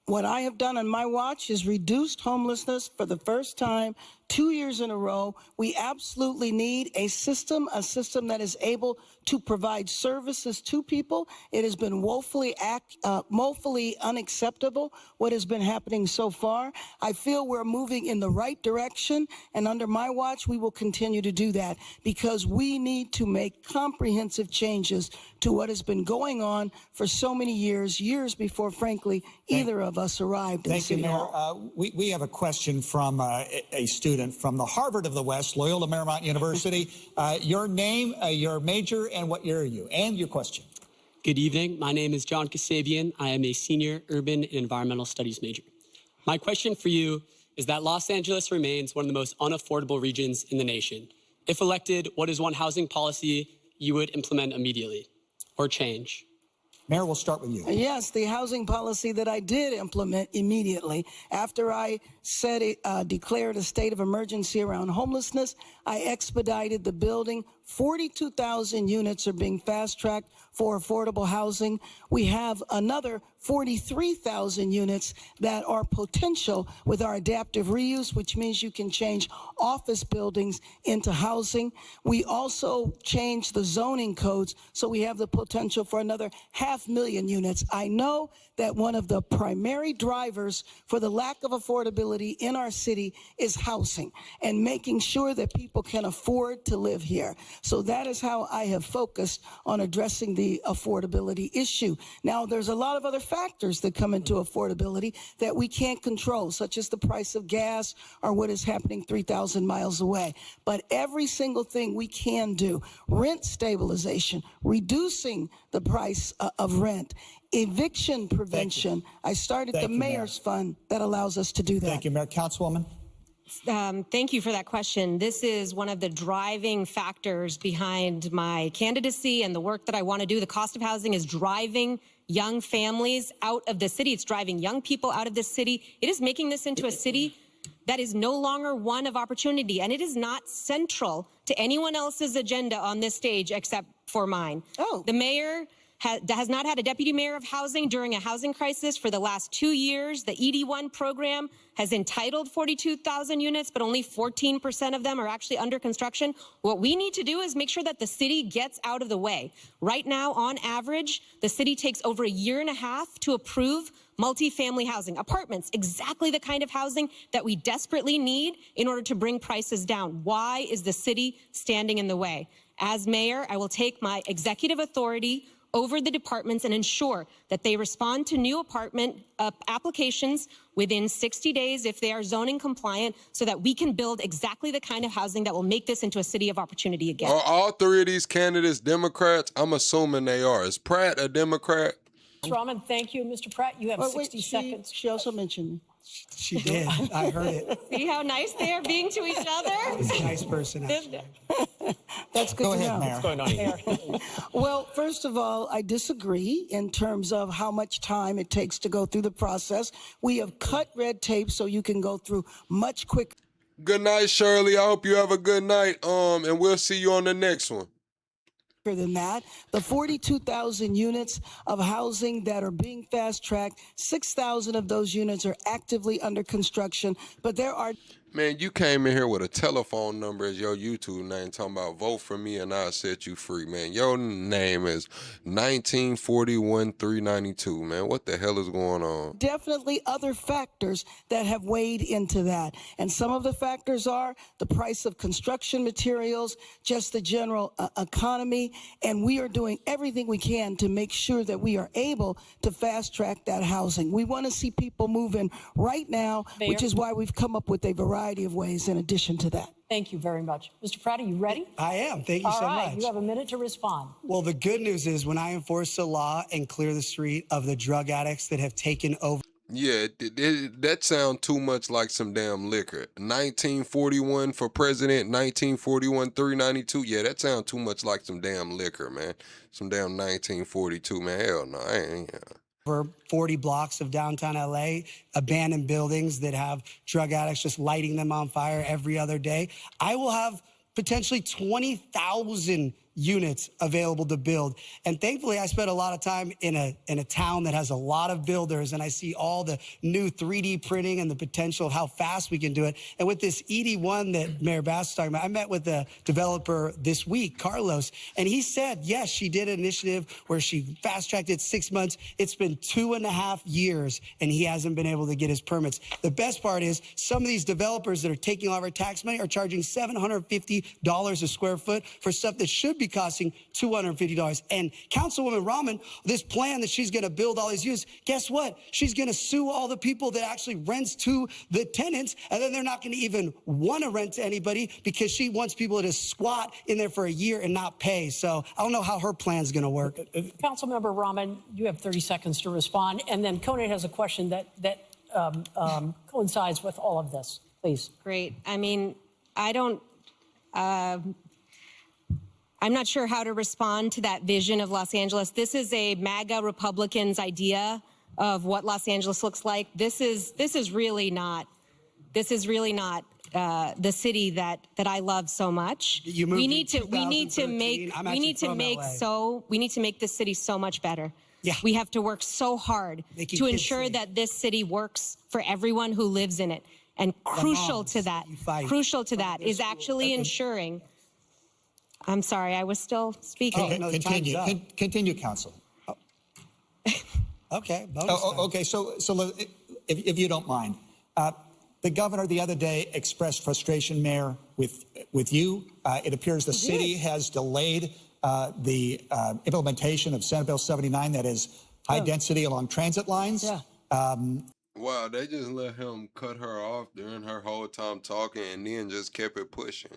what I have done on my watch is reduced homelessness for the first time 2 years in a row. We absolutely need a system that is able to provide services to people. It has been woefully unacceptable what has been happening so far. I feel we're moving in the right direction, and under my watch, we will continue to do that because we need to make comprehensive changes to what has been going on for so many years before, frankly, either of us arrived in City Hall. We have a question from a student from the Harvard of the West, Loyola Marymount University. Your name, your major, and what year are you? And your question. Good evening. My name is John Kasabian. I am a senior urban and environmental studies major. My question for you is that Los Angeles remains one of the most unaffordable regions in the nation. If elected, what is one housing policy you would implement immediately or change? Mayor, we'll start with you. Yes, the housing policy that I did implement immediately after I declared a state of emergency around homelessness, I expedited the building 42,000 units are being fast-tracked for affordable housing. We have another 43,000 units that are potential with our adaptive reuse, which means you can change office buildings into housing. We also changed the zoning codes, so we have the potential for another 500,000 units. I know that one of the primary drivers for the lack of affordability in our city is housing and making sure that people can afford to live here. So that is how I have focused on addressing the affordability issue. Now, there's a lot of other factors that come into affordability that we can't control, such as the price of gas or what is happening 3,000 miles away. But every single thing we can do, rent stabilization, reducing the price of rent, eviction prevention. I started the Mayor's Fund that allows us to do that. Thank you, Mayor. Councilwoman. Thank you for that question. This is one of the driving factors behind my candidacy and the work that I want to do. The cost of housing is driving young families out of the city. It's driving young people out of this city. It is making this into a city that is no longer one of opportunity, and it is not central to anyone else's agenda on this stage except for mine. The mayor has not had a deputy mayor of housing during a housing crisis for the last 2 years. The ED1 program has entitled 42,000 units, but only 14% of them are actually under construction. What we need to do is make sure that the city gets out of the way. Right now, on average, the city takes over 1.5 years to approve multifamily housing, apartments, exactly the kind of housing that we desperately need in order to bring prices down. Why is the city standing in the way? As mayor, I will take my executive authority over the departments and ensure that they respond to new apartment applications within 60 days if they are zoning compliant, so that we can build exactly the kind of housing that will make this into a city of opportunity again. Are all three of these candidates Democrats? I'm assuming they are. Is Pratt a Democrat? Mr. Rahman, thank you. Mr. Pratt, you have 60 seconds. She also mentioned me. She did. I heard it. See how nice they are being to each other? He's a nice person, actually. That's good Go to ahead, know. Mayor. What's going on here? Well, first of all, I disagree in terms of how much time it takes to go through the process. We have cut red tape so you can go through much quicker. Good night, Shirley. I hope you have a good night. And we'll see you on the next one. Than that, the 42,000 units of housing that are being fast-tracked, 6,000 of those units are actively under construction, but there are... Man, you came in here with a telephone number as your YouTube name, talking about vote for me and I'll set you free, man. Your name is 1941-392, man. What the hell is going on? Definitely other factors that have weighed into that. And some of the factors are the price of construction materials, just the general economy, and we are doing everything we can to make sure that we are able to fast-track that housing. We want to see people move in right now, Mayor? which is why we've come up with a variety of ways in addition to that. Thank you very much. Mr. Pratt, are you ready? I am. Thank you All so right, much. you have a minute to respond. Well, the good news is when I enforce the law and clear the street of the drug addicts that have taken over. Yeah, that sounds too much like some damn liquor. 1941 for president, 1941-392. Yeah, that sounds too much like some damn liquor, man. Some damn 1942, man. Hell no, I ain't. Over 40 blocks of downtown LA, abandoned buildings that have drug addicts just lighting them on fire every other day. I will have potentially 20,000 units available to build. And thankfully, I spent a lot of time in a town that has a lot of builders, and I see all the new 3D printing and the potential of how fast we can do it. And with this ED1 that Mayor Bass is talking about, I met with the developer this week, Carlos, and he said, yes, she did an initiative where she fast-tracked it 6 months. It's been 2.5 years, and he hasn't been able to get his permits. The best part is some of these developers that are taking all of our tax money are charging $750 a square foot for stuff that should be costing $250. And Councilwoman Rahman, this plan that she's going to build all these units, guess what? She's going to sue all the people that actually rents to the tenants, and then they're not going to even want to rent to anybody because she wants people to squat in there for a year and not pay. So I don't know how her plan's going to work. Councilmember Rahman, you have 30 seconds to respond. And then Conan has a question that coincides with all of this. Please. Great. I mean, I'm not sure how to respond to that vision of Los Angeles. This is a MAGA Republicans' idea of what Los Angeles looks like. This is really not this is really not the city that I love so much. You moved we in need to 2013. I'm actually from LA. we need to make this city so much better. Yeah. We have to work so hard Making to kids ensure safe. that this city works for everyone who lives in it. And crucial moms to that, you fight is actually ensuring. I'm sorry, I was still speaking. Okay, no, continue. time's up. Continue, Council. Okay. bonus time. Okay, so if you don't mind, the governor the other day expressed frustration, Mayor, with you. It appears the city has delayed the implementation of Senate Bill 79, that is high density along transit lines. Yeah. Wow, they just let him cut her off during her whole time talking and then just kept it pushing.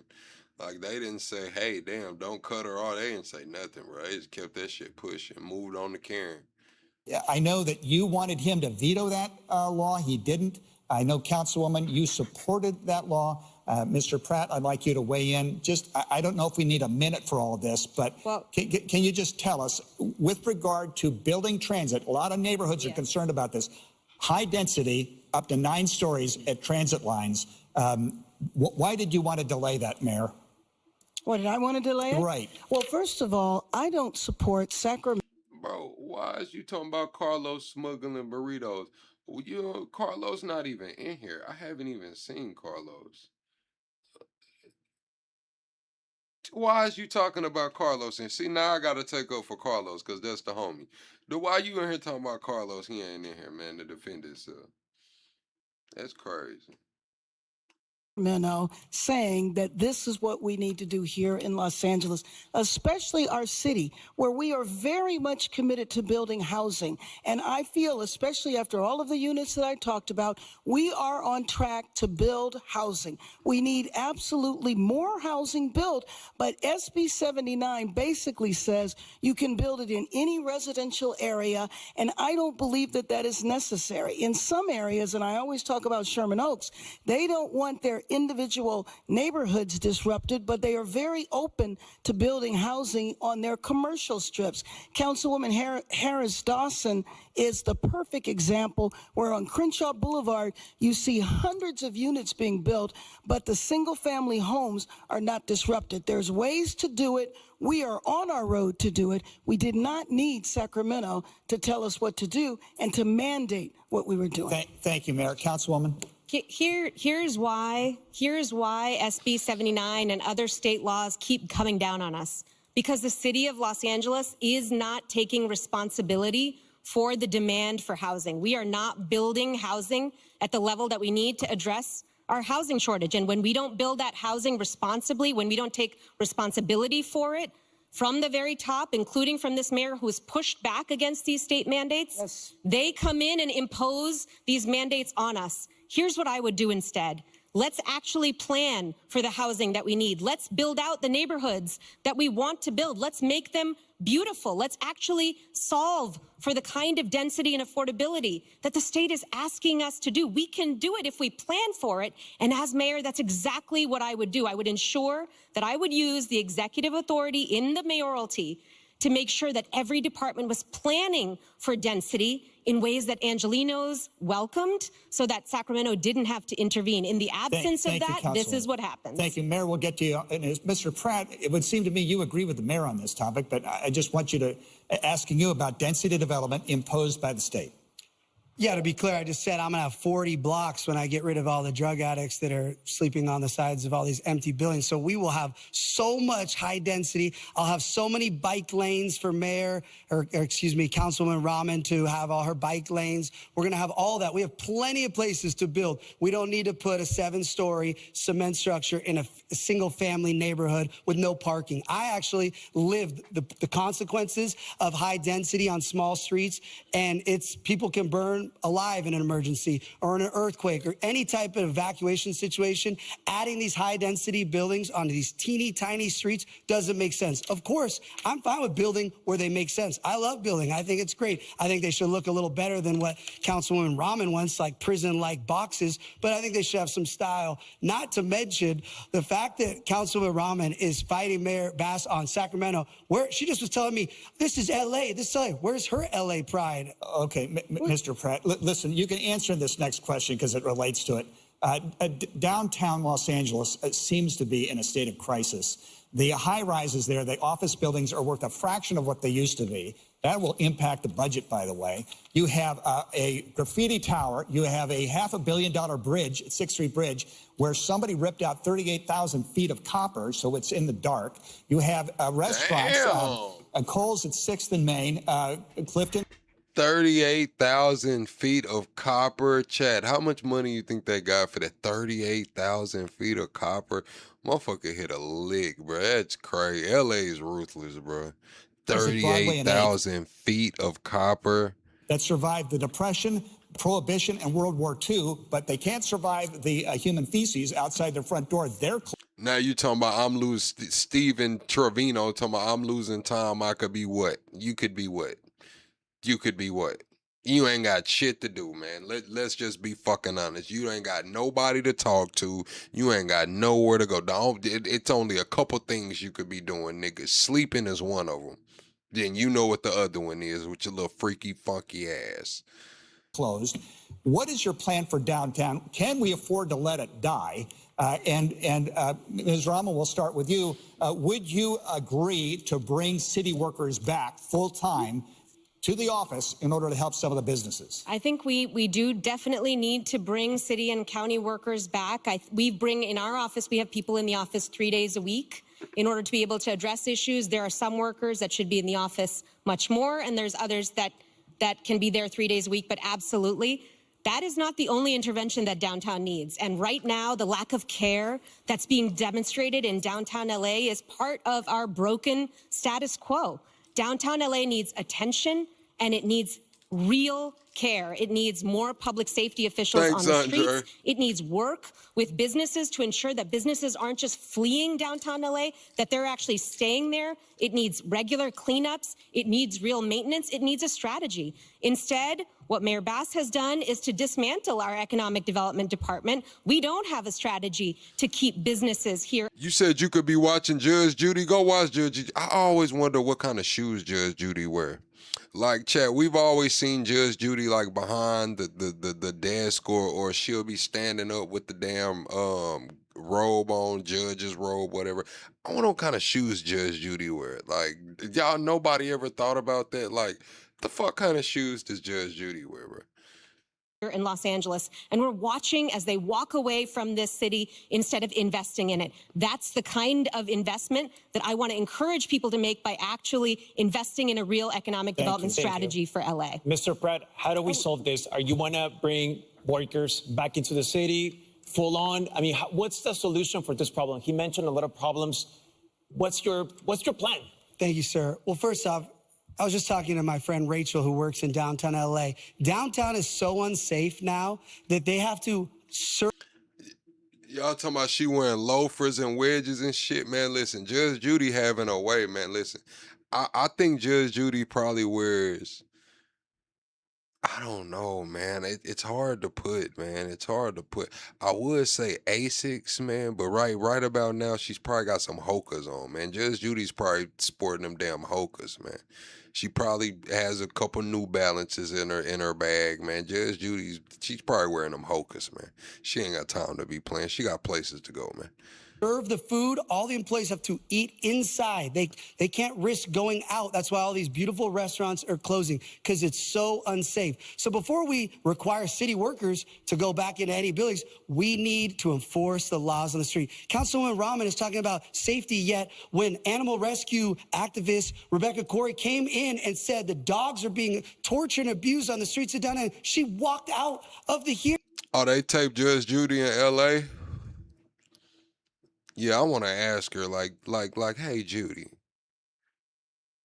Like, they didn't say, hey, damn, don't cut her off. They didn't say nothing, bro. They just kept that shit pushing, moved on to Karen. Yeah, I know that you wanted him to veto that law. He didn't. I know, Councilwoman, you supported that law. Mr. Pratt, I'd like you to weigh in. I don't know if we need a minute for all of this, but can you just tell us, with regard to building transit, a lot of neighborhoods are concerned about this, high density, up to 9 stories at transit lines. Why did you want to delay that, Mayor? What, did I want to delay it? Right. Well, first of all, I don't support Sacramento. Bro, why is you talking about Carlos smuggling burritos? Well, Carlos not even in here. I haven't even seen Carlos. Why is you talking about Carlos? And see, now I got to take up for Carlos because that's the homie. Why you in here talking about Carlos? He ain't in here, man, to defend himself. That's crazy. Saying that this is what we need to do here in Los Angeles, especially our city, where we are very much committed to building housing. And I feel, especially after all of the units that I talked about, we are on track to build housing. We need absolutely more housing built, but SB 79 basically says you can build it in any residential area, and I don't believe that that is necessary. In some areas, and I always talk about Sherman Oaks, they don't want their individual neighborhoods disrupted, but they are very open to building housing on their commercial strips. Councilwoman Harris Dawson is the perfect example where on Crenshaw Boulevard, you see hundreds of units being built, but the single family homes are not disrupted. There's ways to do it. We are on our road to do it. We did not need Sacramento to tell us what to do and to mandate what we were doing. Thank you, Mayor. Councilwoman. Here's why SB 79 and other state laws keep coming down on us. Because the city of Los Angeles is not taking responsibility for the demand for housing. We are not building housing at the level that we need to address our housing shortage. And when we don't build that housing responsibly, when we don't take responsibility for it from the very top, including from this mayor who has pushed back against these state mandates, they come in and impose these mandates on us. Here's what I would do instead. Let's actually plan for the housing that we need. Let's build out the neighborhoods that we want to build. Let's make them beautiful. Let's actually solve for the kind of density and affordability that the state is asking us to do. We can do it if we plan for it. And as mayor, that's exactly what I would do. I would ensure that I would use the executive authority in the mayoralty to make sure that every department was planning for density in ways that Angelenos welcomed so that Sacramento didn't have to intervene. In the absence of that, this is what happens. Thank you, Mayor. We'll get to you. And Mr. Pratt, it would seem to me you agree with the mayor on this topic, but I just want you to, asking you about density development imposed by the state. Yeah, to be clear, I just said I'm going to have 40 blocks when I get rid of all the drug addicts that are sleeping on the sides of all these empty buildings. So we will have so much high density. I'll have so many bike lanes for Mayor, or excuse me, Councilwoman Rahman to have all her bike lanes. We're going to have all that. We have plenty of places to build. We don't need to put a 7-story cement structure in a single family neighborhood with no parking. I actually lived the consequences of high density on small streets, and it's people can burn alive in an emergency or in an earthquake or any type of evacuation situation. Adding these high density buildings onto these teeny tiny streets doesn't make sense. Of course, I'm fine with building where they make sense. I love building. I think it's great. I think they should look a little better than what Councilwoman Rahman wants, like prison-like boxes, but I think they should have some style. Not to mention the fact that Councilwoman Rahman is fighting Mayor Bass on Sacramento, where she just was telling me, this is LA, this is LA. Where's her LA pride? Okay, Mr. Pratt. Listen, you can answer this next question because it relates to it. Downtown Los Angeles seems to be in a state of crisis. The high rises there, the office buildings are worth a fraction of what they used to be. That will impact the budget, by the way. You have a graffiti tower. You have a $500 million bridge, 6th Street Bridge, where somebody ripped out 38,000 feet of copper, so it's in the dark. You have restaurants, Kohl's at 6th and Main, Clifton. 38,000 feet of copper. Chad, how much money you think they got for that 38,000 feet of copper? Motherfucker hit a lick, bro. That's crazy. LA is ruthless, bro. 38,000 feet of copper. That survived the Depression, Prohibition, and World War II, but they can't survive the human feces outside their front door. They're now you talking about I'm losing Stephen Trevino talking about I'm losing time. I could be what? You could be what? You could be what? You ain't got shit to do, man. Let's just be fucking honest. You ain't got nobody to talk to. You ain't got nowhere to go. It's only a couple things you could be doing, nigga. Sleeping is one of them. Then you know what the other one is with your little freaky, funky ass. Closed. What is your plan for downtown? Can we afford to let it die? Ms. Rama, we'll start with you. Would you agree to bring city workers back full-time to the office in order to help some of the businesses? I think we do definitely need to bring city and county workers back. In our office, we have people in the office 3 days a week in order to be able to address issues. There are some workers that should be in the office much more, and there's others that can be there 3 days a week, but absolutely. That is not the only intervention that downtown needs. And right now, the lack of care that's being demonstrated in downtown LA is part of our broken status quo. Downtown LA needs attention, and it needs real care. It needs more public safety officials on the streets. It needs work with businesses to ensure that businesses aren't just fleeing downtown LA, that they're actually staying there. It needs regular cleanups. It needs real maintenance. It needs a strategy. Instead, what Mayor Bass has done is to dismantle our economic development department. We don't have a strategy to keep businesses here. You said you could be watching Judge Judy. Go watch Judge Judy. I always wonder what kind of shoes Judge Judy wear. Like, Chad, we've always seen Judge Judy like behind the desk, or she'll be standing up with the damn robe on, judge's robe, whatever. I wonder what kind of shoes Judge Judy wear. Like, y'all, nobody ever thought about that? Like, the fuck kind of shoes does Judge Judy wear, bro? In Los Angeles, and we're watching as they walk away from this city instead of investing in it. That's the kind of investment that I want to encourage people to make by actually investing in a real economic development strategy for LA. Mr. Pratt, how do we solve this? Are you want to bring workers back into the city full on? I mean, what's the solution for this problem? He mentioned a lot of problems. What's your plan? Thank you, sir. Well, first off, I was just talking to my friend Rachel, who works in downtown LA. Downtown is so unsafe now that they have to Y'all talking about she wearing loafers and wedges and shit, man. Listen, Judge Judy having a way, man. Listen, I think Judge Judy probably wears, I don't know, man. It's hard to put, man. It's hard to put. I would say Asics, man, but right about now, she's probably got some Hokas on, man. Judge Judy's probably sporting them damn Hokas, man. She probably has a couple New Balances in her bag, man. Judge Judy's, she's probably wearing them Hokas, man. She ain't got time to be playing. She got places to go, man. serve the food. All the employees have to eat inside. They can't risk going out. That's why all these beautiful restaurants are closing, because it's so unsafe. So before we require city workers to go back into any buildings, we need to enforce the laws on the street. Councilwoman Rahman is talking about safety, yet when animal rescue activist Rebecca Corey came in and said the dogs are being tortured and abused on the streets of downtown, she walked out of the hearing. Oh, they taped Judge Judy in L.A.? Yeah, I want to ask her, like, hey, Judy,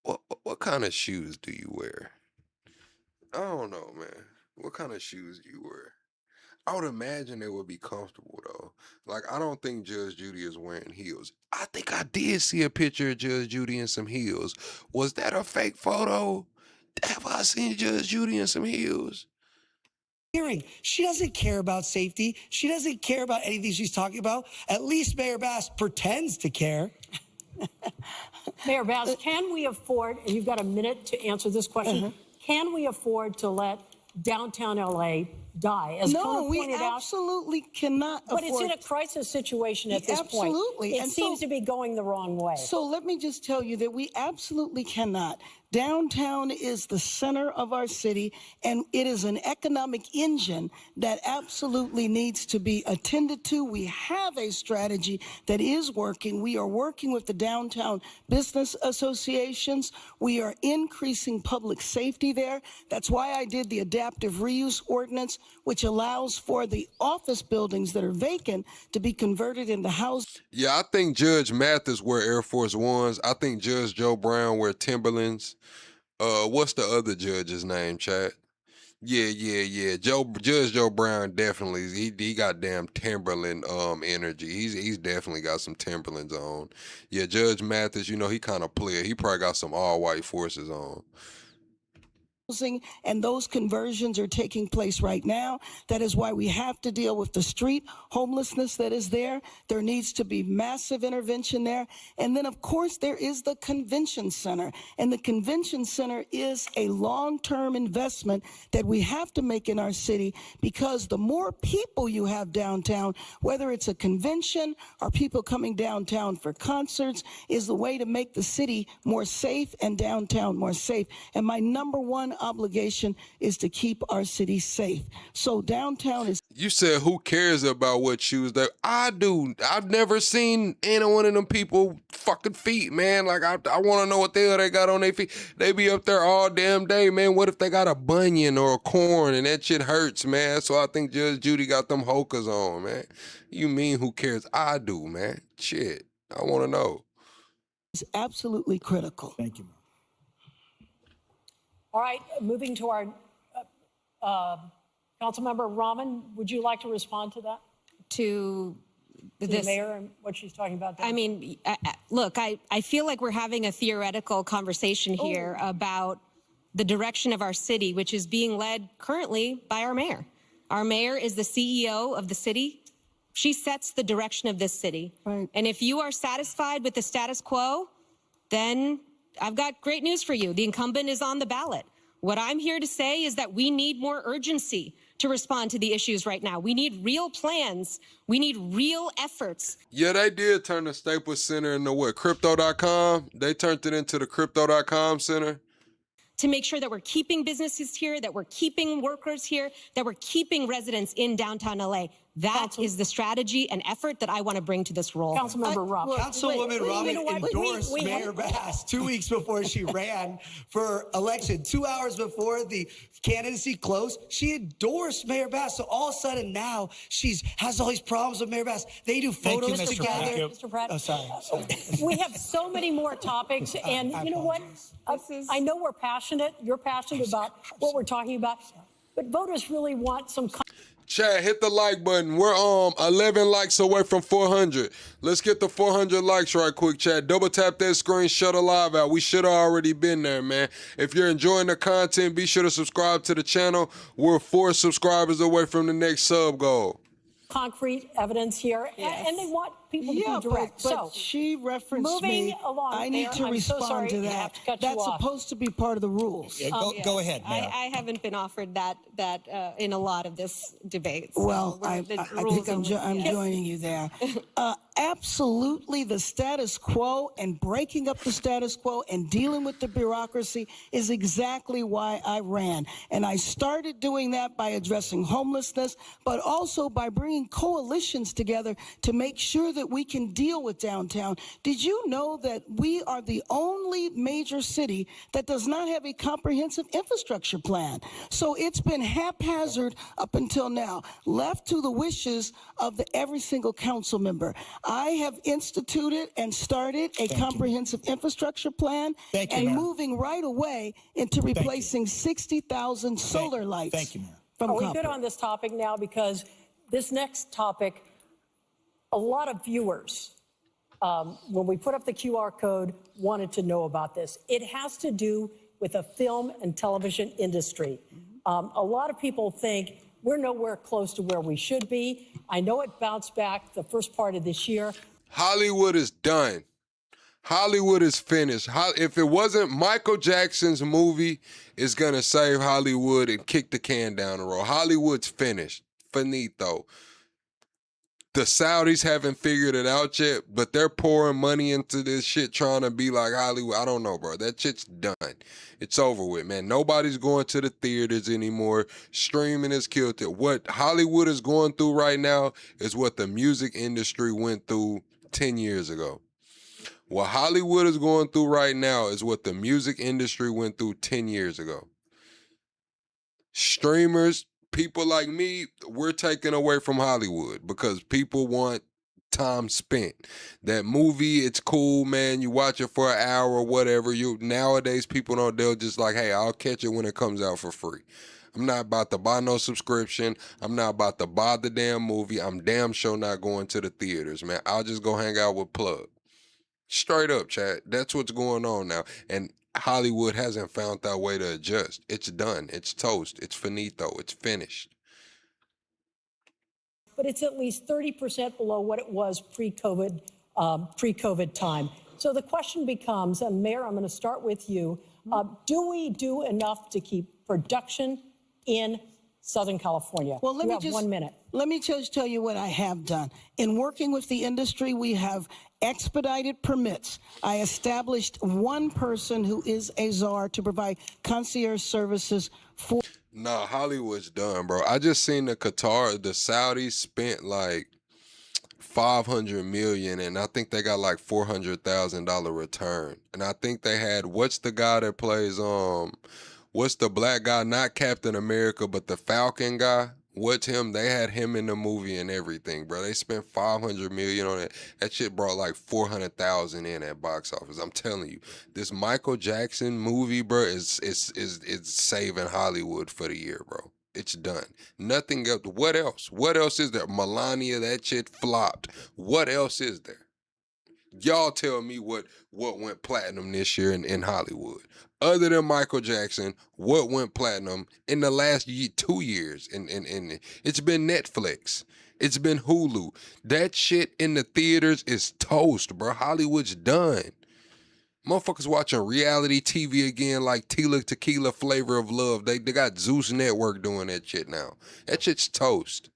what kind of shoes do you wear? I don't know, man. What kind of shoes do you wear? I would imagine they would be comfortable, though. Like, I don't think Judge Judy is wearing heels. I think I did see a picture of Judge Judy in some heels. Was that a fake photo? Have I seen Judge Judy in some heels? She doesn't care about safety. She doesn't care about anything she's talking about. At least Mayor Bass pretends to care. Mayor Bass, can we afford, and you've got a minute to answer this question, can we afford to let downtown LA die, as Kona No, we pointed out. absolutely cannot But afford. it's in a crisis situation at this point. Absolutely. It And seems so- to be going the wrong way. So let me just tell you that we absolutely cannot. Downtown is the center of our city, and it is an economic engine that absolutely needs to be attended to. We have a strategy that is working. We are working with the downtown business associations. We are increasing public safety there. That's why I did the adaptive reuse ordinance, which allows for the office buildings that are vacant to be converted into housing. Yeah, I think Judge Mathis wear Air Force Ones. I think Judge Joe Brown wear Timberlands. What's the other judge's name, Chad? Yeah. Judge Joe Brown definitely. He got damn Timberland energy. He's definitely got some Timberlands on. Yeah, Judge Mathis, you know, he kind of player. He probably got some all white forces on. And those conversions are taking place right now. That is why we have to deal with the street homelessness that is there. There needs to be massive intervention there. And then, of course, there is the convention center. And the convention center is a long-term investment that we have to make in our city, because the more people you have downtown, whether it's a convention or people coming downtown for concerts, is the way to make the city more safe and downtown more safe. And my number one obligation is to keep our city safe. So downtown is... You said who cares about what shoes they... I do. I've never seen any one of them people fucking feet, man. Like, I want to know what the hell they got on their feet. They be up there all damn day, man. What if they got a bunion or a corn and that shit hurts, man? So I think Judge Judy got them hokas on, man. You mean who cares? I do, man. Shit. I want to know. It's absolutely critical. Thank you. All right, moving to our Councilmember Rahman, would you like to respond to that? To the this mayor and what she's talking about there? I mean, look, I feel like we're having a theoretical conversation here about the direction of our city, which is being led currently by our mayor. Our mayor is the CEO of the city. She sets the direction of this city. Right. And if you are satisfied with the status quo, then I've got great news for you. The incumbent is on the ballot. What I'm here to say is that we need more urgency to respond to the issues right now. We need real plans. We need real efforts. Yeah, they did turn the Staples Center into what? Crypto.com? They turned it into the Crypto.com Center? To make sure that we're keeping businesses here, that we're keeping workers here, that we're keeping residents in downtown LA. That is the strategy and effort that I want to bring to this role. Councilmember Rob. Councilwoman Robin endorsed Mayor Bass 2 weeks before she ran for election. 2 hours before the candidacy closed, she endorsed Mayor Bass. So all of a sudden now has all these problems with Mayor Bass. They do photos together. Mr. Pratt. Oh, sorry. We have so many more topics, and you know what? I know we're passionate. You're passionate about what we're talking about, but voters really want some. Chad, hit the like button. We're 11 likes away from 400. Let's get the 400 likes right quick, Chad. Double tap that screen, shut a live out. We should have already been there, man. If you're enjoying the content, be sure to subscribe to the channel. We're 4 subscribers away from the next sub goal. Concrete evidence here, and they want people to be direct. But she referenced me. Along, I need to respond to that. That's supposed to be part of the rules. Go ahead, Mayor. I haven't been offered that in a lot of this debate. Well, I think I'm joining you there. Absolutely, the status quo and breaking up the status quo and dealing with the bureaucracy is exactly why I ran. And I started doing that by addressing homelessness, but also by bringing coalitions together to make sure that we can deal with downtown. Did you know that we are the only major city that does not have a comprehensive infrastructure plan? So it's been haphazard up until now, left to the wishes of every single council member. I have instituted and started a comprehensive infrastructure plan and moving right away into replacing 60,000 solar lights. Thank you, Mayor. Are we good on this topic now? Because this next topic, a lot of viewers, when we put up the QR code, wanted to know about this. It has to do with the film and television industry. A lot of people think we're nowhere close to where we should be. I know it bounced back the first part of this year. Hollywood is done. Hollywood is finished. If it wasn't Michael Jackson's movie, is gonna save Hollywood and kick the can down the road. Hollywood's finished. Finito. The Saudis haven't figured it out yet, but they're pouring money into this shit trying to be like Hollywood. I don't know, bro. That shit's done. It's over with, man. Nobody's going to the theaters anymore. Streaming has killed it. What Hollywood is going through right now is what the music industry went through 10 years ago. What Hollywood is going through right now is what the music industry went through 10 years ago. Streamers, people like me, we're taken away from Hollywood because people want time spent. That movie, it's cool, man. You watch it for an hour or whatever. Nowadays, people don't, they'll just like, hey, I'll catch it when it comes out for free. I'm not about to buy no subscription. I'm not about to buy the damn movie. I'm damn sure not going to the theaters, man. I'll just go hang out with Plug. Straight up, chat. That's what's going on now. And Hollywood hasn't found that way to adjust. It's done. It's toast. It's finito. It's finished. But it's at least 30% below what it was pre-COVID time. So the question becomes, and Mayor, I'm going to start with you. Do we do enough to keep production in Southern California? Well, let you me have just 1 minute. Let me just tell you what I have done. In working with the industry, we have expedited permits. I established one person who is a czar to provide concierge services for. Nah, Hollywood's done, bro. I just seen the Saudis spent like $500 million, and I think they got like $400,000 return. And I think they had, what's the guy that plays what's the black guy, not Captain America, but the Falcon guy? What's him? They had him in the movie and everything, bro. They spent $500 million on it. That shit brought like $400,000 in at box office. I'm telling you, this Michael Jackson movie, bro, is saving Hollywood for the year, bro. It's done. Nothing else. What else? What else is there? Melania, that shit flopped. What else is there? Y'all tell me what went platinum this year in Hollywood. Other than Michael Jackson, what went platinum in the last 2 years? And it's been Netflix. It's been Hulu. That shit in the theaters is toast, bro. Hollywood's done. Motherfuckers watching reality TV again like Tila Tequila Flavor of Love. They got Zeus Network doing that shit now. That shit's toast.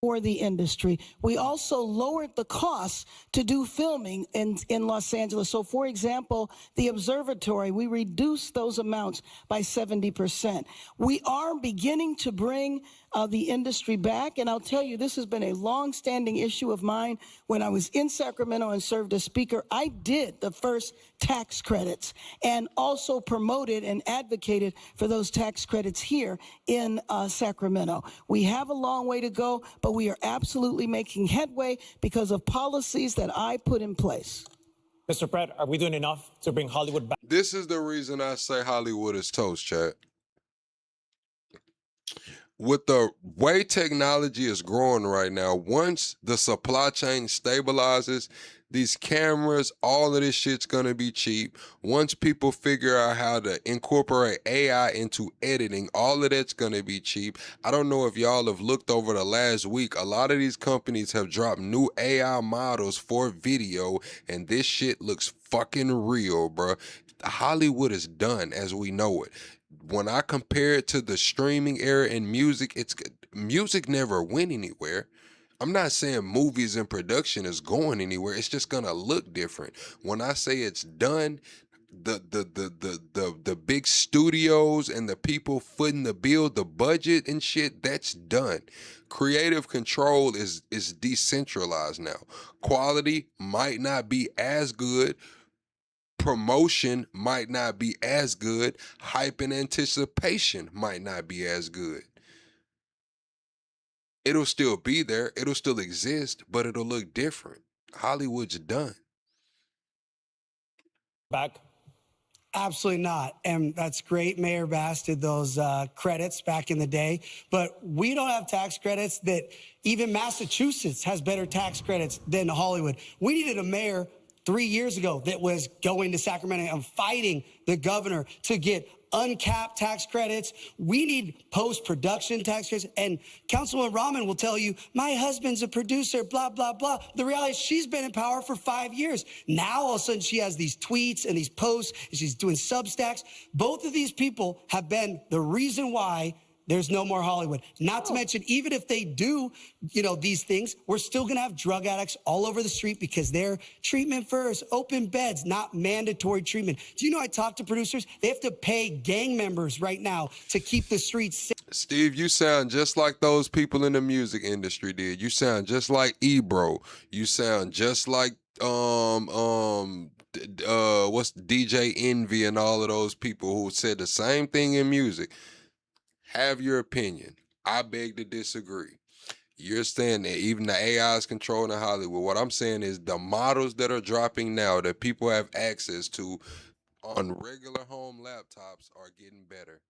For the industry. We also lowered the costs to do filming in Los Angeles. So, for example, the observatory, we reduced those amounts by 70%. We are beginning to bring the industry back, and I'll tell you, this has been a long-standing issue of mine. When I was in Sacramento and served as speaker, I did the first tax credits and also promoted and advocated for those tax credits here in Sacramento. We have a long way to go, but we are absolutely making headway because of policies that I put in place. Mr. Pratt, are we doing enough to bring Hollywood back? This is the reason I say Hollywood is toast, chat. With the way technology is growing right now, once the supply chain stabilizes, these cameras, all of this shit's gonna be cheap. Once people figure out how to incorporate AI into editing, all of that's gonna be cheap. I don't know if y'all have looked over the last week. A lot of these companies have dropped new AI models for video, and this shit looks fucking real, bro. Hollywood is done as we know it. When I compare it to the streaming era in music, music never went anywhere. I'm not saying movies and production is going anywhere. It's just gonna look different. When I say it's done, the big studios and the people footing the bill, the budget and shit, that's done. Creative control is decentralized now. Quality might not be as good. Promotion might not be as good. Hype and anticipation might not be as good. It'll still be there. It'll still exist, but it'll look different. Hollywood's done. Back? Absolutely not. And that's great. Mayor Bass did those credits back in the day. But we don't have tax credits that even Massachusetts has better tax credits than Hollywood. We needed a mayor 3 years ago that was going to Sacramento and fighting the governor to get uncapped tax credits. We need post-production tax credits. And Councilwoman Rahman will tell you, my husband's a producer, blah, blah, blah. The reality is she's been in power for 5 years. Now, all of a sudden, she has these tweets and these posts, and she's doing Substacks. Both of these people have been the reason why there's no more Hollywood. Not to mention, even if they do, these things, we're still going to have drug addicts all over the street because they're treatment first, open beds, not mandatory treatment. Do you know I talk to producers? They have to pay gang members right now to keep the streets safe. Steve, you sound just like those people in the music industry did. You sound just like Ebro. You sound just like what's DJ Envy and all of those people who said the same thing in music. Have your opinion. I beg to disagree. You're saying that even the AI is controlling Hollywood. What I'm saying is the models that are dropping now that people have access to on regular home laptops are getting better,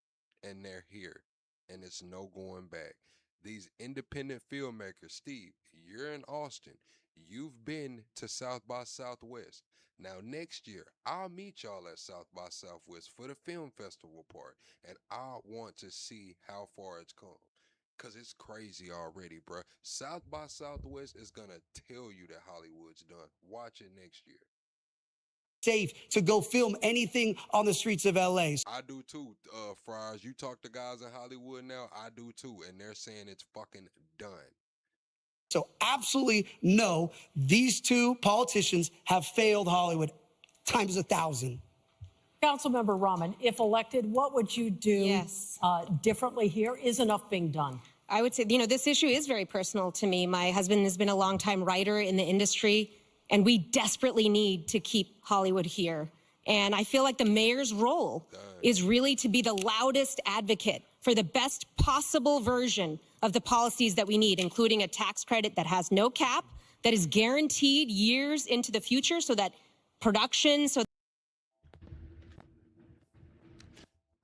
and they're here, and it's no going back. These independent filmmakers, Steve, you're in Austin. You've been to South by Southwest. Now, next year, I'll meet y'all at South by Southwest for the film festival part, and I want to see how far it's come, because it's crazy already, bro. South by Southwest is going to tell you that Hollywood's done. Watch it next year. Safe to go film anything on the streets of LA. I do too, Fries. You talk to guys in Hollywood now, I do too, and they're saying it's fucking done. So absolutely no, these two politicians have failed Hollywood times 1,000. Councilmember Rahman, if elected, what would you do differently here? Is enough being done? I would say, this issue is very personal to me. My husband has been a longtime writer in the industry, and we desperately need to keep Hollywood here. And I feel like the mayor's role is really to be the loudest advocate for the best possible version of the policies that we need, including a tax credit that has no cap, that is guaranteed years into the future so that production,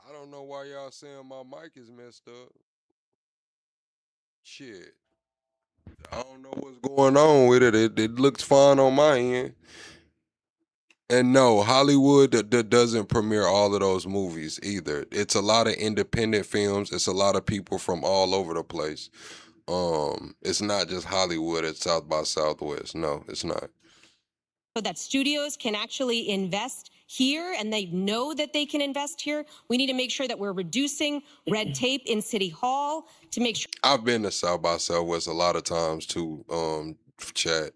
I don't know why y'all saying my mic is messed up. Shit. I don't know what's going on with it. It looks fine on my end. And no, Hollywood doesn't premiere all of those movies either. It's a lot of independent films. It's a lot of people from all over the place. It's not just Hollywood at South by Southwest. No, it's not. so that studios can actually invest here and they know that they can invest here. We need to make sure that we're reducing red tape in City Hall to make sure. I've been to South by Southwest a lot of times too, chat.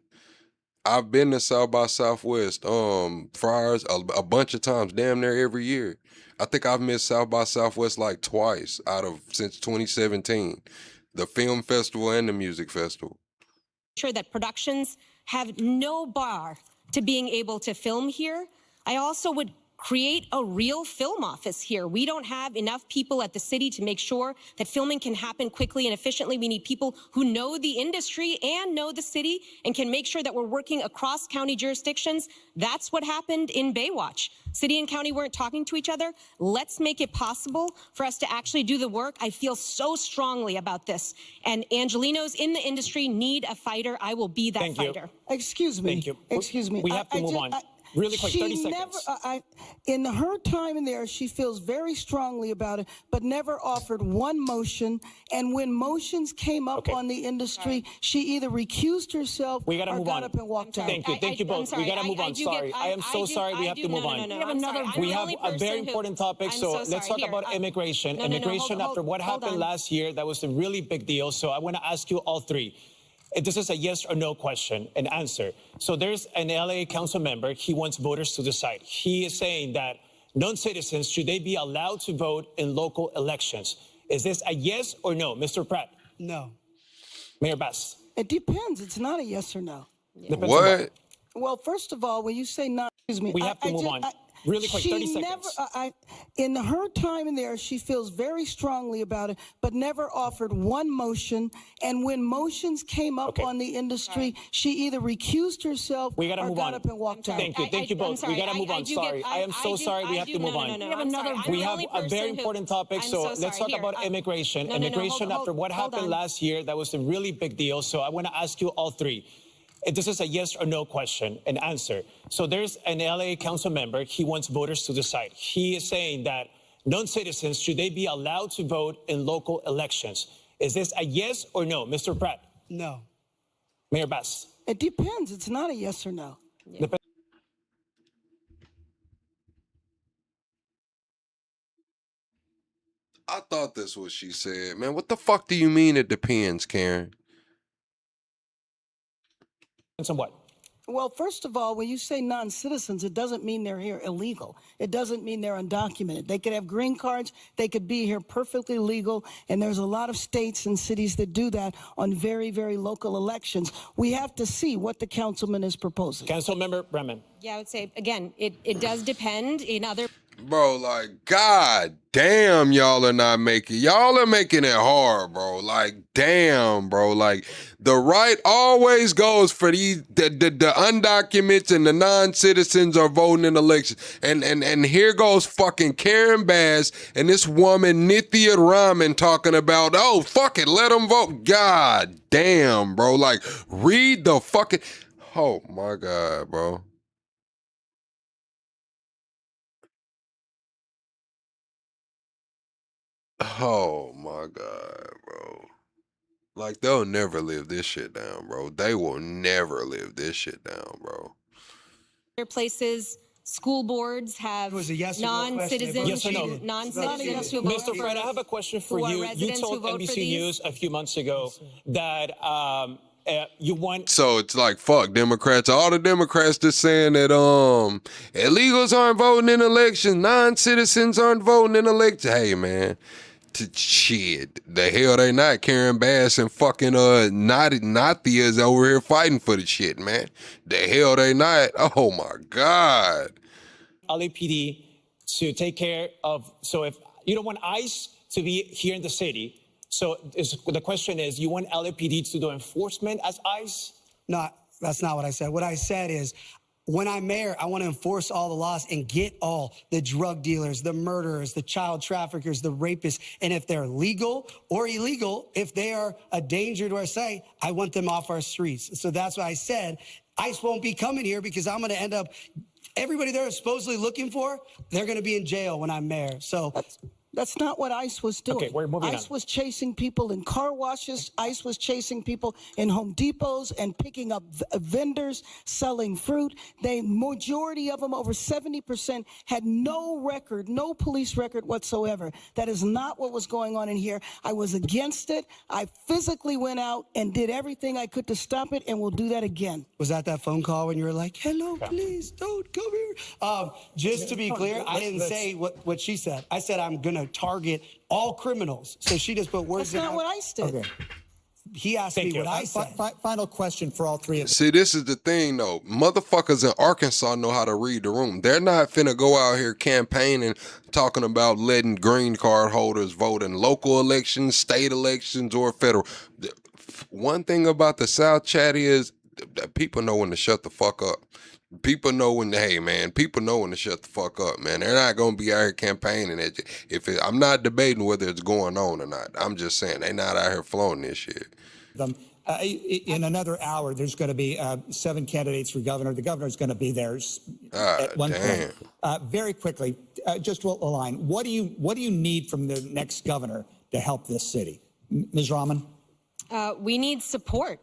I've been to South by Southwest, Friars, a bunch of times, damn near every year. I think I've missed South by Southwest like twice since 2017, the film festival and the music festival. Sure that productions have no bar to being able to film here. I also would create a real film office here. We don't have enough people at the city to make sure that filming can happen quickly and efficiently. We need people who know the industry and know the city and can make sure that we're working across county jurisdictions. That's what happened in Baywatch. City and county weren't talking to each other. Let's make it possible for us to actually do the work. I feel so strongly about this. And Angelinos in the industry need a fighter. I will be that fighter. Excuse me. Thank you. Excuse me. We have to move on. Really quick, 30 seconds. In her time in there, she feels very strongly about it, but never offered one motion. And when motions came up on the industry, she either recused herself or got up and walked out. Thank you. Thank you both. We got to move on. Sorry. I am so sorry. We have to move on. We have a very important topic. So let's talk about immigration. Immigration after what happened last year, that was a really big deal. So I want to ask you all three. This is a yes or no question and answer. So there's an LA council member. He wants voters to decide. He is saying that non-citizens, should they be allowed to vote in local elections? Is this a yes or no, Mr. Pratt? No. Mayor Bass? It depends. It's not a yes or no. Depends what? Well, first of all, when you say not, excuse me. We have to move on. Really quick, 30 seconds. In her time in there, she feels very strongly about it, but never offered one motion. And when motions came up on the industry, she either recused herself or got up and walked out. Thank you. Thank you both. We got to move on. Sorry. I am so sorry. We have to move on. We have a very important topic. So let's talk about immigration. Immigration after what happened last year, that was a really big deal. So I want to ask you all three. This is a yes or no question and answer. So there's an LA council member. He wants voters to decide. He is saying that non-citizens, should they be allowed to vote in local elections? Is this a yes or no? Mr. Pratt? No. Mayor Bass? It depends. It's not a yes or no. I thought that's what she said, man. What the fuck do you mean it depends, Karen? Depends on what? Well, first of all, when you say non-citizens, it doesn't mean they're here illegal. It doesn't mean they're undocumented. They could have green cards. They could be here perfectly legal. And there's a lot of states and cities that do that on very, very local elections. We have to see what the councilman is proposing. Councilmember Bremen. Yeah, I would say, again, it does depend in other... Bro, like, god damn, y'all are not making, y'all are making it hard, bro. Like, damn, bro. Like, the right always goes for the undocumented and the non-citizens are voting in elections. And here goes fucking Karen Bass and this woman Nithya Raman talking about, oh, fuck it, let them vote. God damn, bro. Like, read the fucking, oh my God, bro. Oh my God, bro. Like, they'll never live this shit down, bro. They will never live this shit down, bro. Other places, school boards have non-citizens Yes or no? Non-citizens who vote Mr. Fred, I have a question for who are you. You residents who told vote for NBC these. News a few months ago that you want... So it's like, fuck Democrats. All the Democrats just saying that illegals aren't voting in elections, non-citizens aren't voting in elections. Hey, man. Shit, the hell they not. Karen Bass and fucking Nathia is over here fighting for the shit, man. The hell they not. Oh my God. LAPD to take care of, so if you don't want ICE to be here in the city, so the question is, you want LAPD to do enforcement as ICE? No, that's not what I said. What I said is, when I'm mayor, I want to enforce all the laws and get all the drug dealers, the murderers, the child traffickers, the rapists. And if they're legal or illegal, if they are a danger to our site, I want them off our streets. So that's why I said ICE won't be coming here, because I'm going to end up, everybody they're supposedly looking for, they're going to be in jail when I'm mayor. So That's not what ICE was doing. Okay, we're moving ICE on. was chasing people in car washes. ICE was chasing people in Home Depots and picking up vendors selling fruit. The majority of them, over 70%, had no record, no police record whatsoever. That is not what was going on in here. I was against it. I physically went out and did everything I could to stop it, and we'll do that again. was that phone call when you were like, hello, please don't come here? Just to be clear, I didn't say what she said. I said I'm going to target all criminals. So she just put words in. That's not what ICE did. Okay. He asked me what I said. Final question for all three of us. See, this is the thing, though. Motherfuckers in Arkansas know how to read the room. They're not finna go out here campaigning, talking about letting green card holders vote in local elections, state elections, or federal. One thing about the South, chat, is that people know when to shut the fuck up. People know when to, hey, man, people know when to shut the fuck up, man. They're not going to be out here campaigning at you. I'm not debating whether it's going on or not. I'm just saying they're not out here flowing this shit. In another hour, there's going to be 7 candidates for governor. The governor's going to be there at one point. Very quickly, just a line. What do you need from the next governor to help this city? Ms. Rahman? We need support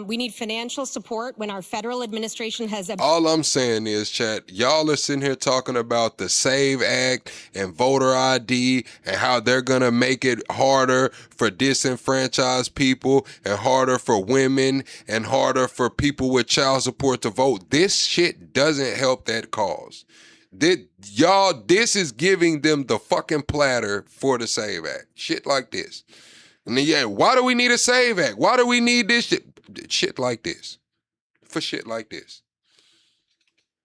we need financial support when our federal administration has All I'm saying is, chat, y'all are sitting here talking about the SAVE Act and voter ID and how they're going to make it harder for disenfranchised people and harder for women and harder for people with child support to vote. This shit doesn't help that cause. This is giving them the fucking platter for the SAVE Act. Shit like this. And then, yeah, why do we need a SAVE Act? Why do we need this shit? Shit like this. For shit like this.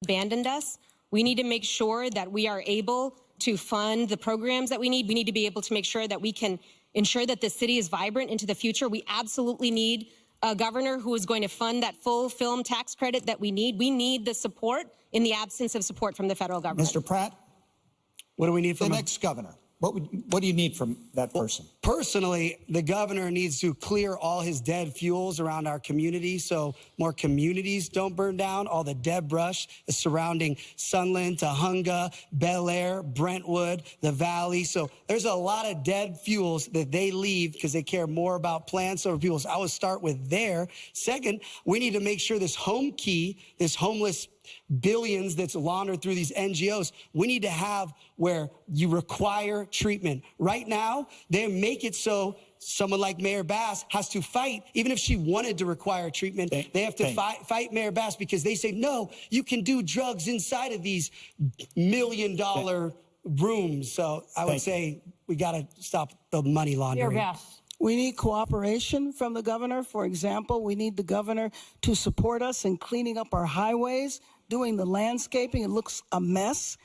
abandoned us. We need to make sure that we are able to fund the programs that we need. We need to be able to make sure that we can ensure that the city is vibrant into the future. We absolutely need a governor who is going to fund that full film tax credit that we need. We need the support in the absence of support from the federal government. Mr. Pratt? What do we need from the next governor? What do you need from that person? Personally, the governor needs to clear all his dead fuels around our community so more communities don't burn down. All the dead brush surrounding Sunland, Tahunga, Bel Air, Brentwood, the Valley. So there's a lot of dead fuels that they leave because they care more about plants over people. So I would start with there. Second, we need to make sure this home key, this homeless billions that's laundered through these NGOs, we need to have where you require treatment. Right now, they make it so someone like Mayor Bass has to fight, even if she wanted to require treatment, they have to fight Mayor Bass because they say, no, you can do drugs inside of these $1 million rooms. So I would say we got to stop the money laundering. Mayor Bass. We need cooperation from the governor. For example, we need the governor to support us in cleaning up our highways, doing the landscaping. It looks a mess.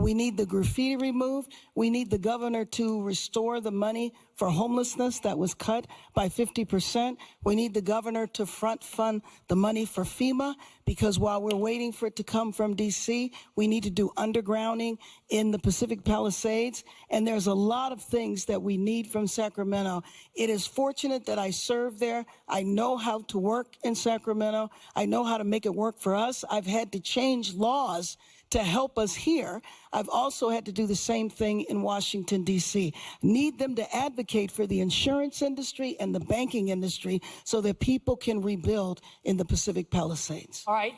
We need the graffiti removed. We need the governor to restore the money for homelessness that was cut by 50%. We need the governor to front fund the money for FEMA because while we're waiting for it to come from D.C., we need to do undergrounding in the Pacific Palisades. And there's a lot of things that we need from Sacramento. It is fortunate that I served there. I know how to work in Sacramento. I know how to make it work for us. I've had to change laws to help us here. I've also had to do the same thing in Washington, D.C. Need them to advocate for the insurance industry and the banking industry so that people can rebuild in the Pacific Palisades. All right.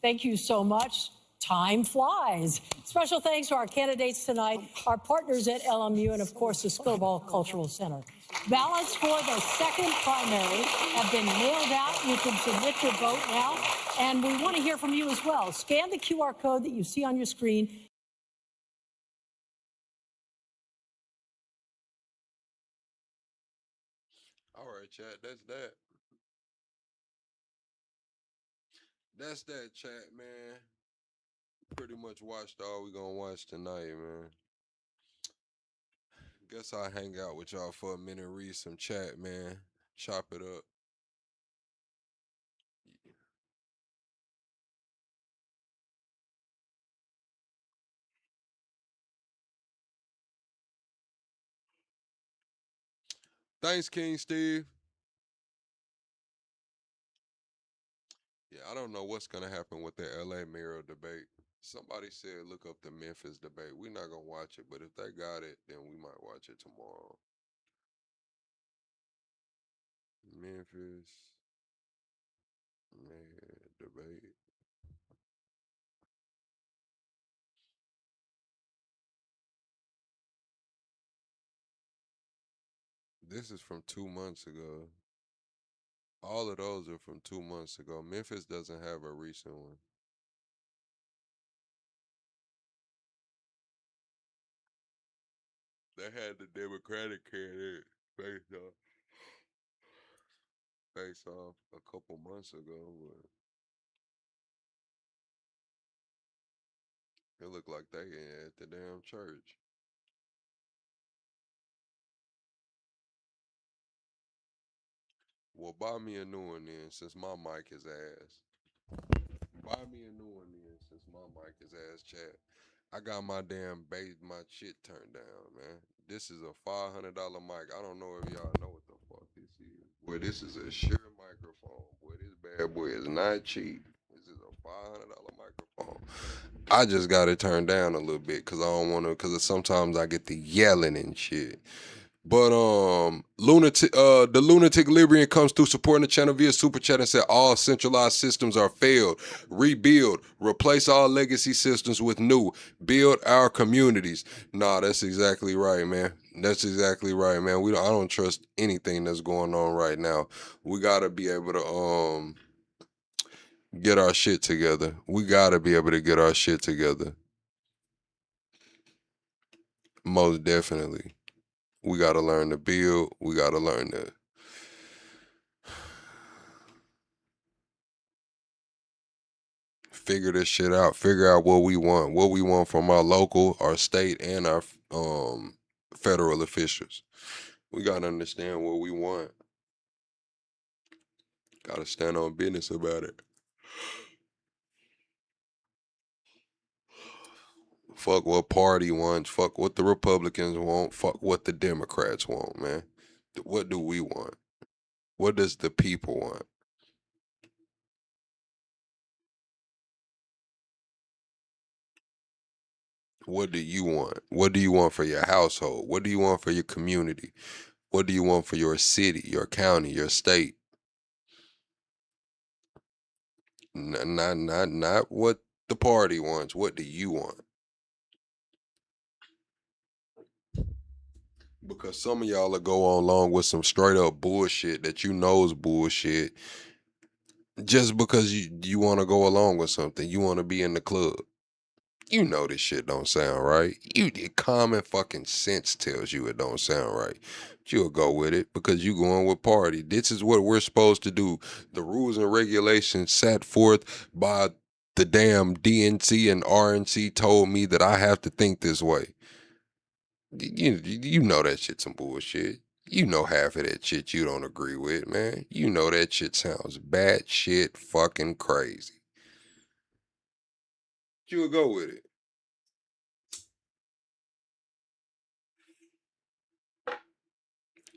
Thank you so much. Time flies. Special thanks to our candidates tonight, our partners at LMU, and of course the Skirball Cultural Center. Ballots for the second primary have been mailed out. You can submit your vote now, and we want to hear from you as well. Scan the QR code that you see on your screen. All right, chat. That's that. That's that, chat, man. Pretty much watched all we gonna watch tonight, man. Guess I'll hang out with y'all for a minute, read some chat, man. Chop it up. Thanks, King Steve. Yeah, I don't know what's gonna happen with the LA mayoral debate. Somebody said look up the Memphis debate. We're not gonna watch it, but if they got it, then we might watch it tomorrow. Memphis mayor debate. This is from 2 months ago. All of those are from 2 months ago. Memphis doesn't have a recent one. They had the Democratic candidate face off a couple months ago, but it looked like they at the damn church. Well, buy me a new one then, since my mic is ass. Buy me a new one then, since my mic is ass, chat. I got my my shit turned down, man. This is a $500 mic. I don't know if y'all know what the fuck this is. Boy, this is a Shure microphone. Boy, this bad boy is not cheap. This is a $500 microphone. I just got it turned down a little bit because I don't want to, because sometimes I get the yelling and shit. But the lunatic Liberian comes through supporting the channel via super chat and said all centralized systems are failed. Rebuild, replace all legacy systems with new. Build our communities. Nah, that's exactly right, man. That's exactly right, man. I don't trust anything that's going on right now. We gotta be able to get our shit together. We gotta be able to get our shit together. Most definitely. We gotta learn to build. We gotta learn to figure this shit out. Figure out what we want from our local, our state, and our federal officials. We gotta understand what we want. Gotta stand on business about it. Fuck what party wants. Fuck what the Republicans want. Fuck what the Democrats want, man. What do we want? What does the people want? What do you want? What do you want for your household? What do you want for your community? What do you want for your city, your county, your state? Not what the party wants. What do you want? Because some of y'all will go on along with some straight up bullshit that you know is bullshit just because you want to go along with something. You want to be in the club. You know this shit don't sound right. Common fucking sense tells you it don't sound right. But you'll go with it because you going with party. This is what we're supposed to do. The rules and regulations set forth by the damn DNC and RNC told me that I have to think this way. You know that shit's some bullshit. You know half of that shit you don't agree with, man. You know that shit sounds bad shit fucking crazy. You'll go with it.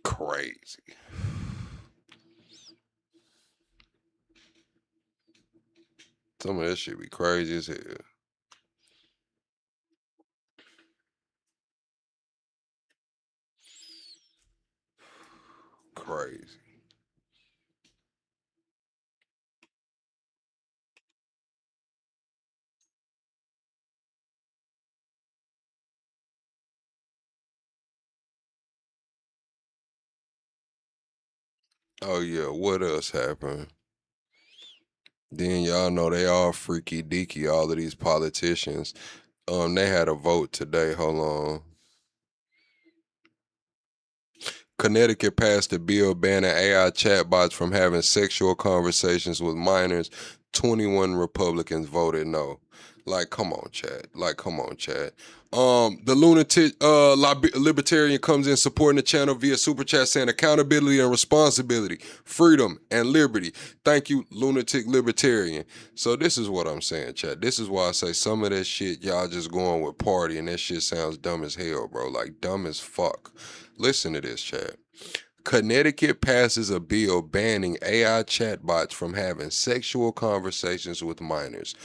Crazy. Some of that shit be crazy as hell. Crazy. Oh yeah, what else happened? Then y'all know they all freaky deaky, all of these politicians. They had a vote today. Hold on. Connecticut passed a bill banning AI chatbots from having sexual conversations with minors. 21 Republicans voted no. Like, come on, Chad. Like, come on, Chad. The lunatic libertarian comes in supporting the channel via super chat saying accountability and responsibility, freedom and liberty. Thank you, lunatic libertarian. So this is what I'm saying, Chad. This is why I say some of that shit y'all just going with party and that shit sounds dumb as hell, bro. Like dumb as fuck. Listen to this, Chad. Connecticut passes a bill banning AI chatbots from having sexual conversations with minors.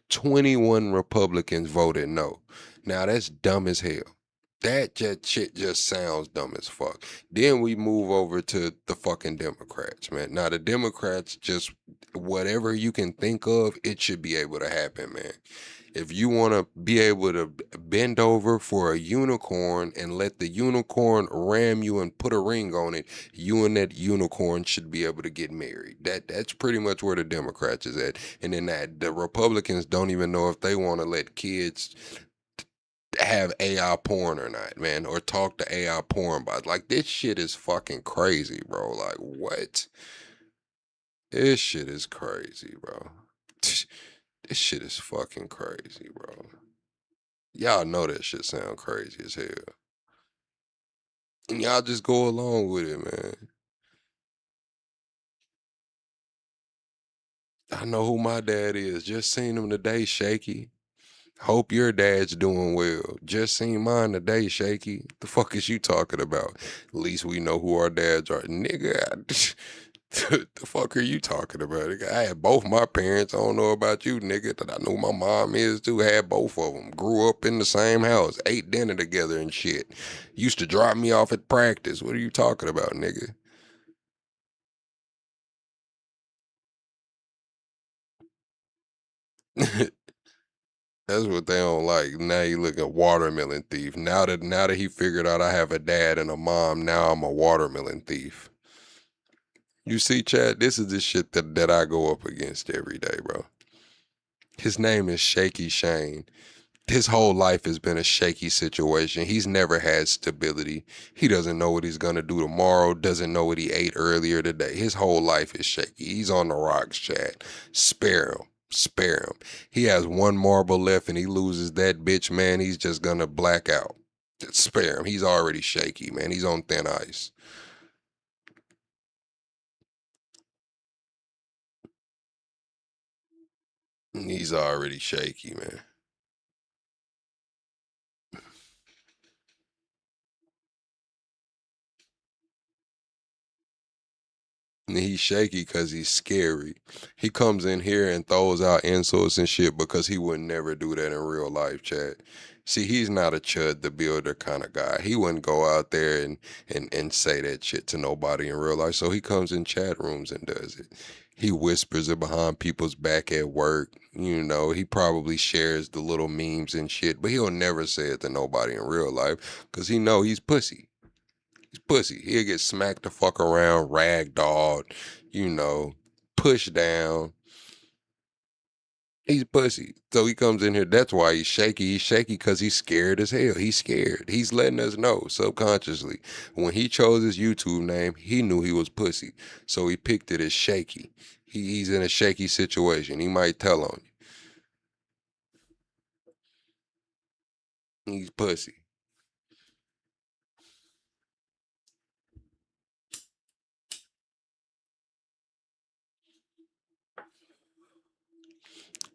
21 Republicans voted no. Now that's dumb as hell. That just shit just sounds dumb as fuck. Then we move over to the fucking Democrats, man. Now the Democrats just whatever you can think of, it should be able to happen, man. If you want to be able to bend over for a unicorn and let the unicorn ram you and put a ring on it, you and that unicorn should be able to get married. That's pretty much where the Democrats is at. And then that the Republicans don't even know if they want to let kids have AI porn or not, man, or talk to AI porn bots. Like this shit is fucking crazy, bro. Like what? This shit is crazy, bro. This shit is fucking crazy, bro. Y'all know that shit sound crazy as hell. And y'all just go along with it, man. I know who my dad is. Just seen him today, Shaky. Hope your dad's doing well. Just seen mine today, Shaky. The fuck is you talking about? At least we know who our dads are. Nigga, the fuck are you talking about? I had both my parents. I don't know about you, nigga. That I know my mom is too. Had both of them. Grew up in the same house. Ate dinner together and shit. Used to drop me off at practice. What are you talking about, nigga? That's what they don't like. Now you look at watermelon thief. Now that he figured out I have a dad and a mom, now I'm a watermelon thief. You see, Chad, this is the shit that I go up against every day, bro. His name is Shaky Shane. His whole life has been a shaky situation. He's never had stability. He doesn't know what he's gonna do tomorrow, doesn't know what he ate earlier today. His whole life is shaky. He's on the rocks, Chad. Spare him. Spare him. He has one marble left and he loses that bitch, man. He's just gonna black out. Just spare him. He's already shaky, man. He's on thin ice. He's already shaky, man. And he's shaky because he's scary. He comes in here and throws out insults and shit because he would never do that in real life, chat. See, he's not a Chud the Builder kind of guy. He wouldn't go out there and say that shit to nobody in real life. So he comes in chat rooms and does it. He whispers it behind people's back at work. You know, he probably shares the little memes and shit, but he'll never say it to nobody in real life because he know he's pussy. He's pussy. He'll get smacked the fuck around, ragdolled, you know, pushed down. He's pussy. So he comes in here. That's why he's shaky. He's shaky because he's scared as hell. He's scared. He's letting us know subconsciously. When he chose his YouTube name, he knew he was pussy. So he picked it as shaky. He's in a shaky situation. He might tell on you. He's pussy.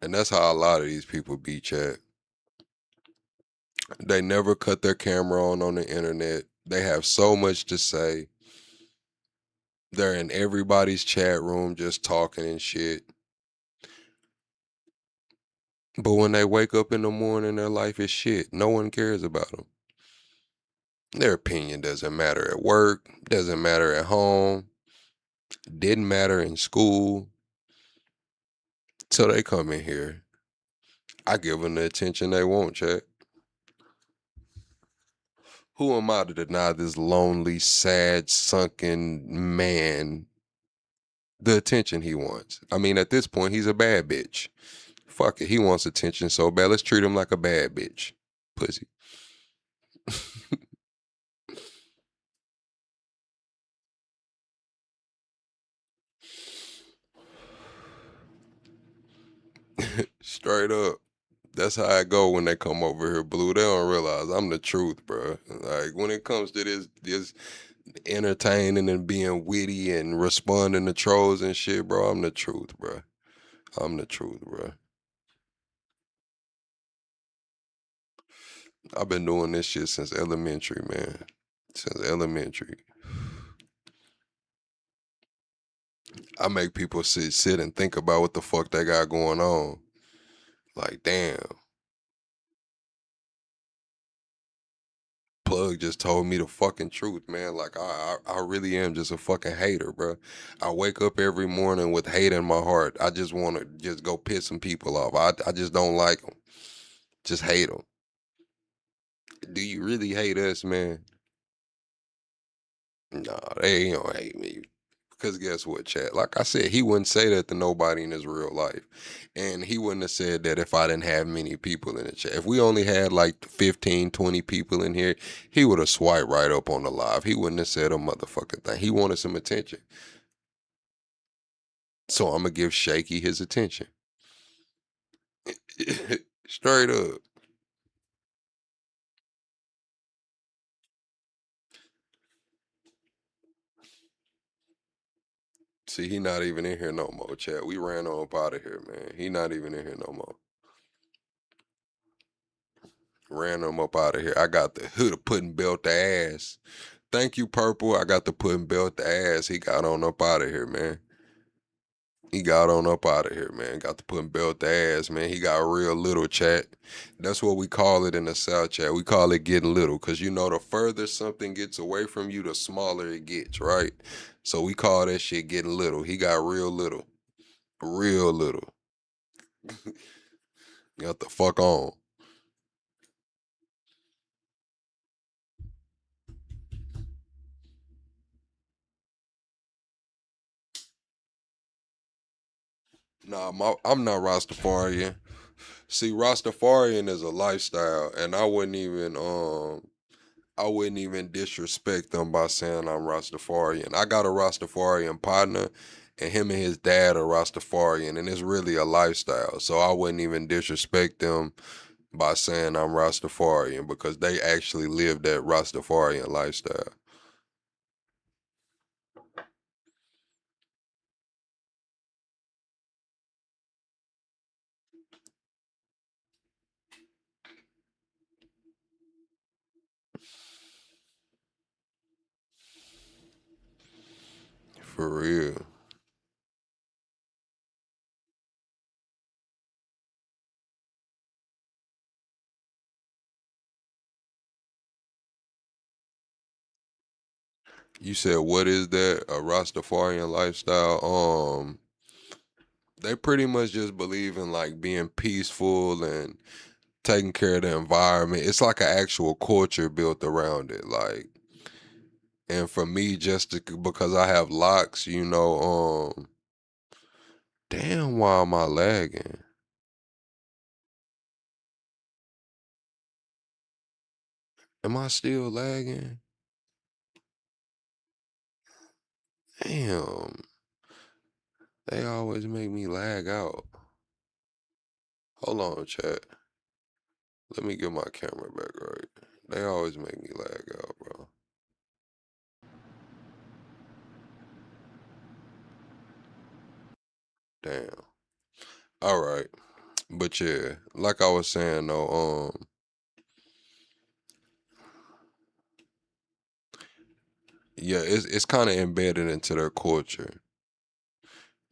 And that's how a lot of these people be, chat. They never cut their camera on the internet. They have so much to say. They're in everybody's chat room just talking and shit. But when they wake up in the morning, their life is shit. No one cares about them. Their opinion doesn't matter at work, doesn't matter at home, didn't matter in school. So they come in here. I give them the attention they want, chat. Who am I to deny this lonely, sad, sunken man the attention he wants? I mean, at this point, he's a bad bitch. Fuck it, he wants attention so bad. Let's treat him like a bad bitch. Pussy. Straight up. That's how I go when they come over here, Blue. They don't realize I'm the truth, bro. Like when it comes to this entertaining and being witty and responding to trolls and shit, bro, I'm the truth, bro. I'm the truth, bro. I've been doing this shit since elementary, man. Since elementary. I make people sit and think about what the fuck they got going on. Like, damn. Plug just told me the fucking truth, man. Like I really am just a fucking hater, bro. I wake up every morning with hate in my heart. I just want to just go piss some people off. I just don't like them. Just hate them. Do you really hate us, man? Nah, they ain't gonna hate me. Because guess what, chat? Like I said, he wouldn't say that to nobody in his real life. And he wouldn't have said that if I didn't have many people in the chat. If we only had like 15, 20 people in here, he would have swiped right up on the live. He wouldn't have said a motherfucking thing. He wanted some attention. So I'm going to give Shaky his attention. Straight up. See, he not even in here no more, chat. We ran on up out of here, man. He not even in here no more. Ran him up out of here. I got the hood of putting belt the ass. Thank you, Purple. I got the putting belt the ass. He got on up out of here, man. He got on up out of here, man. Got the putting belt the ass, man. He got real little, chat. That's what we call it in the South, chat. We call it getting little. Because you know the further something gets away from you, the smaller it gets, right? So we call that shit getting little. He got real little. Real little. Got the fuck on. Nah, I'm not Rastafarian. See, Rastafarian is a lifestyle, and I wouldn't even disrespect them by saying I'm Rastafarian. I got a Rastafarian partner, and him and his dad are Rastafarian, and it's really a lifestyle. So I wouldn't even disrespect them by saying I'm Rastafarian because they actually live that Rastafarian lifestyle. For real. You said what is that? A Rastafarian lifestyle? They pretty much just believe in like being peaceful and taking care of the environment. It's like an actual culture built around it. Like, and for me, because I have locks, damn, why am I lagging? Am I still lagging? Damn, they always make me lag out. Hold on, chat. Let me get my camera back right. They always make me lag out, bro. Damn. All right. But yeah, like I was saying though, yeah, it's kind of embedded into their culture.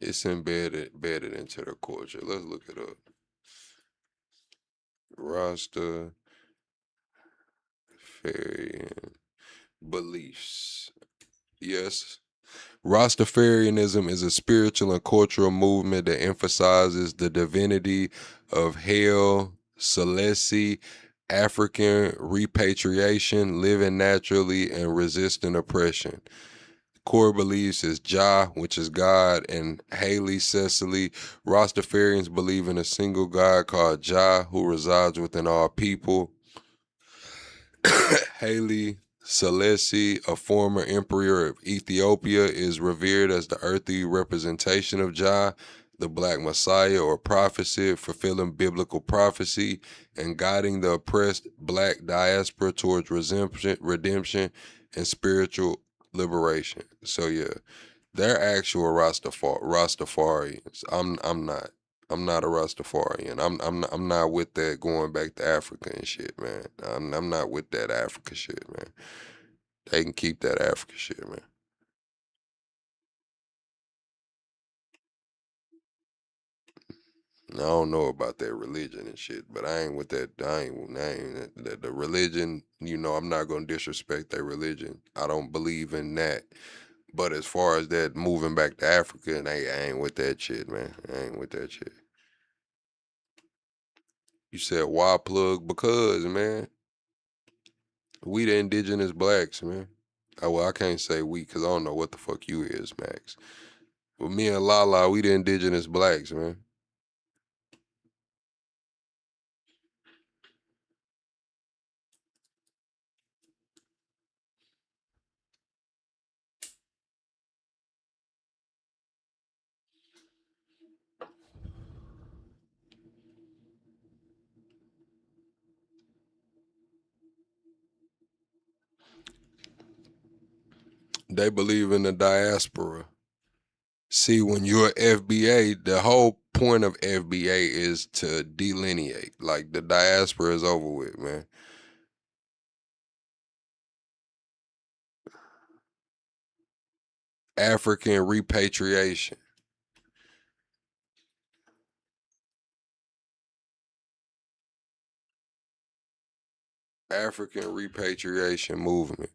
It's embedded into their culture. Let's look it up. Rastafarian beliefs. Yes. Rastafarianism is a spiritual and cultural movement that emphasizes the divinity of Hail Selassie, African repatriation, living naturally, and resisting oppression. Core beliefs is Jah, which is God, and Haile Selassie. Rastafarians believe in a single God called Jah, who resides within all people. Haile Selassie, a former emperor of Ethiopia, is revered as the earthly representation of Jah, the Black Messiah or prophecy, fulfilling biblical prophecy and guiding the oppressed Black diaspora towards redemption, and spiritual liberation. So yeah, they're actual Rastafarians. I'm not. I'm not a Rastafarian. I'm not with that going back to Africa and shit, man. I'm not with that Africa shit, man. They can keep that Africa shit, man. I don't know about that religion and shit, but I ain't with that. I ain't the religion. I'm not gonna disrespect their religion. I don't believe in that. But as far as that moving back to Africa, and I ain't with that shit, man. I ain't with that shit. You said why plug? Because, man, we the indigenous blacks, man. Well, I can't say we because I don't know what the fuck you is, Max. But me and Lala, we the indigenous blacks, man. They believe in the diaspora. See, when you're FBA, the whole point of FBA is to delineate. Like the diaspora is over with, man. African repatriation. African repatriation movement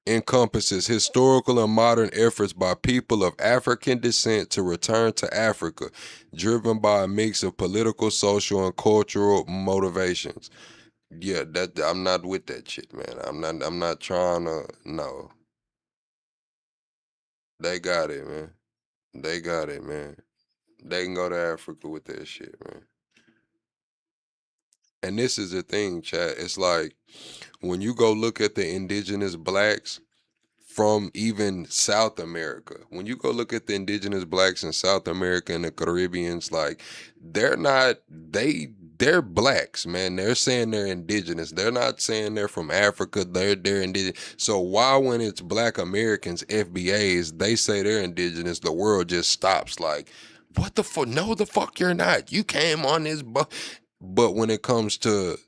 encompasses historical and modern efforts by people of African descent to return to Africa, driven by a mix of political, social, and cultural motivations. Yeah, that I'm not with that shit, man. I'm not trying to no. They got it, man. They got it, man. They can go to Africa with that shit, man. And this is the thing, chat. It's like when you go look at the indigenous blacks from even South America. When you go look at the indigenous blacks in South America and the Caribbeans, like they're blacks, man. They're saying they're indigenous. They're not saying they're from Africa. They're indigenous. So why when it's black Americans, FBAs, they say they're indigenous, the world just stops like, what the fuck? No, the fuck you're not. You came on this but when it comes to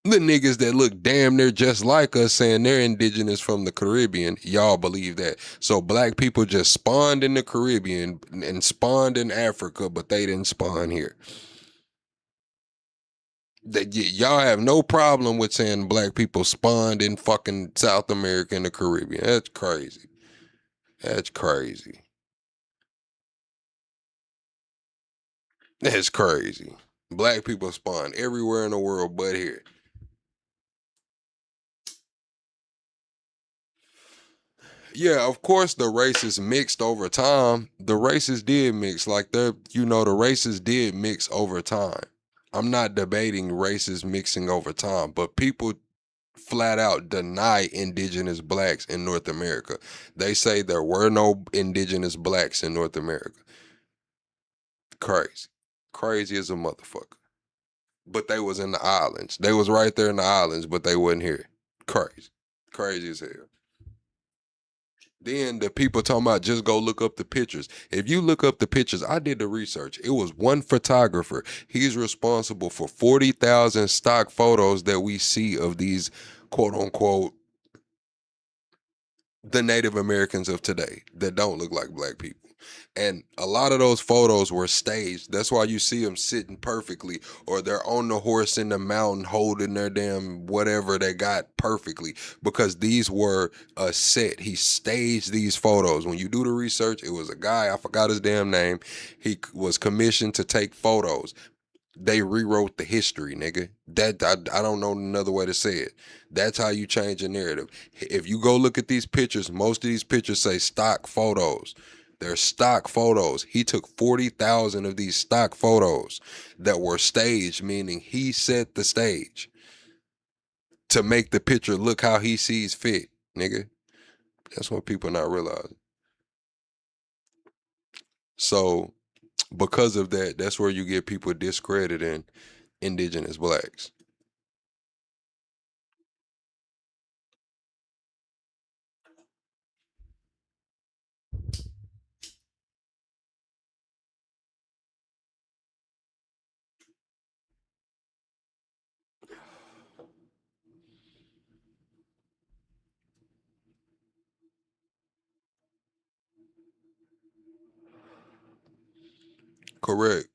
the niggas that look damn near just like us saying they're indigenous from the Caribbean, y'all believe that. So black people just spawned in the Caribbean and spawned in Africa, but they didn't spawn here. That y'all have no problem with saying black people spawned in fucking South America and the Caribbean. That's crazy. That's crazy. That's crazy. Black people spawn everywhere in the world but here. Yeah, of course the races mixed over time. The races did mix. Like the races did mix over time. I'm not debating races mixing over time, but people flat out deny indigenous blacks in North America. They say there were no indigenous blacks in North America. Crazy. Crazy as a motherfucker. But they was in the islands. They was right there in the islands, but they wasn't here. Crazy. Crazy as hell. Then the people talking about just go look up the pictures. If you look up the pictures, I did the research. It was one photographer. He's responsible for 40,000 stock photos that we see of these quote unquote the Native Americans of today that don't look like black people. And a lot of those photos were staged. That's why you see them sitting perfectly, or they're on the horse in the mountain holding their damn whatever they got perfectly, because these were a set. He staged these photos. When you do the research, it was a guy, I forgot his damn name. He was commissioned to take photos. They rewrote the history, nigga. That I don't know another way to say it. That's how you change a narrative. If you go look at these pictures, most of these pictures say stock photos. They're stock photos. He took 40,000 of these stock photos that were staged, meaning he set the stage to make the picture look how he sees fit, nigga. That's what people not realizing. So because of that, that's where you get people discrediting indigenous blacks. Correct.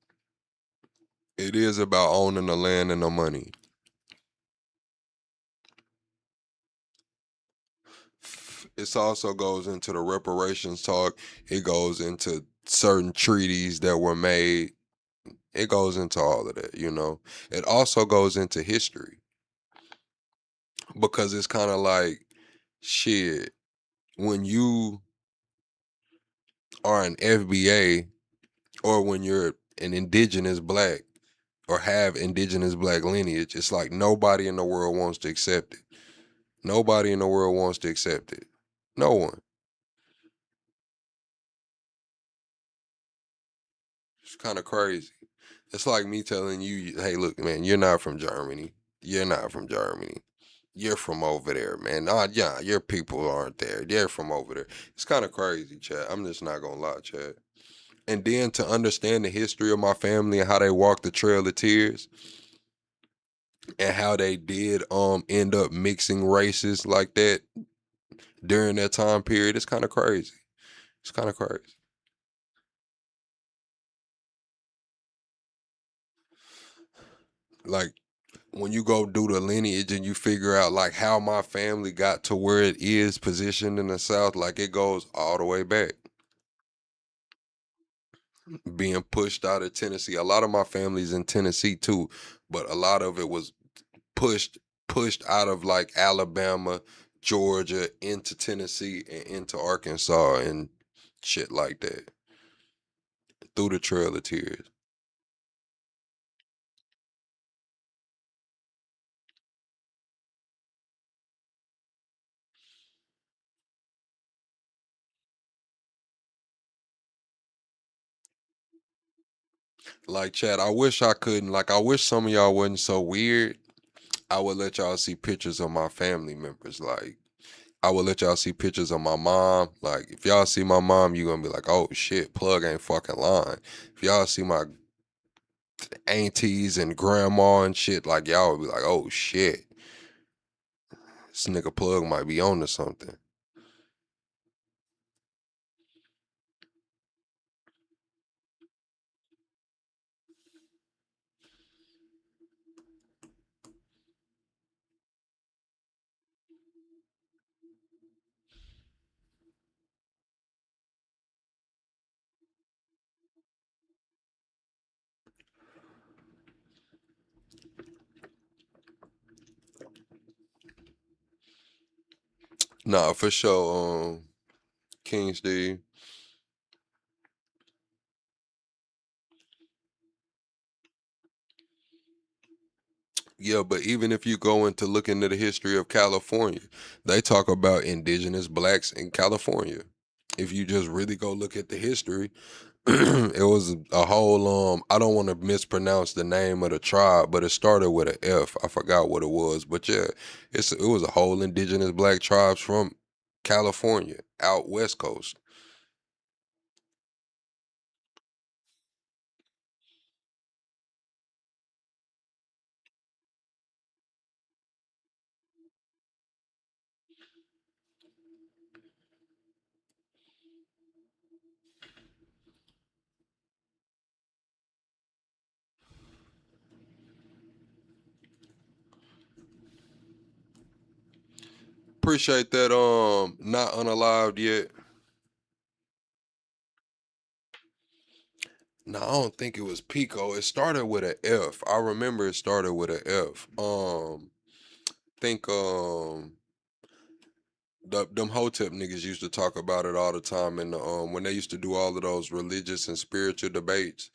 It is about owning the land and the money. It also goes into the reparations talk. It goes into certain treaties that were made. It goes into all of that, you know. It also goes into history because it's kind of like shit. When you are an FBA or when you're an indigenous black or have indigenous black lineage, it's like nobody in the world wants to accept it. Nobody in the world wants to accept it. No one. It's kind of crazy. It's like me telling you, hey, look, man, you're not from Germany. You're not from Germany. You're from over there, man. Nah, yeah, your people aren't there. They're from over there. It's kind of crazy, Chad. I'm just not gonna lie, Chad. And then to understand the history of my family and how they walked the Trail of Tears and how they did end up mixing races like that during that time period, it's kind of crazy. It's kind of crazy. Like when you go do the lineage and you figure out like how my family got to where it is positioned in the South, like it goes all the way back. Being pushed out of Tennessee. A lot of my family's in Tennessee too, but a lot of it was pushed out of like Alabama, Georgia, into Tennessee and into Arkansas and shit like that. Through the Trail of Tears. Like Chad, I wish I couldn't. Like I wish some of y'all wasn't so weird. I would let y'all see pictures of my family members. Like I would let y'all see pictures of my mom. Like if y'all see my mom, you gonna be like, oh shit, plug ain't fucking lying. If y'all see my aunties and grandma and shit, like y'all would be like, oh shit, this nigga plug might be on to something. Nah, for sure. King Steve. Yeah, but even if you go into look into the history of California, they talk about indigenous blacks in California. If you just really go look at the history, it was a whole I don't want to mispronounce the name of the tribe, but it started with an F. I forgot what it was, but yeah, it was a whole indigenous black tribes from California out west coast. Appreciate that not unalived yet. No, I don't think it was Pico. It started with an F. I remember it started with an F. Think them Hotep niggas used to talk about it all the time in the when they used to do all of those religious and spiritual debates.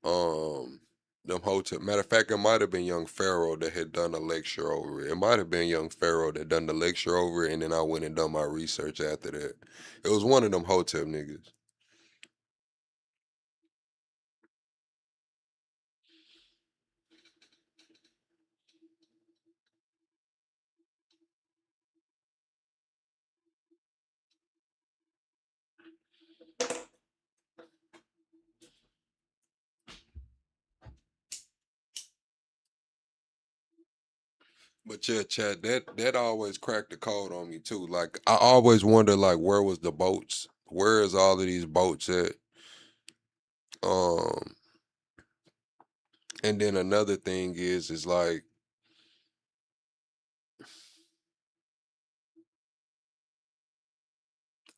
Um them Hotep. Matter of fact, it might have been Young Pharaoh that had done a lecture over it. It might have been Young Pharaoh that done the lecture over it, and then I went and done my research after that. It was one of them Hotep niggas. But yeah, Chad, that always cracked the code on me too. Like I always wonder, like, where was the boats? Where is all of these boats at? Um, and then another thing is like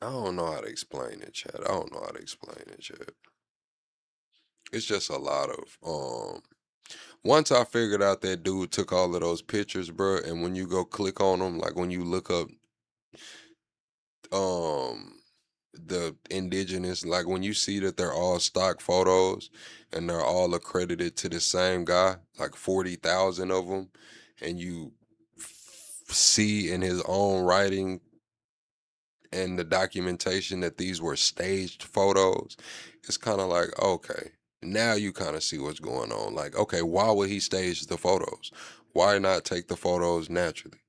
I don't know how to explain it, Chad. I don't know how to explain it, Chad. It's just a lot of Once I figured out that dude took all of those pictures, bro, and when you go click on them, like when you look up um the indigenous, like when you see that they're all stock photos and they're all accredited to the same guy, like 40,000 of them, and you see in his own writing and the documentation that these were staged photos, it's kind of like, okay, now you kind of see what's going on. Like, okay, why would he stage the photos? Why not take the photos naturally?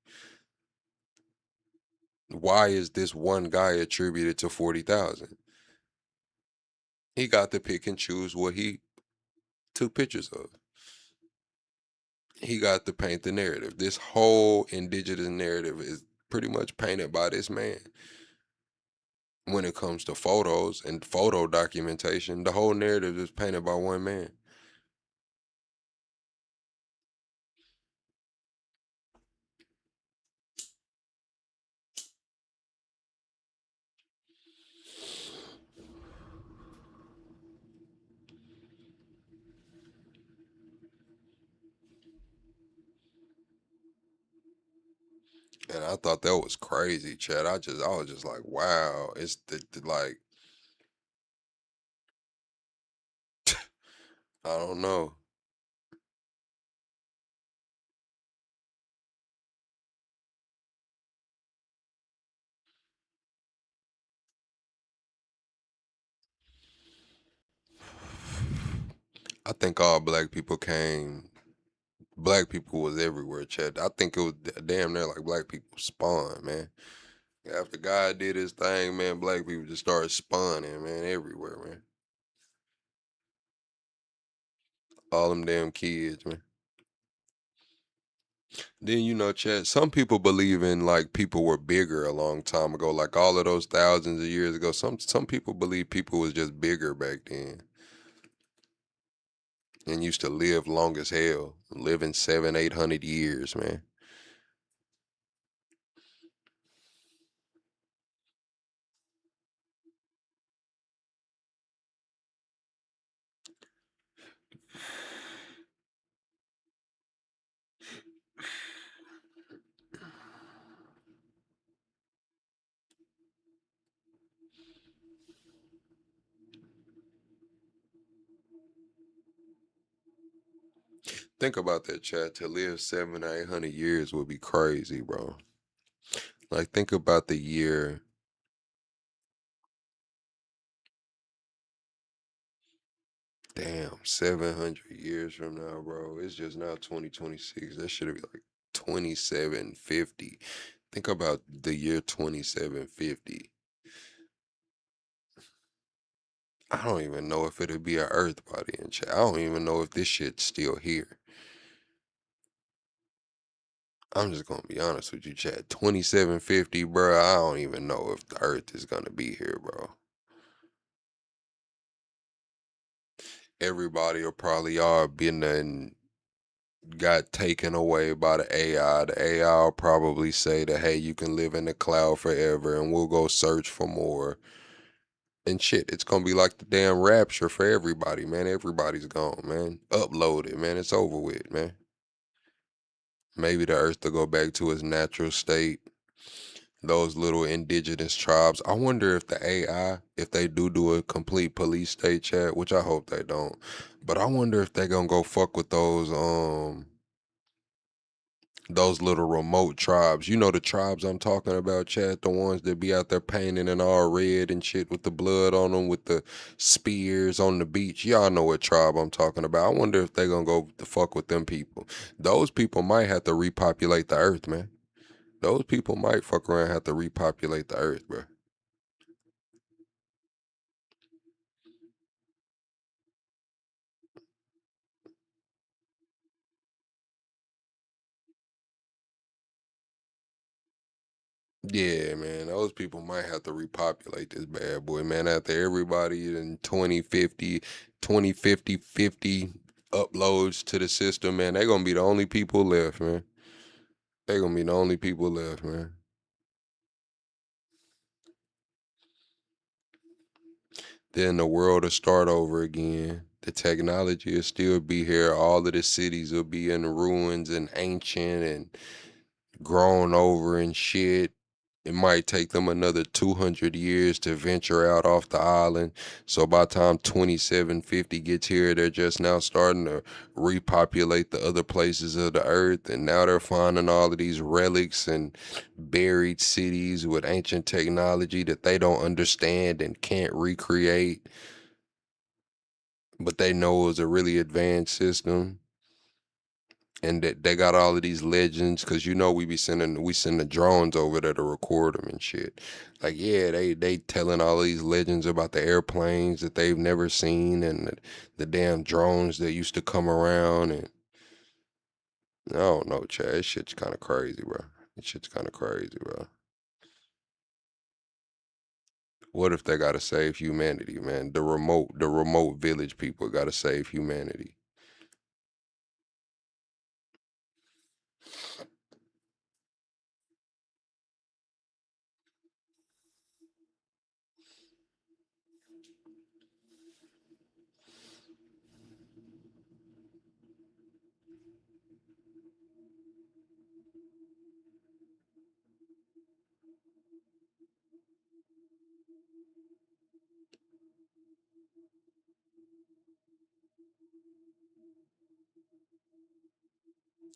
Why is this one guy attributed to 40,000? He got to pick and choose what he took pictures of. He got to paint the narrative. This whole indigenous narrative is pretty much painted by this man. When it comes to photos and photo documentation, the whole narrative is painted by one man. And I thought that was crazy, Chad. I was just like, wow. It's like, I don't know. I think all black people came. Black people was everywhere, Chad. I think it was damn near like black people spawned, man. After God did his thing, man, black people just started spawning, man, everywhere, man. All them damn kids, man. Then Chad, some people believe in like people were bigger a long time ago, like all of those thousands of years ago. Some people believe people was just bigger back then and used to live long as hell, living 700, 800 years, man. Think about that, chat. To live 700 or 800 years would be crazy, bro. Like, think about the year. Damn, 700 years from now, bro. It's just now 2026. That should be like 2750. Think about the year 2750. I don't even know if it'll be an Earth body in chat. I don't even know if this shit's still here. I'm just gonna be honest with you, chat. 2750, bro. I don't even know if the Earth is gonna be here, bro. Everybody will probably all been and got taken away by the AI. The AI will probably say that, hey, you can live in the cloud forever and we'll go search for more. And shit, it's gonna be like the damn rapture for everybody, man. Everybody's gone, man. Upload it, man. It's over with, man. Maybe the earth will go back to its natural state. Those little indigenous tribes. I wonder if the AI, if they do a complete police state, chat, which I hope they don't. But I wonder if they gonna go fuck with those little remote tribes. You know the tribes I'm talking about, Chad? The ones that be out there painting and all red and shit with the blood on them, with the spears on the beach. Y'all know what tribe I'm talking about. I wonder if they gonna go to fuck with them people. Those people might have to repopulate the earth, man. Those people might fuck around and have to repopulate the earth, bro. Yeah, man, those people might have to repopulate this bad boy, man. After everybody in 50 uploads to the system, man, they gonna be the only people left, man. They gonna be the only people left, man. Then the world will start over again. The technology will still be here. All of the cities will be in ruins and ancient and grown over and shit. It might take them another 200 years to venture out off the island. So by the time 2750 gets here, they're just now starting to repopulate the other places of the earth. And now they're finding all of these relics and buried cities with ancient technology that they don't understand and can't recreate. But they know it's a really advanced system. And that they got all of these legends, cause you know we send the drones over there to record them and shit. Like, yeah, they telling all these legends about the airplanes that they've never seen and the damn drones that used to come around. And I don't know, Chad, this shit's kind of crazy, bro. This shit's kind of crazy, bro. What if they gotta save humanity, man? The remote village people gotta save humanity.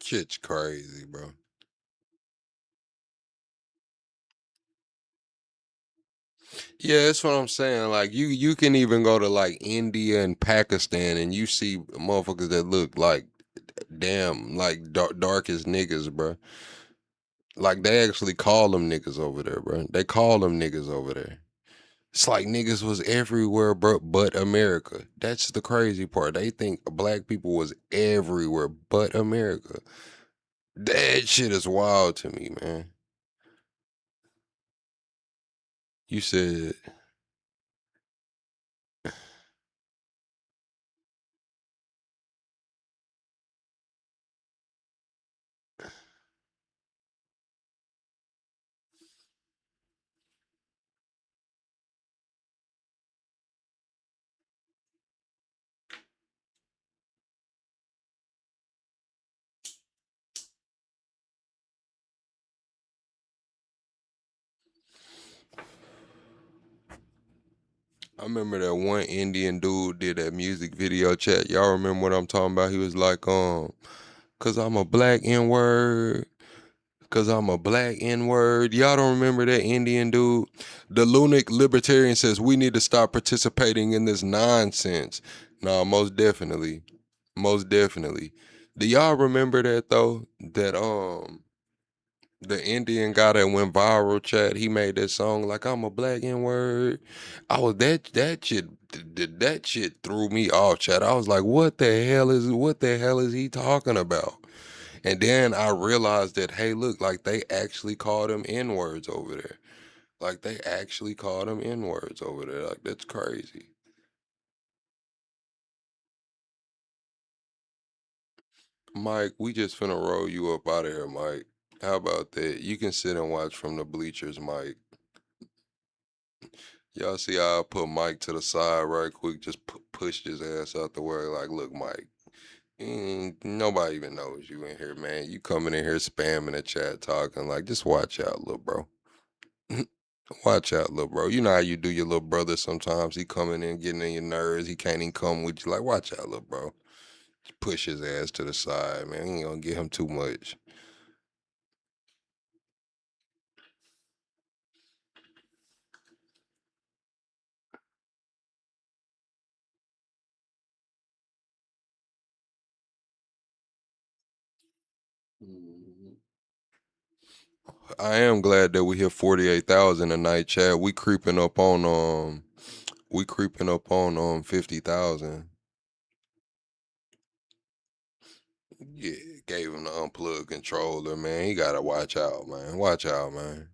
Shit's crazy, bro. Yeah, that's what I'm saying. Like you can even go to like India and Pakistan and you see motherfuckers that look like damn like dark as niggas, bro. Like they actually call them niggas over there, bro. They call them niggas over there. It's like niggas was everywhere, bro, but America. That's the crazy part. They think black people was everywhere but America. That shit is wild to me, man. You said I remember that one Indian dude did that music video chat. Y'all remember what I'm talking about? He was like, cause I'm a black N-word. Cause I'm a black N-word. Y'all don't remember that Indian dude? The lunatic libertarian says we need to stop participating in this nonsense. Nah, most definitely. Most definitely. Do y'all remember that though? That the Indian guy that went viral chat, he made that song like I'm a black N-word. I was that shit threw me off, chat. I was like, what the hell is he talking about? And then I realized that, hey, look, like they actually called him N-words over there. Like they actually called him N-words over there. Like that's crazy. Mike, we just finna roll you up out of here, Mike. How about that? You can sit and watch from the bleachers, Mike. Y'all see how I put Mike to the side right quick, just pushed his ass out the way. Like, look, Mike, nobody even knows you in here, man. You coming in here spamming the chat, talking like, just watch out, little bro. Watch out, little bro. You know how you do your little brother sometimes. He coming in, getting in your nerves. He can't even come with you. Like, watch out, little bro. Just push his ass to the side, man. You ain't gonna get him too much. I am glad that we hit 48,000 tonight, Chad. We creeping up on 50,000. Yeah, gave him the unplugged controller, man. He gotta watch out, man. Watch out, man.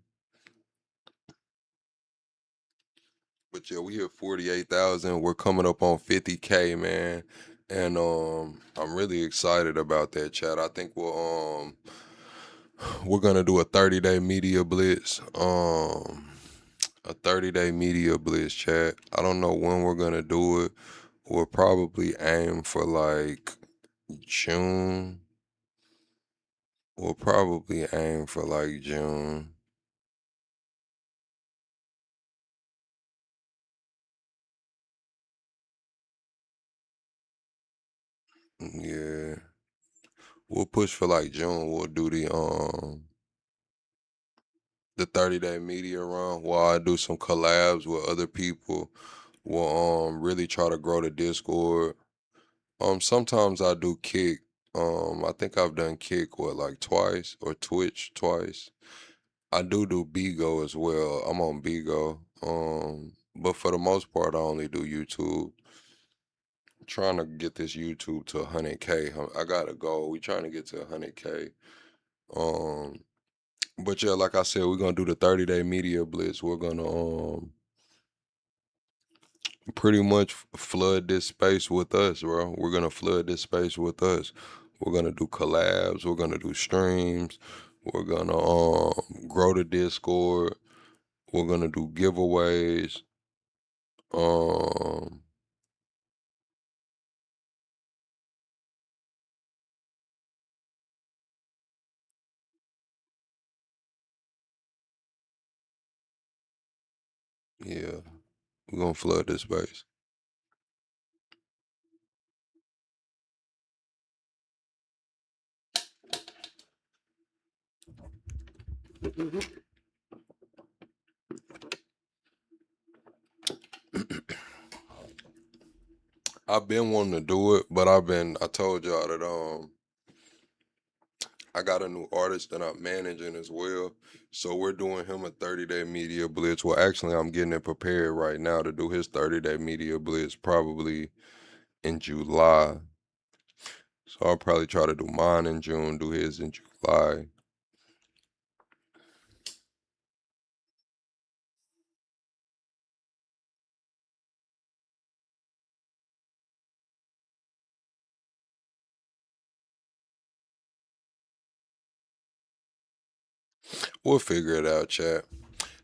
But yeah, we hit 48,000. We're coming up on 50K, man. And I'm really excited about that, chat. I think we're gonna do a 30-day media blitz. A 30-day media blitz, chat. I don't know when we're gonna do it. We'll probably aim for like June. We'll probably aim for like June. Yeah. We'll push for like June. We'll do the 30-day media run while I do some collabs with other people. We'll really try to grow the Discord. Sometimes I do Kick. I think I've done Kick like twice, or Twitch twice. I do Bigo as well. I'm on Bigo. But for the most part I only do YouTube. Trying to get this YouTube to 100K. I got a goal. We trying to get to 100K. Um but yeah, like I said, we're gonna do the 30-day media blitz. We're gonna pretty much flood this space with us, bro. We're gonna flood this space with us. We're gonna do collabs. We're gonna do streams. We're gonna grow the Discord. We're gonna do giveaways. Um, yeah, we're gonna flood this space. I've been wanting to do it, but I told y'all that I got a new artist that I'm managing as well. So we're doing him a 30-day media blitz. Well, actually, I'm getting it prepared right now to do his 30-day media blitz probably in July. So I'll probably try to do mine in June, do his in July. We'll figure it out, chat.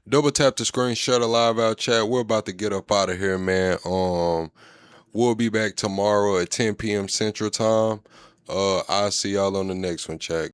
Double tap the screen, shut the live out, chat. We're about to get up out of here, man. We'll be back tomorrow at 10 p.m. Central Time. I'll see y'all on the next one, chat.